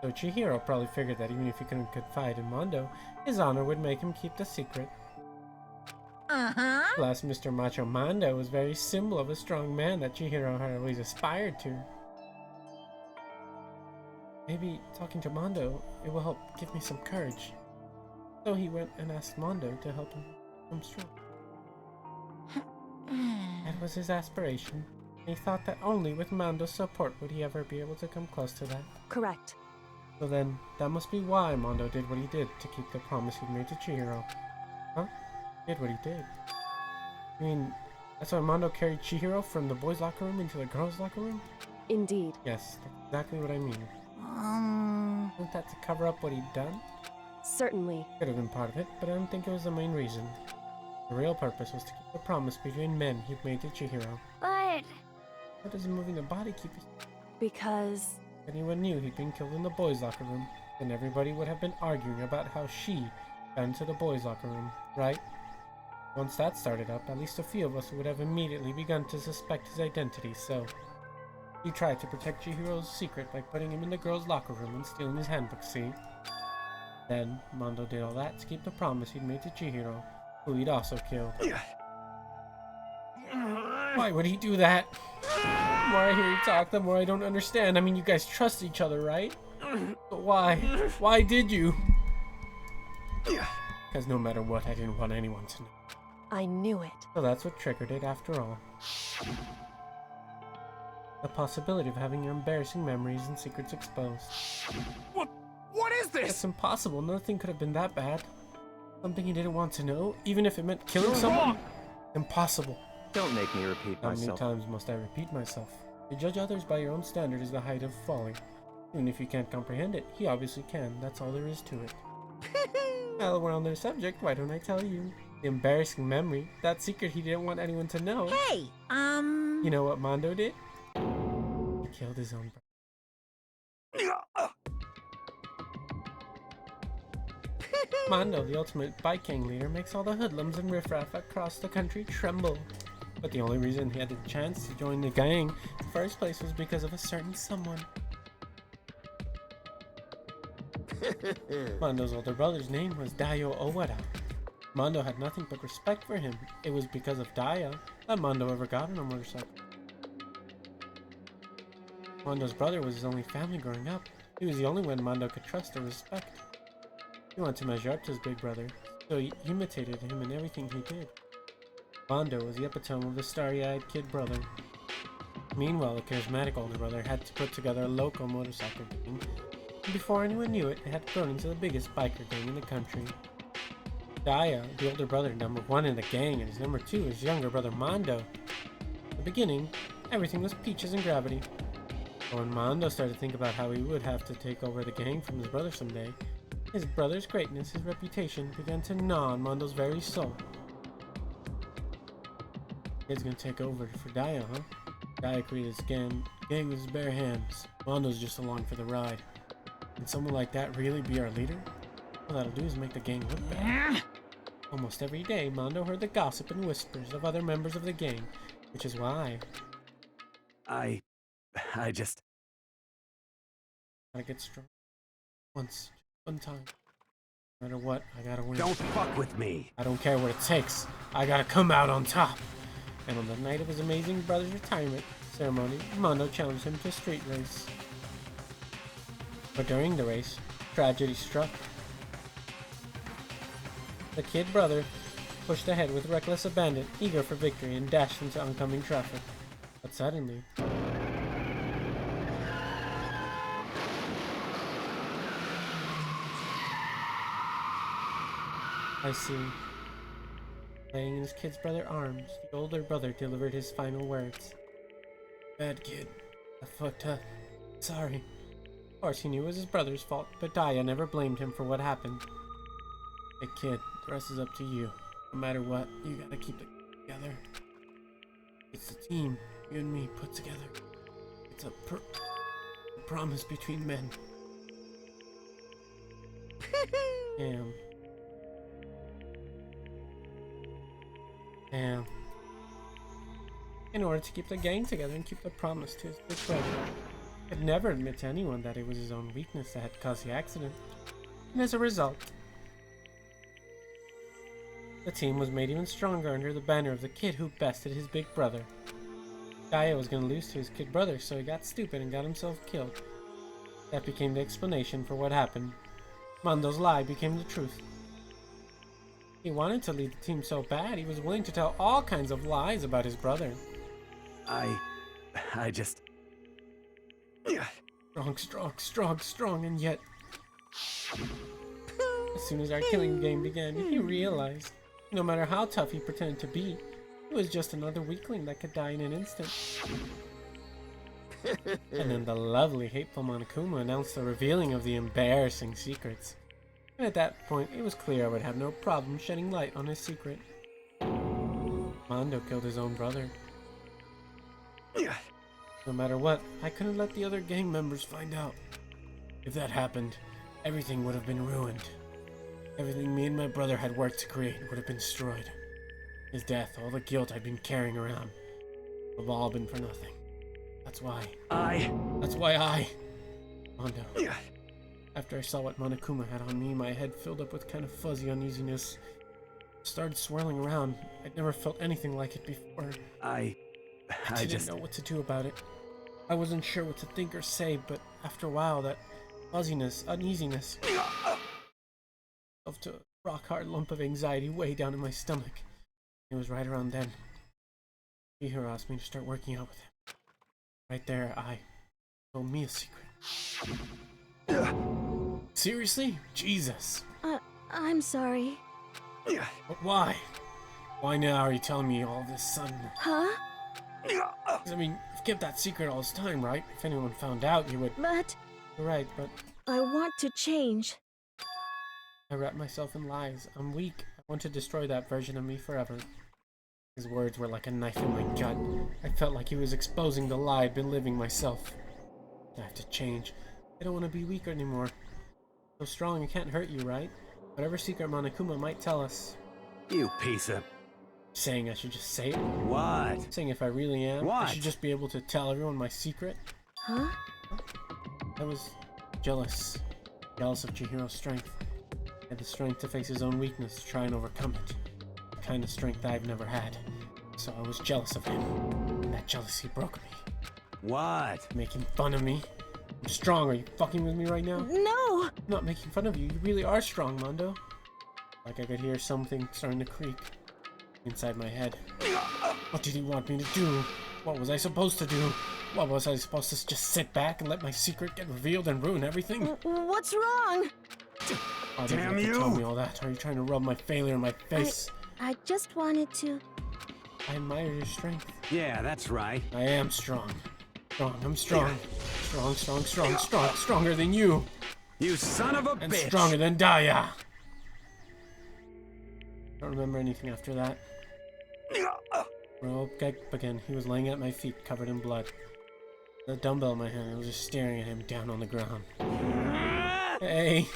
[SPEAKER 1] So Chihiro probably figured that even if he couldn't confide in Mondo, his honor would make him keep the secret. Plus, Mr. Macho Mondo was very symbol of a strong man that Chihiro had always aspired to. Maybe talking to Mondo, it will help give me some courage. So he went and asked Mondo to help him become strong. That was his aspiration. He thought that only with Mondo's support would he ever be able to come close to that.
[SPEAKER 4] Correct.
[SPEAKER 1] So then, that must be why Mondo did what he did to keep the promise he'd made to Chihiro. Huh? Did what he did. I mean, that's why Mondo carried Chihiro from the boys' locker room into the girls' locker room?
[SPEAKER 4] Indeed.
[SPEAKER 1] Yes, that's exactly what I mean. Wasn't that to cover up what he'd done?
[SPEAKER 4] Certainly.
[SPEAKER 1] Could have been part of it, but I don't think it was the main reason. The real purpose was to keep the promise between men he'd made to Chihiro.
[SPEAKER 10] But...
[SPEAKER 1] How does moving the body keep his...
[SPEAKER 4] Because...
[SPEAKER 1] Anyone knew he'd been killed in the boys' locker room, then everybody would have been arguing about how she got into the boys' locker room, right? Once that started up, at least a few of us would have immediately begun to suspect his identity, so... He tried to protect Chihiro's secret by putting him in the girls' locker room and stealing his handbook, see? Then, Mondo did all that to keep the promise he'd made to Chihiro, who he'd also killed. Why would he do that? The more I hear you talk, the more I don't understand. I mean, you guys trust each other, right? But why? Why did you? Because no matter what, I didn't want anyone to know.
[SPEAKER 4] I knew it.
[SPEAKER 1] So that's what triggered it after all. The possibility of having your embarrassing memories and secrets exposed.
[SPEAKER 11] What is this?
[SPEAKER 1] It's impossible. Nothing could have been that bad. Something he didn't want to know, even if it meant killing someone? Impossible.
[SPEAKER 7] Don't make me repeat myself.
[SPEAKER 1] How many times must I repeat myself? To judge others by your own standard is the height of folly. Even if you can't comprehend it, he obviously can. That's all there is to it. Now that we're on their subject, why don't I tell you? The embarrassing memory, that secret he didn't want anyone to know.
[SPEAKER 6] Hey,
[SPEAKER 1] You know what Mondo did? He killed his own brother. Mondo, the ultimate bike gang leader, makes all the hoodlums and riffraff across the country tremble. But the only reason he had the chance to join the gang in the first place was because of a certain someone. Mondo's older brother's name was Dayo Owada. Mondo had nothing but respect for him. It was because of Daya that Mondo ever got on a motorcycle. Mondo's brother was his only family growing up. He was the only one Mondo could trust or respect. He wanted to measure up to his big brother, so he imitated him in everything he did. Mondo was the epitome of the starry-eyed kid brother. Meanwhile, the charismatic older brother had to put together a local motorcycle gang, and before anyone knew it, it had grown into the biggest biker gang in the country. Daya, the older brother, number one in the gang, and his number two, his younger brother Mondo. In the beginning, everything was peaches and gravity. But when Mondo started to think about how he would have to take over the gang from his brother someday, His brother's greatness, his reputation, began to gnaw on Mondo's very soul. Kid's gonna take over for Daya, huh? Daya created this gang with his bare hands. Mondo's just along for the ride. Can someone like that really be our leader? All that'll do is make the gang look bad. Almost every day, Mondo heard the gossip and whispers of other members of the gang, which is why...
[SPEAKER 12] I just...
[SPEAKER 1] Gotta get strong. One time. No matter what, I gotta win.
[SPEAKER 12] Don't fuck with me!
[SPEAKER 1] I don't care what it takes. I gotta come out on top. And on the night of his amazing brother's retirement ceremony, Mondo challenged him to a street race. But during the race, tragedy struck. The kid brother pushed ahead with reckless abandon, eager for victory, and dashed into oncoming traffic. But suddenly... I see. Laying in his kid's brother's arms, the older brother delivered his final words. Bad kid. I fucked up. Sorry. Of course, he knew it was his brother's fault, but Daya never blamed him for what happened. Hey kid, the rest is up to you. No matter what, you gotta keep it together. It's the team, you and me, put together. It's a promise between men. Damn. Damn. In order to keep the gang together and keep the promise to his big brother, he'd never admit to anyone that it was his own weakness that had caused the accident. And as a result, the team was made even stronger under the banner of the kid who bested his big brother. Daya was going to lose to his kid brother, so he got stupid and got himself killed. That became the explanation for what happened. Mondo's lie became the truth. He wanted to lead the team so bad, he was willing to tell all kinds of lies about his brother.
[SPEAKER 12] I just...
[SPEAKER 1] Strong, and yet... As soon as our killing game began, he realized, no matter how tough he pretended to be, he was just another weakling that could die in an instant. And then the lovely, hateful Monokuma announced the revealing of the embarrassing secrets. And at that point, it was clear I would have no problem shedding light on his secret. Mondo killed his own brother. No matter what, I couldn't let the other gang members find out. If that happened, everything would have been ruined. Everything me and my brother had worked to create would have been destroyed. His death, all the guilt I'd been carrying around, have all been for nothing. That's why I... Mondo. After I saw what Monokuma had on me, my head filled up with kind of fuzzy uneasiness. It started swirling around. I'd never felt anything like it before. I didn't know what to do about it. I wasn't sure what to think or say, but after a while, that fuzziness, uneasiness, felt to a rock-hard lump of anxiety way down in my stomach. It was right around then. Chihiro asked me to start working out with him. Right there, I told me a secret. Seriously? Jesus.
[SPEAKER 4] I'm sorry.
[SPEAKER 1] But why? Why now are you telling me all this sudden?
[SPEAKER 4] Huh?
[SPEAKER 1] I mean, you've kept that secret all this time, right? If anyone found out, you would...
[SPEAKER 4] But...
[SPEAKER 1] You're right, but...
[SPEAKER 4] I want to change.
[SPEAKER 1] I wrap myself in lies. I'm weak. I want to destroy that version of me forever. His words were like a knife in my gut. I felt like he was exposing the lie I'd been living myself. I have to change. I don't want to be weak anymore. So strong it can't hurt you, right? Whatever secret Monokuma might tell us.
[SPEAKER 12] You piece of...
[SPEAKER 1] Saying I should just say it?
[SPEAKER 12] What?
[SPEAKER 1] Saying if I really am,
[SPEAKER 12] what?
[SPEAKER 1] I should just be able to tell everyone my secret?
[SPEAKER 4] Huh?
[SPEAKER 1] I was jealous. Jealous of Chihiro's strength. He had the strength to face his own weakness, to try and overcome it. The kind of strength I've never had. So I was jealous of him. And that jealousy broke me.
[SPEAKER 12] What?
[SPEAKER 1] Making fun of me? I'm strong. Are you fucking with me right now?
[SPEAKER 4] No!
[SPEAKER 1] I'm not making fun of you. You really are strong, Mondo. Like I could hear something starting to creak inside my head. What did he want me to do? What was I supposed to do? What was I supposed to just sit back and let my secret get revealed and ruin everything?
[SPEAKER 4] What's wrong?
[SPEAKER 1] Why did you have to tell me all that? Are you trying to rub my failure in my face?
[SPEAKER 4] I just wanted to...
[SPEAKER 1] I admire your strength.
[SPEAKER 12] Yeah, that's right.
[SPEAKER 1] I am strong. I'm strong. Strong. Stronger than you.
[SPEAKER 12] You son of a
[SPEAKER 1] and
[SPEAKER 12] bitch!
[SPEAKER 1] Stronger than Daya. Don't remember anything after that. Rope again. He was laying at my feet, covered in blood. The dumbbell in my hand. I was just staring at him down on the ground. Hey.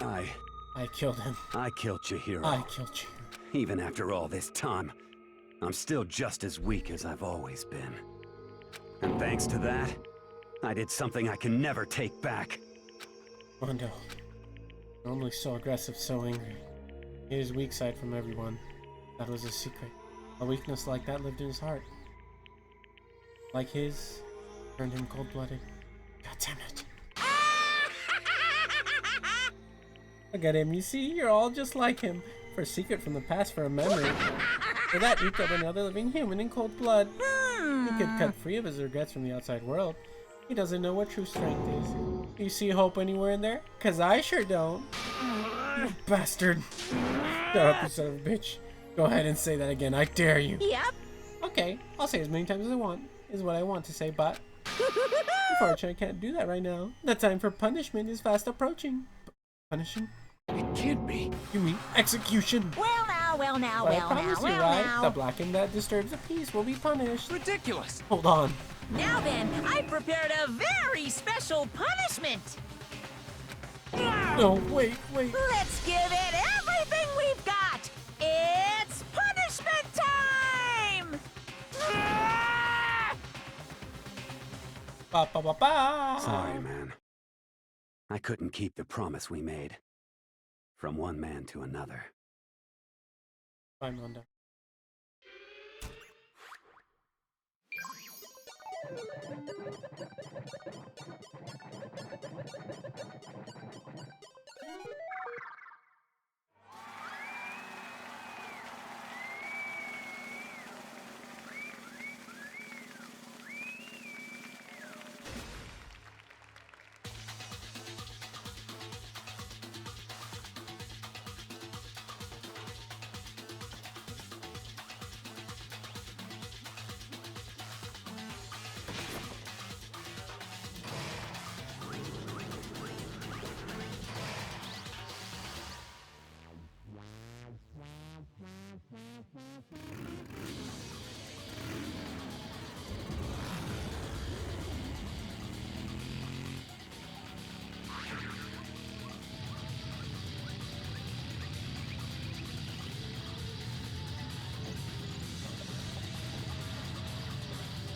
[SPEAKER 12] I
[SPEAKER 1] killed him.
[SPEAKER 12] I killed Chihiro.
[SPEAKER 1] I killed you.
[SPEAKER 12] Even after all this time, I'm still just as weak as I've always been. And thanks to that, I did something I can never take back.
[SPEAKER 1] Mondo. Normally so aggressive, so angry. He hid his weak side from everyone. That was his secret. A weakness like that lived in his heart. Like his, turned him cold-blooded. God damn it. Look at him, you see? You're all just like him. For a secret from the past, for a memory. For that, you killed another living human in cold blood. He could cut free of his regrets from the outside world. He doesn't know what true strength is. You see hope anywhere in there? 'Cause I sure don't. You bastard. Shut up, you son of a bitch. Go ahead and say that again. I dare you.
[SPEAKER 6] Yep.
[SPEAKER 1] Okay, I'll say as many times as I want. Is what I want to say, but unfortunately, I can't do that right now. The time for punishment is fast approaching. Punishing?
[SPEAKER 11] It can't be.
[SPEAKER 1] You mean execution?
[SPEAKER 6] Well now,
[SPEAKER 1] But I promise you, right? The blackened that disturbs the peace will be punished.
[SPEAKER 11] Ridiculous.
[SPEAKER 1] Hold on.
[SPEAKER 6] Now then, I prepared a very special punishment.
[SPEAKER 1] No, wait.
[SPEAKER 6] Let's give it everything we've got. It's punishment time!
[SPEAKER 1] Ba ba ba ba.
[SPEAKER 12] Sorry, man. I couldn't keep the promise we made. From one man to another.
[SPEAKER 1] Bye, Mondo.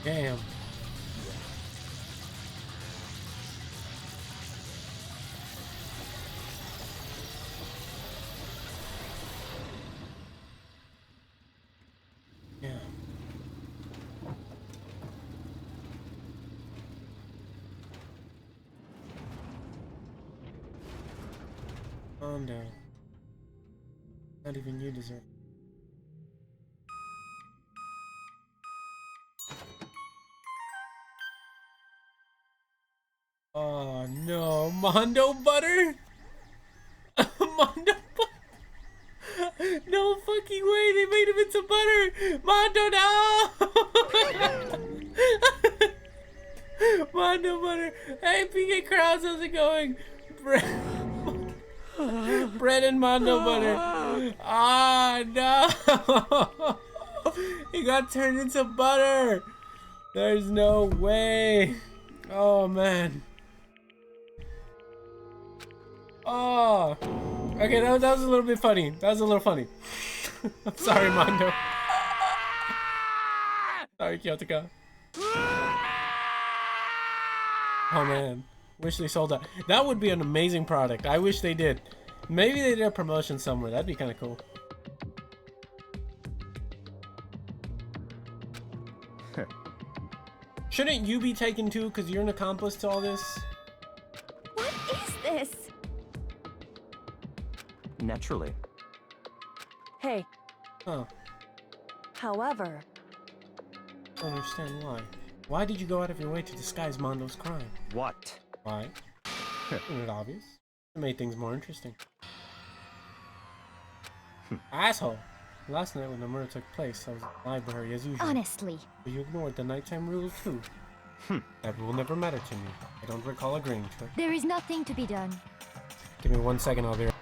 [SPEAKER 1] Damn. Yeah. Mondo. Not even you deserve it. Oh no, Mondo butter? Mondo butter? No fucking way, they made him into butter! Mondo, no! Mondo butter! Hey, PK Krause, how's it going? Bread and Mondo butter. Ah, no! He got turned into butter! There's no way! Oh, man. Oh, okay, that was a little bit funny. That was a little funny. I'm sorry, Mondo. Sorry, Kyotaka. Oh man, wish they sold that. That would be an amazing product. I wish they did. Maybe they did a promotion somewhere. That'd be kind of cool. Shouldn't you be taken too, because you're an accomplice to all this?
[SPEAKER 4] What is this?
[SPEAKER 7] Naturally.
[SPEAKER 4] Hey.
[SPEAKER 1] Huh.
[SPEAKER 4] However,
[SPEAKER 1] I don't understand why. Why did you go out of your way to disguise Mondo's crime?
[SPEAKER 7] What?
[SPEAKER 1] Why? Isn't it obvious? It made things more interesting. Asshole! Last night when the murder took place, I was in the library as usual.
[SPEAKER 9] Honestly.
[SPEAKER 1] But you ignored the nighttime rules too. That will never matter to me. I don't recall agreeing to it.
[SPEAKER 9] There is nothing to be done.
[SPEAKER 1] Give me 1 second, I'll be right.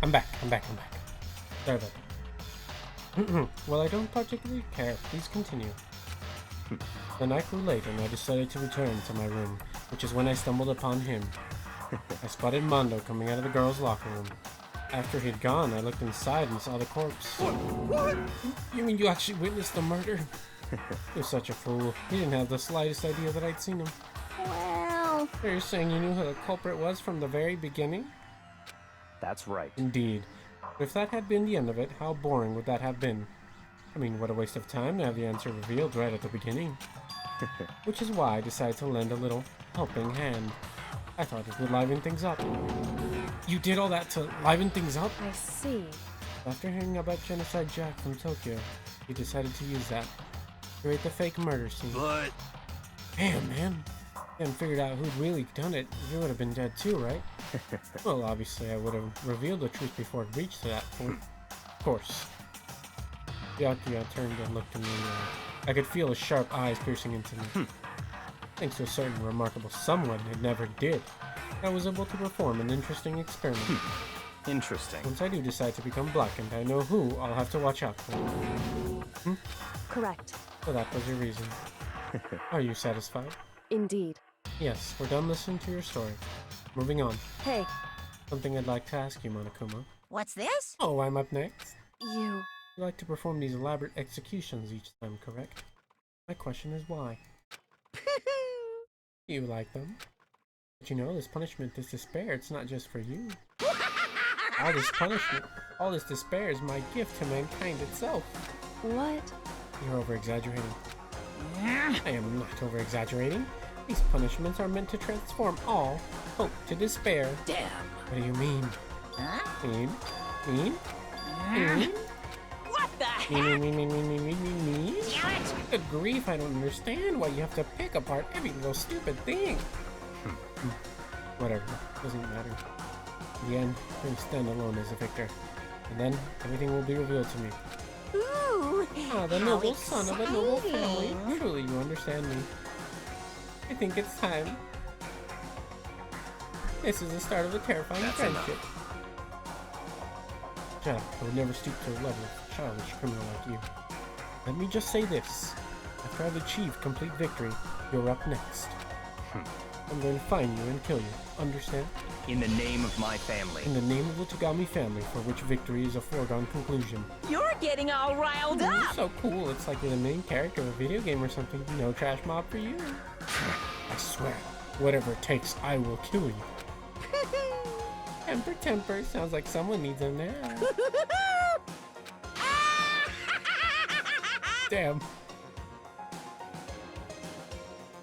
[SPEAKER 1] I'm back. Sorry about that. Well, I don't particularly care. Please continue. The night grew late and I decided to return to my room, which is when I stumbled upon him. I spotted Mondo coming out of the girls' locker room. After he'd gone, I looked inside and saw the corpse.
[SPEAKER 11] What?
[SPEAKER 1] You mean you actually witnessed the murder? You're such a fool. You didn't have the slightest idea that I'd seen him.
[SPEAKER 9] Well...
[SPEAKER 1] So you're saying you knew who the culprit was from the very beginning?
[SPEAKER 7] That's right.
[SPEAKER 1] Indeed. If that had been the end of it, how boring would that have been? I mean, what a waste of time to have the answer revealed right at the beginning. Which is why I decided to lend a little helping hand. I thought it would liven things up. You did all that to liven things up?
[SPEAKER 4] I see.
[SPEAKER 1] After hearing about Genocide Jack from Tokyo, he decided to use that to create the fake murder scene.
[SPEAKER 11] But...
[SPEAKER 1] Damn, man. Hadn't figured out who'd really done it, you would have been dead too, right? Well, obviously I would have revealed the truth before it reached to that point. Of course. Byakuya turned and looked at me. I could feel his sharp eyes piercing into me. Thanks to a certain remarkable someone, it never did. I was able to perform an interesting experiment.
[SPEAKER 7] Interesting.
[SPEAKER 1] Once I do decide to become blackened, I know who I'll have to watch out for.
[SPEAKER 4] Correct.
[SPEAKER 1] So that was your reason. Are you satisfied?
[SPEAKER 4] Indeed.
[SPEAKER 1] Yes, we're done listening to your story. Moving on.
[SPEAKER 4] Hey.
[SPEAKER 1] Something I'd like to ask you, Monokuma.
[SPEAKER 6] What's this?
[SPEAKER 1] Oh, I'm up next.
[SPEAKER 4] You
[SPEAKER 1] like to perform these elaborate executions each time, correct? My question is why? You like them? But you know, this punishment, this despair, it's not just for you. All this punishment, all this despair is my gift to mankind itself.
[SPEAKER 4] What?
[SPEAKER 1] You're over-exaggerating. I am not over-exaggerating. These punishments are meant to transform all hope to despair.
[SPEAKER 3] Damn.
[SPEAKER 1] What do you mean?
[SPEAKER 6] Huh?
[SPEAKER 1] Mean?
[SPEAKER 3] What the heck?
[SPEAKER 1] Me?
[SPEAKER 6] Damn it!
[SPEAKER 1] Good grief, I don't understand why you have to pick apart every little stupid thing. Whatever, doesn't matter. In the end, I'm gonna stand alone as a victor. And then, everything will be revealed to me.
[SPEAKER 6] Ooh!
[SPEAKER 1] Ah, the noble son of a noble family. Truly, you understand me. I think it's time. This is the start of a terrifying friendship. Jack, I would never stoop to the level of a childish criminal like you. Let me just say this. After I've achieved complete victory, you're up next. I'm going to find you and kill you. Understand?
[SPEAKER 7] In the name of my family.
[SPEAKER 1] In the name of the Tagami family, for which victory is a foregone conclusion.
[SPEAKER 3] You're getting all riled up!
[SPEAKER 1] So cool, it's like you're the main character of a video game or something. No trash mob for you. I swear, whatever it takes, I will kill you. Temper, sounds like someone needs a nap. Damn.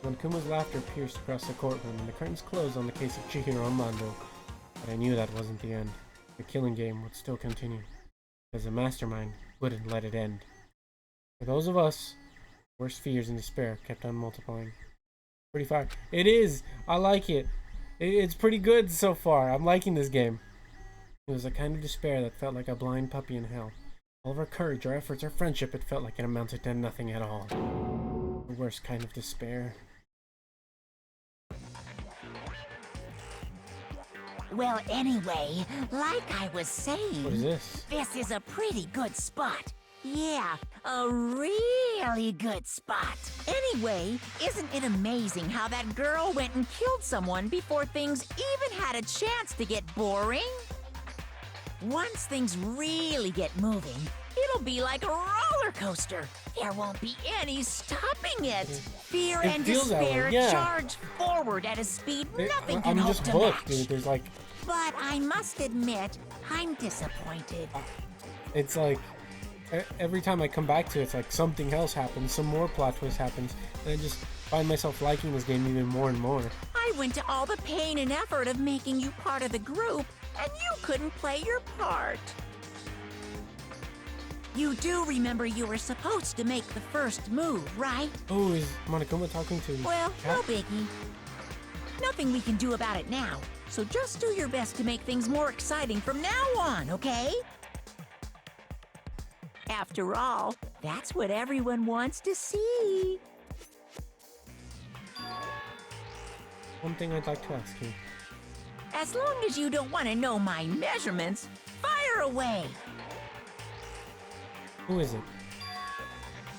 [SPEAKER 1] Monkuma's laughter pierced across the courtroom, and the curtains closed on the case of Chihiro Mondo. But I knew that wasn't the end. The killing game would still continue, because the mastermind wouldn't let it end. For those of us, worst fears and despair kept on multiplying. Pretty far. It is! I like it! It's pretty good so far. I'm liking this game. It was a kind of despair that felt like a blind puppy in hell. All of our courage, our efforts, our friendship, it felt like it amounted to nothing at all. The worst kind of despair.
[SPEAKER 6] Well, anyway, like I was saying...
[SPEAKER 1] What is this?
[SPEAKER 6] This is a pretty good spot. Yeah, a really good spot. Anyway, isn't it amazing how that girl went and killed someone before things even had a chance to get boring? Once things really get moving, it'll be like a roller coaster. There won't be any stopping it. Fear and despair charge forward at a speed nothing can hope to match.
[SPEAKER 1] Dude. There's like...
[SPEAKER 6] But I must admit, I'm disappointed.
[SPEAKER 1] It's like every time I come back to it, it's like something else happens, some more plot twist happens, and I just find myself liking this game even more and more.
[SPEAKER 6] I went to all the pain and effort of making you part of the group, and you couldn't play your part. You do remember you were supposed to make the first move, right?
[SPEAKER 1] Oh, is Monokuma talking to
[SPEAKER 6] Well,
[SPEAKER 1] Cat?
[SPEAKER 6] no biggie. Nothing we can do about it now, so just do your best to make things more exciting from now on, okay? After all, that's what everyone wants to see.
[SPEAKER 1] One thing I'd like to ask you.
[SPEAKER 6] As long as you don't want to know my measurements, fire away!
[SPEAKER 1] Who is it?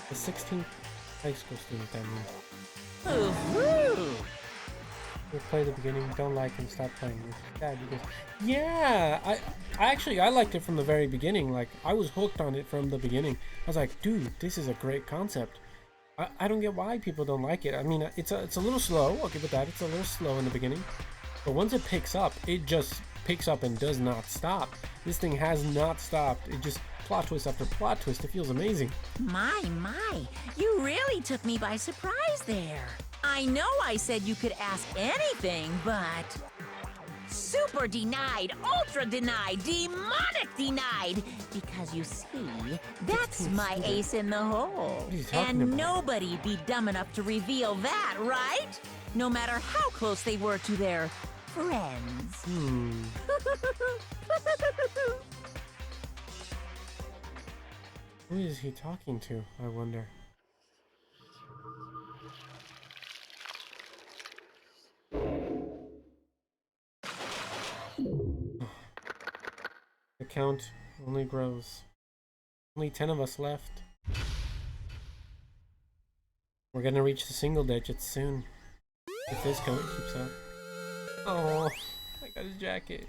[SPEAKER 1] The 16th high school student, I mean.
[SPEAKER 6] Woo-hoo!
[SPEAKER 1] We play the beginning, don't like him, stop playing. Dad, he goes, yeah, I liked it from the very beginning. Like, I was hooked on it from the beginning. I was like, dude, this is a great concept. I don't get why people don't like it. I mean, it's a little slow, I'll give it that. It's a little slow in the beginning. But once it picks up, it just picks up and does not stop. This thing has not stopped. It just plot twist after plot twist. It feels amazing.
[SPEAKER 6] My, you really took me by surprise there. I know I said you could ask anything, but... Super denied, ultra denied, demonic denied! Because you see, that's my ace in the hole. And nobody'd be dumb enough to reveal that, right? No matter how close they were to their friends.
[SPEAKER 1] Who is he talking to, I wonder? The count only grows. Only 10 of us left. We're gonna reach the single digits soon. If this count keeps up. Oh, I got his jacket.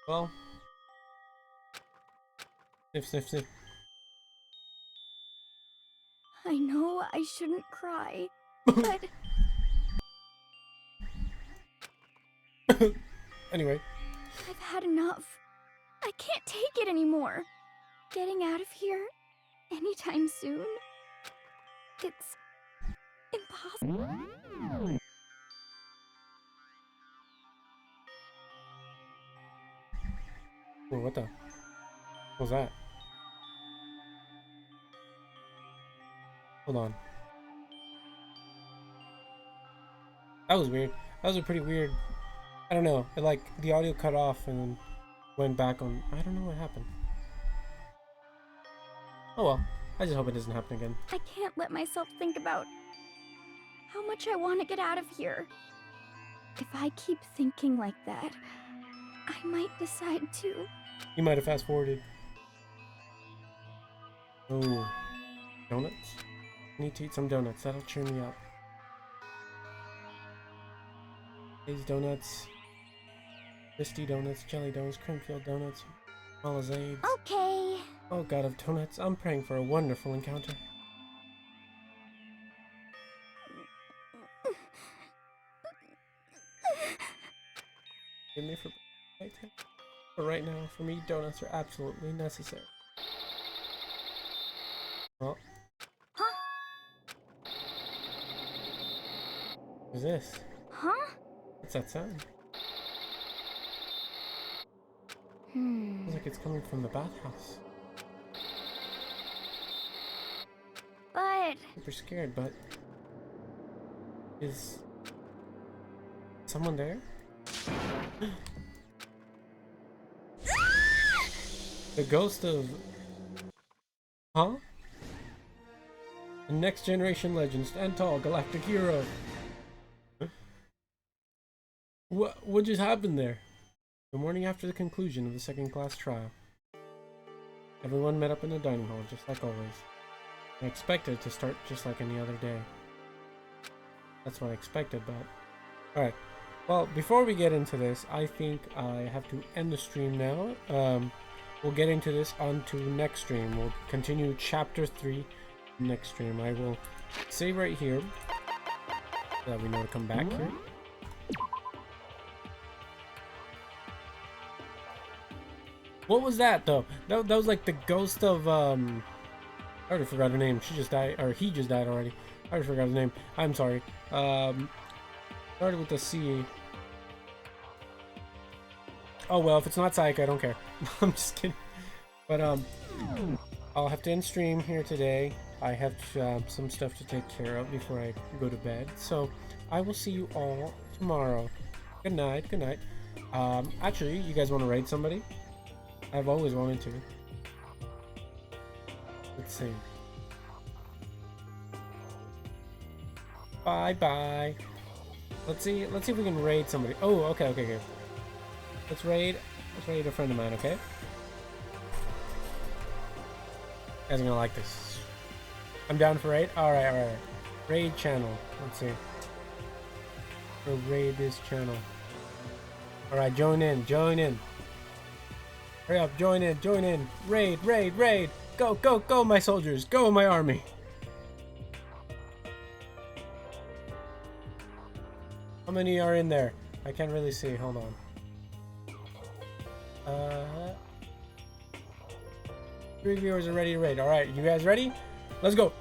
[SPEAKER 1] Well. Sniff, sniff, sniff.
[SPEAKER 2] I know I shouldn't cry, but...
[SPEAKER 1] Anyway.
[SPEAKER 2] I've had enough. I can't take it anymore. Getting out of here anytime soon. It's impossible.
[SPEAKER 1] Whoa, what the? What was that? Hold on. That was weird. That was a pretty weird... I don't know. It, like, the audio cut off and then went back on... I don't know what happened. Oh well. I just hope it doesn't happen again.
[SPEAKER 2] I can't let myself think about how much I want to get out of here. If I keep thinking like that, I might decide to...
[SPEAKER 1] You might have fast forwarded. Oh. Donuts? I need to eat some donuts. That'll cheer me up. These donuts. Misty donuts, jelly donuts, cream-filled donuts, Malazade.
[SPEAKER 10] Okay.
[SPEAKER 1] Oh god of donuts, I'm praying for a wonderful encounter. Give me for right now, for me, donuts are absolutely necessary. Well.
[SPEAKER 2] Huh?
[SPEAKER 1] What's this?
[SPEAKER 2] Huh?
[SPEAKER 1] What's that sound? Sounds like it's coming from the bathhouse.
[SPEAKER 2] But...
[SPEAKER 1] Super scared, but... Is... someone there? The ghost of... Huh? A next generation legend, stand tall, galactic hero. What just happened there? The morning after the conclusion of the second class trial. Everyone met up in the dining hall, just like always. I expected it to start just like any other day. That's what I expected, but... Alright. Well, before we get into this, I think I have to end the stream now. We'll get into this onto next stream. We'll continue chapter 3 next stream. I will save right here so that we know to come back here. What was that though? That was like the ghost of I already forgot her name. She just died, or he just died already. I already forgot his name. I'm sorry. Started with the C. Oh well, if it's not Psych, I don't care. I'm just kidding. But I'll have to end stream here today. I have some stuff to take care of before I go to bed. So I will see you all tomorrow. Good night. Good night. Actually, you guys want to raid somebody? I've always wanted to. Let's see. Bye. Let's see if we can raid somebody. Oh, okay. Let's raid a friend of mine, okay? You guys are gonna like this. I'm down for raid? Alright. Raid channel. Let's see. We'll raid this channel. Alright, join in. Hurry up, join in. Raid. Go, my soldiers. Go, my army. How many are in there? I can't really see. Hold on. 3 viewers are ready to raid. Alright, you guys ready? Let's go.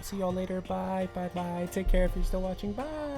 [SPEAKER 1] See y'all later. Bye. Take care if you're still watching. Bye.